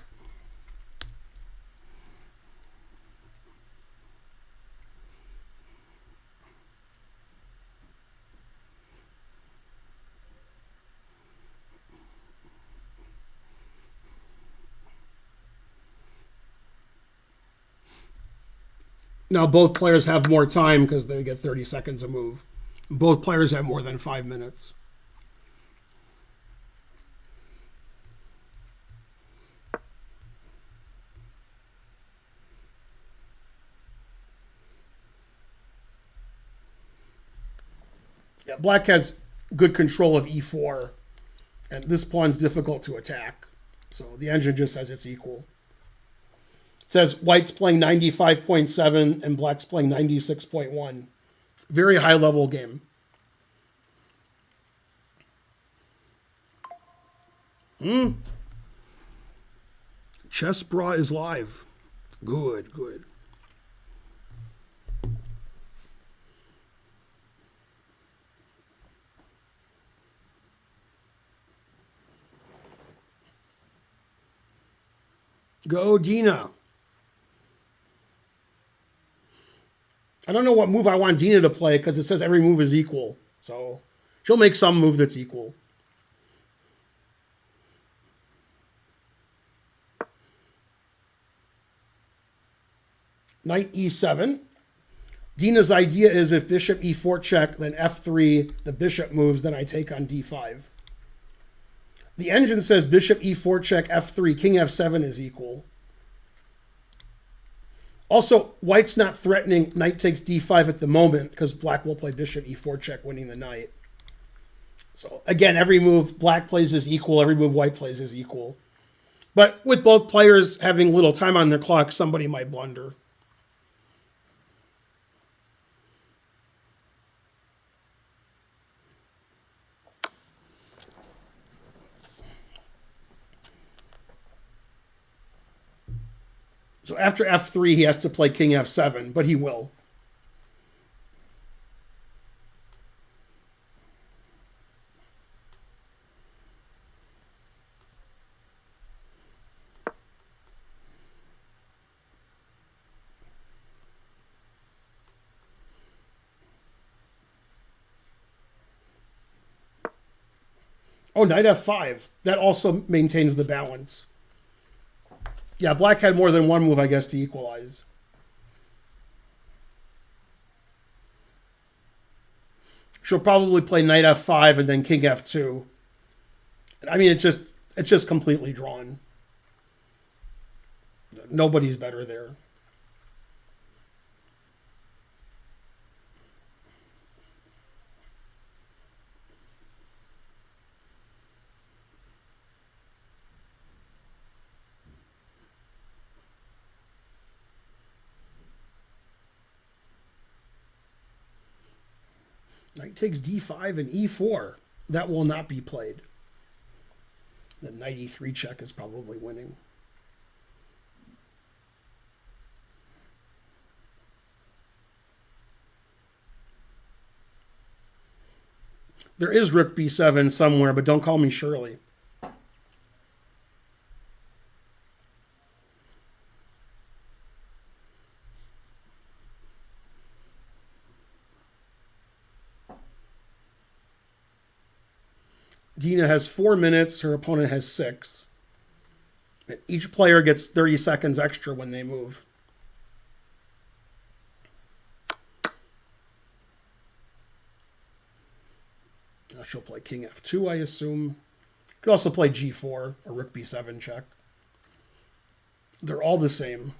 Now both players have more time because they get 30 seconds a move. Both players have more than 5 minutes. Yeah, black has good control of e4, and this pawn's difficult to attack. So the engine just says it's equal. It says white's playing 95.7 and black's playing 96.1. Very high level game. Chess Bra is live. Good, good. Go, Dina. I don't know what move I want Dina to play because it says every move is equal. So she'll make some move that's equal. Knight e7. Dina's idea is if bishop e4 check, then f3, the bishop moves, then I take on d5. The engine says bishop e4 check, f3, king f7 is equal. Also, white's not threatening knight takes d5 at the moment because black will play bishop e4 check, winning the knight. So again, every move black plays is equal, every move white plays is equal. But with both players having little time on their clock, somebody might blunder. So after f3, he has to play king f7, but he will. Oh, knight f5. That also maintains the balance. Yeah, black had more than one move, I guess, to equalize. She'll probably play knight f5 and then king f2. I mean, it's just completely drawn. Nobody's better there. Knight takes d5 and e4. That will not be played. The knight e3 check is probably winning. There is rook b7 somewhere, but don't call me Shirley. Dina has 4 minutes. Her opponent has 6. And each player gets 30 seconds extra when they move. Now she'll play king f2, I assume. Could also play g4 or rook b7 check. They're all the same.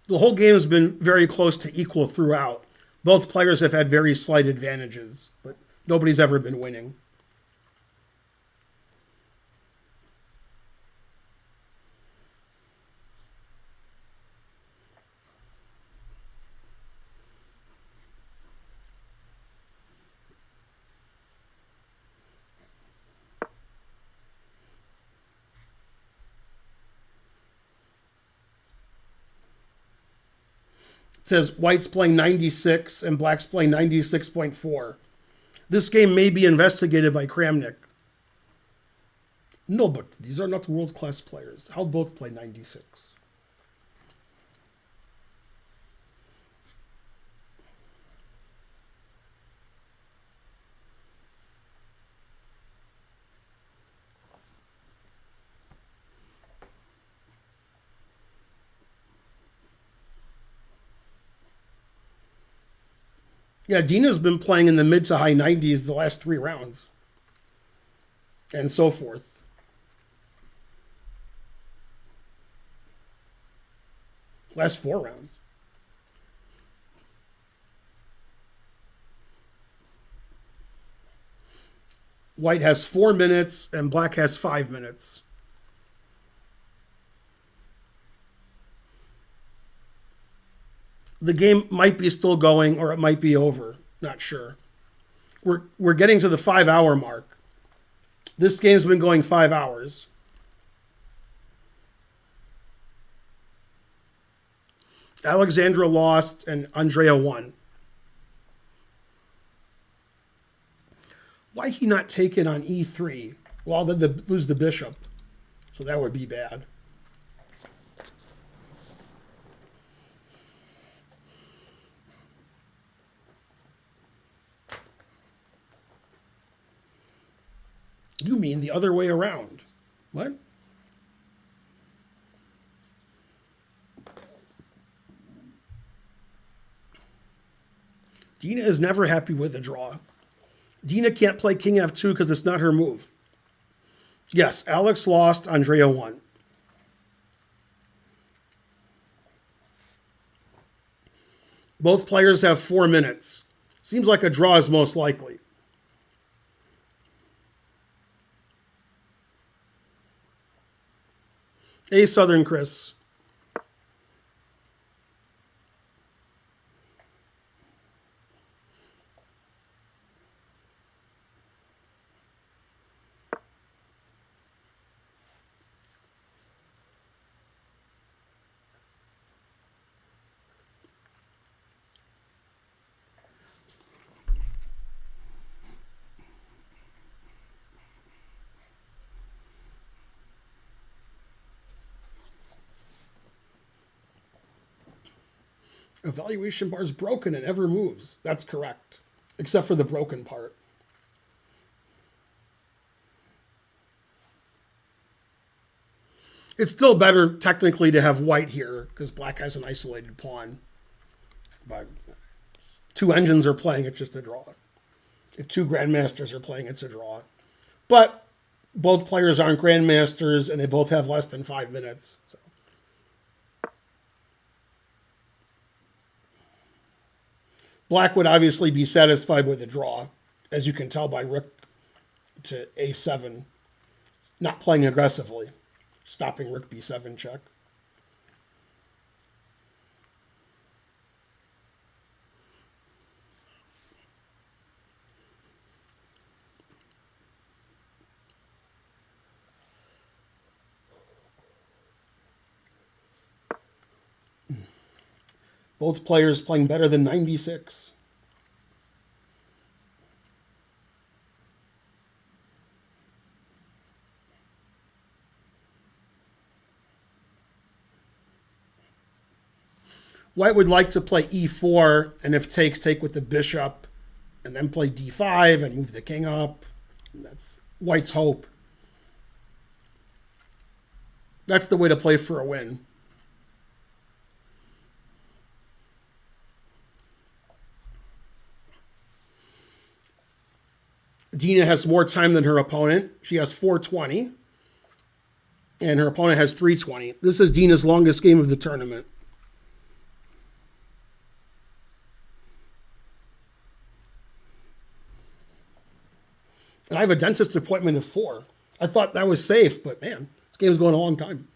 The whole game has been very close to equal throughout. Both players have had very slight advantages, but nobody's ever been winning. It says white's playing 96 and black's playing 96.4. This game may be investigated by Kramnik. No, but these are not world-class players. How both play 96? Yeah, Dina's been playing in the mid to high 90s the last 3 rounds. And so forth. Last 4 rounds. White has 4 minutes and black has 5 minutes. The game might be still going or it might be over. Not sure. We're getting to the 5-hour mark. This game's been going 5 hours. Alexandra lost and Andrea won. Why he not take it on e3? Well, then lose the bishop. So that would be bad. You mean the other way around. What? Dina is never happy with the draw. Dina can't play king f2 because it's not her move. Yes, Alex lost, Andrea won. Both players have 4 minutes. Seems like a draw is most likely. Hey, Southern Chris. Evaluation bar is broken and never moves. That's correct, except for the broken part. It's still better technically to have white here because black has an isolated pawn. But two engines are playing, it's just a draw. If two grandmasters are playing, it's a draw. But both players aren't grandmasters and they both have less than 5 minutes. So. Black would obviously be satisfied with a draw, as you can tell by rook to a7, not playing aggressively, stopping rook b7 check. Both players playing better than 96. White would like to play e4, and if takes, take with the bishop, and then play d5 and move the king up. And that's White's hope. That's the way to play for a win. Dina has more time than her opponent. She has 420, and her opponent has 320. This is Dina's longest game of the tournament. And I have a dentist appointment at 4. I thought that was safe, but man, this game's going a long time.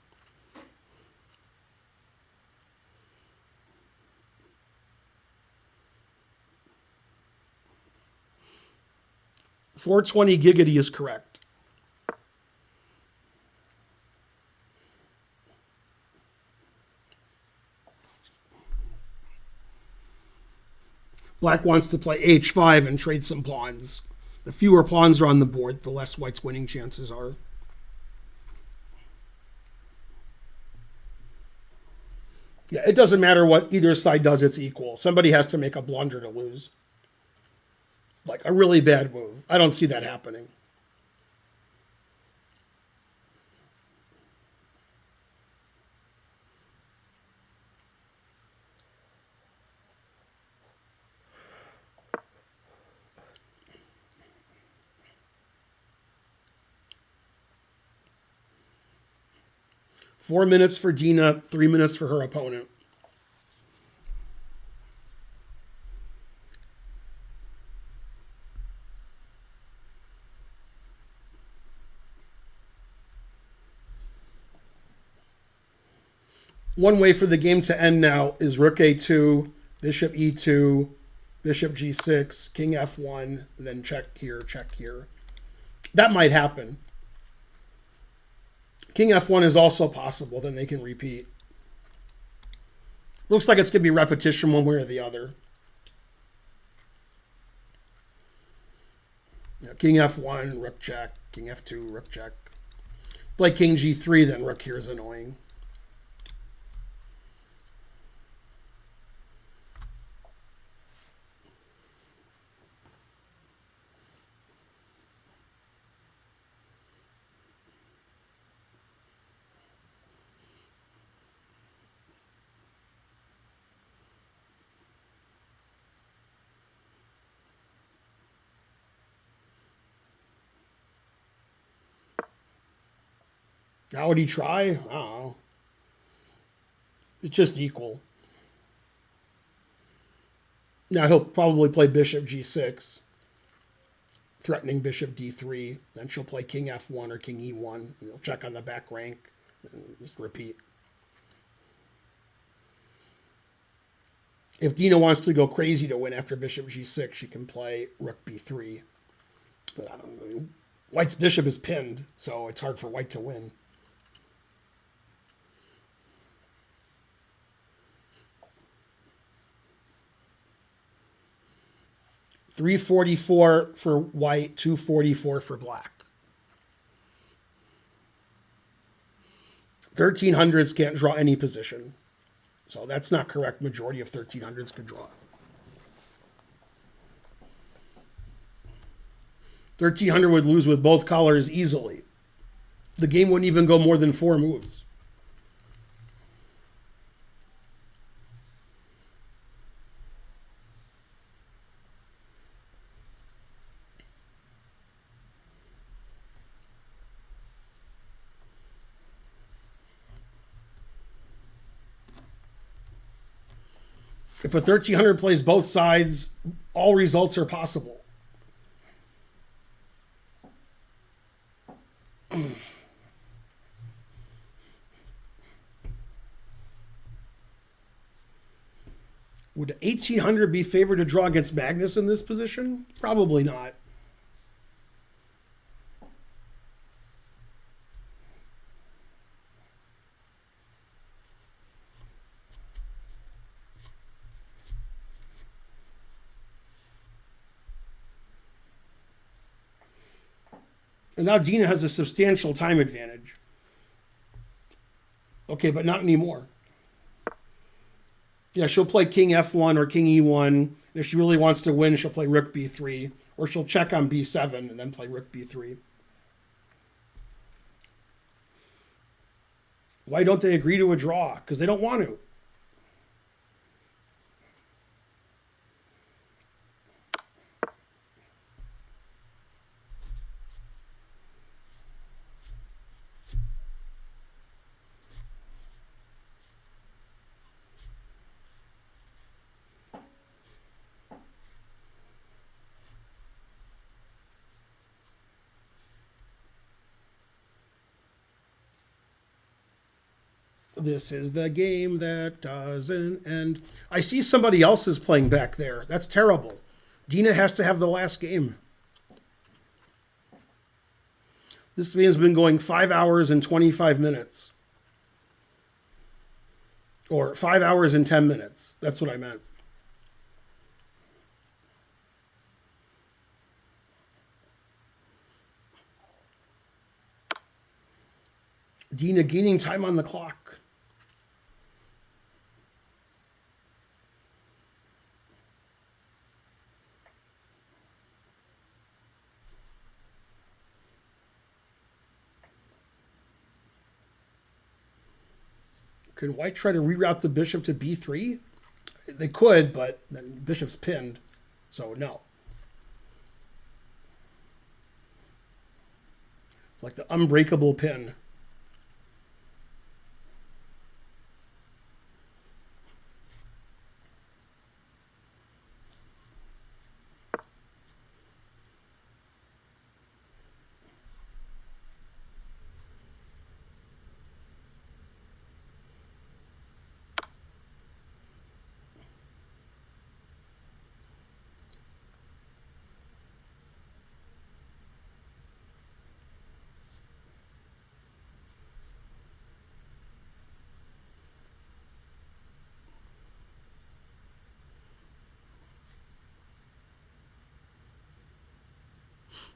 .420 giggity is correct. Black wants to play h5 and trade some pawns. The fewer pawns are on the board, the less White's winning chances are. Yeah, it doesn't matter what either side does, it's equal. Somebody has to make a blunder to lose. Like a really bad move. I don't see that happening. Four minutes for Dina, 3 minutes for her opponent. One way for the game to end now is rook a2, bishop e2, bishop g6, king f1, then check here, check here. That might happen. King f1 is also possible, then they can repeat. Looks like it's going to be repetition one way or the other. Yeah, king f1, rook check, king f2, rook check. Play king g3, then rook here is annoying. How would he try? I don't know. It's just equal. Now he'll probably play bishop g6, threatening bishop d3. Then she'll play king f1 or king e1. And he'll check on the back rank and just repeat. If Dina wants to go crazy to win after bishop g6, she can play rook b3. But I don't know. White's bishop is pinned, so it's hard for White to win. $344 for White, $244 for Black. 1300s can't draw any position. So that's not correct. Majority of 1300s could draw. 1300 would lose with both colors easily. The game wouldn't even go more than 4 moves. If a 1300 plays both sides, all results are possible. Would 1800 be favored to draw against Magnus in this position? Probably not. And now Dina has a substantial time advantage. Okay, but not anymore. Yeah, she'll play king f1 or king e1. If she really wants to win, she'll play rook b3. Or she'll check on b7 and then play rook b3. Why don't they agree to a draw? Because they don't want to. This is the game that doesn't end. I see somebody else is playing back there. That's terrible. Dina has to have the last game. This game has been going 5 hours and 25 minutes. Or 5 hours and 10 minutes. That's what I meant. Dina gaining time on the clock. Can White try to reroute the bishop to b3? They could, but then bishop's pinned, so no. It's like the unbreakable pin.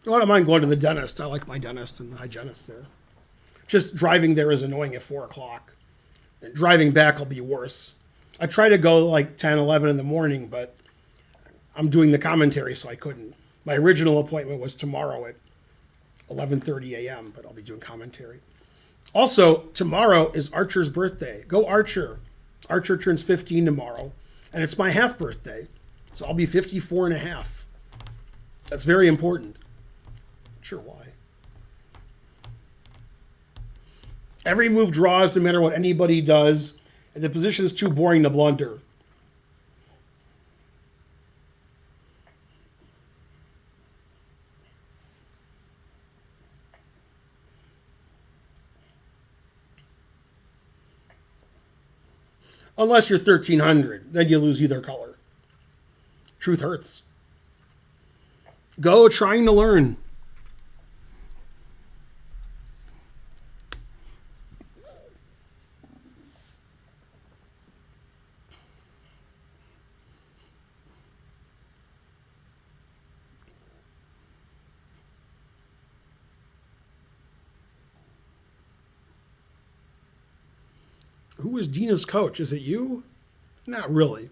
I don't mind going to the dentist. I like my dentist and the hygienist there. Just driving there is annoying at 4 o'clock. And driving back will be worse. I try to go like 10, 11 in the morning, but I'm doing the commentary, so I couldn't. My original appointment was tomorrow at 11:30 a.m., but I'll be doing commentary. Also, tomorrow is Archer's birthday. Go Archer. Archer turns 15 tomorrow, and it's my half birthday, so I'll be 54 and a half. That's very important. Sure, why? Every move draws no matter what anybody does, and the position is too boring to blunder. Unless you're 1300, then you lose either color. Truth hurts. Go trying to learn. Who is Dina's coach? Is it you? Not really.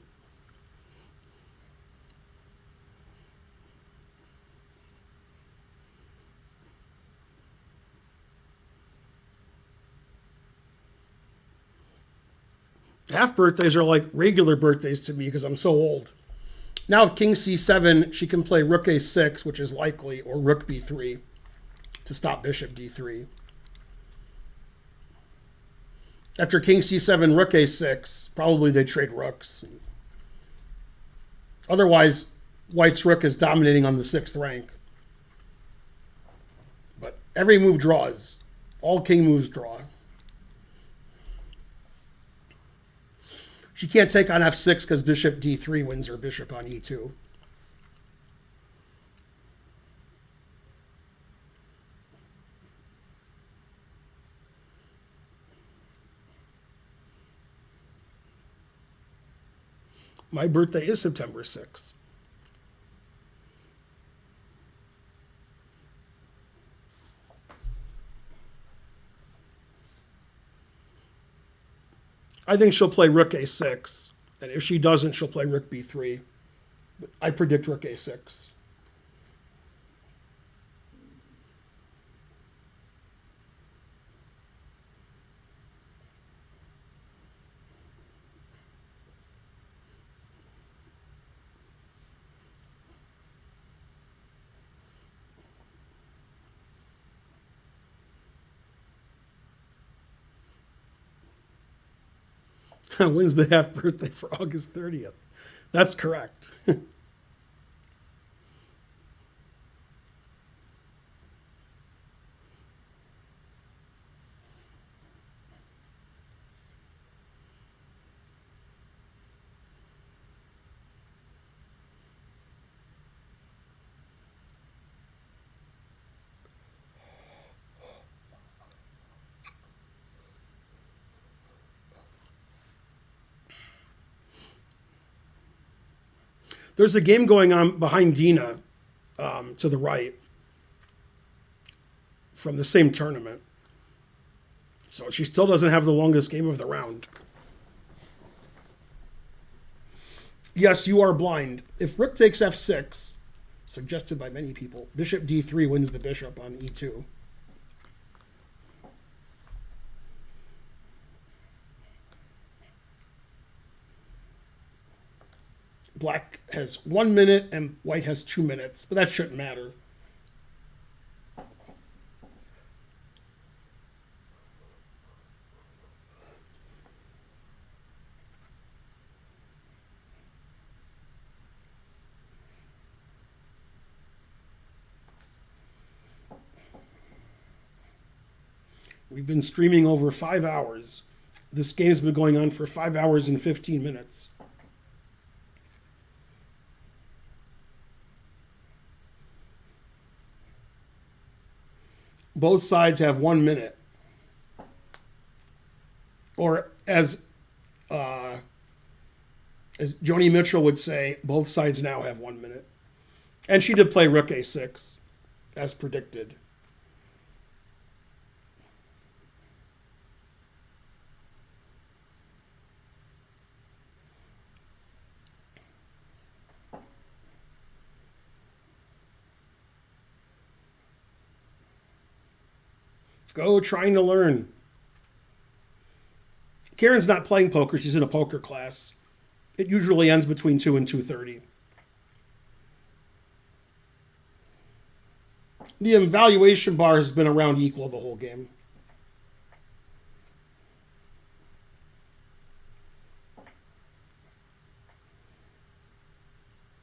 Half birthdays are like regular birthdays to me because I'm so old. Now king c7, she can play rook a6, which is likely, or rook b3 to stop bishop d3. After king c7, rook a6, probably they trade rooks. Otherwise, white's rook is dominating on the 6th rank. But every move draws. All king moves draw. She can't take on f6 because bishop d3 wins her bishop on e2. My birthday is September 6th. I think she'll play rook a6. And if she doesn't, she'll play rook b3. But I predict rook a6. When's the half birthday for August 30th? That's correct. There's a game going on behind Dina to the right from the same tournament. So she still doesn't have the longest game of the round. Yes, you are blind. If rook takes f6, suggested by many people, bishop d3 wins the bishop on e2. Black has 1 minute and white has 2 minutes, but that shouldn't matter. We've been streaming over 5 hours. This game's been going on for 5 hours and 15 minutes. Both sides have 1 minute. Or as Joni Mitchell would say, both sides now have 1 minute. And she did play rook a6, as predicted. Go trying to learn. Karen's not playing poker. She's in a poker class. It usually ends between 2 and 2:30. The evaluation bar has been around equal the whole game.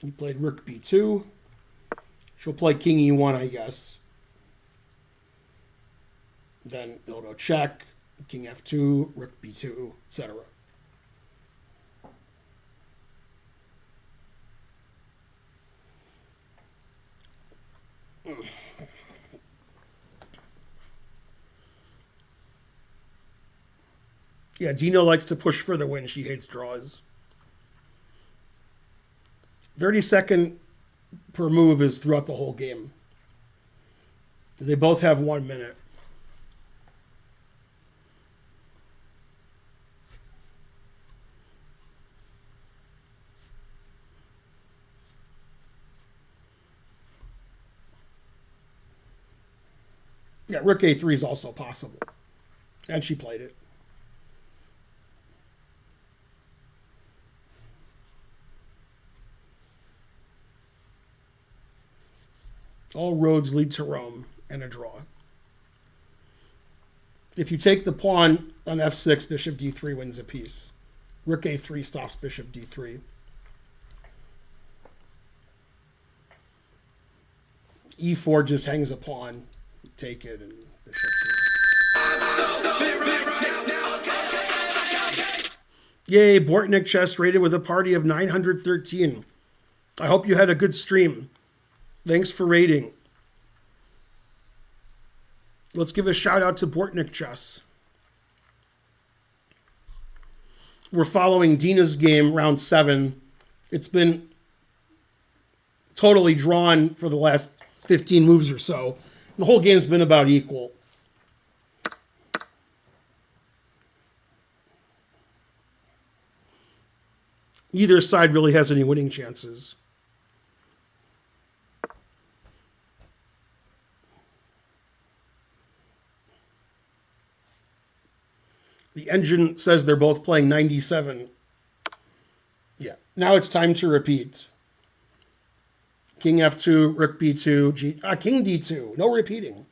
He played rook b2. She'll play king e1, I guess. Then it'll go check, king f2, rook b2, etc. Yeah, Dina likes to push for the win. She hates draws. 30-second per move is throughout the whole game. They both have 1 minute. Yeah, rook a3 is also possible. And she played it. All roads lead to Rome and a draw. If you take the pawn on f6, bishop d3 wins a piece. Rook a3 stops bishop d3. e4 just hangs a pawn. Take it and bishop d3. Yay, Bortnik chess rated with a party of 913. I hope you had a good stream. Thanks for rating. Let's give a shout out to Bortnik chess. We're following Dina's game, round 7. It's been totally drawn for the last 15 moves or so. The whole game's been about equal. Neither side really has any winning chances. The engine says they're both playing 97. Yeah, now it's time to repeat. King f2, rook b2, king d2. No repeating.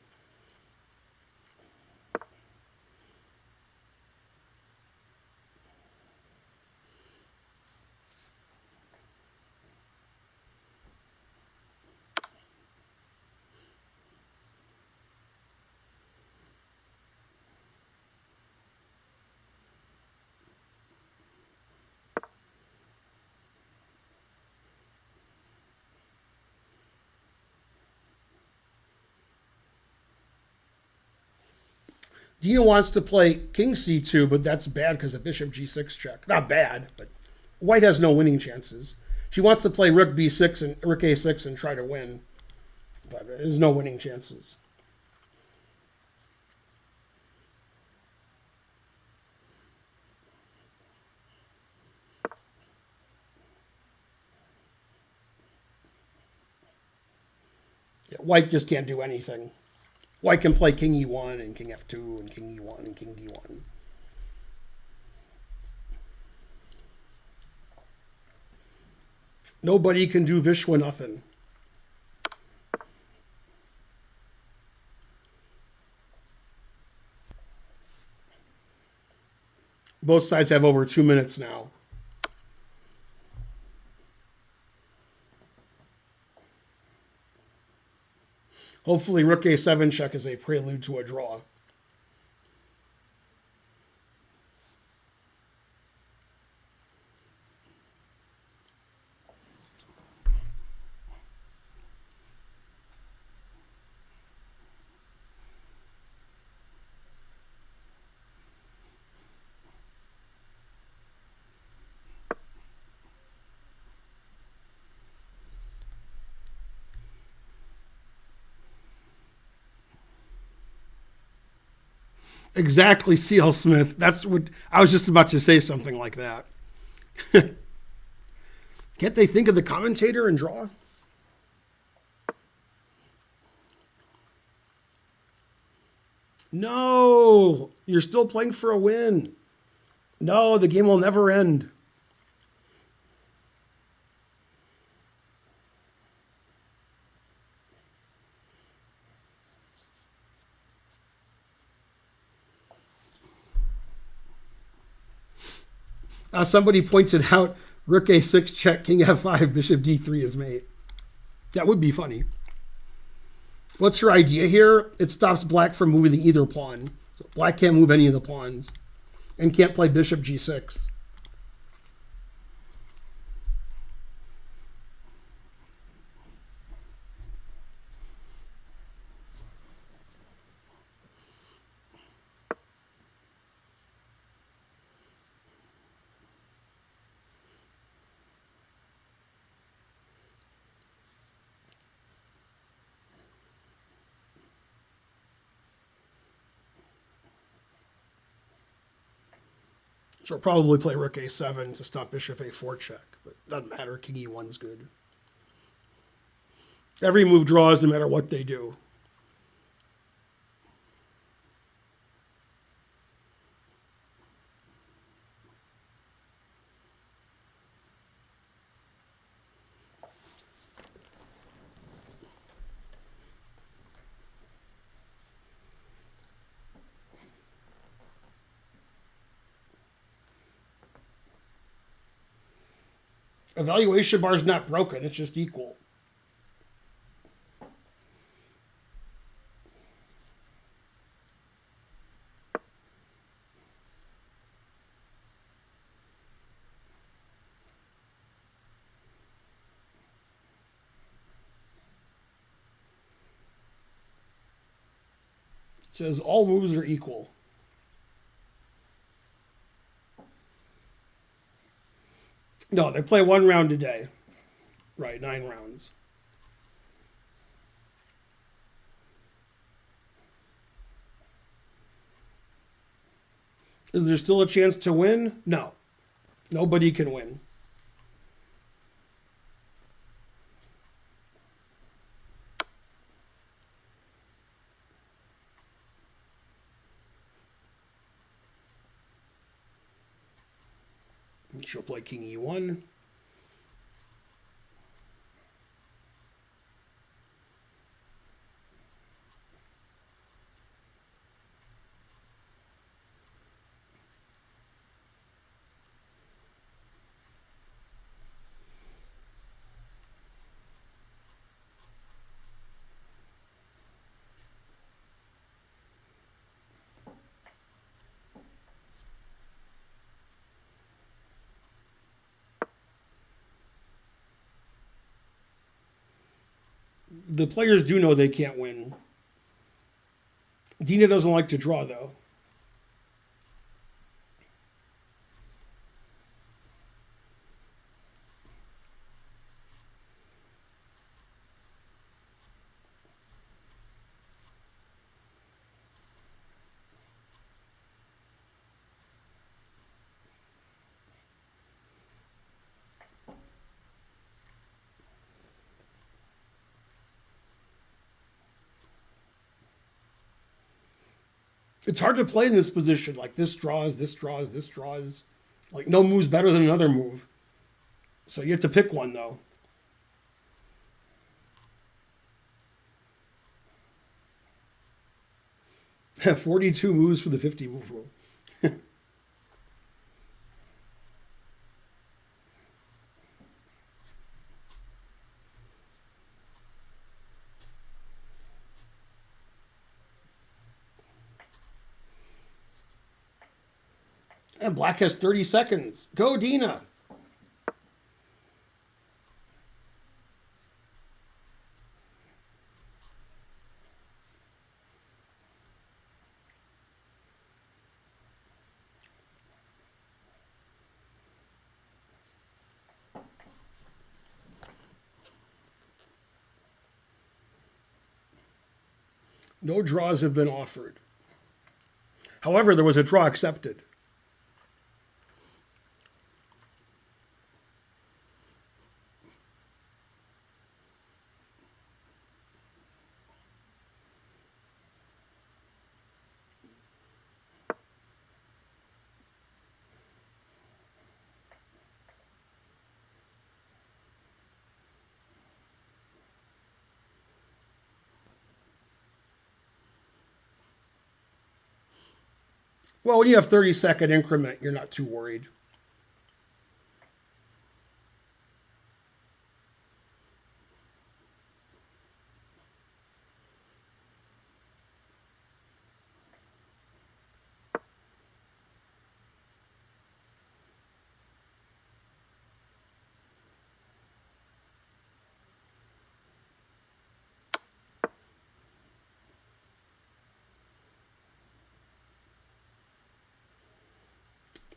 Dina wants to play king c2, but that's bad because of bishop g6 check. Not bad, but white has no winning chances. She wants to play rook b6 and rook a6 and try to win, but there's no winning chances. Yeah, white just can't do anything. White can play king e1 and king f2 and king e1 and king d1. Nobody can do Vishwa nothing. Both sides have over 2 minutes now. Hopefully rook a7 check is a prelude to a draw. Exactly, C.L. Smith. That's what I was just about to say, something like that. Can't they think of the commentator and draw? No, you're still playing for a win. No, the game will never end. Somebody pointed out rook a6 check, king f5, bishop d3 is mate. That would be funny. What's your idea here? It stops black from moving either pawn. So black can't move any of the pawns and can't play bishop g6. She'll probably play rook a7 to stop bishop a4 check, but doesn't matter. King e1's good. Every move draws no matter what they do. Evaluation bar is not broken. It's just equal. It says all moves are equal. No, they play 1 round a day. Right, 9 rounds. Is there still a chance to win? No. Nobody can win. She'll play King E1. The players do know they can't win. Dina doesn't like to draw, though. It's hard to play in this position. Like, this draws, this draws, this draws. Like, no move's better than another move. So you have to pick one, though. $42 moves for the 50 move rule. And black has 30 seconds. Go, Dina. No draws have been offered. However, there was a draw accepted. Well, when you have 30-second increment, you're not too worried.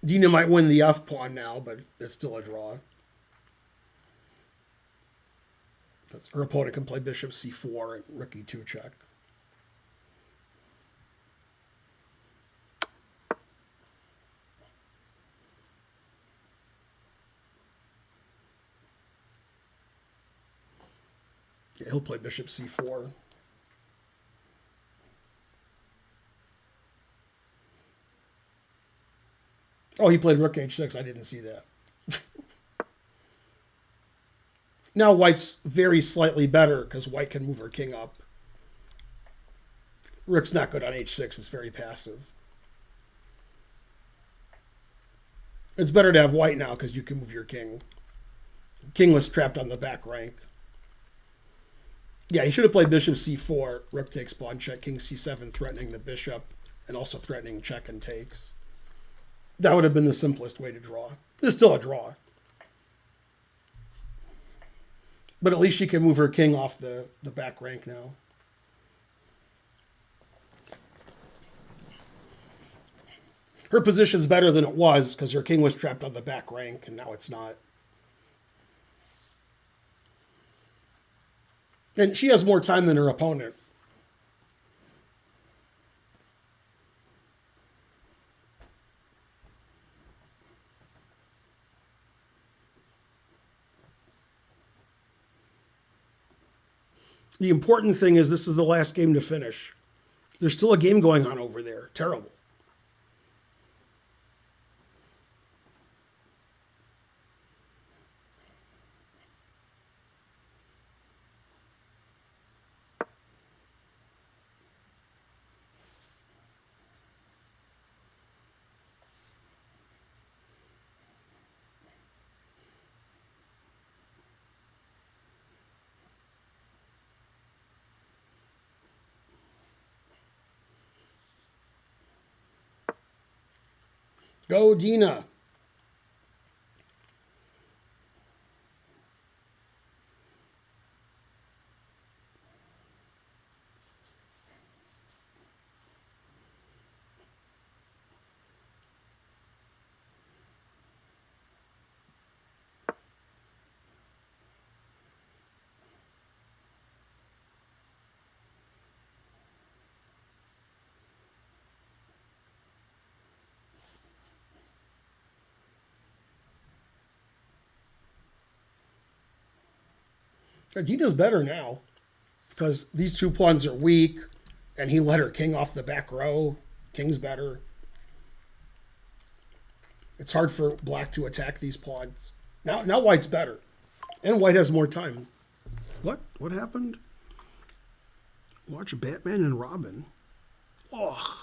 Dina might win the F pawn now, but it's still a draw. Her opponent can play bishop c4 and rook e2 check. Yeah, he'll play bishop c4. Oh, he played rook h6. I didn't see that. Now white's very slightly better because white can move her king up. Rook's not good on h6. It's very passive. It's better to have white now because you can move your king. King was trapped on the back rank. Yeah, he should have played bishop c4, rook takes pawn check, king c7, threatening the bishop, and also threatening check and takes. That would have been the simplest way to draw. It's still a draw. But at least she can move her king off the back rank now. Her position's better than it was because her king was trapped on the back rank, and now it's not. And she has more time than her opponent. The important thing is this is the last game to finish. There's still a game going on over there. Terrible. Go, Dina. Dina's better now because these two pawns are weak, and he let her king off the back row. King's better. It's hard for black to attack these pawns. Now white's better, and white has more time. What happened? Watch Batman and Robin. Oh.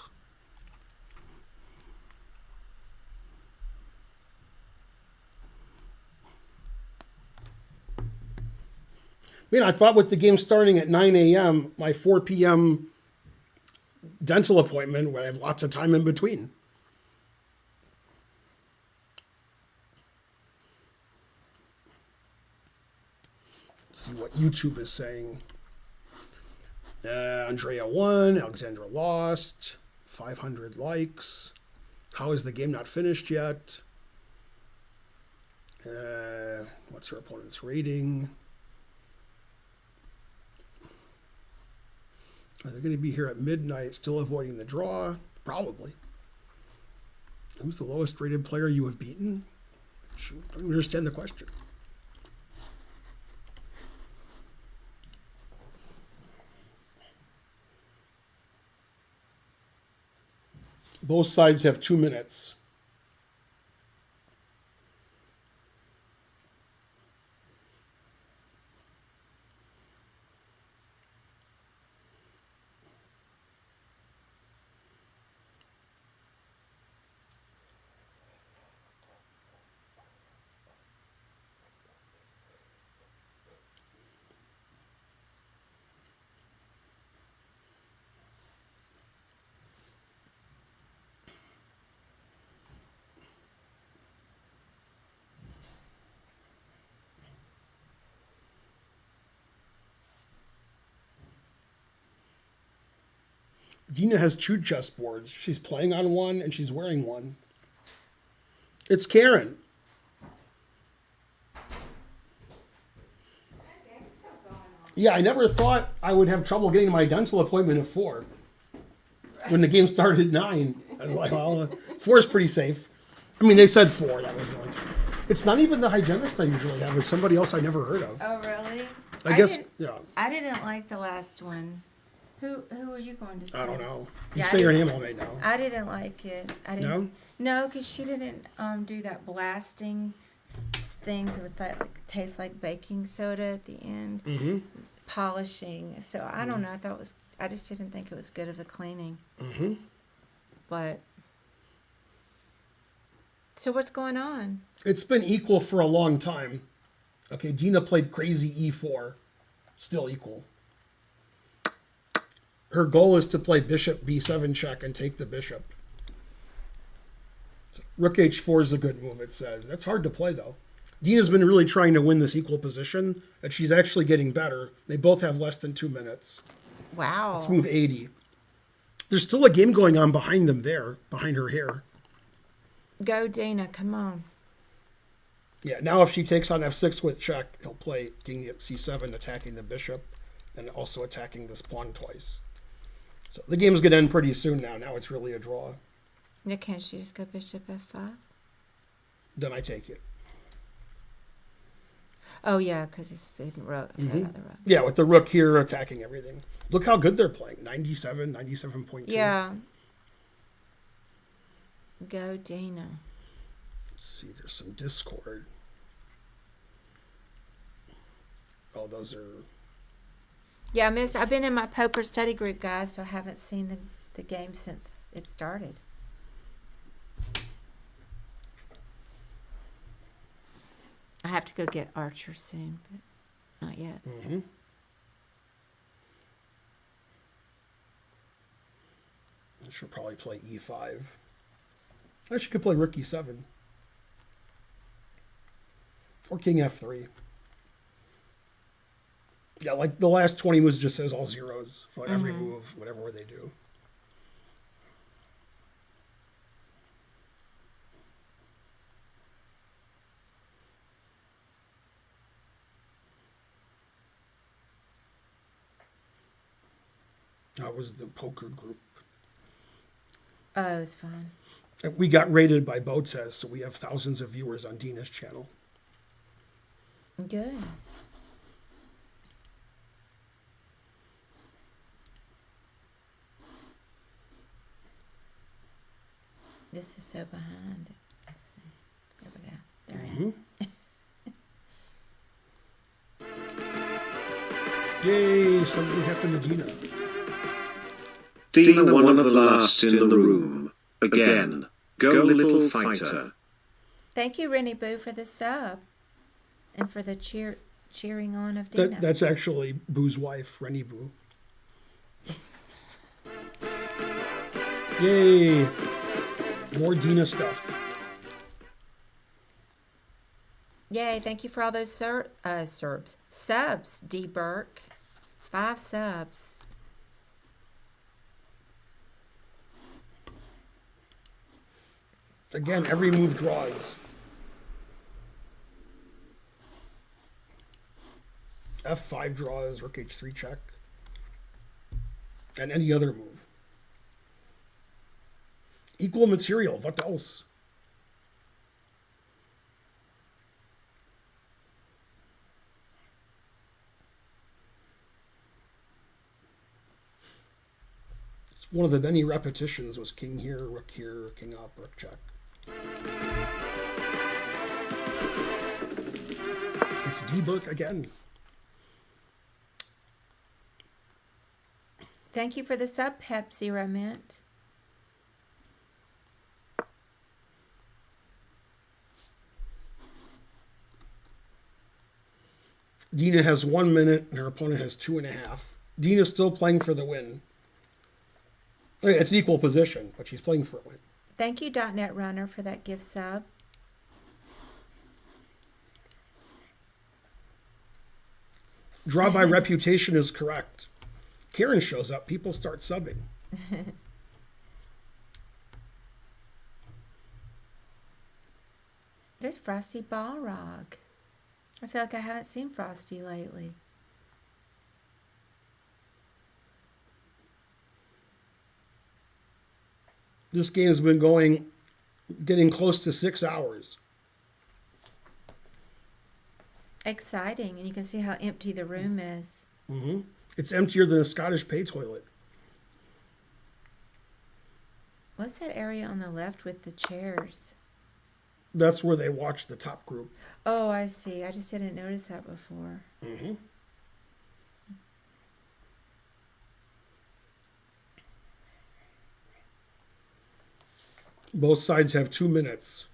Man, I thought with the game starting at 9 a.m., my 4 p.m. dental appointment would have lots of time in between. Let's see what YouTube is saying. Andrea won, Alexandra lost, 500 likes. How is the game not finished yet? What's her opponent's rating? Are they going to be here at midnight, still avoiding the draw? Probably. Who's the lowest rated player you have beaten? I don't understand the question. Both sides have 2 minutes. Dina has 2 chessboards. She's playing on one and she's wearing one. It's Karen. Yeah, I never thought I would have trouble getting my dental appointment at 4. When the game started at 9. I was like, well, 4 is pretty safe. I mean, they said 4. That was the only time. It's not even the hygienist I usually have. It's somebody else I never heard of. Oh, really? I guess, yeah. I didn't like the last one. Who are you going to see? I don't know. You Yeah, say your name all night now. I didn't like it. I didn't. No? No, because she didn't do that blasting things with that tastes like baking soda at the end. Mm-hmm. Polishing. So I don't know. I just didn't think it was good of a cleaning. Mm-hmm. But so what's going on? It's been equal for a long time. Okay, Dina played crazy e4. Still equal. Her goal is to play bishop b7 check and take the bishop. So rook h4 is a good move, it says. That's hard to play, though. Dina's been really trying to win this equal position, and she's actually getting better. They both have less than 2 minutes. Wow. Let's move 80. There's still a game going on behind them there, behind her here. Go, Dina. Come on. Yeah, now if she takes on f6 with check, he'll play king at c7, attacking the bishop, and also attacking this pawn twice. So the game's going to end pretty soon now. Now it's really a draw. Yeah, can't she just go bishop f5? Then I take it. Oh, yeah, because it's the rook. I forgot about the rook. Yeah, with the rook here attacking everything. Look how good they're playing. 97, 97.2. Yeah. Go, Dina. Let's see, there's some discord. Oh, those are... Yeah, I've been in my poker study group, guys, so I haven't seen the game since it started. I have to go get Archer soon, but not yet. Mm-hmm. I should probably play e5. I should could play rook e7. Or king f3. Yeah, like the last 20 moves just says all zeros for every move, whatever they do. That was the poker group. Oh, it was fun. And we got rated by Botez, so we have thousands of viewers on Dina's channel. Good. This is so behind. Let's see. There we go. There I am. Yay, something happened to Dina. Dina one of the last in the room. Again. Go little fighter. Thank you, Rennie Boo, for the sub. And for the cheering on of Dina. That's actually Boo's wife, Rennie Boo. Yay! More Dina stuff. Yay, thank you for all those subs, D. Burke. 5 subs. Again, every move draws. F5 draws, rook h3 check. And any other move. Equal material, what else? It's one of the many repetitions was king here, king up, rook check. It's D. Burke again. Thank you for the sub, Pep Zero Mint. Dina has 1 minute and her opponent has 2.5. Dina's still playing for the win. It's an equal position, but she's playing for a win. Thank you, .NET Runner, for that gift sub. Draw by reputation is correct. Karen shows up, people start subbing. There's Frosty Balrog. I feel like I haven't seen Frosty lately. This game has been getting close to 6 hours. Exciting, and you can see how empty the room is. Mm-hmm. It's emptier than a Scottish pay toilet. What's that area on the left with the chairs? That's where they watch the top group. Oh, I see. I just didn't notice that before. Mm-hmm. Both sides have 2 minutes.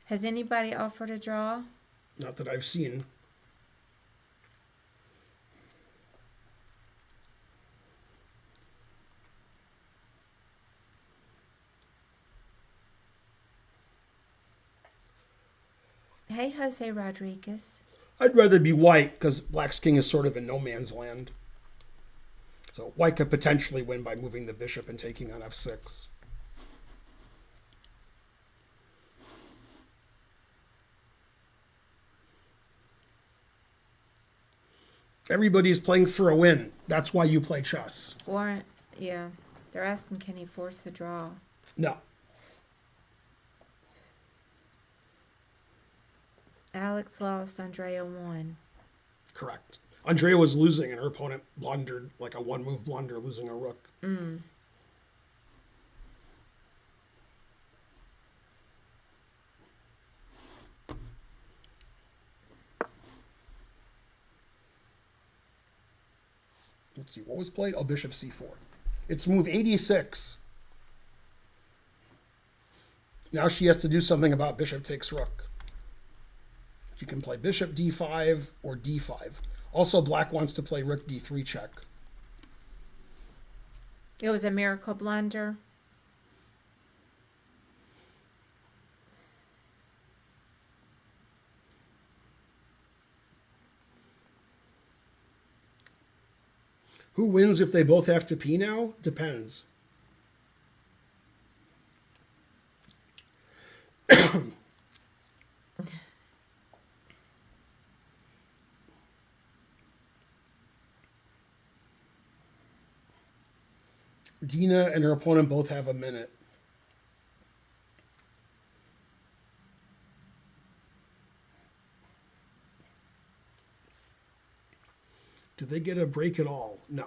Has anybody offered a draw? Not that I've seen. Hey, Jose Rodriguez. I'd rather be white because Black's king is sort of in no man's land. So white could potentially win by moving the bishop and taking on f6. Everybody's playing for a win. That's why you play chess. Warren, yeah. They're asking, can he force a draw? No. Alex lost, Andrea won. Correct. Andrea was losing and her opponent blundered, like a one-move blunder, losing a rook. Let's see, what was played? Oh, bishop c4. It's move 86. Now she has to do something about bishop takes rook. She can play bishop d5 or d5. Also, Black wants to play rook d3 check. It was a miracle blunder. Who wins if they both have to pee now? Depends. Dina and her opponent both have a minute. Do they get a break at all? No.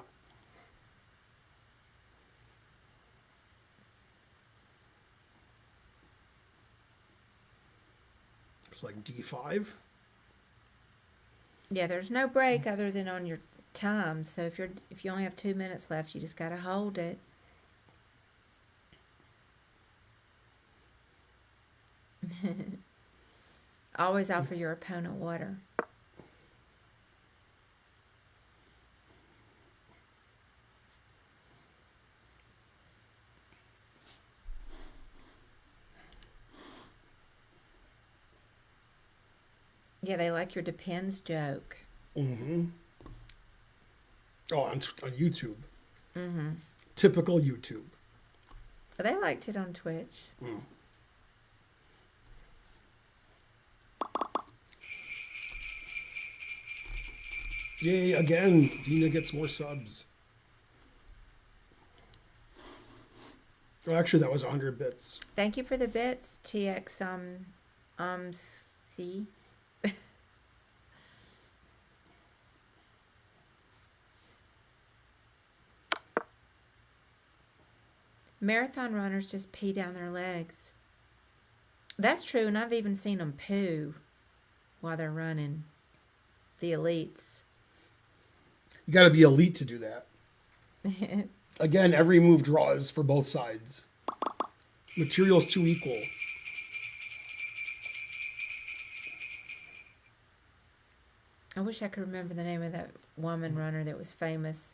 It's like d5. Yeah, there's no break other than on your time. So if you only have 2 minutes left, you just gotta hold it. Always offer your opponent water. Yeah, they like your depends joke. Mm-hmm. Oh, on YouTube. Mm-hmm. Typical YouTube. They liked it on Twitch. Mm. Yay, again, Dina gets more subs. Oh, actually, that was 100 bits. Thank you for the bits, TX C. Marathon runners just pee down their legs. That's true, and I've even seen them poo while they're running. The elites. You got to be elite to do that. Again, every move draws for both sides. Material's too equal. I wish I could remember the name of that woman runner that was famous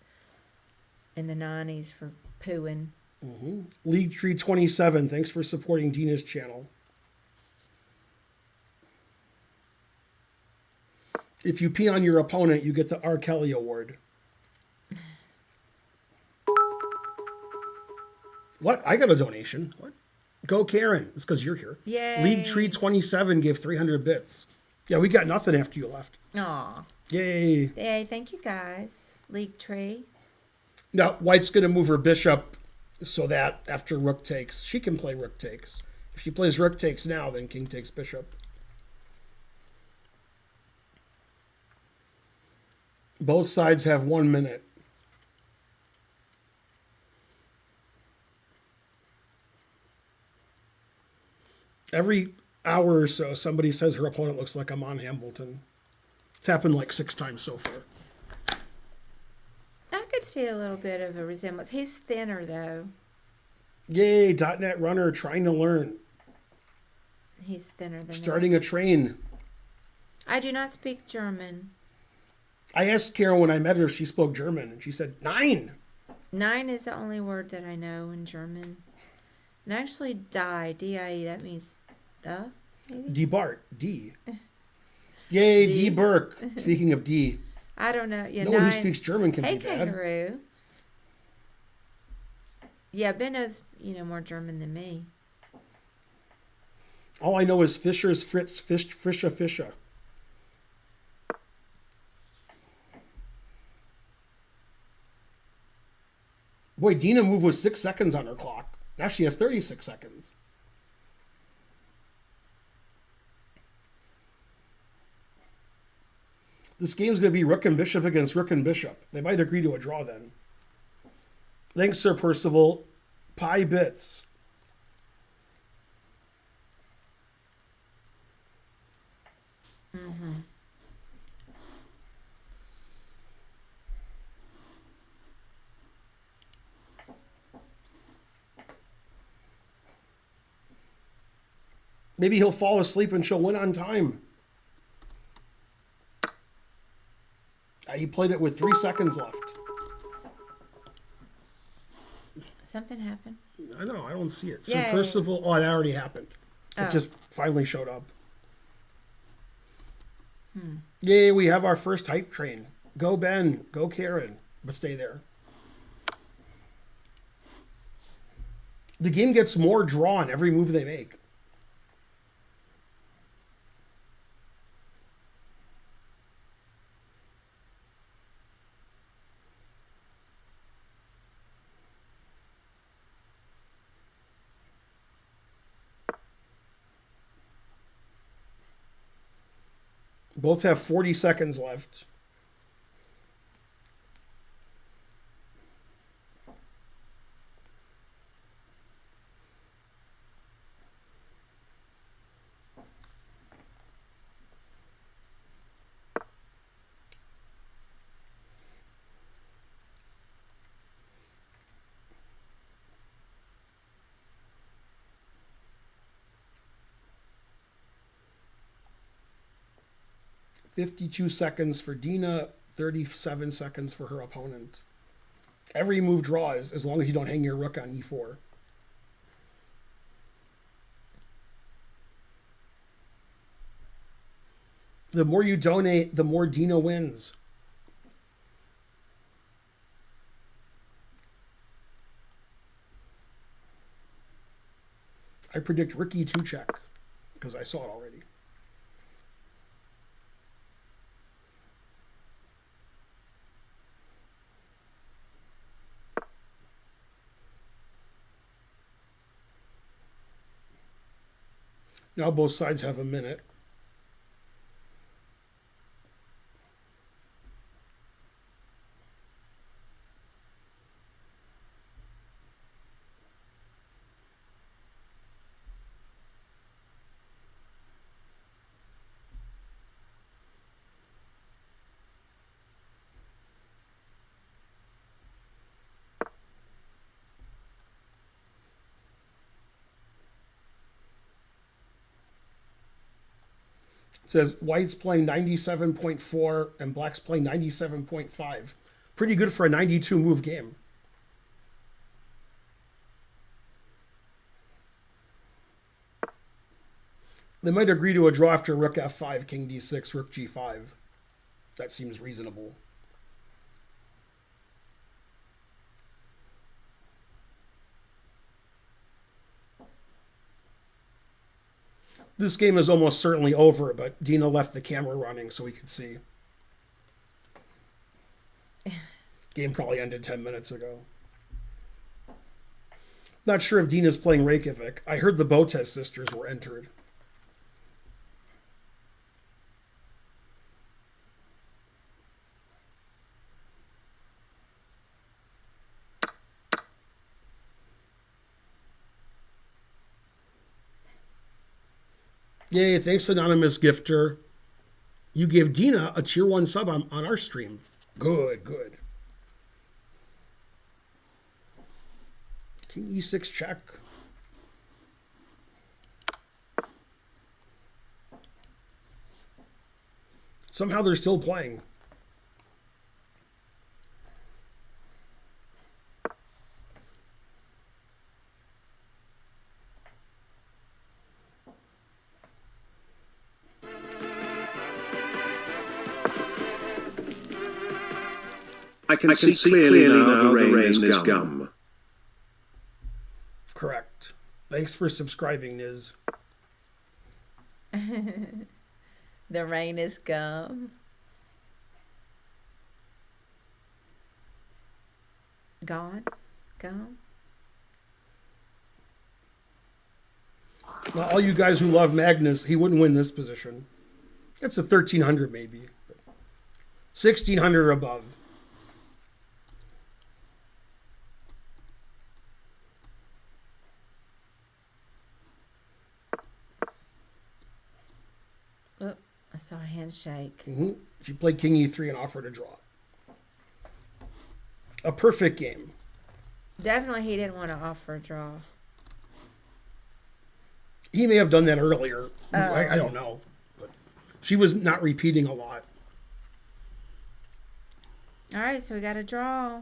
in the 90s for pooing. Mm-hmm. League Tree 27, thanks for supporting Dina's channel. If you pee on your opponent, you get the R. Kelly Award. What? I got a donation. What? Go Karen. It's because you're here. Yay. League Tree 27 gave 300 bits. Yeah, we got nothing after you left. Aw. Yay. Yay, thank you guys. League Tree. Now, White's going to move her bishop so that after rook takes, she can play rook takes. If she plays rook takes now, then king takes bishop. Both sides have 1 minute. Every hour or so, somebody says her opponent looks like Amon Hambleton. It's happened like 6 times so far. I could see a little bit of a resemblance. He's thinner, though. Yay, .NET Runner trying to learn. He's thinner than Starting a train. I do not speak German. I asked Karen when I met her if she spoke German, and she said 9. 9 is the only word that I know in German. And actually, die, D-I-E, that means the, maybe? D. Bart, D. Yay, D. D. Burke. Speaking of D, I don't know. Yeah, no 9. one who speaks German can Hey, be bad. kangaroo. Yeah, Ben knows, more German than me. All I know is Fischer's Fritz, Fischer, Fischer. Boy, Dina moved with 6 seconds on her clock. Now she has 36 seconds. This game's going to be Rook and Bishop against Rook and Bishop. They might agree to a draw then. Thanks, Sir Percival. Pi bits. Mm-hmm. Maybe he'll fall asleep and she'll win on time. He played it with 3 seconds left. Something happened. I know, I don't see it. Yay. So Percival, oh, that already happened. It Oh. just finally showed up. Yay, we have our first hype train. Go Ben, go Karen, but stay there. The game gets more drawn every move they make. Both have 40 seconds left. $52 seconds for Dina, 37 seconds for her opponent. Every move draws as long as you don't hang your rook on e4. The more you donate, the more Dina wins. I predict Rook e2 check because I saw it already. Now both sides have a minute. It says white's playing 97.4 and black's playing 97.5. Pretty good for a 92 move game. They might agree to a draw after rook f5, king d6, rook g5. That seems reasonable. This game is almost certainly over, but Dina left the camera running so we could see. Game probably ended 10 minutes ago. Not sure if Dina's playing Reykjavik. I heard the Botes sisters were entered. Yay, thanks anonymous gifter. You gave Dina a tier 1 sub on our stream. Good, good. King e6 check. Somehow they're still playing. I can see clearly now the rain is gum. Correct. Thanks for subscribing, Niz. The rain is gum. Gone? Gum? Now, all you guys who love Magnus, he wouldn't win this position. It's a 1300 maybe. 1600 or above. Oh, I saw a handshake. She played King E3 and offered a draw. A perfect game. Definitely he didn't want to offer a draw. He may have done that earlier. I don't know. But she was not repeating a lot. All right, so we got a draw.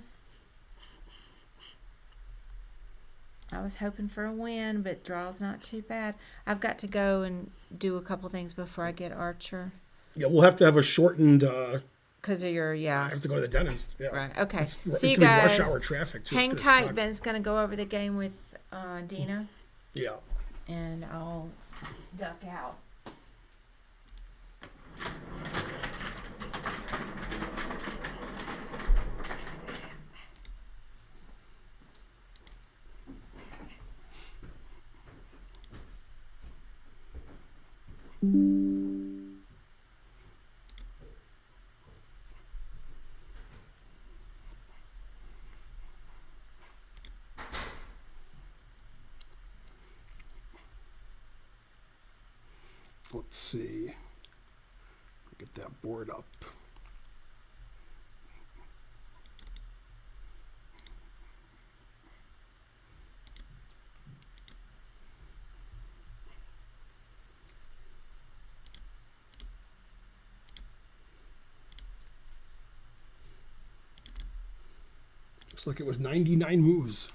I was hoping for a win, but draw's not too bad. I've got to go and do a couple things before I get Archer. Yeah, we'll have to have a shortened... Because of your, I have to go to the dentist. Yeah. Right, okay. It's See you gonna be guys. rush hour traffic, too. It's Hang gonna tight. suck. Ben's going to go over the game with Dina, Yeah. and I'll duck out. Let's see. Get that board up. Looks like it was 99 moves.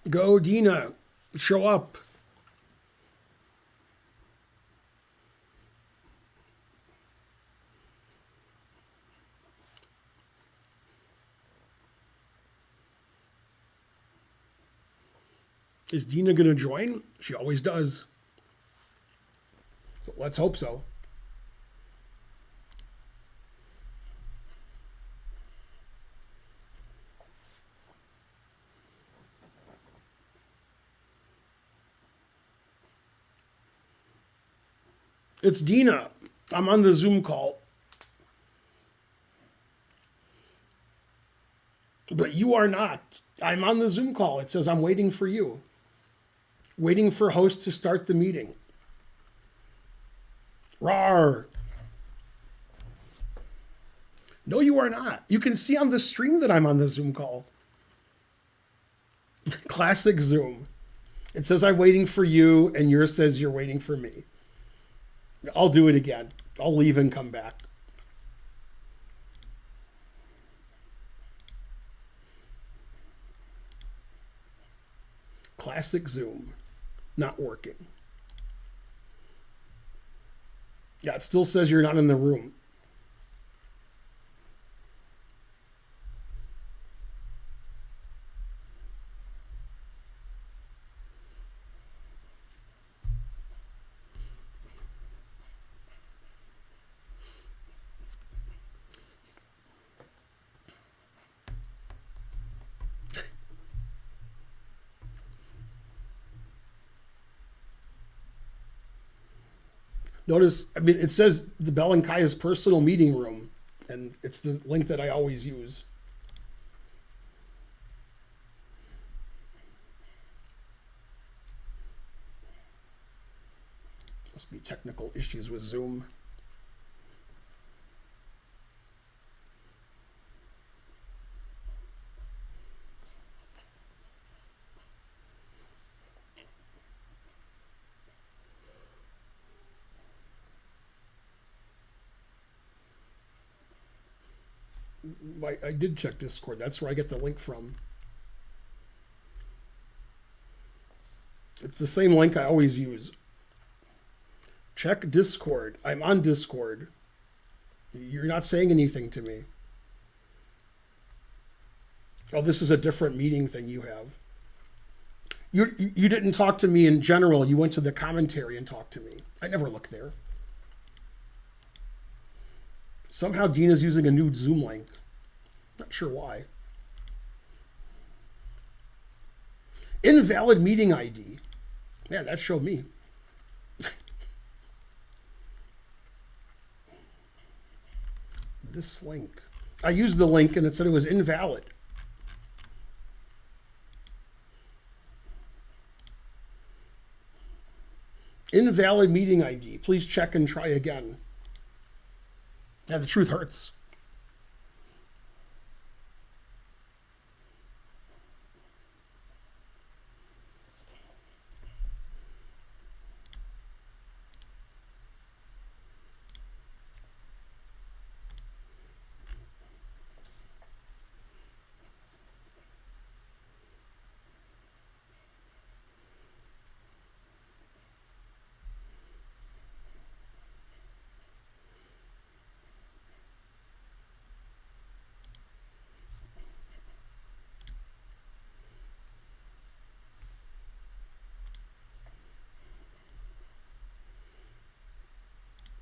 Go, Dina. Show up. Is Dina going to join? She always does. Let's hope so. It's Dina. I'm on the Zoom call. But you are not. I'm on the Zoom call. It says I'm waiting for you. Waiting for host to start the meeting. Rawr. No, you are not. You can see on the stream that I'm on the Zoom call. Classic Zoom. It says I'm waiting for you, and yours says you're waiting for me. I'll do it again. I'll leave and come back. Classic Zoom. Not working. Yeah, it still says you're not in the room. Notice, I mean, it says the Belenkaya's personal meeting room, and it's the link that I always use. Must be technical issues with Zoom. I did check Discord. That's where I get the link from. It's the same link I always use. Check Discord. I'm on Discord. You're not saying anything to me. Oh, this is a different meeting thing you have. You didn't talk to me in general. You went to the commentary and talked to me. I never look there. Somehow Dina's using a new Zoom link. Not sure why. Invalid meeting ID. Man, that showed me. This link. I used the link and it said it was invalid. Invalid meeting ID. Please check and try again. Yeah, the truth hurts.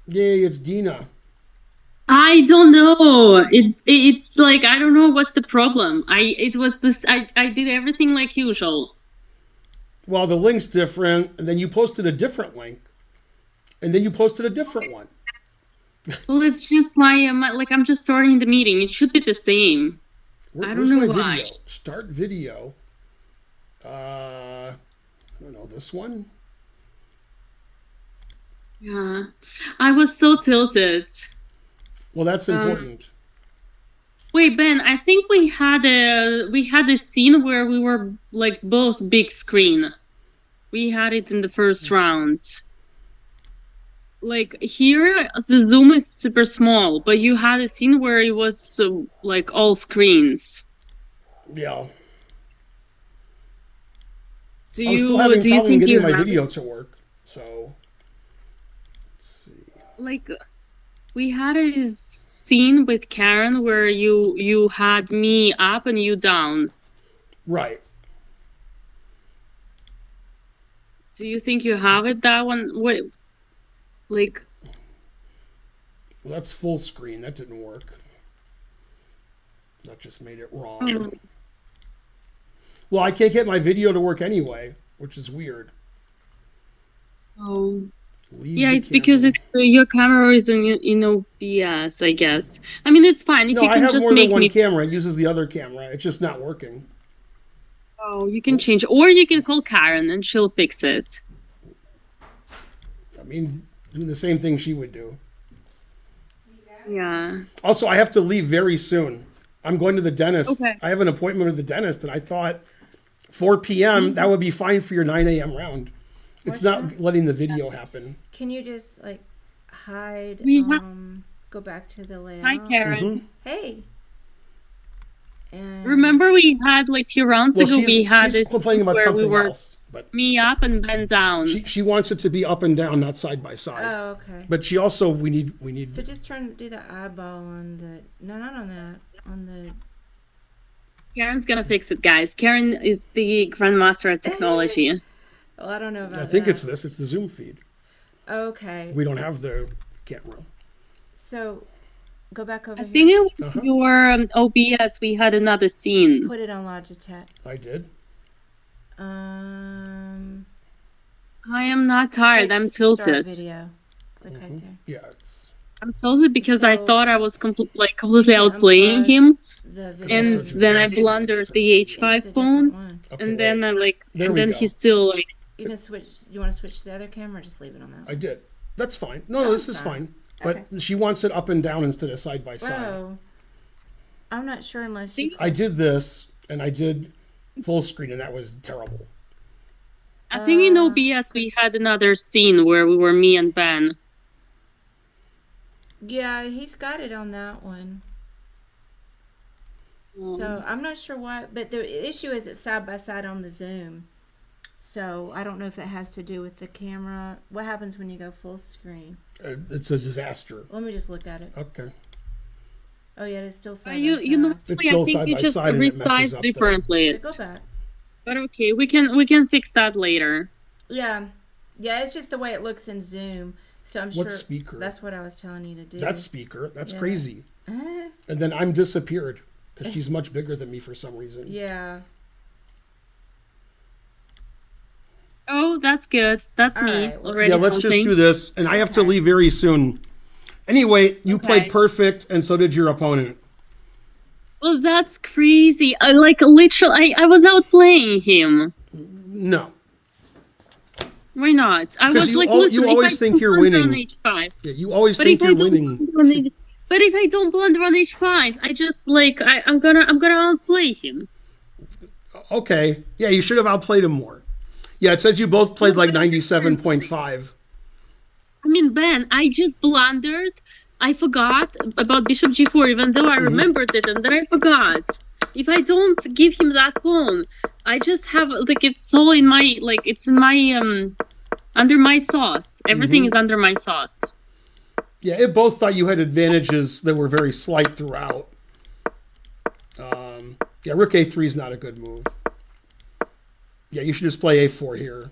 Yay, it's Dina. I don't know. It's like I don't know what's the problem. I did everything like usual. Well, the link's different, and then you posted a different link, and then you posted a different one. Well, it's just like I'm just starting the meeting. It should be the same. I don't know why. Video? Start video. I don't know, this one? Yeah, I was so tilted. Well, that's important. Wait, Ben, I think we had a scene where we were like both big screen. We had it in the first rounds. Like here, the zoom is super small, but you had a scene where it was like all screens. Yeah. Do I was you still having do you problem think you getting my have video it? to work, so let's see. Like we had a scene with Karen where you had me up and you down. Right. Do you think you have it that one? What, like, Well, that's full screen. That didn't work. That just made it wrong. oh, Well, I can't get my video to work anyway, which is weird. oh. Leave Yeah, the it's because camera. it's your camera is in OBS, I guess. I mean, it's fine if No, you I can have just more than make one me. camera. It uses the other camera. It's just not working. Oh, you can change, or you can call Karen and she'll fix it. I mean, doing the same thing she would do. Yeah. Also, I have to leave very soon. I'm going to the dentist. Okay. I have an appointment with the dentist, and I thought 4 p.m., that would be fine for your 9 a.m. round. It's What's not that? letting the video happen. Can you just like hide? We ha- Go back to the layout. Hi, Karen. Mm-hmm. Hey. And Remember we had like a few rounds Well, ago we had she's this complaining about where we something were else, but me up and Ben down. she wants it to be up and down, not side by side. Oh, okay. But she also we need. So just do the eyeball on the not on that on the. Karen's gonna fix it, guys. Karen is the Grandmaster at technology. Well, I don't know about I think that. it's this. It's the Zoom feed. Okay. We don't have the camera. So go back over I here. think it was Uh-huh. your OBS. We had another scene. Put it on Logitech. I did. Um. I am not tired. click I'm start tilted. Video. Click right there. Yeah, it's I'm totally because I So- thought I was completely can outplaying unplug him, The and also do then I this blundered next the time. It's a h5 different pawn, one. okay. and then wait. There and we then go. he's still like, You can switch. You want to switch to the other camera, or just leave it on that? I did. That's fine. No, Oh, this is fine. fine. But she wants it up and down instead of side by side. Oh, I'm not sure unless you. I did this, and I did full screen, and that was terrible. I think in OBS we had another scene where we were me and Ben. Yeah, he's got it on that one. So I'm not sure why, but the issue is it's side by side on the Zoom. So I don't know if it has to do with the camera. What happens when you go full screen? It's a disaster. Let me just look at it. Okay. Oh yeah, it's still side You by know, side. It's I still think side you by just side and it messes resize up the- differently. Go back. But okay, we can fix that later. Yeah, yeah, it's just the way it looks in Zoom. So I'm What sure speaker? that's what I was telling you to do. That speaker, that's Yeah. crazy. Uh, And then I'm disappeared because she's much bigger than me for some reason. yeah. Oh, that's good. That's All me right, already. Yeah, let's just do this. And I have to leave very soon. Anyway, you Okay. played perfect, and so did your opponent. Well, that's crazy. I literally, I was outplaying him. No. Why not? I 'Cause was you like, al- you listen, always if I think don't you're blunder on winning. H5, Yeah, you always but think if I you're don't winning. blunder on H, but if I don't blunder on H5, I just like I'm gonna outplay him. Okay. Yeah, you should have outplayed him more. Yeah, it says you both played like 97.5. I mean, Ben, I just blundered. I forgot about Bishop G4, even though I remembered it, and then I forgot. If I don't give him that pawn, I just have like it's all in my it's in my under my sauce. Everything is under my sauce. Yeah, it both thought you had advantages that were very slight throughout. Yeah, Rook A3 is not a good move. Yeah, you should just play A4 here.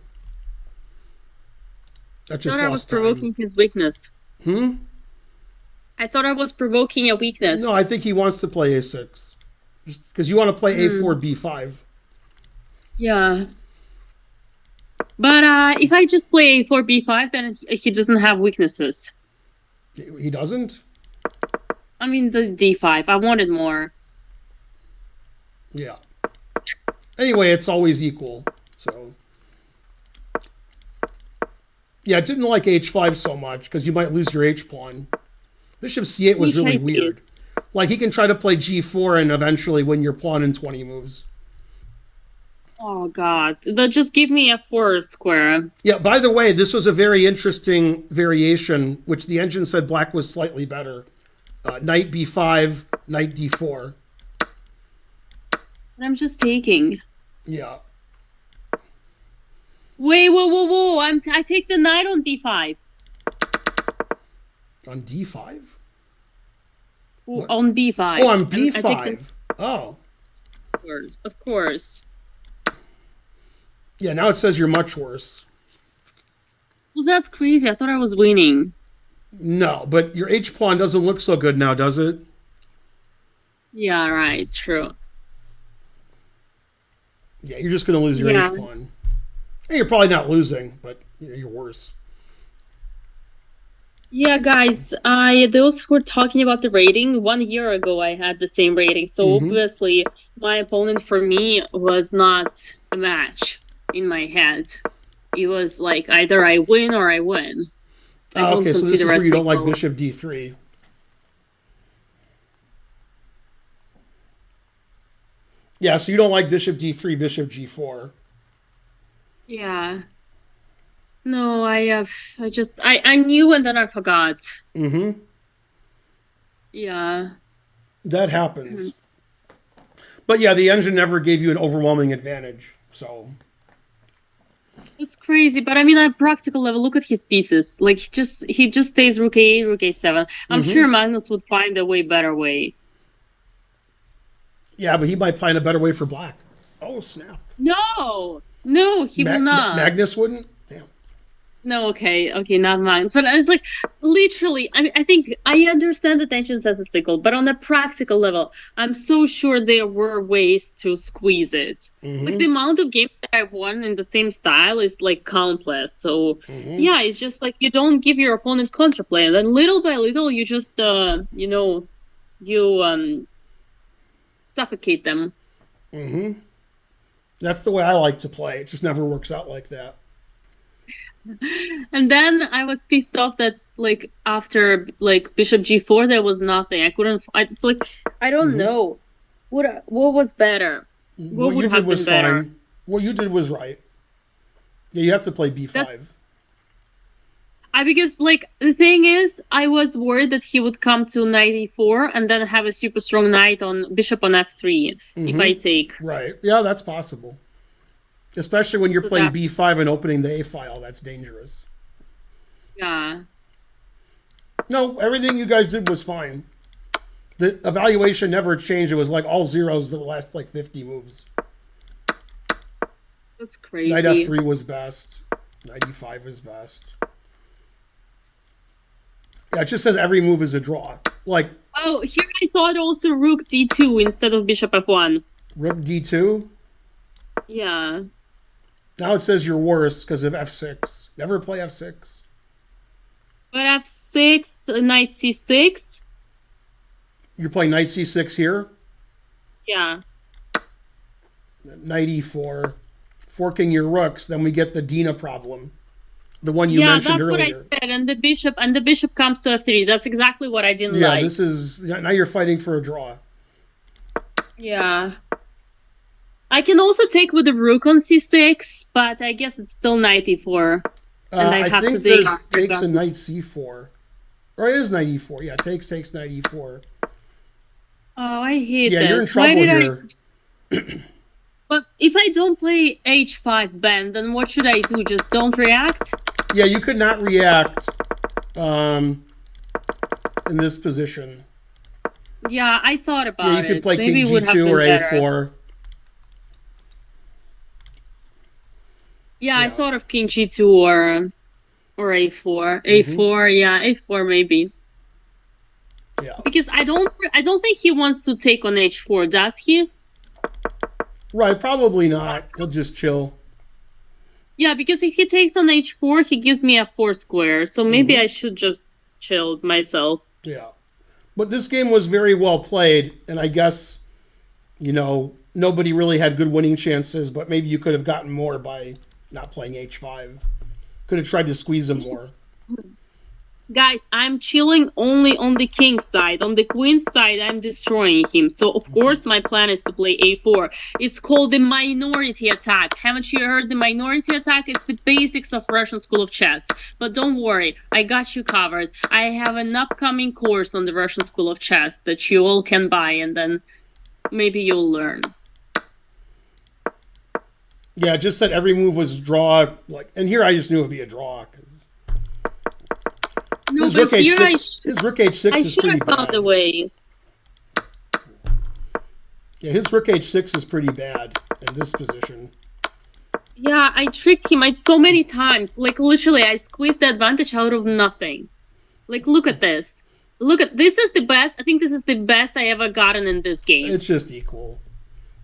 That I just thought I was lost time. provoking his weakness. I thought I was provoking a weakness. No, I think he wants to play A6. Because you want to play A4, B5. Yeah. But if I just play A4, B5, then he doesn't have weaknesses. He doesn't? I mean, the D5. I wanted more. Yeah. Anyway, it's always equal. So. Yeah, I didn't like H5 so much because you might lose your H pawn. Bishop C8 was really weird. Like he can try to play G4 and eventually win your pawn in 20 moves. Oh god, but just give me a 4 square. Yeah, by the way, this was a very interesting variation, which the engine said black was slightly better. Knight B5, Knight D4. I'm just taking. Yeah. Wait, whoa! I take the knight on D5. On D5? On B5. Oh, on I take B5. Oh. Of course. Yeah, now it says you're much worse. Well, that's crazy. I thought I was winning. No, but your H pawn doesn't look so good now, does it? Yeah, right. True. Yeah, you're just going to lose your Yeah. H pawn. And you're probably not losing, but you're worse. Yeah, guys, those who were talking about the rating, 1 year ago I had the same rating, so obviously my opponent for me was not a match in my head. It was like either I win or I win. I don't Okay, so this is consider where a you don't like single- Bishop D3. Yeah, so you don't like Bishop D3, Bishop G4. Yeah. No, I knew and then I forgot. Mm-hmm. Yeah. That happens. But yeah, the engine never gave you an overwhelming advantage, so... It's crazy, but I mean, at practical level, look at his pieces. Like, he just stays Rook A8, Rook A7. I'm sure Magnus would find a way better way. Yeah, but he might find a better way for black. Oh, snap. No, he will not. Magnus wouldn't? Damn. No, okay, not mine. But it's like literally. I mean, I think I understand attention statistical, but on a practical level, I'm so sure there were ways to squeeze it. Like the amount of games that I've won in the same style is like countless. So yeah, it's just like you don't give your opponent counterplay, and then little by little, you just you suffocate them. That's the way I like to play. It just never works out like that. And then I was pissed off that like after like bishop g4 there was nothing. I couldn't. It's like I don't know what was better. What would have been better? Fine. What you did was right. Yeah, you have to play b5. Because like the thing is, I was worried that he would come to knight e4 and then have a super strong knight on bishop on f3 if I take. Right. Yeah, that's possible. Especially when you're playing b5 and opening the a file, that's dangerous. Yeah. No, everything you guys did was fine. The evaluation never changed. It was like all zeros the last like 50 moves. That's crazy. Knight f3 was best. Knight e5 was best. Yeah, it just says every move is a draw. Like, oh, here I thought also rook d2 instead of bishop f1. Rook d2? Yeah. Now it says you're worse because of f6. Never play f6. But f6, knight c6. You're playing knight c6 here? Yeah. Knight e4. Forking your rooks, then we get the Dina problem. The one you mentioned earlier. Yeah, that's what I said. And the bishop comes to f3. That's exactly what I didn't like. Yeah, this is... Now you're fighting for a draw. Yeah. I can also take with the rook on c6, but I guess it's still knight e4. And I have to take... takes a knight c4. Or it is knight e4. Yeah, takes knight e4. Oh, I hate this. Yeah, you're in trouble here. But if I don't play h5, Ben, then what should I do? Just don't react? Yeah, you could not react in this position. Yeah, I thought about it. Yeah, you could play Maybe king g2 or a4. Yeah, I thought of king g2 or a4. A4, yeah, a4 maybe. Yeah. Because I don't think he wants to take on h4, does he? Right, probably not. He'll just chill. Yeah, because if he takes on h4, he gives me a 4 square. So maybe I should just chill myself. Yeah. But this game was very well played, and I guess, you know, nobody really had good winning chances, but maybe you could have gotten more by not playing h5. Could have tried to squeeze him more. Guys, I'm chilling only on the king's side. On the queen's side, I'm destroying him. So, of course, my plan is to play a4. It's called the minority attack. Haven't you heard the minority attack? It's the basics of Russian School of Chess. But don't worry, I got you covered. I have an upcoming course on the Russian School of Chess that you all can buy, and then maybe you'll learn. Yeah, just that every move was draw. And here I just knew it would be a draw. No, his but here his rook h6 is pretty bad. I should have found a way. Yeah, his rook h6 is pretty bad in this position. Yeah, I tricked him so many times. Like, literally, I squeezed the advantage out of nothing. Like, look at this. This is the best. I think this is the best I ever gotten in this game. It's just equal.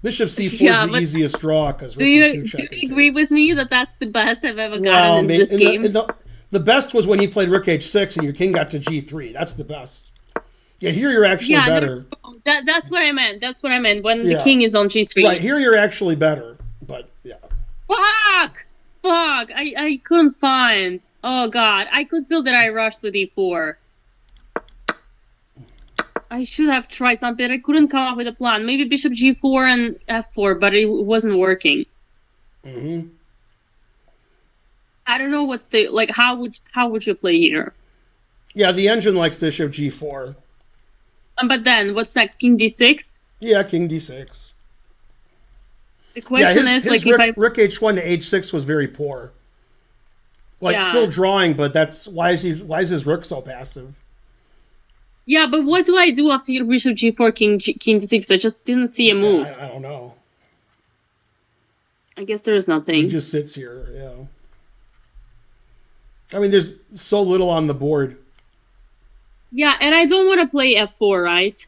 Bishop c4 is the easiest draw because do you agree with me that that's the best I've ever gotten in this game? The best was when you played rook h6 and your king got to g3. That's the best. Yeah, here you're actually better. No, that's what I meant. That's what I meant when the king is on g3. Right, here you're actually better. But, yeah. Fuck! I couldn't find. Oh, God. I could feel that I rushed with e4. I should have tried something. I couldn't come up with a plan. Maybe bishop g4 and f4, but it wasn't working. I don't know what's the how would you play here? Yeah, the engine likes bishop g4. But then what's next? King d6? Yeah, king d6. The question is if rook h1 to h6 was very poor. Still drawing, but that's why is his rook so passive? Yeah, but what do I do after your bishop g4, king d6? I just didn't see a move. I don't know. I guess there is nothing. He just sits here, yeah. I mean, there's so little on the board. Yeah, and I don't want to play f4, right?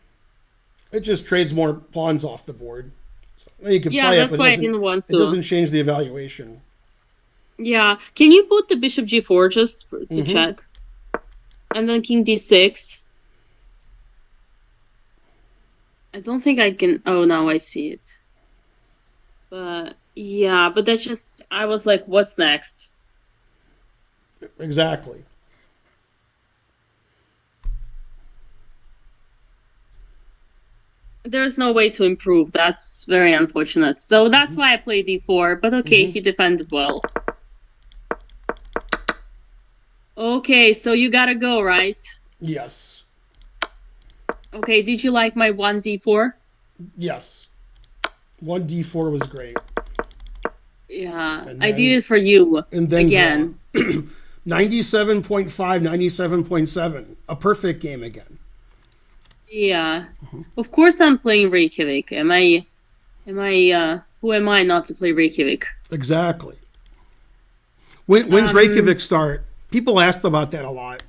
It just trades more pawns off the board. So, you can Yeah, play it, that's but why I doesn't- didn't want It to. doesn't change the evaluation. Yeah. Can you put the bishop g4 just to check? And then king d6. I don't think I can... Oh, now I see it. But, yeah, but that's just... I was like, what's next? Exactly. There's no way to improve. That's very unfortunate. So that's why I played d4. But okay, he defended well. Okay, so you gotta go, right? Yes. Okay, did you like my 1d4? Yes. 1d4 was great. Yeah, And I then- did it for you. And then again. 97.5, 97.7. A perfect game again. Yeah. Of course I'm playing Reykjavik. Who am I not to play Reykjavik? Exactly. When's Reykjavik start? People asked about that a lot.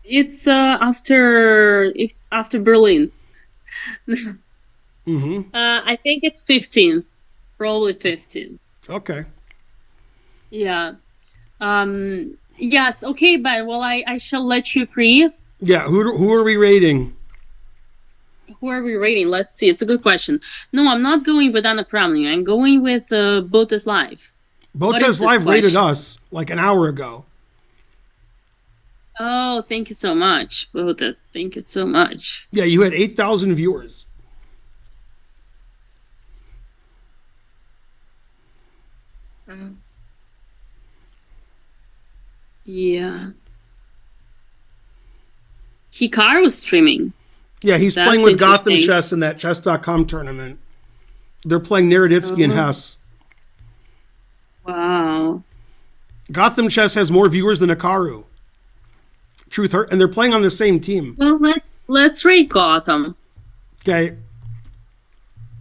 It's after Berlin. I think it's 15th. Probably 15th. Okay. Yeah. Yes, okay, Ben. Well, I shall let you free. Yeah, who are we rating? Who are we rating? Let's see. It's a good question. No, I'm not going with Anna Pramling. I'm going with Botas Live. What is Botas this Live rated question? us like an hour ago. Oh, thank you so much, Botas. Thank you so much. Yeah, you had 8,000 viewers. Yeah. Hikaru's streaming. Yeah, he's That's playing with Gotham interesting. Chess in that chess.com tournament. They're playing Naroditsky and Hess. Wow. Gotham Chess has more viewers than Hikaru. Truth hurt, and they're playing on the same team. Well, let's rate Gotham. Okay,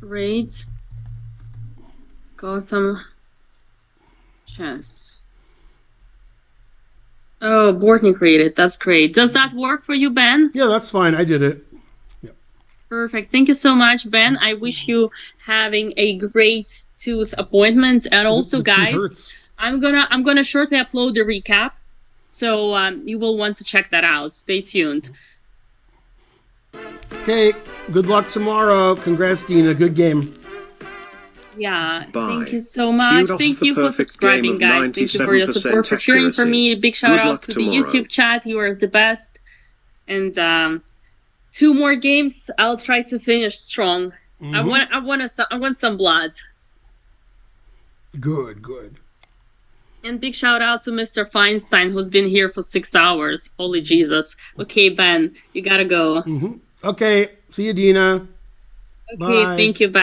Rate Gotham Chess. Oh, Bortney created. That's great. Does that work for you, Ben? yeah, that's fine. I did it. Perfect. Thank you so much, Ben. I wish you having a great tooth appointment. And also, The tooth guys, hurts. I'm gonna shortly upload the recap, so you will want to check that out. Stay tuned. Okay, good luck tomorrow. Congrats, Dina. Good game. Yeah, Bye. thank you so much. Kudos Thank for you for perfect subscribing, game of guys. Thank you for your 97% support, for cheering for accuracy. me. Big shout Good out luck to the tomorrow. YouTube chat. You are the best. And 2 more games. I'll try to finish strong. I want some blood. Good, good. And big shout out to Mr. Feinstein, who's been here for 6 hours. Holy Jesus. Okay, Ben, you gotta go. Okay, see you, Dina. Okay, Bye. thank you, Ben.